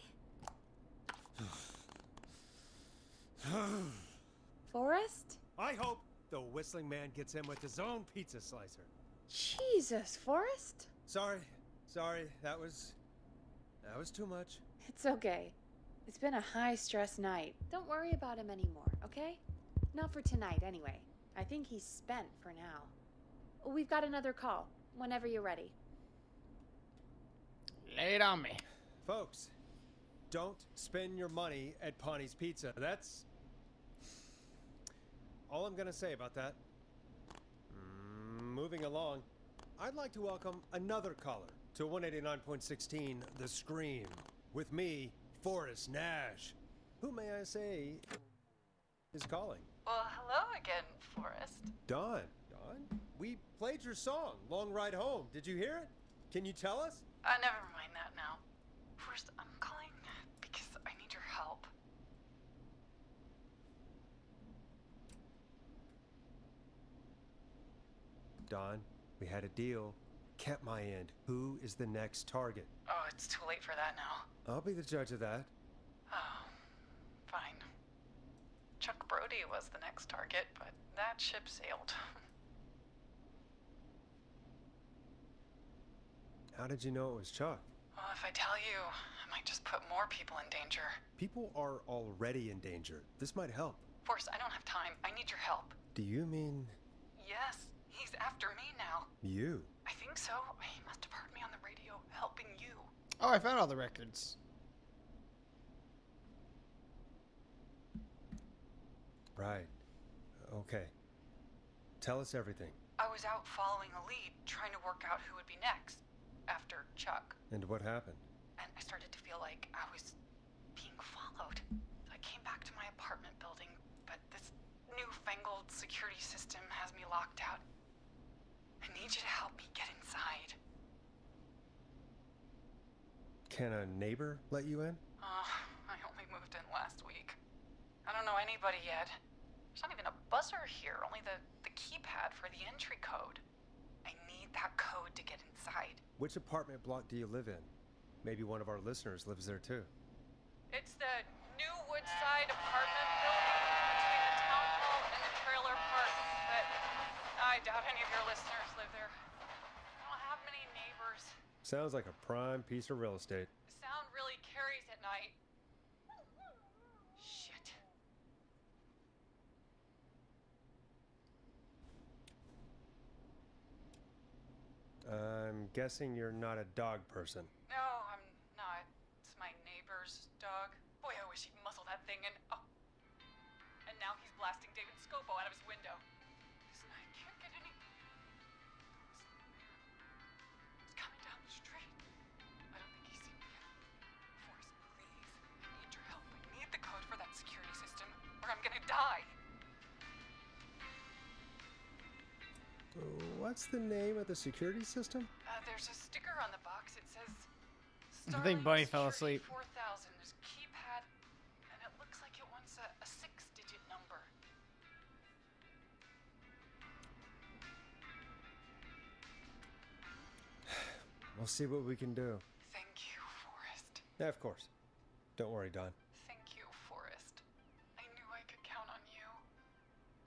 Forrest? I hope the Whistling Man gets in with his own pizza slicer. Jesus, Forrest? Sorry, that was too much. It's okay. It's been a high-stress night. Don't worry about him anymore, okay? Not for tonight, anyway. I think he's spent for now. We've got another call, whenever you're ready. Lay it on me. Folks, don't spend your money at Ponty's Pizza. That's all I'm gonna say about that. Moving along, I'd like to welcome another caller to 189.16 The Scream with me, Forrest Nash. Who may I say is calling? Well, hello again, Forrest. Dawn. We played your song, Long Ride Home. Did you hear it? Can you tell us? Never mind that now. First, I'm calling because I need your help. Don, we had a deal. Kept my end. Who is the next target? Oh, it's too late for that now. I'll be the judge of that. Oh, fine. Chuck Brody was the next target, but that ship sailed. How did you know it was Chuck? Well, if I tell you, I might just put more people in danger. People are already in danger. This might help. Forrest, I don't have time. I need your help. Do you mean Yes, he's after me now. you? I think so. He must have heard me on the radio helping you. Oh, I found all the records. Right. Okay. Tell us everything. I was out following a lead, trying to work out who would be next after Chuck. And what happened? And I started to feel like I was being followed. So I came back to my apartment building, but this newfangled security system has me locked out. I need you to help me get inside. Can a neighbor let you in? I only moved in last week. I don't know anybody yet. There's not even a buzzer here, only the keypad for the entry code. I need that code to get inside. Which apartment block do you live in? Maybe one of our listeners lives there too. It's the new Woodside apartment building between the town hall and the trailer park, but I doubt any of your listeners live there. I don't have many neighbors. Sounds like a prime piece of real estate. The sound really carries at night. Shit. I'm guessing you're not a dog person. No, I'm not. It's my neighbor's dog. Boy, I wish he'd muzzle that thing and oh. And now he's blasting David Scopo out of his window. Listen, I can't get any. He's coming down the street. I don't think he's seen me yet. Forrest, please. I need your help. I need the code for that security system, or I'm gonna die. What's the name of the security system? There's a sticker on the box. It says I think Bunny fell Security asleep. 4000. There's a keypad, and it looks like it wants a 6-digit number. We'll see what we can do. Thank you, Forrest. Yeah, of course. Don't worry, Don. Thank you, Forrest. I knew I could count on you.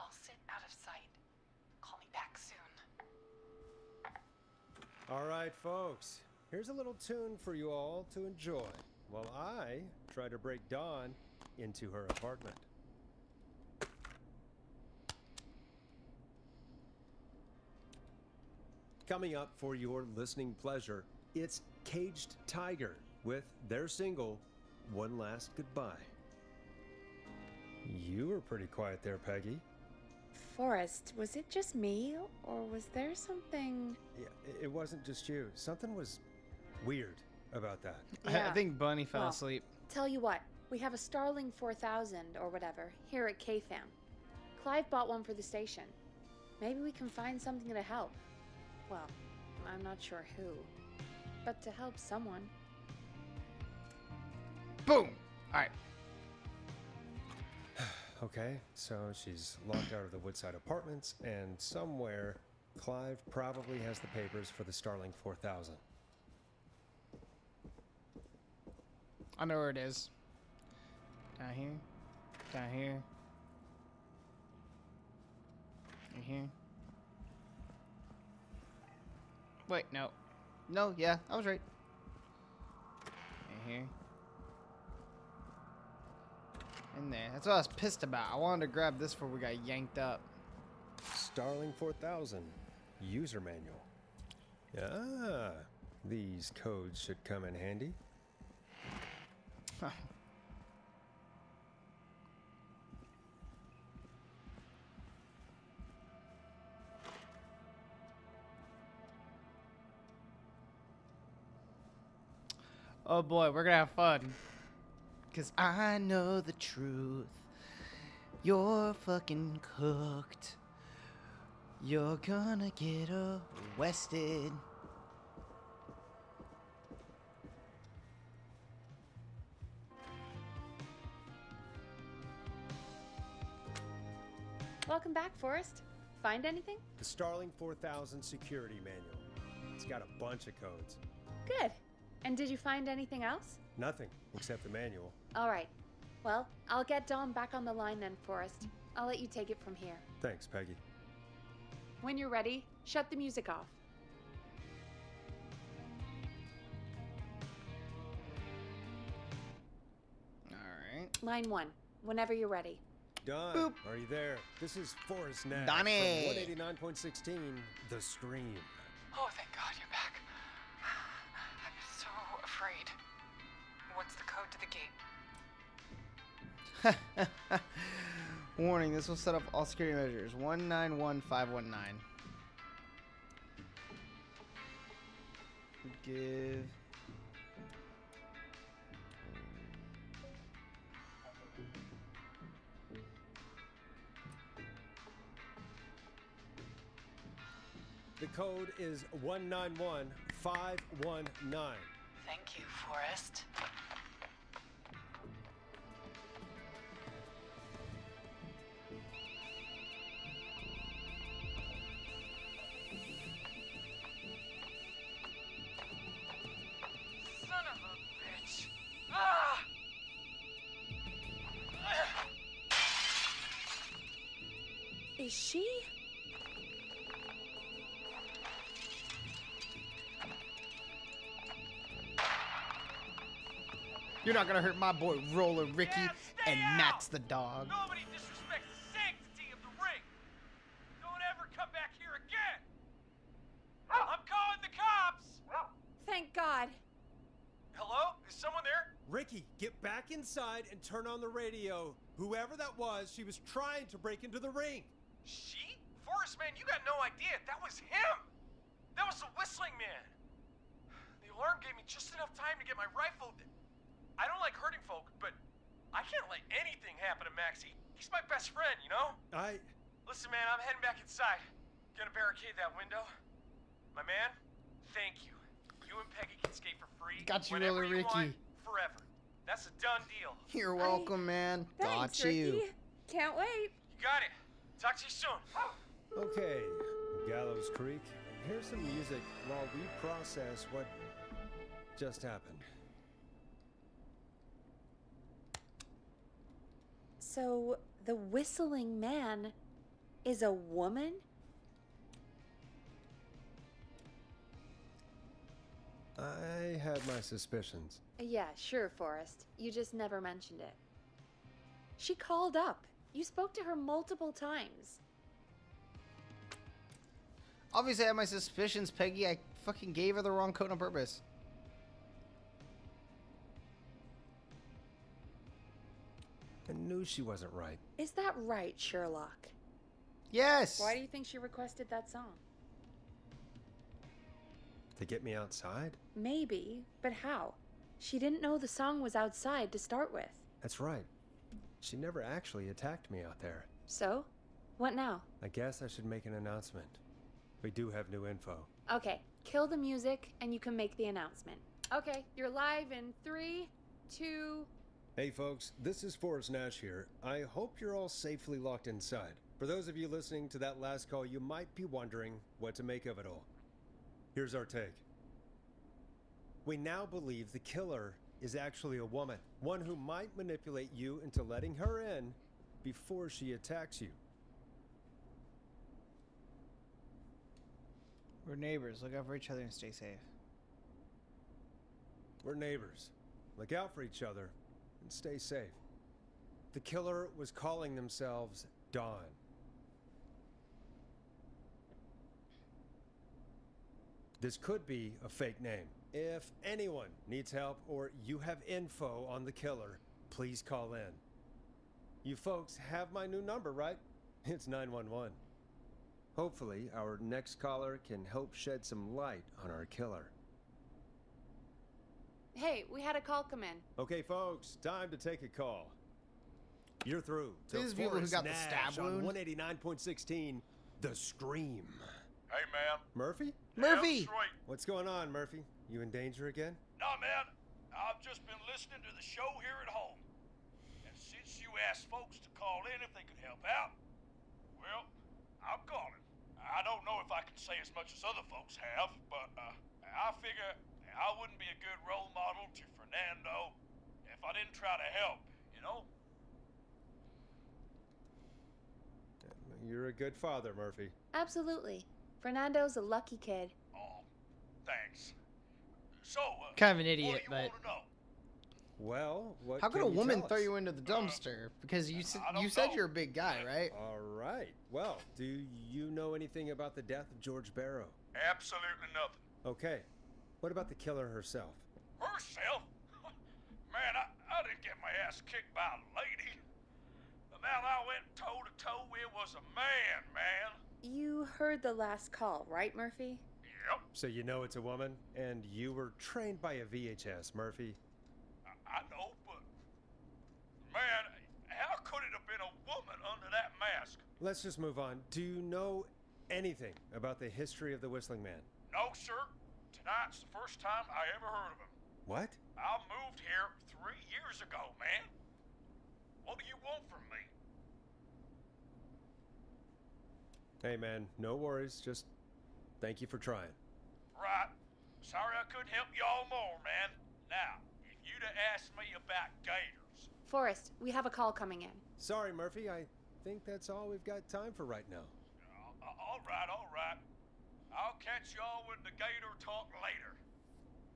I'll sit out of sight. Call me back soon. All right, folks. Here's a little tune for you all to enjoy while I try to break Dawn into her apartment. Coming up for your listening pleasure, it's Caged Tiger with their single, One Last Goodbye. You were pretty quiet there, Peggy. Forrest, was it just me, or was there something? Yeah, it wasn't just you. Something was weird about that. I think Bunny fell Well, asleep. Tell you what, we have a Starling 4000 or whatever here at KFAM. Clive bought one for the station. Maybe we can find something to help. Well, I'm not sure who, but to help someone. Boom! Alright. Okay, so she's locked out of the Woodside Apartments, and somewhere, Clive probably has the papers for the Starling 4000. I know where it is. Down here. Down here. In here. Wait, no. No, yeah, I was right. In here. In there. That's what I was pissed about. I wanted to grab this before we got yanked up. Starling 4000 user manual. Ah, these codes should come in handy. Oh boy, we're gonna have fun. Cause I know the truth. You're fucking cooked. You're gonna get arrested. Welcome back, Forrest. find anything? The Starling 4000 security manual. It's got a bunch of codes. Good. And did you find anything else? Nothing except the manual. All right. Well, I'll get Dom back on the line then, Forrest. I'll let you take it from here. Thanks, Peggy. When you're ready, shut the music off. All right. Line 1, whenever you're ready. Don, Boop. Are you there? This is Forrest Nash Donnie. from 189.16, The Scream. Oh, thank God you're back. I'm so afraid. What's the code to the gate? Warning, this will set off all security measures. 191519. Give. The code is 191519. Thank you, Forrest. Son of a bitch. Ah! Is she? You're not gonna hurt my boy Roller Ricky and Max the dog. Nobody disrespects the sanctity of the ring. Don't ever come back here again. I'm calling the cops. Thank God. Hello? Is someone there? Ricky, get back inside and turn on the radio. Whoever that was, she was trying to break into the ring. She? Forrest, man, you got no idea. That was him. That was the Whistling Man. The alarm gave me just enough time to get my rifle. I don't like hurting folk, but I can't let anything happen to Maxie. He's my best friend, you know? Listen, man, I'm heading back inside. Gonna barricade that window. My man, thank you. You and Peggy can skate for free. Got you, whenever Roller you Ricky. want, forever. That's a done deal. You're welcome, man. Thanks, Got you. Ricky. Can't wait. You got it. Talk to you soon. Okay, Gallows Creek, here's some music while we process what just happened. So, the Whistling Man is a woman? I had my suspicions. Yeah, sure, Forrest. You just never mentioned it. She called up. You spoke to her multiple times. Obviously, I had my suspicions, Peggy. I fucking gave her the wrong code on purpose. I knew she wasn't right. Is that right, Sherlock? Yes! Why do you think she requested that song? To get me outside? Maybe, but how? She didn't know the song was outside to start with. That's right. She never actually attacked me out there. So? What now? I guess I should make an announcement. We do have new info. Okay, kill the music and you can make the announcement. Okay, you're live in 3, 2... Hey folks, this is Forrest Nash here. I hope you're all safely locked inside. For those of you listening to that last call, you might be wondering what to make of it all. Here's our take. We now believe the killer is actually a woman, one who might manipulate you into letting her in before she attacks you. We're neighbors. Look out for each other and stay safe. We're neighbors. Look out for each other and stay safe. The killer was calling themselves Dawn. This could be a fake name. If anyone needs help or you have info on the killer, please call in. You folks have my new number, right? It's 911. Hopefully, our next caller can help shed some light on our killer. Hey, we had a call come in. Okay, folks, time to take a call. You're through. to These people who Forrest got the Nash stab on wound. 189.16, The Scream. Hey, man. Murphy? Murphy! That's right. What's going on, Murphy? You in danger again? Nah, man. I've just been listening to the show here at home. And since you asked folks to call in if they could help out, well, I'm calling. didn't say as much as other folks have, but I figure I wouldn't be a good role model to Fernando if I didn't try to help, you know? You're a good father, Murphy. Absolutely. Fernando's a lucky kid. Thanks. So, Kind of an idiot, but Well, what how could a can you woman tell throw us? you into the dumpster? Because you said you're a big guy, right? All right. Well, do you know anything about the death of George Barrow? absolutely nothing. Okay. What about the killer herself? Herself? Man, I didn't get my ass kicked by a lady. The man I went toe-to-toe with was a man. You heard the last call, right, Murphy? Yep. So you know it's a woman, and you were trained by a VHS, Murphy. I know, but... Man, how could it have been a woman under that mask? Let's just move on. Do you know anything about the history of the Whistling Man? No, sir. Tonight's the first time I ever heard of him. What? I moved here 3 years ago, man. What do you want from me? Hey, man, no worries. Just thank you for trying. Right. Sorry I couldn't help y'all more, man. Now, if you'd have asked me about gators... Forrest, we have a call coming in. Sorry, Murphy. I think that's all we've got time for right now. All right. I'll catch y'all with the gator talk later.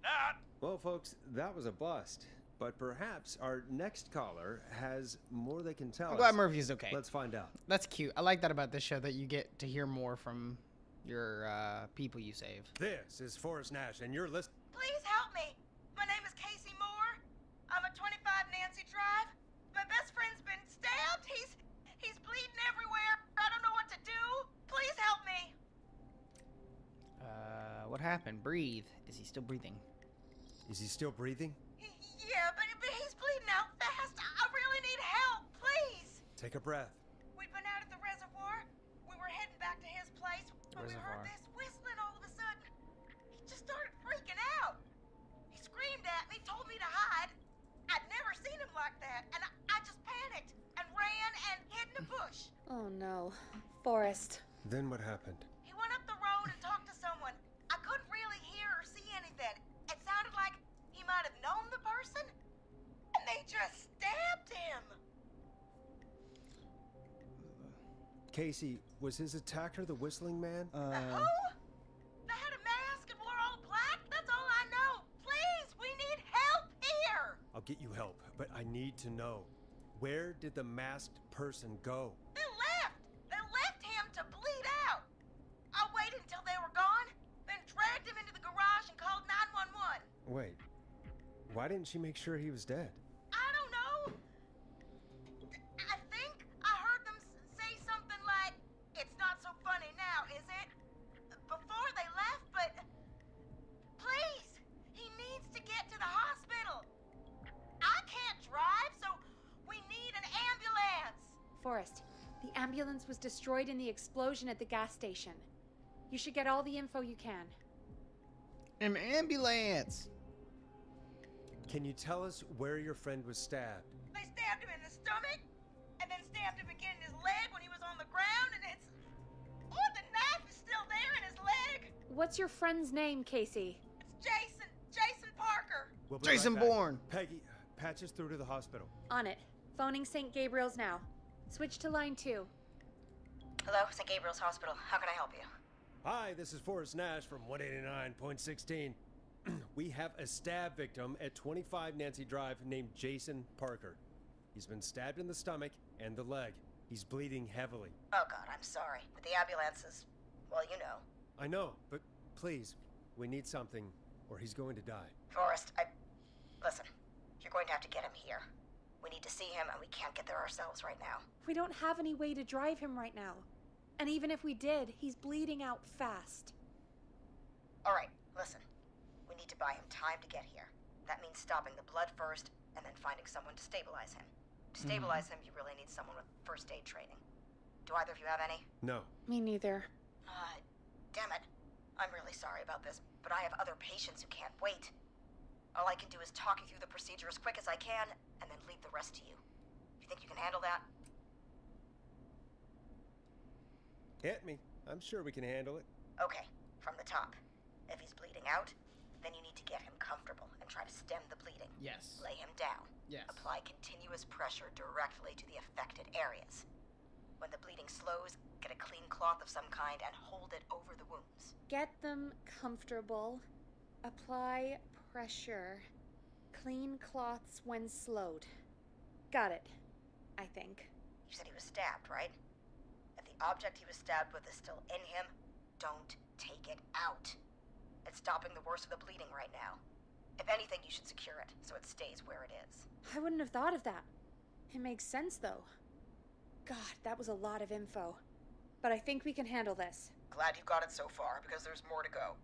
Night. Well, folks, that was a bust. But perhaps our next caller has more they can tell us. I'm glad Murphy's okay. Let's find out. That's cute. I like that about this show, that you get to hear more from your people you save. This is Forrest Nash, and you're listening. Please help me. My name is Casey Moore. I'm at 25 Nancy Drive. My best friend's been stabbed. He's bleeding everywhere. I don't know what to do. Please help me. What happened? Breathe. Is he still breathing? Is he still breathing? Yeah, but he's bleeding out fast. I really need help. Please. Take a breath. We'd been out at the reservoir. We were heading back to his place when we heard this whistling all of a sudden. He just started freaking out. He screamed at me, told me to hide. I'd never seen him like that, and I just panicked and ran and hid in a bush. Oh no. Forrest. Then what happened? He went up the road and talked to someone. I couldn't really hear or see anything. It sounded like he might have known the person, and they just stabbed him. Casey, was his attacker the Whistling Man? Who? They had a mask and wore all black? That's all I know. Please, we need help here. I'll get you help, but I need to know. Where did the masked person go? They left. They left him to bleed out. I waited until they were gone, then dragged him into the garage and called 911. Wait, why didn't she make sure he was dead? I don't know. I think I heard them say something like, "It's not so funny now, is it?" before they left, but please, he needs to get to the hospital. I can't drive, so we need an ambulance. Forrest, the ambulance was destroyed in the explosion at the gas station. You should get all the info you can. An ambulance! Can you tell us where your friend was stabbed? They stabbed him in the stomach, and then stabbed him again in his leg when he was on the ground, and it's... Oh, the knife is still there in his leg. What's your friend's name, Casey? It's Jason Parker. We'll be Jason right back. Bourne. Peggy, patch us through to the hospital. On it. Phoning St. Gabriel's now. Switch to line 2. Hello, St. Gabriel's Hospital. How can I help you? Hi, this is Forrest Nash from 189.16. We have a stab victim at 25 Nancy Drive named Jason Parker. He's been stabbed in the stomach and the leg. He's bleeding heavily. Oh, God, I'm sorry. But the ambulance is... well, you know. I know, but please, we need something or he's going to die. Forrest, listen, you're going to have to get him here. We need to see him, and we can't get there ourselves right now. We don't have any way to drive him right now. And even if we did, he's bleeding out fast. All right, listen. We need to buy him time to get here. That means stopping the blood first, and then finding someone to stabilize him. To stabilize him, you really need someone with first aid training. Do either of you have any? No. Me neither. Damn it. I'm really sorry about this, but I have other patients who can't wait. All I can do is talk you through the procedure as quick as I can, and then leave the rest to you. You think you can handle that? Hit me. I'm sure we can handle it. Okay, from the top. If he's bleeding out, then you need to get him comfortable and try to stem the bleeding. Yes. Lay him down. Yes. Apply continuous pressure directly to the affected areas. When the bleeding slows, get a clean cloth of some kind and hold it over the wounds. Get them comfortable. Apply pressure. Clean cloths when slowed. Got it, I think. You said he was stabbed, right? If the object he was stabbed with is still in him, don't take it out. It's stopping the worst of the bleeding right now. If anything, you should secure it so it stays where it is. I wouldn't have thought of that. It makes sense, though. God, that was a lot of info. But I think we can handle this. Glad you got it so far, because there's more to go.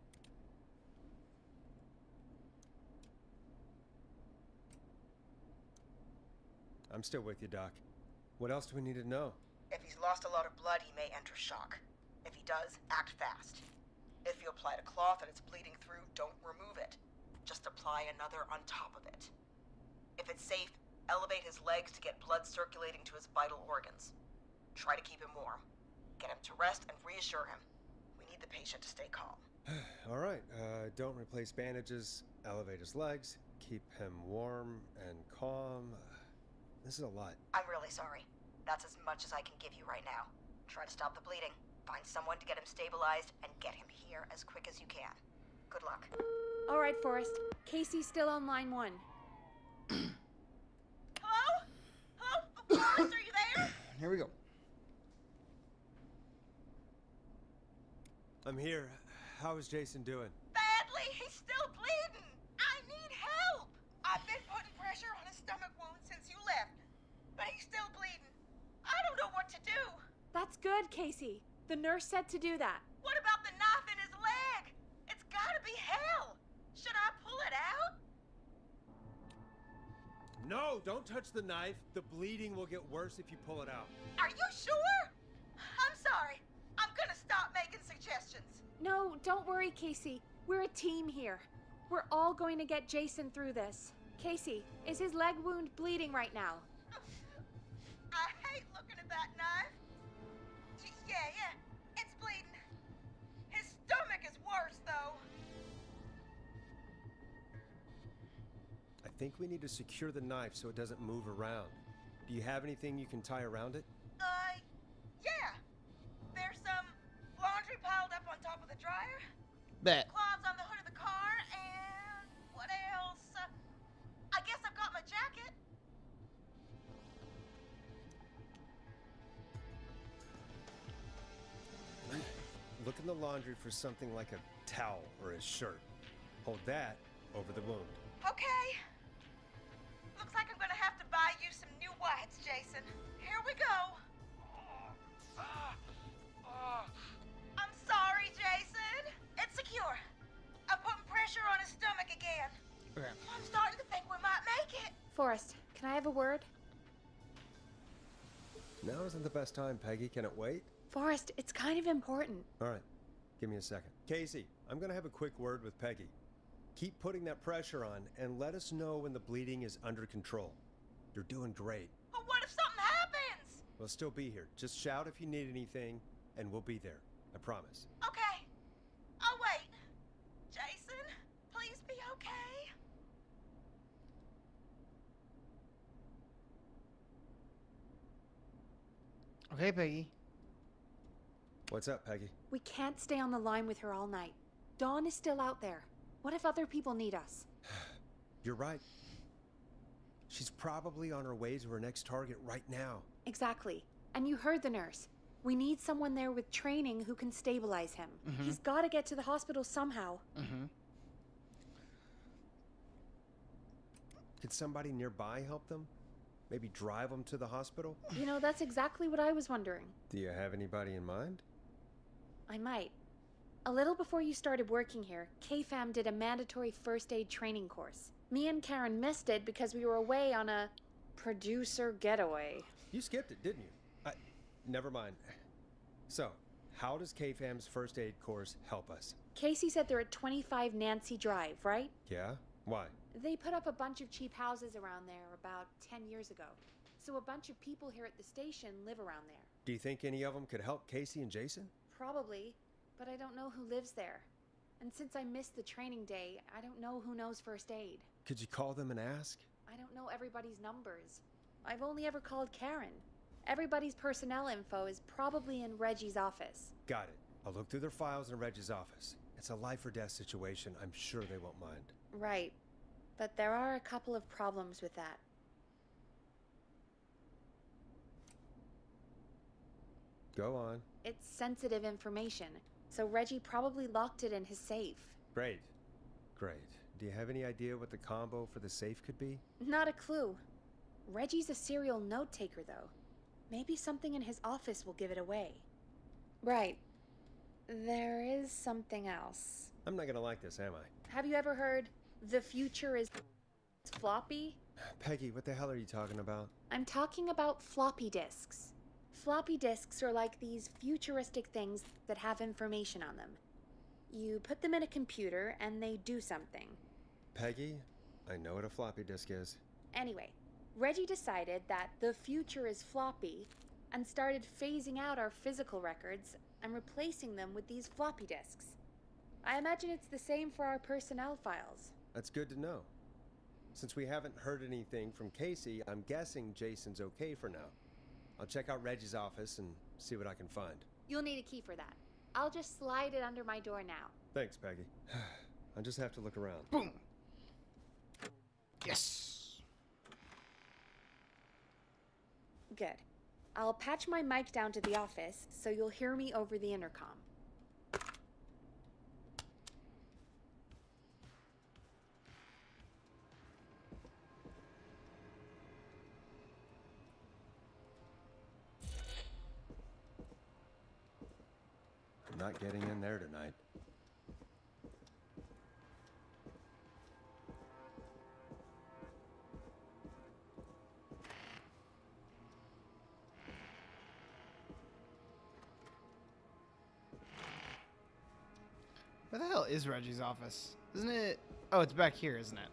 I'm still with you, Doc. What else do we need to know? If he's lost a lot of blood, he may enter shock. If he does, act fast. If you applied a cloth and it's bleeding through, don't remove it. Just apply another on top of it. If it's safe, elevate his legs to get blood circulating to his vital organs. Try to keep him warm. Get him to rest and reassure him. We need the patient to stay calm. All right, don't replace bandages, elevate his legs, keep him warm and calm. This is a lot. I'm really sorry. That's as much as I can give you right now. Try to stop the bleeding. Find someone to get him stabilized and get him here as quick as you can. Good luck. All right, Forrest. Casey's still on line 1. Hello? Hello? Forrest, are you there? Here we go. I'm here. How is Jason doing? Badly. He's still bleeding. I need help. I've been putting pressure on his stomach wound since you left, but he's still bleeding. I don't know what to do. That's good, Casey. The nurse said to do that. What about the knife in his leg? It's gotta be hell. Should I pull it out? No, don't touch the knife. The bleeding will get worse if you pull it out. Are you sure? I'm sorry. I'm gonna stop making suggestions. No, don't worry, Casey. We're a team here. We're all going to get Jason through this. Casey, is his leg wound bleeding right now? I hate looking at that knife. Yeah, it's bleeding. His stomach is worse, though. I think we need to secure the knife so it doesn't move around. Do you have anything you can tie around it? Yeah. There's some laundry piled up on top of the dryer. Bet. Cloths on the hood of the car, and what else? I guess I've got my jacket. Look in the laundry for something like a towel or a shirt. Hold that over the wound. Okay. Looks like I'm gonna have to buy you some new whites, Jason. Here we go. I'm sorry, Jason. It's secure. I'm putting pressure on his stomach again. Okay. I'm starting to think we might make it. Forrest, can I have a word? Now isn't the best time, Peggy. Can it wait? Forrest, it's kind of important. All right, give me a second. Casey, I'm gonna have a quick word with Peggy. Keep putting that pressure on and let us know when the bleeding is under control. You're doing great. But what if something happens? We'll still be here. Just shout if you need anything, and we'll be there. I promise. Okay. I'll wait. Jason, please be okay. Okay, Peggy. What's up, Peggy? We can't stay on the line with her all night. Dawn is still out there. What if other people need us? You're right. She's probably on her way to her next target right now. Exactly. And you heard the nurse. We need someone there with training who can stabilize him. Mhm. He's got to get to the hospital somehow. Mm-hmm. Could somebody nearby help them? Maybe drive them to the hospital? You know, that's exactly what I was wondering. Do you have anybody in mind? I might. A little before you started working here, KFAM did a mandatory first aid training course. Me and Karen missed it because we were away on a producer getaway. You skipped it, didn't you? Never mind. So, how does KFAM's first aid course help us? Casey said they're at 25 Nancy Drive, right? Yeah? Why? They put up a bunch of cheap houses around there about 10 years ago. So a bunch of people here at the station live around there. Do you think any of them could help Casey and Jason? Probably. but I don't know who lives there. And since I missed the training day, I don't know who knows first aid. Could you call them and ask? I don't know everybody's numbers. I've only ever called Karen. Everybody's personnel info is probably in Reggie's office. Got it. I'll look through their files in Reggie's office. It's a life or death situation. I'm sure they won't mind. Right. But there are a couple of problems with that. Go on. It's sensitive information, so Reggie probably locked it in his safe. Great. Great. Do you have any idea what the combo for the safe could be? Not a clue. Reggie's a serial note taker, though. Maybe something in his office will give it away. Right. There is something else. I'm not gonna like this, am I? Have you ever heard, the future is floppy? Peggy, what the hell are you talking about? I'm talking about floppy disks. Floppy disks are like these futuristic things that have information on them. You put them in a computer and they do something. Peggy, I know what a floppy disk is. Anyway, Reggie decided that the future is floppy and started phasing out our physical records and replacing them with these floppy disks. I imagine it's the same for our personnel files. That's good to know. Since we haven't heard anything from Casey, I'm guessing Jason's okay for now. I'll check out Reggie's office and see what I can find. You'll need a key for that. I'll just slide it under my door now. Thanks, Peggy. I'll just have to look around. Boom! Yes! Good. I'll patch my mic down to the office so you'll hear me over the intercom. I'm not getting in there tonight. Where the hell is Reggie's office? Isn't it? Oh, it's back here, isn't it?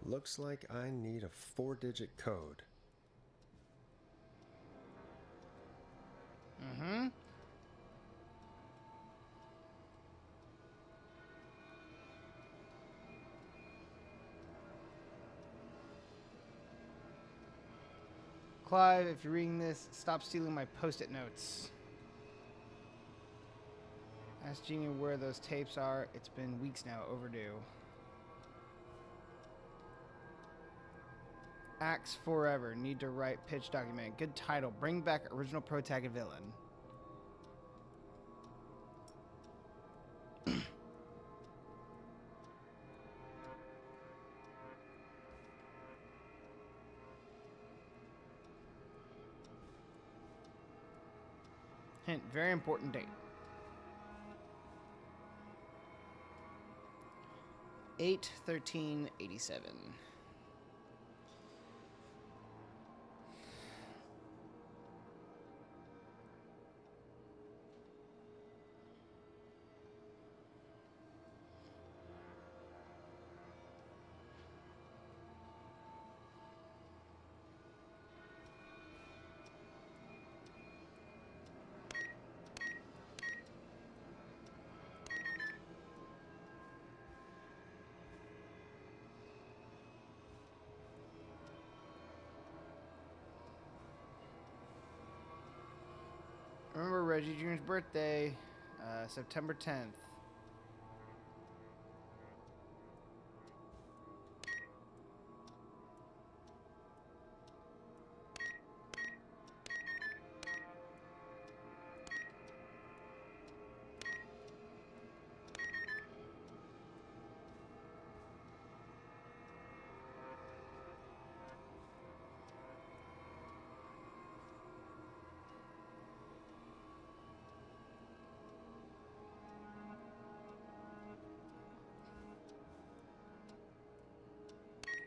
Looks like I need a 4-digit code. Mm-hmm. Clive, if you're reading this, stop stealing my post-it notes. Ask Jeannie where those tapes are. It's been weeks now, overdue. Axe Forever. Need to write pitch document. Good title. Bring back original protagonist villain. Hint. Very important date. 8/13/87. Remember Reggie Jr.'s birthday, September 10th.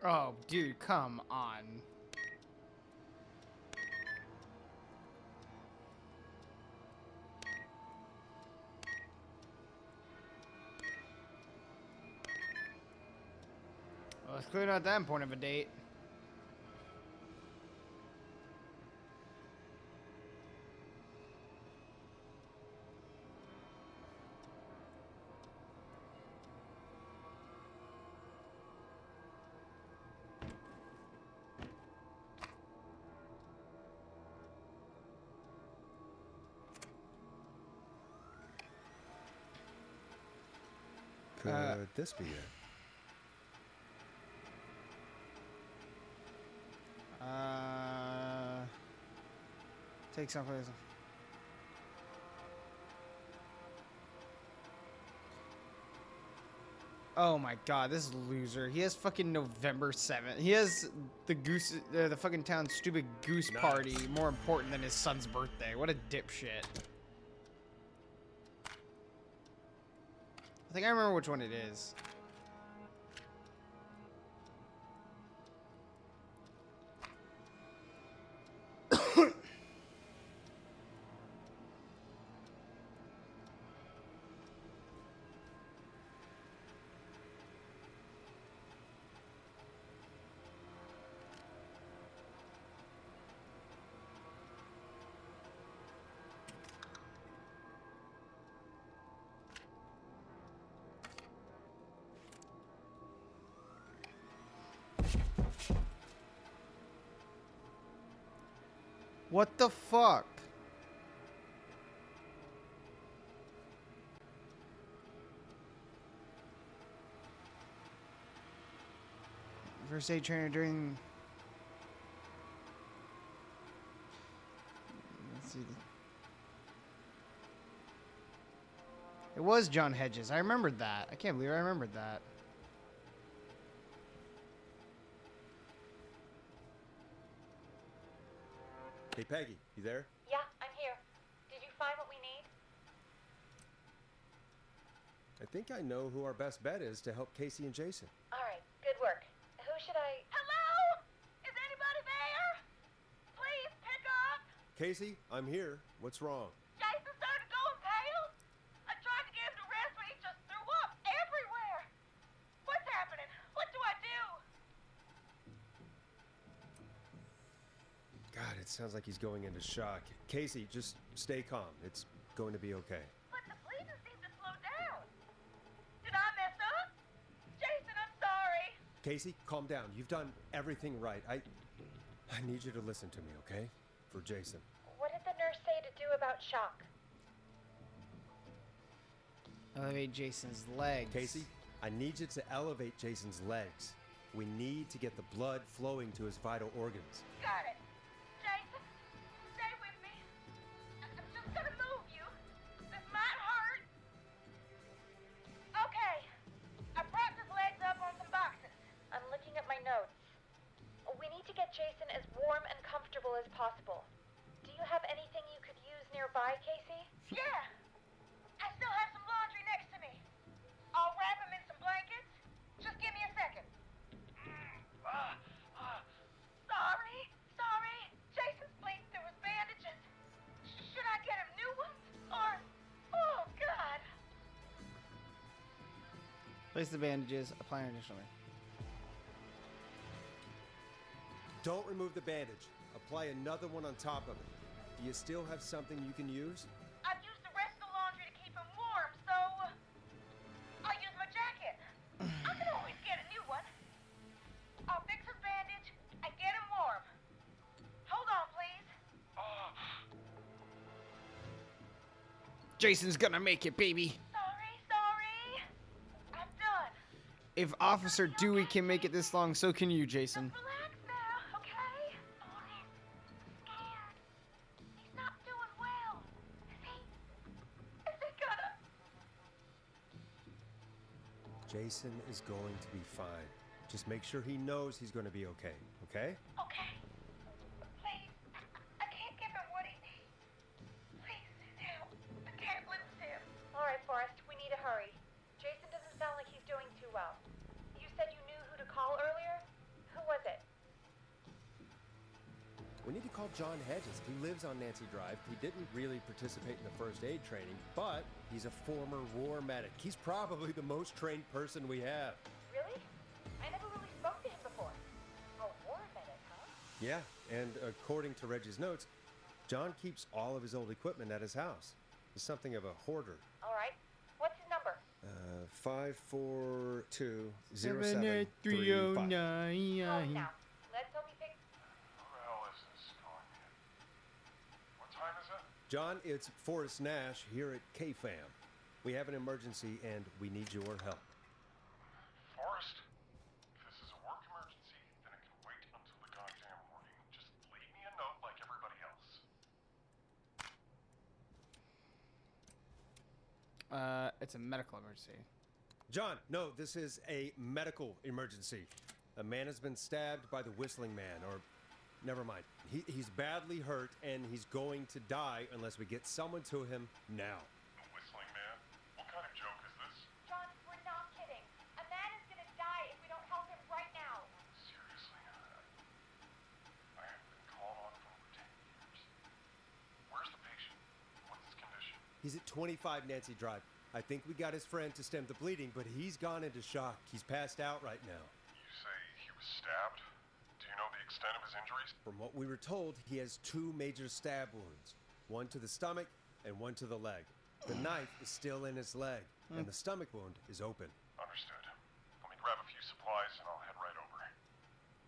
Oh, dude, come on. It's clearly not that important of a date. Could this be it? Take someplace. Oh my god, this loser. He has fucking November 7th. He has the fucking town's stupid goose party more important than his son's birthday. What a dipshit. I think I remember which one it is. What the fuck? First aid trainer during... Let's see. It was John Hedges. I remembered that. I can't believe I remembered that. Hey, Peggy, you there? Yeah, I'm here. Did you find what we need? I think I know who our best bet is to help Casey and Jason. All right, good work. Who should I... Hello? Is anybody there? Please pick up. Casey, I'm here. What's wrong? Jason started going pale. I tried to get him to rest, but he just threw up everywhere. What's happening? What do I do? God, it sounds like he's going into shock. Casey, just stay calm. It's going to be okay. But the bleeding seemed to slow down. Did I mess up? Jason, I'm sorry. Casey, calm down. You've done everything right. I need you to listen to me, okay? For Jason. What did the nurse say to do about shock? Elevate Jason's legs. Casey, I need you to elevate Jason's legs. We need to get the blood flowing to his vital organs. Got it. Jason, stay with me. I'm just gonna move you. This might hurt. Okay. I propped his legs up on some boxes. I'm looking at my notes. We need to get Jason as warm and comfortable as possible. Do you have anything you could use nearby, Casey? Yeah. I still have some laundry next to me. I'll wrap him in some blankets. Just give me a second. Sorry. Jason's bleeding through his bandages. Should I get him new ones? Or, oh God. Place the bandages. Apply additionally. Don't remove the bandage. Apply another one on top of it. Do you still have something you can use? I've used the rest of the laundry to keep him warm, so I'll use my jacket. I can always get a new one. I'll fix his bandage and get him warm. Hold on, please. Jason's gonna make it, baby. Sorry. I'm done. If Officer Dewey can make it this long, so can you, Jason. Relax now, okay? He's scared. He's not doing well. Is he gonna... Jason is going to be fine. Just make sure he knows he's going to be okay, okay? Okay. Please, I can't give him what he needs. Please, now, I can't lose him. All right, Forrest, we need to hurry. Jason doesn't sound like he's doing too well. You said you knew who to call earlier? Who was it? We need to call John Hedges. He lives on Nancy Drive. He didn't really participate in the first aid training, but he's a former war medic. He's probably the most trained person we have. Really? I never really spoke Yeah, and according to Reggie's notes, John keeps all of his old equipment at his house. He's something of a hoarder. All right. What's his number? 5420735. 78309. Now, let's hope he fixes. Who the hell is this calling me? What time is it? John, it's Forrest Nash here at KFAM. We have an emergency and we need your help. Forrest? If this is a work emergency, then it can wait until the goddamn morning. Just leave me a note like everybody else. It's a medical emergency. John, no, this is a medical emergency. A man has been stabbed by the Whistling Man, or never mind. He's badly hurt and he's going to die unless we get someone to him now. The Whistling Man? What kind of joke is this? John, we're not kidding. A man is gonna die if we don't help him right now. Seriously? I haven't been called on for over 10 years. Where's the patient? What's his condition? He's at 25 Nancy Drive. I think we got his friend to stem the bleeding, but he's gone into shock. He's passed out right now. You say he was stabbed? Do you know the extent of his injuries? From what we were told, he has 2 major stab wounds. One to the stomach and one to the leg. The knife is still in his leg, and the stomach wound is open. Understood. Let me grab a few supplies and I'll head right over.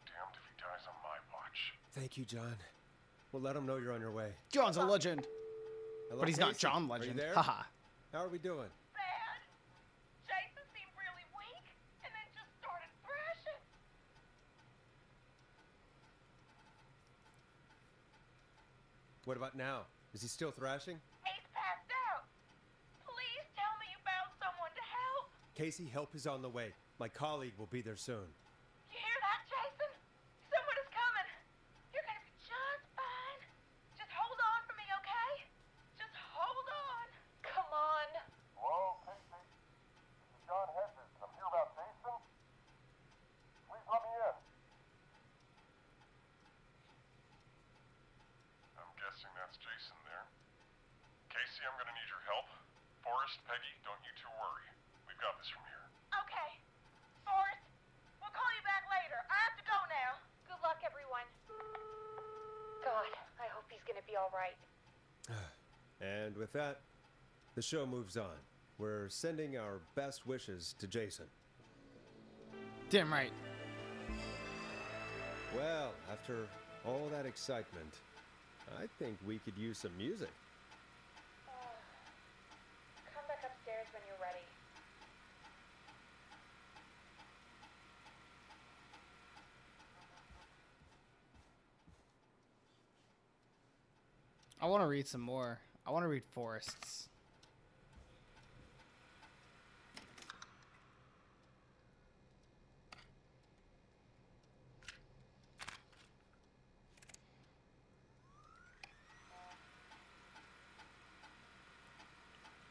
Damned if he dies on my watch. Thank you, John. We'll let him know you're on your way. John's a legend. Hello, But he's not Casey. John Are you Legend. there? Haha. How are we doing? Bad. Jason seemed really weak and then just started thrashing. What about now? Is he still thrashing? He's passed out. Please tell me you found someone to help. Casey, help is on the way. My colleague will be there soon. You hear that, Jason? Someone is coming. You're gonna be just fine. Just hold on for me, okay? Just hold on. Come on. Hello, Casey. This is John Hedges. I'm here about Jason. Please let me in. I'm guessing that's Jason there. Casey, I'm gonna need your help. Forrest, Peggy, don't you two worry. We've got this from here. Okay. Forrest, we'll call you back later. I have to go now. Good luck, everyone. God, I hope he's gonna be all right. And with that, the show moves on. We're sending our best wishes to Jason. Damn right. Well, after all that excitement, I think we could use some music. Come back upstairs when you're ready. I want to read some more. I want to read Forrest's.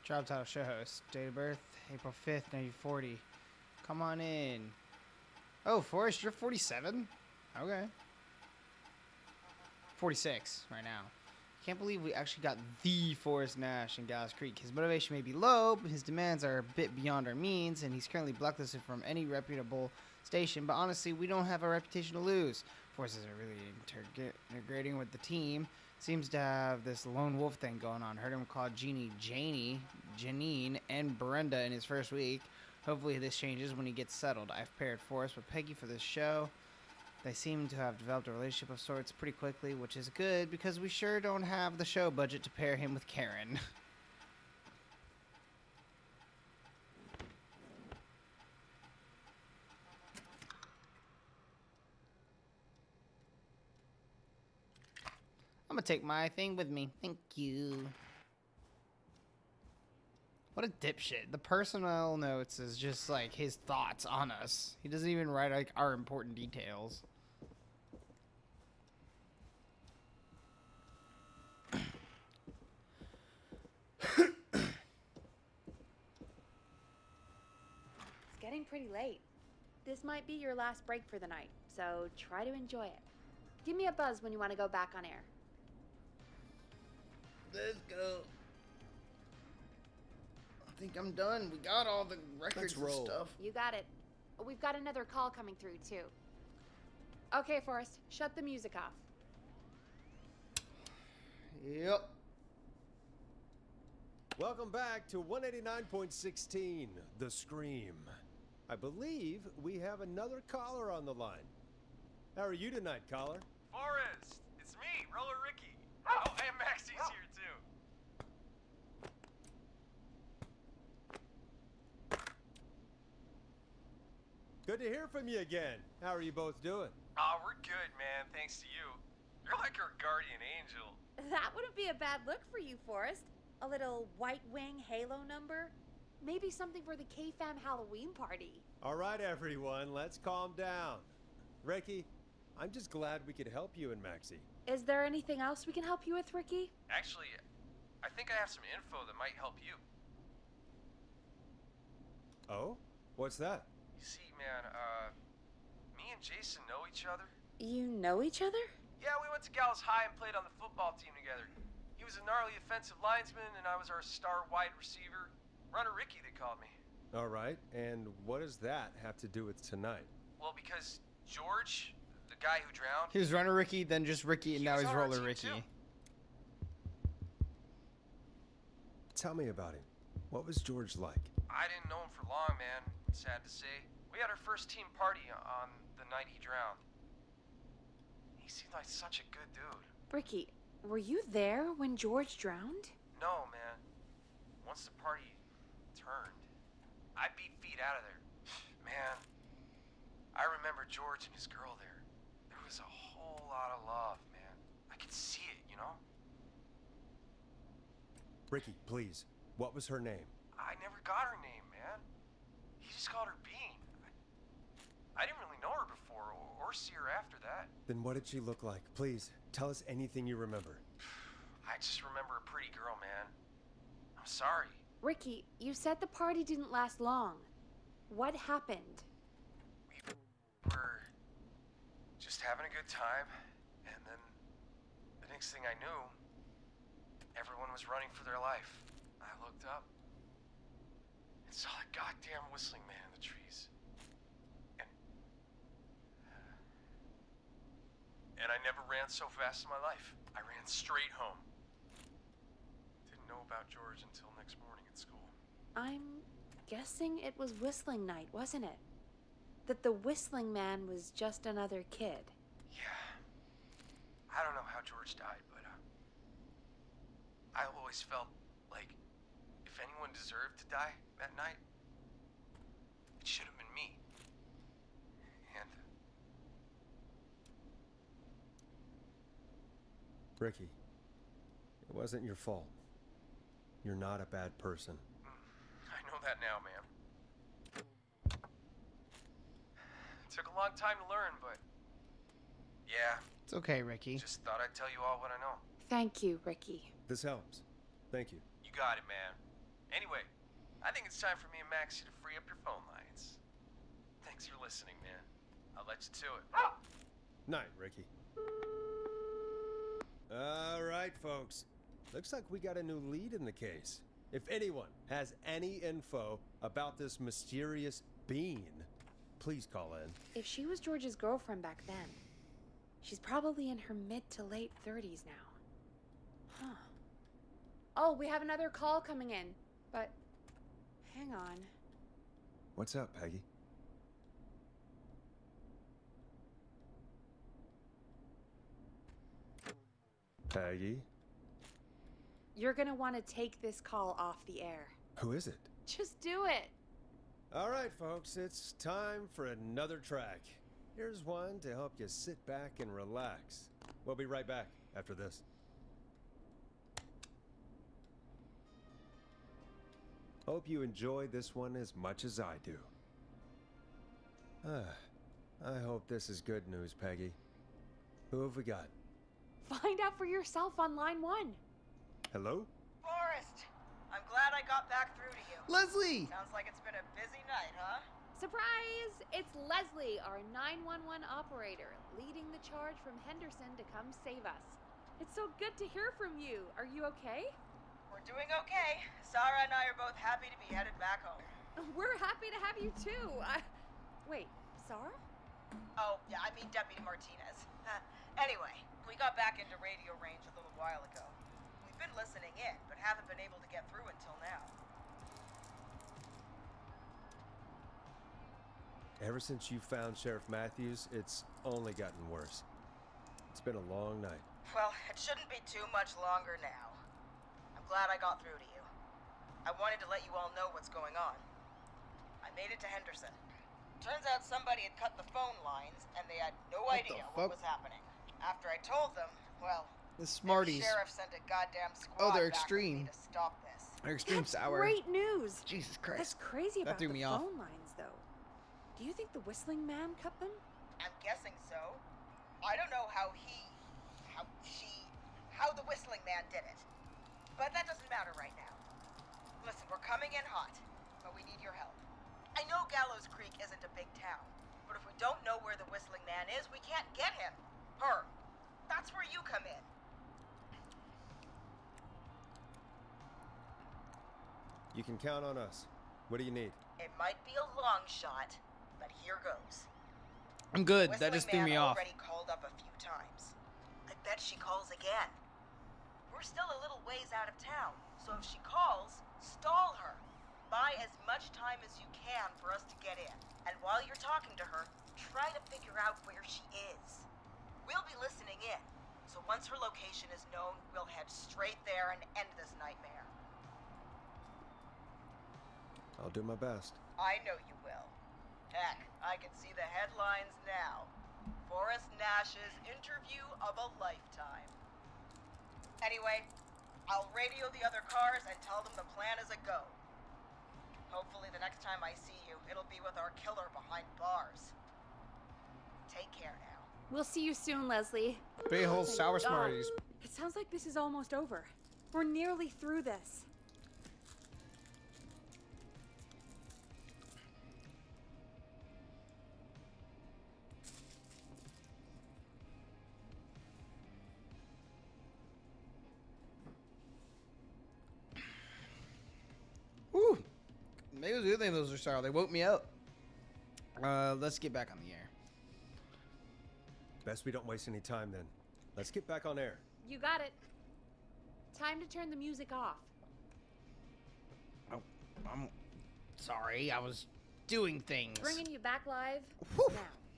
Job title: show host. Date of birth: April 5th, 1940. Come on in. Oh, Forrest, you're 47? Okay. 46 right now. Can't believe we actually got the Forrest Nash in Gallows Creek. His motivation may be low, but his demands are a bit beyond our means, and he's currently blacklisted from any reputable station. But honestly, we don't have a reputation to lose. Forrest isn't really integrating with the team. Seems to have this lone wolf thing going on. Heard him call Jeannie, Janine, and Brenda in his first week. Hopefully this changes when he gets settled. I've paired Forrest with Peggy for this show. They seem to have developed a relationship of sorts pretty quickly, which is good because we sure don't have the show budget to pair him with Karen. I'm gonna take my thing with me. Thank you. What a dipshit. The personnel notes is just like his thoughts on us. He doesn't even write like our important details. It's getting pretty late. This might be your last break for the night, so try to enjoy it. Give me a buzz when you want to go back on air. Let's go. I think I'm done. We got all the records and stuff. You got it. We've got another call coming through, too. Okay, Forrest, shut the music off. Yep. Welcome back to 189.16, The Scream. I believe we have another caller on the line. How are you tonight, caller? Forrest, it's me, Roller Ricky. Oh, and Maxie's here too. Good to hear from you again. How are you both doing? Oh, we're good, man, thanks to you. You're like our guardian angel. That wouldn't be a bad look for you, Forrest. A little White Wing Halo number? Maybe something for the K-Fam Halloween party. All right, everyone, let's calm down. Ricky, I'm just glad we could help you and Maxie. Is there anything else we can help you with, Ricky? Actually, I think I have some info that might help you. Oh? What's that? You see, man, me and Jason know each other. You know each other? Yeah, we went to Gallows High and played on the football team together. He was a gnarly offensive linesman, and I was our star wide receiver. Runner Ricky, they called me. All right, and what does that have to do with tonight? Well, because George, the guy who drowned... He was Runner Ricky, then just Ricky, and now he's Roller Ricky. Too. Tell me about him. What was George like? I didn't know him for long, man. Sad to say. We had our first team party on the night he drowned. He seemed like such a good dude. Ricky, were you there when George drowned? No, man. Once the party turned, I beat feet out of there. Man, I remember George and his girl there. There was a whole lot of love, man. I could see it, you know? Ricky, please. What was her name? I never got her name, man. He just called her Bean. I didn't really know her before or see her after that. Then what did she look like? Please, tell us anything you remember. I just remember a pretty girl, man. I'm sorry. Ricky, you said the party didn't last long. What happened? We were just having a good time, and then the next thing I knew, everyone was running for their life. I looked up and saw a goddamn whistling man in the trees. And I never ran so fast in my life. I ran straight home. Didn't know about George until next morning at school. I'm guessing it was whistling night, wasn't it? That the whistling man was just another kid. Yeah. I don't know how George died, but I always felt like if anyone deserved to die that night, it should have been me. And Ricky, it wasn't your fault. You're not a bad person. I know that now, man. It took a long time to learn, but yeah. It's okay, Ricky. Just thought I'd tell you all what I know. Thank you, Ricky. This helps. Thank you. You got it, man. Anyway, I think it's time for me and Maxie to free up your phone lines. Thanks for listening, man. I'll let you to it. Night, Ricky. All right, folks. Looks like we got a new lead in the case. If anyone has any info about this mysterious being, please call in. If she was George's girlfriend back then, she's probably in her mid to late 30s now. Huh. Oh, we have another call coming in, but hang on. What's up, Peggy? Peggy? You're gonna want to take this call off the air. Who is it? Just do it. All right, folks, it's time for another track. Here's one to help you sit back and relax. We'll be right back after this. Hope you enjoy this one as much as I do. I hope this is good news, Peggy. Who have we got? Find out for yourself on line 1. Hello? Forrest, I'm glad I got back through to you. Leslie! Sounds like it's been a busy night, huh? Surprise! It's Leslie, our 911 operator, leading the charge from Henderson to come save us. It's so good to hear from you. Are you okay? We're doing okay. Sarah and I are both happy to be headed back home. We're happy to have you too. Wait, Sarah? Oh, yeah, I mean Deputy Martinez. Anyway, we got back into radio range a little while ago. We've been listening in, but haven't been able to get through until now. Ever since you found Sheriff Matthews, it's only gotten worse. It's been a long night. Well, it shouldn't be too much longer now. I'm glad I got through to you. I wanted to let you all know what's going on. I made it to Henderson. Turns out somebody had cut the phone lines, and they had no idea what was happening. After I told them, well, The Smarties. the sheriff sent a goddamn squad Oh, they're back with extreme. me to stop this. They're extreme That's sour. great news. Jesus Christ. That's crazy That about threw the me off. phone lines, though. Do you think the Whistling Man cut them? I'm guessing so. I don't know how the Whistling Man did it. But that doesn't matter right now. Listen, we're coming in hot, but we need your help. I know Gallows Creek isn't a big town, but if we don't know where the Whistling Man is, we can't get him. Her. That's where you come in. You can count on us. What do you need? It might be a long shot, but here goes. I'm good. Whistling That just threw Man me off. already called up a few times. I bet she calls again. We're still a little ways out of town, so if she calls, stall her. Buy as much time as you can for us to get in. And while you're talking to her, try to figure out where she is. We'll be listening in, so once her location is known, we'll head straight there and end this nightmare. I'll do my best. I know you will. Heck, I can see the headlines now. Forrest Nash's interview of a lifetime. Anyway, I'll radio the other cars and tell them the plan is a go. Hopefully the next time I see you, it'll be with our killer behind bars. Take care now. We'll see you soon, Leslie. Big-hole Thank sour God. Smarties. It sounds like this is almost over. We're nearly through this. Woo. Maybe it was a good thing those are sour. They woke me up. Let's get back on the air. Best we don't waste any time then. Let's get back on air. You got it. Time to turn the music off. Oh, I'm sorry. I was doing things. Bringing you back live Whew. now.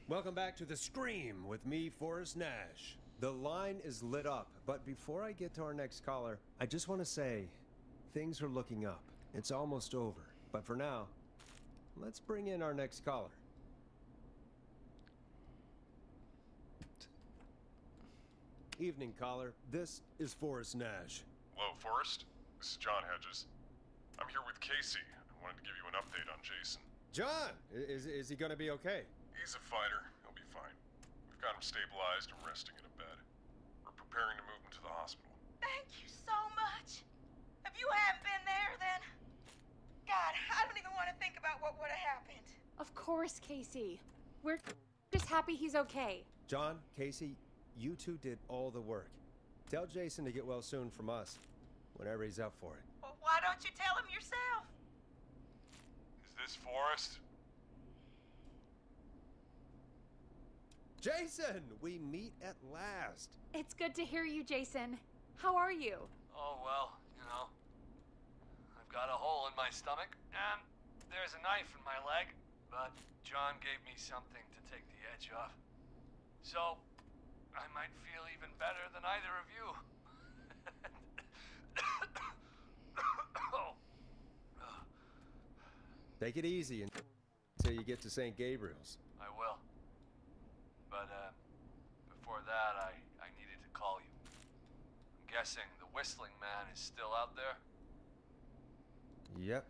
Welcome back to The Scream with me, Forrest Nash. The line is lit up, but before I get to our next caller, I just want to say things are looking up. It's almost over. But for now, let's bring in our next caller. Evening, caller. This is Forrest Nash. Hello, Forrest. This is John Hedges. I'm here with Casey. I wanted to give you an update on Jason. John! Is he gonna be okay? He's a fighter. He'll be fine. We've got him stabilized and resting in a bed. We're preparing to move him to the hospital. Thank you so much. If you hadn't been there, then... God, I don't even want to think about what would have happened. Of course, Casey. We're just happy he's okay. John, Casey, you two did all the work. Tell Jason to get well soon from us, whenever he's up for it. Well, why don't you tell him yourself? Is this Forrest? Jason! We meet at last. It's good to hear you, Jason. How are you? Oh, well, you know. I've got a hole in my stomach, and there's a knife in my leg, but John gave me something to take the edge off. So, I might feel even better than either of you. Take it easy until you get to St. Gabriel's. I will. But, before that, I needed to call you. I'm guessing the Whistling Man is still out there? Yep.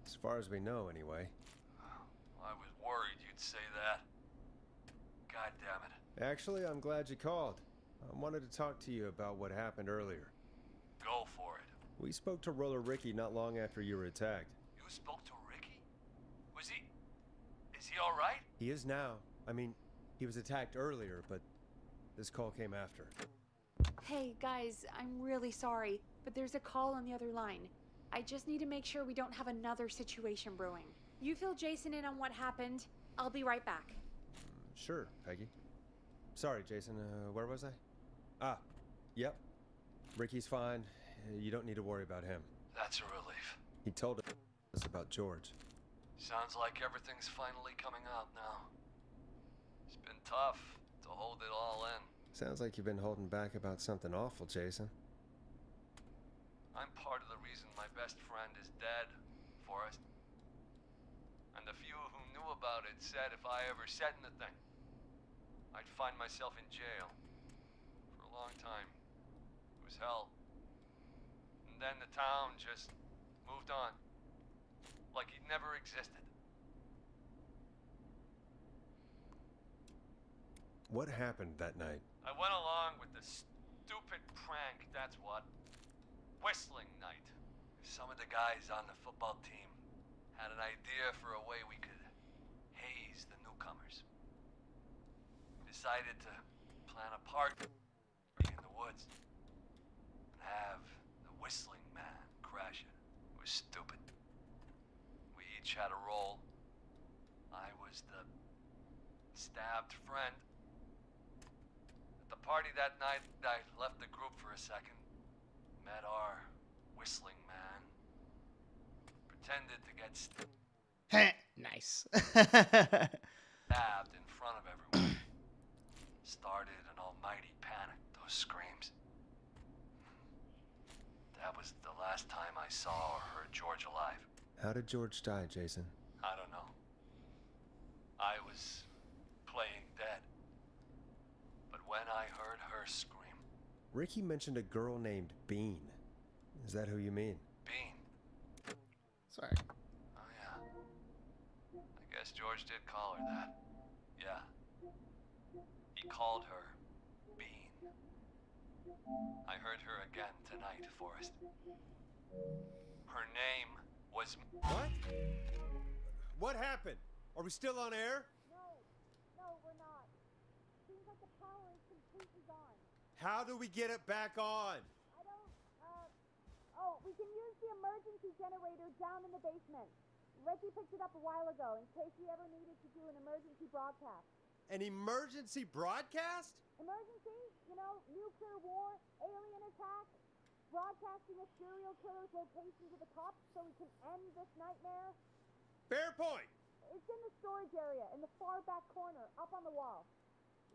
As far as we know, anyway. I was worried you'd say that. God damn it. Actually, I'm glad you called. I wanted to talk to you about what happened earlier. Go for it. We spoke to Roller Ricky not long after you were attacked. You spoke to Ricky? Is he alright? He is now. I mean, he was attacked earlier, but this call came after. Hey, guys, I'm really sorry, but there's a call on the other line. I just need to make sure we don't have another situation brewing. You fill Jason in on what happened. I'll be right back. Sure, Peggy. Sorry, Jason. Where was I? Ah, yep. Ricky's fine. You don't need to worry about him. That's a relief. He told us about George. Sounds like everything's finally coming out now. It's been tough to hold it all in. Sounds like you've been holding back about something awful, Jason. I'm part of the reason my best friend is dead, Forrest. And the few who knew about it said if I ever said anything, I'd find myself in jail. For a long time. It was hell. And then the town just moved on. Like he'd never existed. What happened that night? I went along with the stupid prank, that's what. Whistling night. Some of the guys on the football team had an idea for a way we could haze the newcomers. We decided to plan a party in the woods and have the Whistling Man crash it. It was stupid. We each had a role. I was the stabbed friend. At the party that night, I left the group for a second. Met our Whistling Man. Pretended to get Nice. stabbed in front of everyone. Started an almighty panic, those screams. That was the last time I saw or heard George alive. How did George die, Jason? I don't know. I was playing dead. But when I heard her scream... Ricky mentioned a girl named Bean. Is that who you mean? Bean. Sorry. Oh, yeah. I guess George did call her that. Yeah. He called her Bean. I heard her again tonight, Forrest. Her name was... What? What happened? Are we still on air? No, we're not. Seems like the power is completely gone. How do we get it back on? I don't, oh, we can use the emergency generator down in the basement. Reggie picked it up a while ago in case we ever needed to do an emergency broadcast. An emergency broadcast? Emergency? You know, nuclear war, alien attack, broadcasting a serial killer's location to the cops so we can end this nightmare. Fair point. It's in the storage area in the far back corner, up on the wall.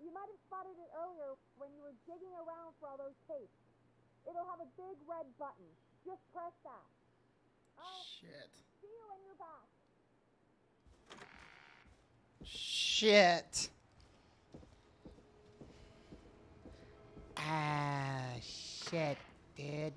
You might have spotted it earlier when you were digging around for all those tapes. It'll have a big red button. Just press that. Shit. See you when you're back. Shit. Ah, shit, dude.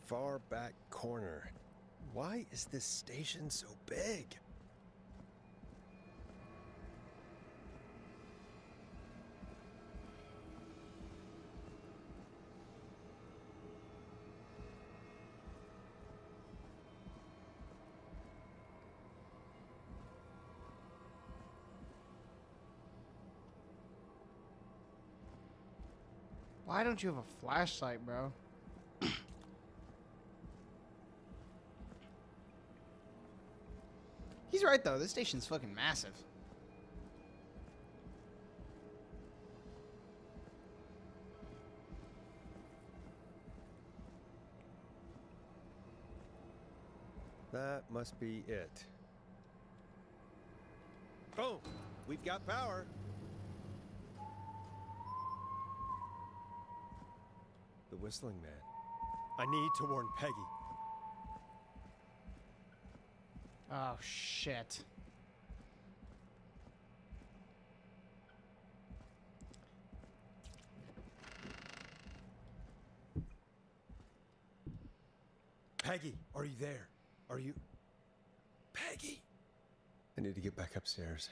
Far back corner. Why is this station so big? Why don't you have a flashlight, bro? He's right, though. This station's fucking massive. That must be it. Boom! We've got power. The Whistling Man. I need to warn Peggy. Oh, shit. Peggy, are you there? Are you... Peggy! I need to get back upstairs.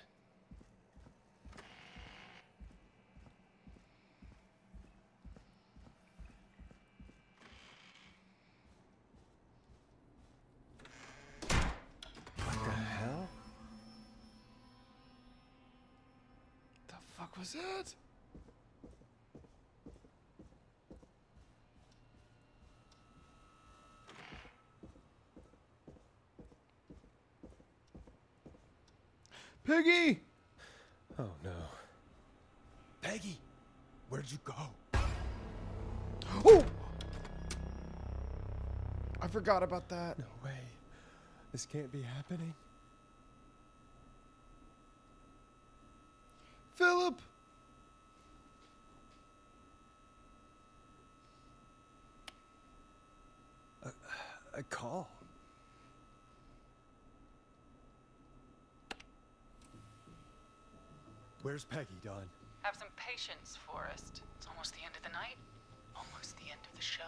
fuck was that? Peggy! Oh no. Peggy, where'd you go? Oh! I forgot about that. No way. This can't be happening. Philip! A call. Where's Peggy, Don? Have some patience, Forrest. It's almost the end of the night. Almost the end of the show.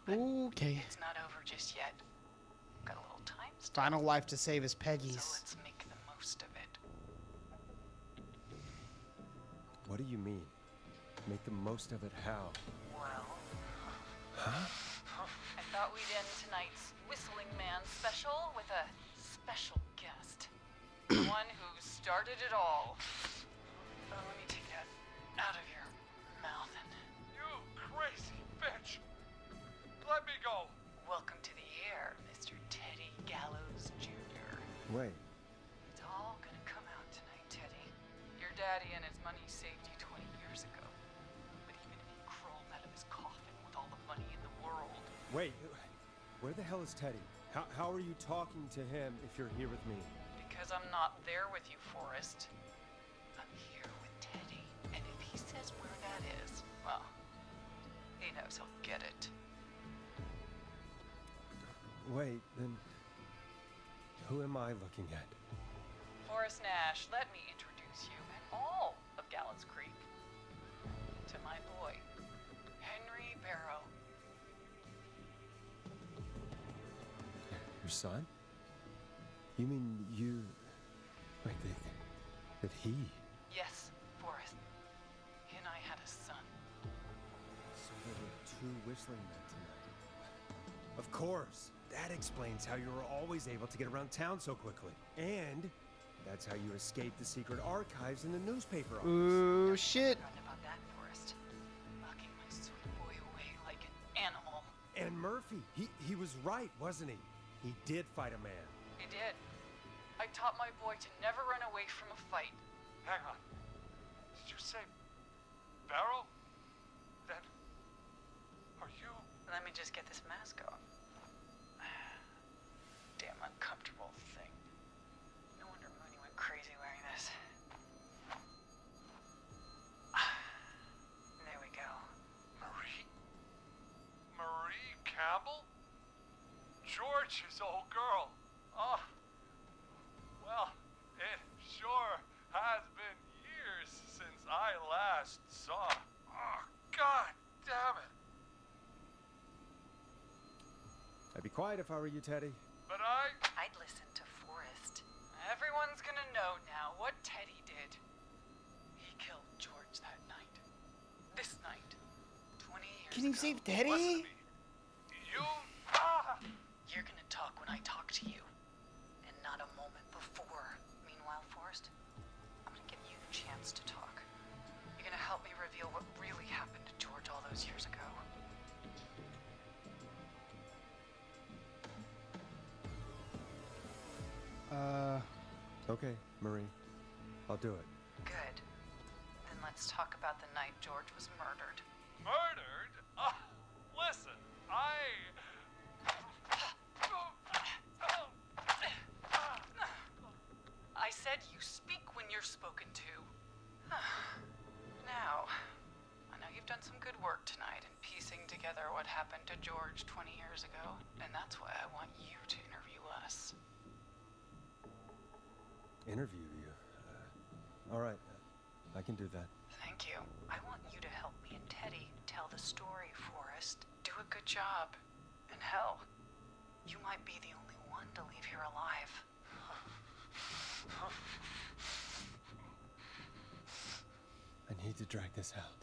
Okay. It's not over just yet. Got a little time still. Final life to save is Peggy's. So let's make the most of it. What do you mean? Make the most of it how? Well, Huh? I thought we'd end tonight's Whistling Man special with a special guest. The one who started it all. Let me take that out of your mouth and... You crazy bitch! Let me go! Welcome to the air, Mr. Teddy Gallows Jr. Wait. It's all gonna come out tonight, Teddy. Your daddy and his money saved you 20 years ago. But even if he crawled out of his coffin with all the money in the world... Wait, where the hell is Teddy? How are you talking to him if you're here with me? Because I'm not there with you, Forrest. I'm here with Teddy. And if he says where that is, well, he knows he'll get it. Wait, then who am I looking at? Forrest Nash, let me introduce you and all of Gallows Creek to my boy, Henry Barrow. Your son? You mean you... Wait, that he... Yes, Forrest. He and I had a son. So there were two Whistling Men tonight. Of course. That explains how you were always able to get around town so quickly. And that's how you escaped the secret archives in the newspaper office. Ooh, shit. About that, Forrest. Locking my sweet boy away like an animal. And Murphy, he was right, wasn't he? He did fight a man. He did. I taught my boy to never run away from a fight. Hang on. Did you say Barrow? Then are you... Let me just get this mask off. Damn uncomfortable thing. No wonder Mooney went crazy wearing this. There we go. Marie Campbell? George's old girl. Oh, well, it sure has been years since I last saw. Oh, God damn it. I'd be quiet if I were you, Teddy. But I'd listen to Forrest. Everyone's gonna know now what Teddy did. He killed George that night. This night. 20 years Can you ago. save Teddy? You're gonna talk when I talk to you. And not a moment before. Meanwhile, Forrest, I'm gonna give you a chance to talk. You're gonna help me reveal what really happened to George all those years ago. Okay, Marie. I'll do it. Good. Then let's talk about the night George was murdered. murdered? Listen, I said you speak when you're spoken to. Now, I know you've done some good work tonight in piecing together what happened to George 20 years ago, and that's why I want you to interview us. Interview you? All right. I can do that. Thank you. I want you to help me and Teddy tell the story, Forrest. Do a good job. And hell, you might be the only one to leave here alive. I need to drag this out.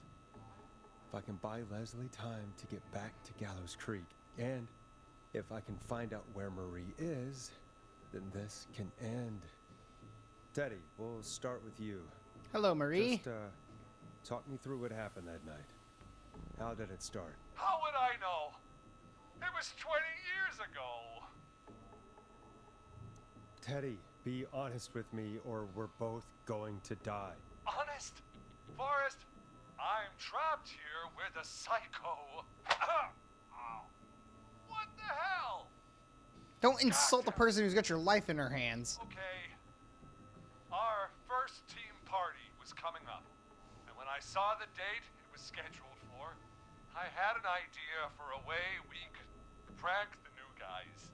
If I can buy Leslie time to get back to Gallows Creek, and if I can find out where Marie is, then this can end. Teddy, we'll start with you. Hello, Marie. Just Talk me through what happened that night. How did it start? How would I know? It was 20 years ago. Teddy, be honest with me or we're both going to die. Honest? Forrest, I'm trapped here with a psycho. Ow. What the hell? Don't insult the person who's got your life in her hands. Okay. Our first team party was coming up. And when I saw the date it was scheduled for, I had an idea for a way we could prank the new guys.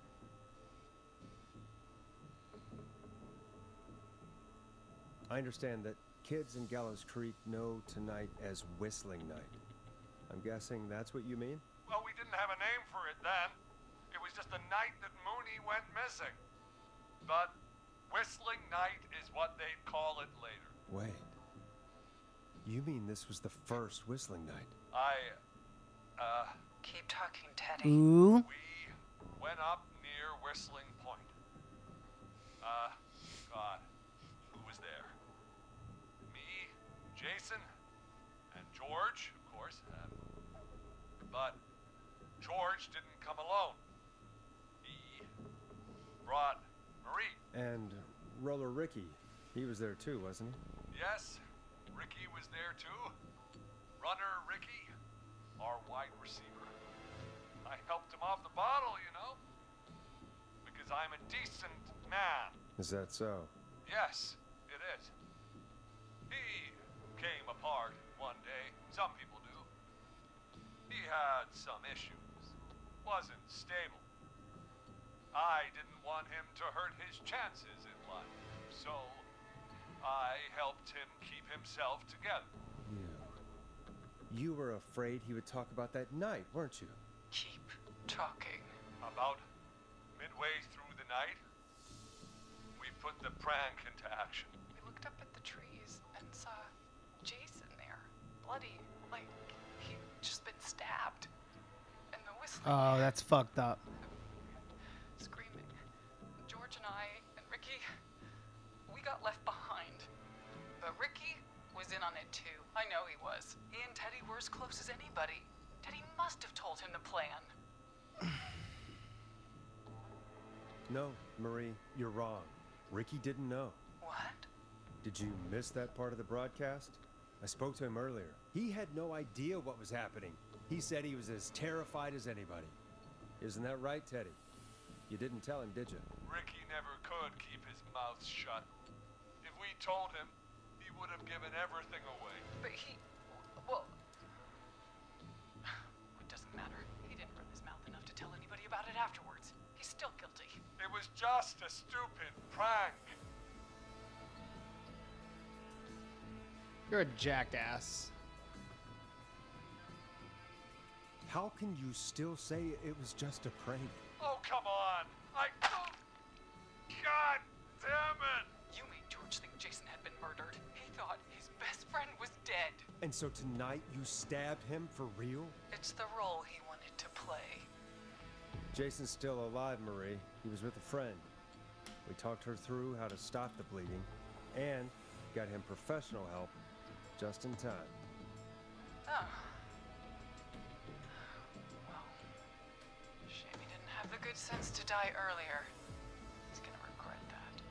I understand that kids in Gallows Creek know tonight as Whistling Night. I'm guessing that's what you mean? Well, we didn't have a name for it then. It was just the night that Mooney went missing. But Whistling Night is what they'd call it later. Wait. You mean this was the first Whistling Night? Keep talking, Teddy. Ooh. We went up near Whistling Point. God, who was there? Me, Jason, and George, of course. But George didn't come alone. He brought Marie. And Roller Ricky, he was there too, wasn't he? Yes, Ricky was there too. Runner Ricky, our wide receiver. I helped him off the bottle, you know. Because I'm a decent man. Is that so? Yes, it is. He came apart one day. Some people do. He had some issues. Wasn't stable. I didn't want him to hurt his chances in life. So, I helped him keep himself together. You were afraid he would talk about that night, weren't you? Keep talking. About midway through the night, we put the prank into action. We looked up at the trees and saw Jason there, bloody, like he'd just been stabbed. And the whistling Oh, that's fucked up. screaming. George and I and Ricky, we got left behind. But Ricky was in on it too. I know he was. He and Teddy were as close as anybody. Teddy must have told him the plan. No, Marie, you're wrong. Ricky didn't know. What? Did you miss that part of the broadcast? I spoke to him earlier. He had no idea what was happening. He said he was as terrified as anybody. Isn't that right, Teddy? You didn't tell him, did you? Ricky never could keep his mouth shut. If we told him, he would have given everything away. But he, well, it doesn't matter. He didn't run his mouth enough to tell anybody about it afterwards. He's still guilty. It was just a stupid prank. You're a jackass. How can you still say it was just a prank? Oh, come on. God damn it. You made George think Jason had been murdered. He thought his best friend was dead. And so tonight you stabbed him for real? It's the role he wanted to play. Jason's still alive, Marie. He was with a friend. We talked her through how to stop the bleeding and got him professional help just in time. Oh. Well, shame he didn't have the good sense to die earlier. He's gonna regret that.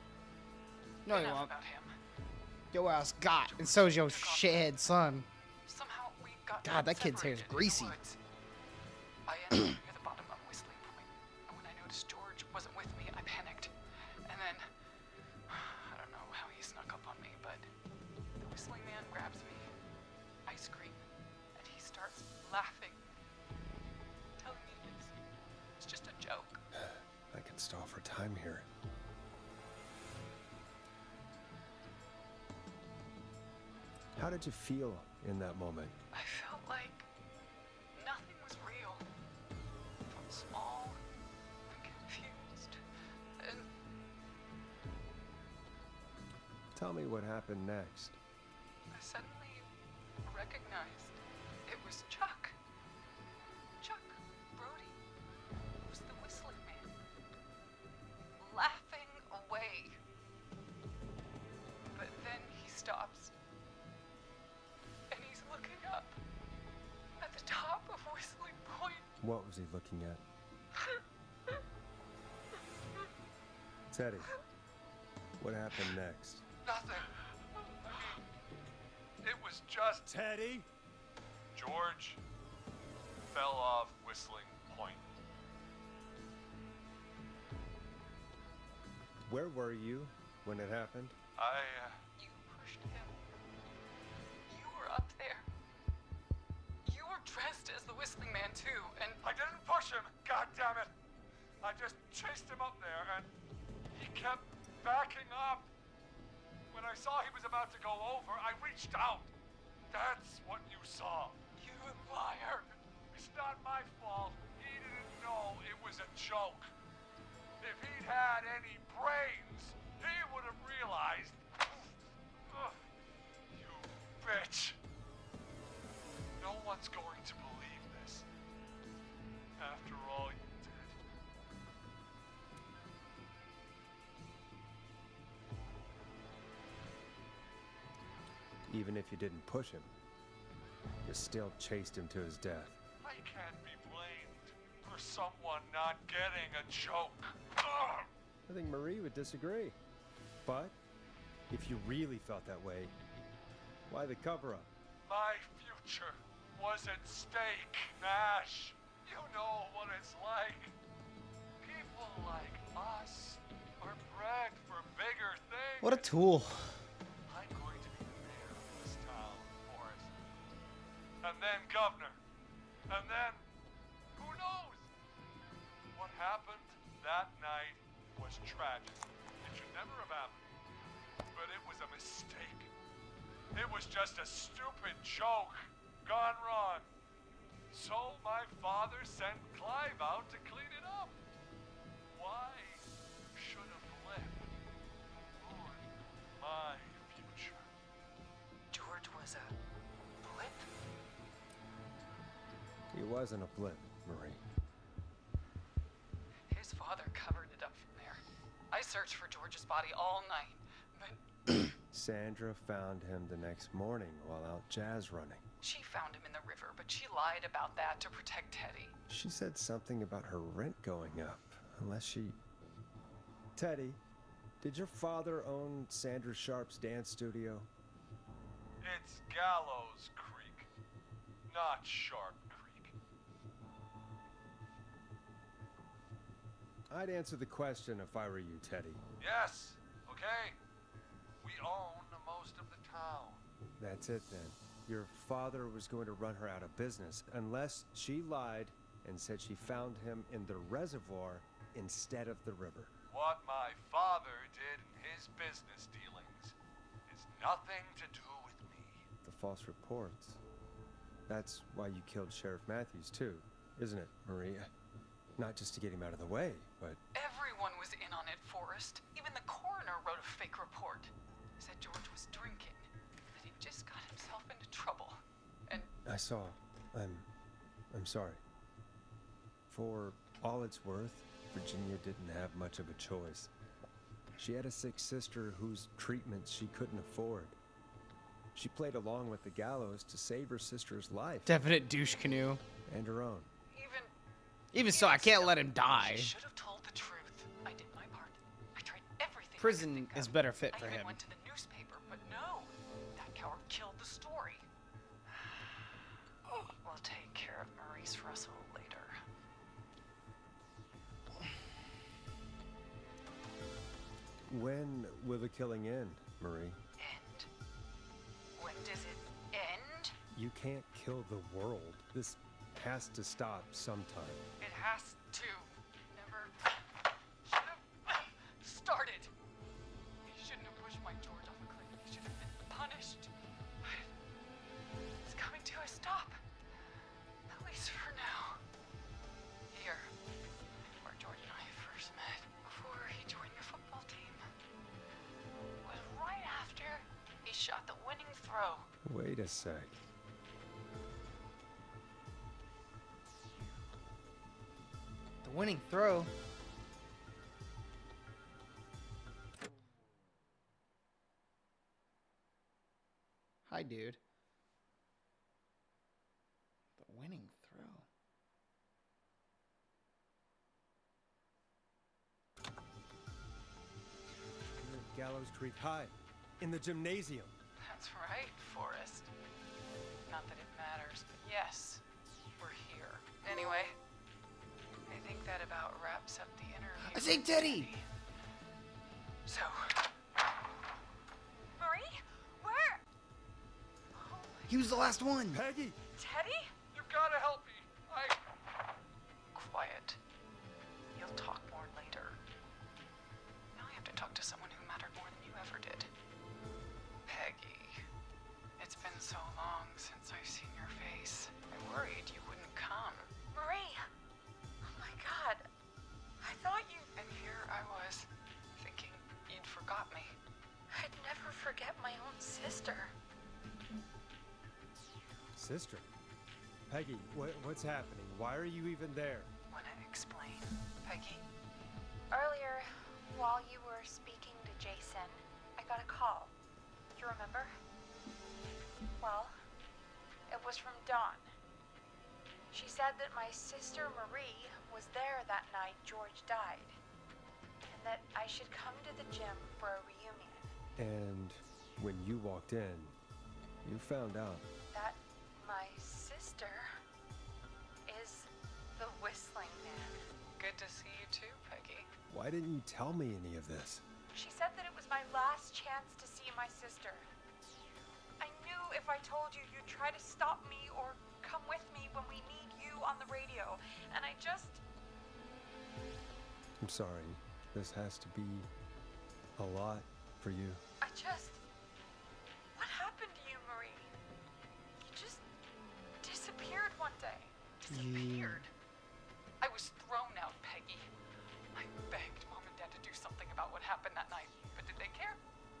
No, you Enough won't. about him. Your ass got, and so's your shithead son. Somehow we got God, that kid's hair is separated in the greasy. woods. I ended up near the bottom of Whistling Point, and when I noticed George wasn't with me, I panicked. And then, I don't know how he snuck up on me, but the Whistling Man grabs me. I scream, and he starts laughing, telling me it's just a joke. I can stall for time here. How did you feel in that moment? I felt like nothing was real. I felt small and confused. And Tell me what happened next. I suddenly recognized it was Chuck. Chuck Brody was the Whistling Man. Laughing away. But then he stops. And he What was he looking at? Teddy, what happened next? Nothing. I mean, it was just... Teddy? George fell off Whistling Point. Where were you when it happened? You pushed him. You were up there. You were dressed as the Whistling Man, too, and... I didn't push him, God damn it! I just chased him up there, and he kept backing up. When I saw he was about to go over, I reached out. That's what you saw. You liar. It's not my fault. He didn't know it was a joke. If he'd had any brains, he would have realized. Ugh, you bitch. No one's going to believe this. After all you did. Even if you didn't push him, you still chased him to his death. I can't be blamed for someone not getting a joke. Ugh. I think Marie would disagree. But if you really felt that way, why the cover-up? My future was at stake, Nash. You know what it's like. People like us are bred for bigger things. What a tool. I'm going to be the mayor of this town, Forrest. And then governor. And then, who knows? What happened that night was tragic. It should never have happened. But it was a mistake. It was just a stupid joke gone wrong. So my father sent Clive out to clean it up. Why should a blip ruin my future? George was a blip? He wasn't a blip, Marie. His father covered it up from there. I searched for George's body all night, but... Sandra found him the next morning while out jazz running. She found him in the river, but she lied about that to protect Teddy. She said something about her rent going up, unless she... Teddy, did your father own Sandra Sharp's dance studio? It's Gallows Creek, not Sharp Creek. I'd answer the question if I were you, Teddy. Yes, okay. We own most of the town. That's it then. Your father was going to run her out of business unless she lied and said she found him in the reservoir instead of the river. What my father did in his business dealings is nothing to do with me. The false reports. That's why you killed Sheriff Matthews too, isn't it, Maria? Not just to get him out of the way, but... Everyone was in on it, Forrest. Even the coroner wrote a fake report. Said George was drinking, that he just got himself into trouble. And I saw. I'm sorry. For all it's worth, Virginia didn't have much of a choice. She had a sick sister whose treatments she couldn't afford. She played along with the gallows to save her sister's life. Definite douche canoe. And her own. Even so, I can't let him die. she should have told the truth. I did my part. I tried everything. Prison is better fit for I even him. went to the newspaper, but no. That coward killed the story. We'll take care of Maurice Russell later. When will the killing end, Marie? End? When does it end? You can't kill the world. This has to stop sometime. It has to. Never should have started. He shouldn't have pushed my George off a cliff. He should have been punished. It's coming to a stop. At least for now. Here, where George and I first met, before he joined your football team, was right after he shot the winning throw. Wait a sec. The winning throw. Hi, dude. The winning throw. Gallows Creek High, in the gymnasium. That's right, Forrest. Not that it matters, but yes, we're here. Anyway, I think that about wraps up the interview. I say Teddy! So, Marie, where? He was the last one. Peggy! Teddy? You've got to help me. Quiet. You'll talk more later. Now I have to talk to someone who mattered more than you ever did. Peggy. It's been so long since I've seen your face. I worried you wouldn't come. Marie! Oh my god. I thought you... And here I was, thinking you'd forgot me. I'd never forget my own sister. Sister? Peggy, what's happening? Why are you even there? Wanna explain, Peggy? Earlier, while you were speaking to Jason, I got a call. You remember? Well, it was from Dawn. She said that my sister Marie was there that night George died, and that I should come to the gym for a reunion. And when you walked in, you found out. That my sister is the Whistling Man. Good to see you too, Peggy. Why didn't you tell me any of this? She said that it was my last chance to see my sister. I knew if I told you, you'd try to stop me or come with me when we need you on the radio. And I just... I'm sorry. This has to be a lot for you. I just... What happened to you, Marie? You just disappeared one day. Disappeared? I was thrown out, Peggy. I begged Mom and Dad to do something about what happened that night, but did they care?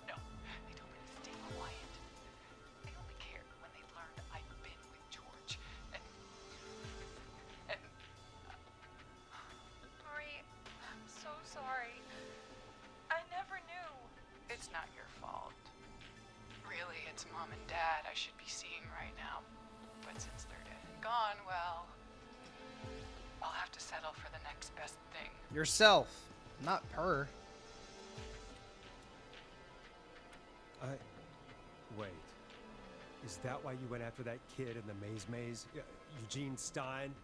No. They told me to stay quiet. They only cared when they learned I'd been with George. And Marie, I'm so sorry. I never knew. It's not your fault. Really, it's Mom and Dad I should be seeing right now. But since they're dead and gone, well, I'll have to settle for the next best thing. Yourself, not her. Wait. Is that why you went after that kid in the maze? Eugene Stein?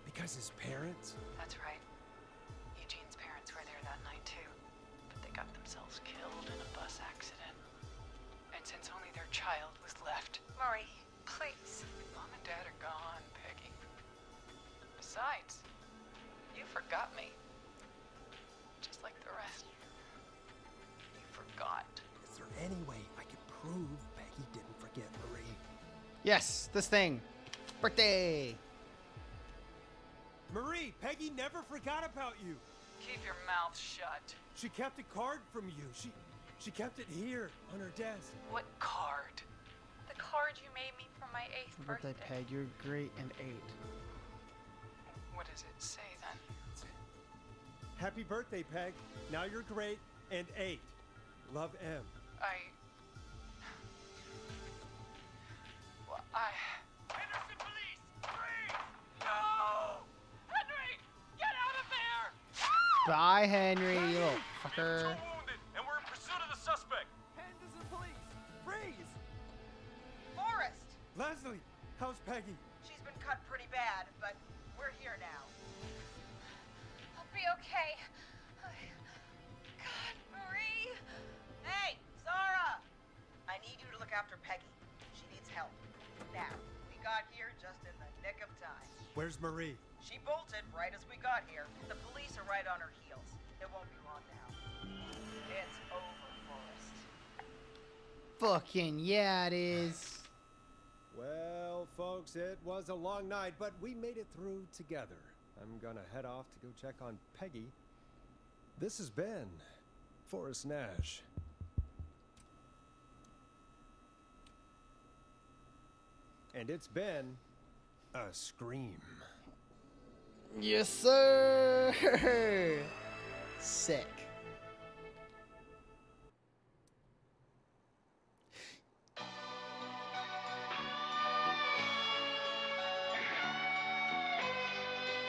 Because his parents? That's right. Eugene's parents were there that night too, but they got themselves killed in a bus accident. And since only their child was left, Marie, please. Mom and Dad are gone, Peggy. Besides, you forgot me. Just like the rest. You forgot. Is there any way I could prove Peggy didn't forget Marie? Yes, this thing. Birthday. Marie, Peggy never forgot about you. Keep your mouth shut. She kept a card from you. She kept it here on her desk. What card? The card you made me for my 8th Birthday, birthday. Peg. You're great and 8. What does it say then? Happy birthday, Peg. Now you're great and 8. Love, M. Henderson police! Freeze! No! Henry! Get out of there! Bye, Henry, you little fucker. Wounded, and we're in pursuit of the suspect. Henderson police! Freeze! Forrest! Leslie, how's Peggy? She's been cut pretty bad, but we're here now. I'll be okay. God, Marie! Hey, Zara! I need you to look after Peggy. She needs help. Now, we got here just in the nick of time. Where's Marie? She bolted right as we got here. The police are right on her heels. It won't be long now. It's over, Forrest. Fucking yeah, it is. Well, folks, it was a long night, but we made it through together. I'm gonna head off to go check on Peggy. This has been Forrest Nash. And it's been a scream. Yes, sir. Sick.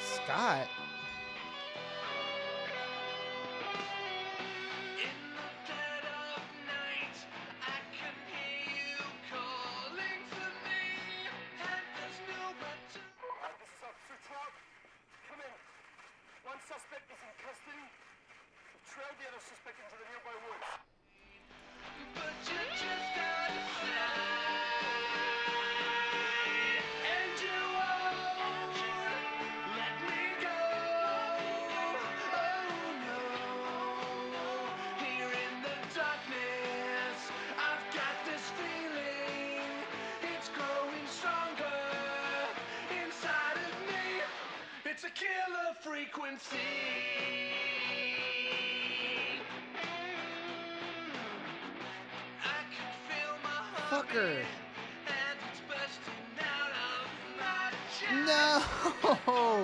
Scott. In the dead of the suspect into the nearby woods. But you're just out of sight, and you won't let me go. Oh no, here in the darkness, I've got this feeling, it's growing stronger inside of me. It's a killer frequency. Fucker. And it's bursting out of my chest. No.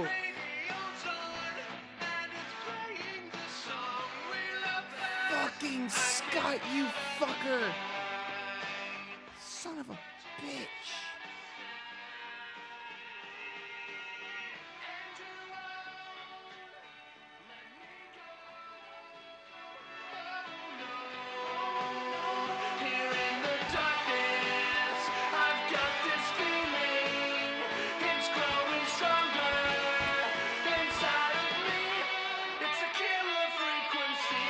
Radio's on, and it's playing the song we love best. Fucking Scott, you fucker. Son of a bitch. Here in the darkness, I've got this feeling, it's growing stronger inside of me. It's a killer frequency.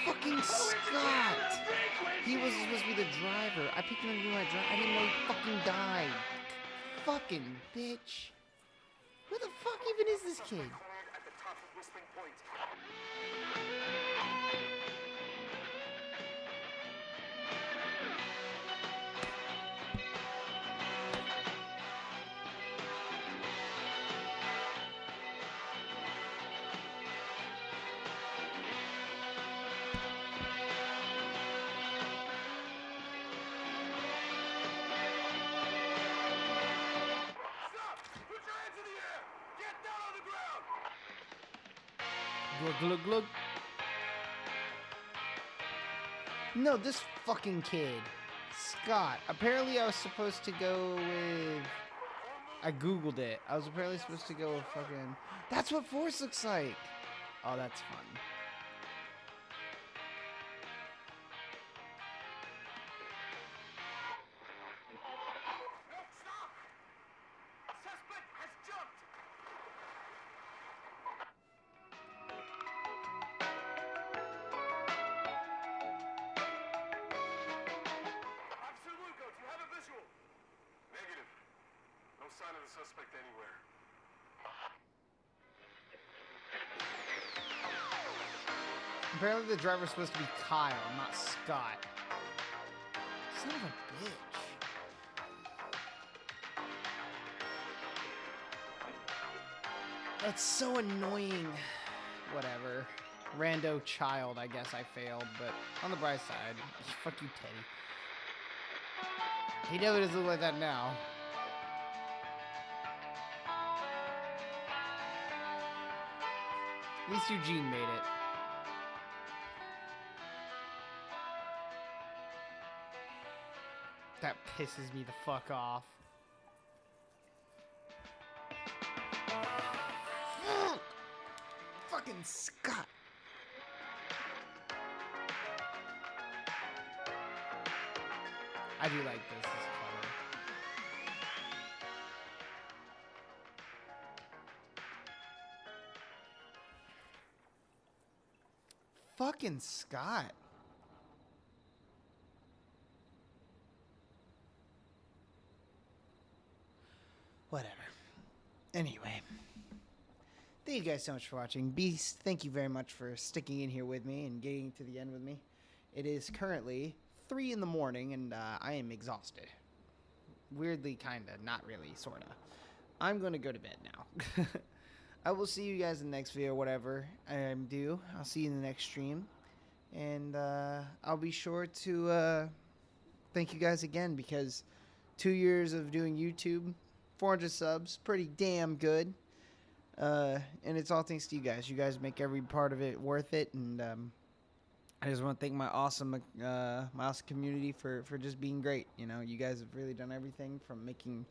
Fucking Scott. He was supposed to be the driver. I picked him to be my driver. I didn't know he fucking died. Fucking bitch. Who the fuck even is this kid? At the top of Whistling Point. Stop! Put your hands in the air! Get down on the ground! Glug, glug, glug. No, this fucking kid. Scott. Apparently I was supposed to go with... I googled it. I was apparently supposed to go with fucking... That's what Force looks like! Oh, that's fun. No, stop! Suspect has jumped! Officer Lugo, do you have a visual? Negative. No sign of the suspect anywhere. Apparently the driver's supposed to be Kyle, not Scott. Son of a bitch. That's so annoying. Whatever. Rando child, I guess I failed, but on the bright side, fuck you, Teddy. He never does look like that now. At least Eugene made it. That pisses me the fuck off. Fucking Scott. I do like this color. Fucking Scott. Whatever. Anyway. Thank you guys so much for watching. Beast, thank you very much for sticking in here with me and getting to the end with me. It is currently 3 in the morning and I am exhausted. Weirdly, kinda. Not really, sorta. I'm gonna go to bed now. I will see you guys in the next video, whatever I do. I'll see you in the next stream. And I'll be sure to thank you guys again because 2 years of doing YouTube, 400 subs, pretty damn good. And it's all thanks to you guys. You guys make every part of it worth it. And I just want to thank my awesome community for just being great. You know, you guys have really done everything from making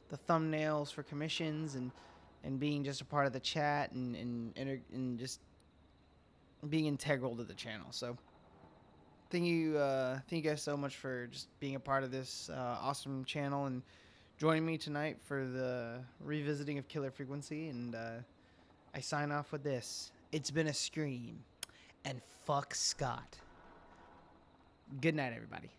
the thumbnails for commissions and being just a part of the chat and just being integral to the channel. So thank you guys so much for just being a part of this awesome channel and joining me tonight for the revisiting of Killer Frequency. And I sign off with this. It's been a scream. And fuck Scott. Good night, everybody.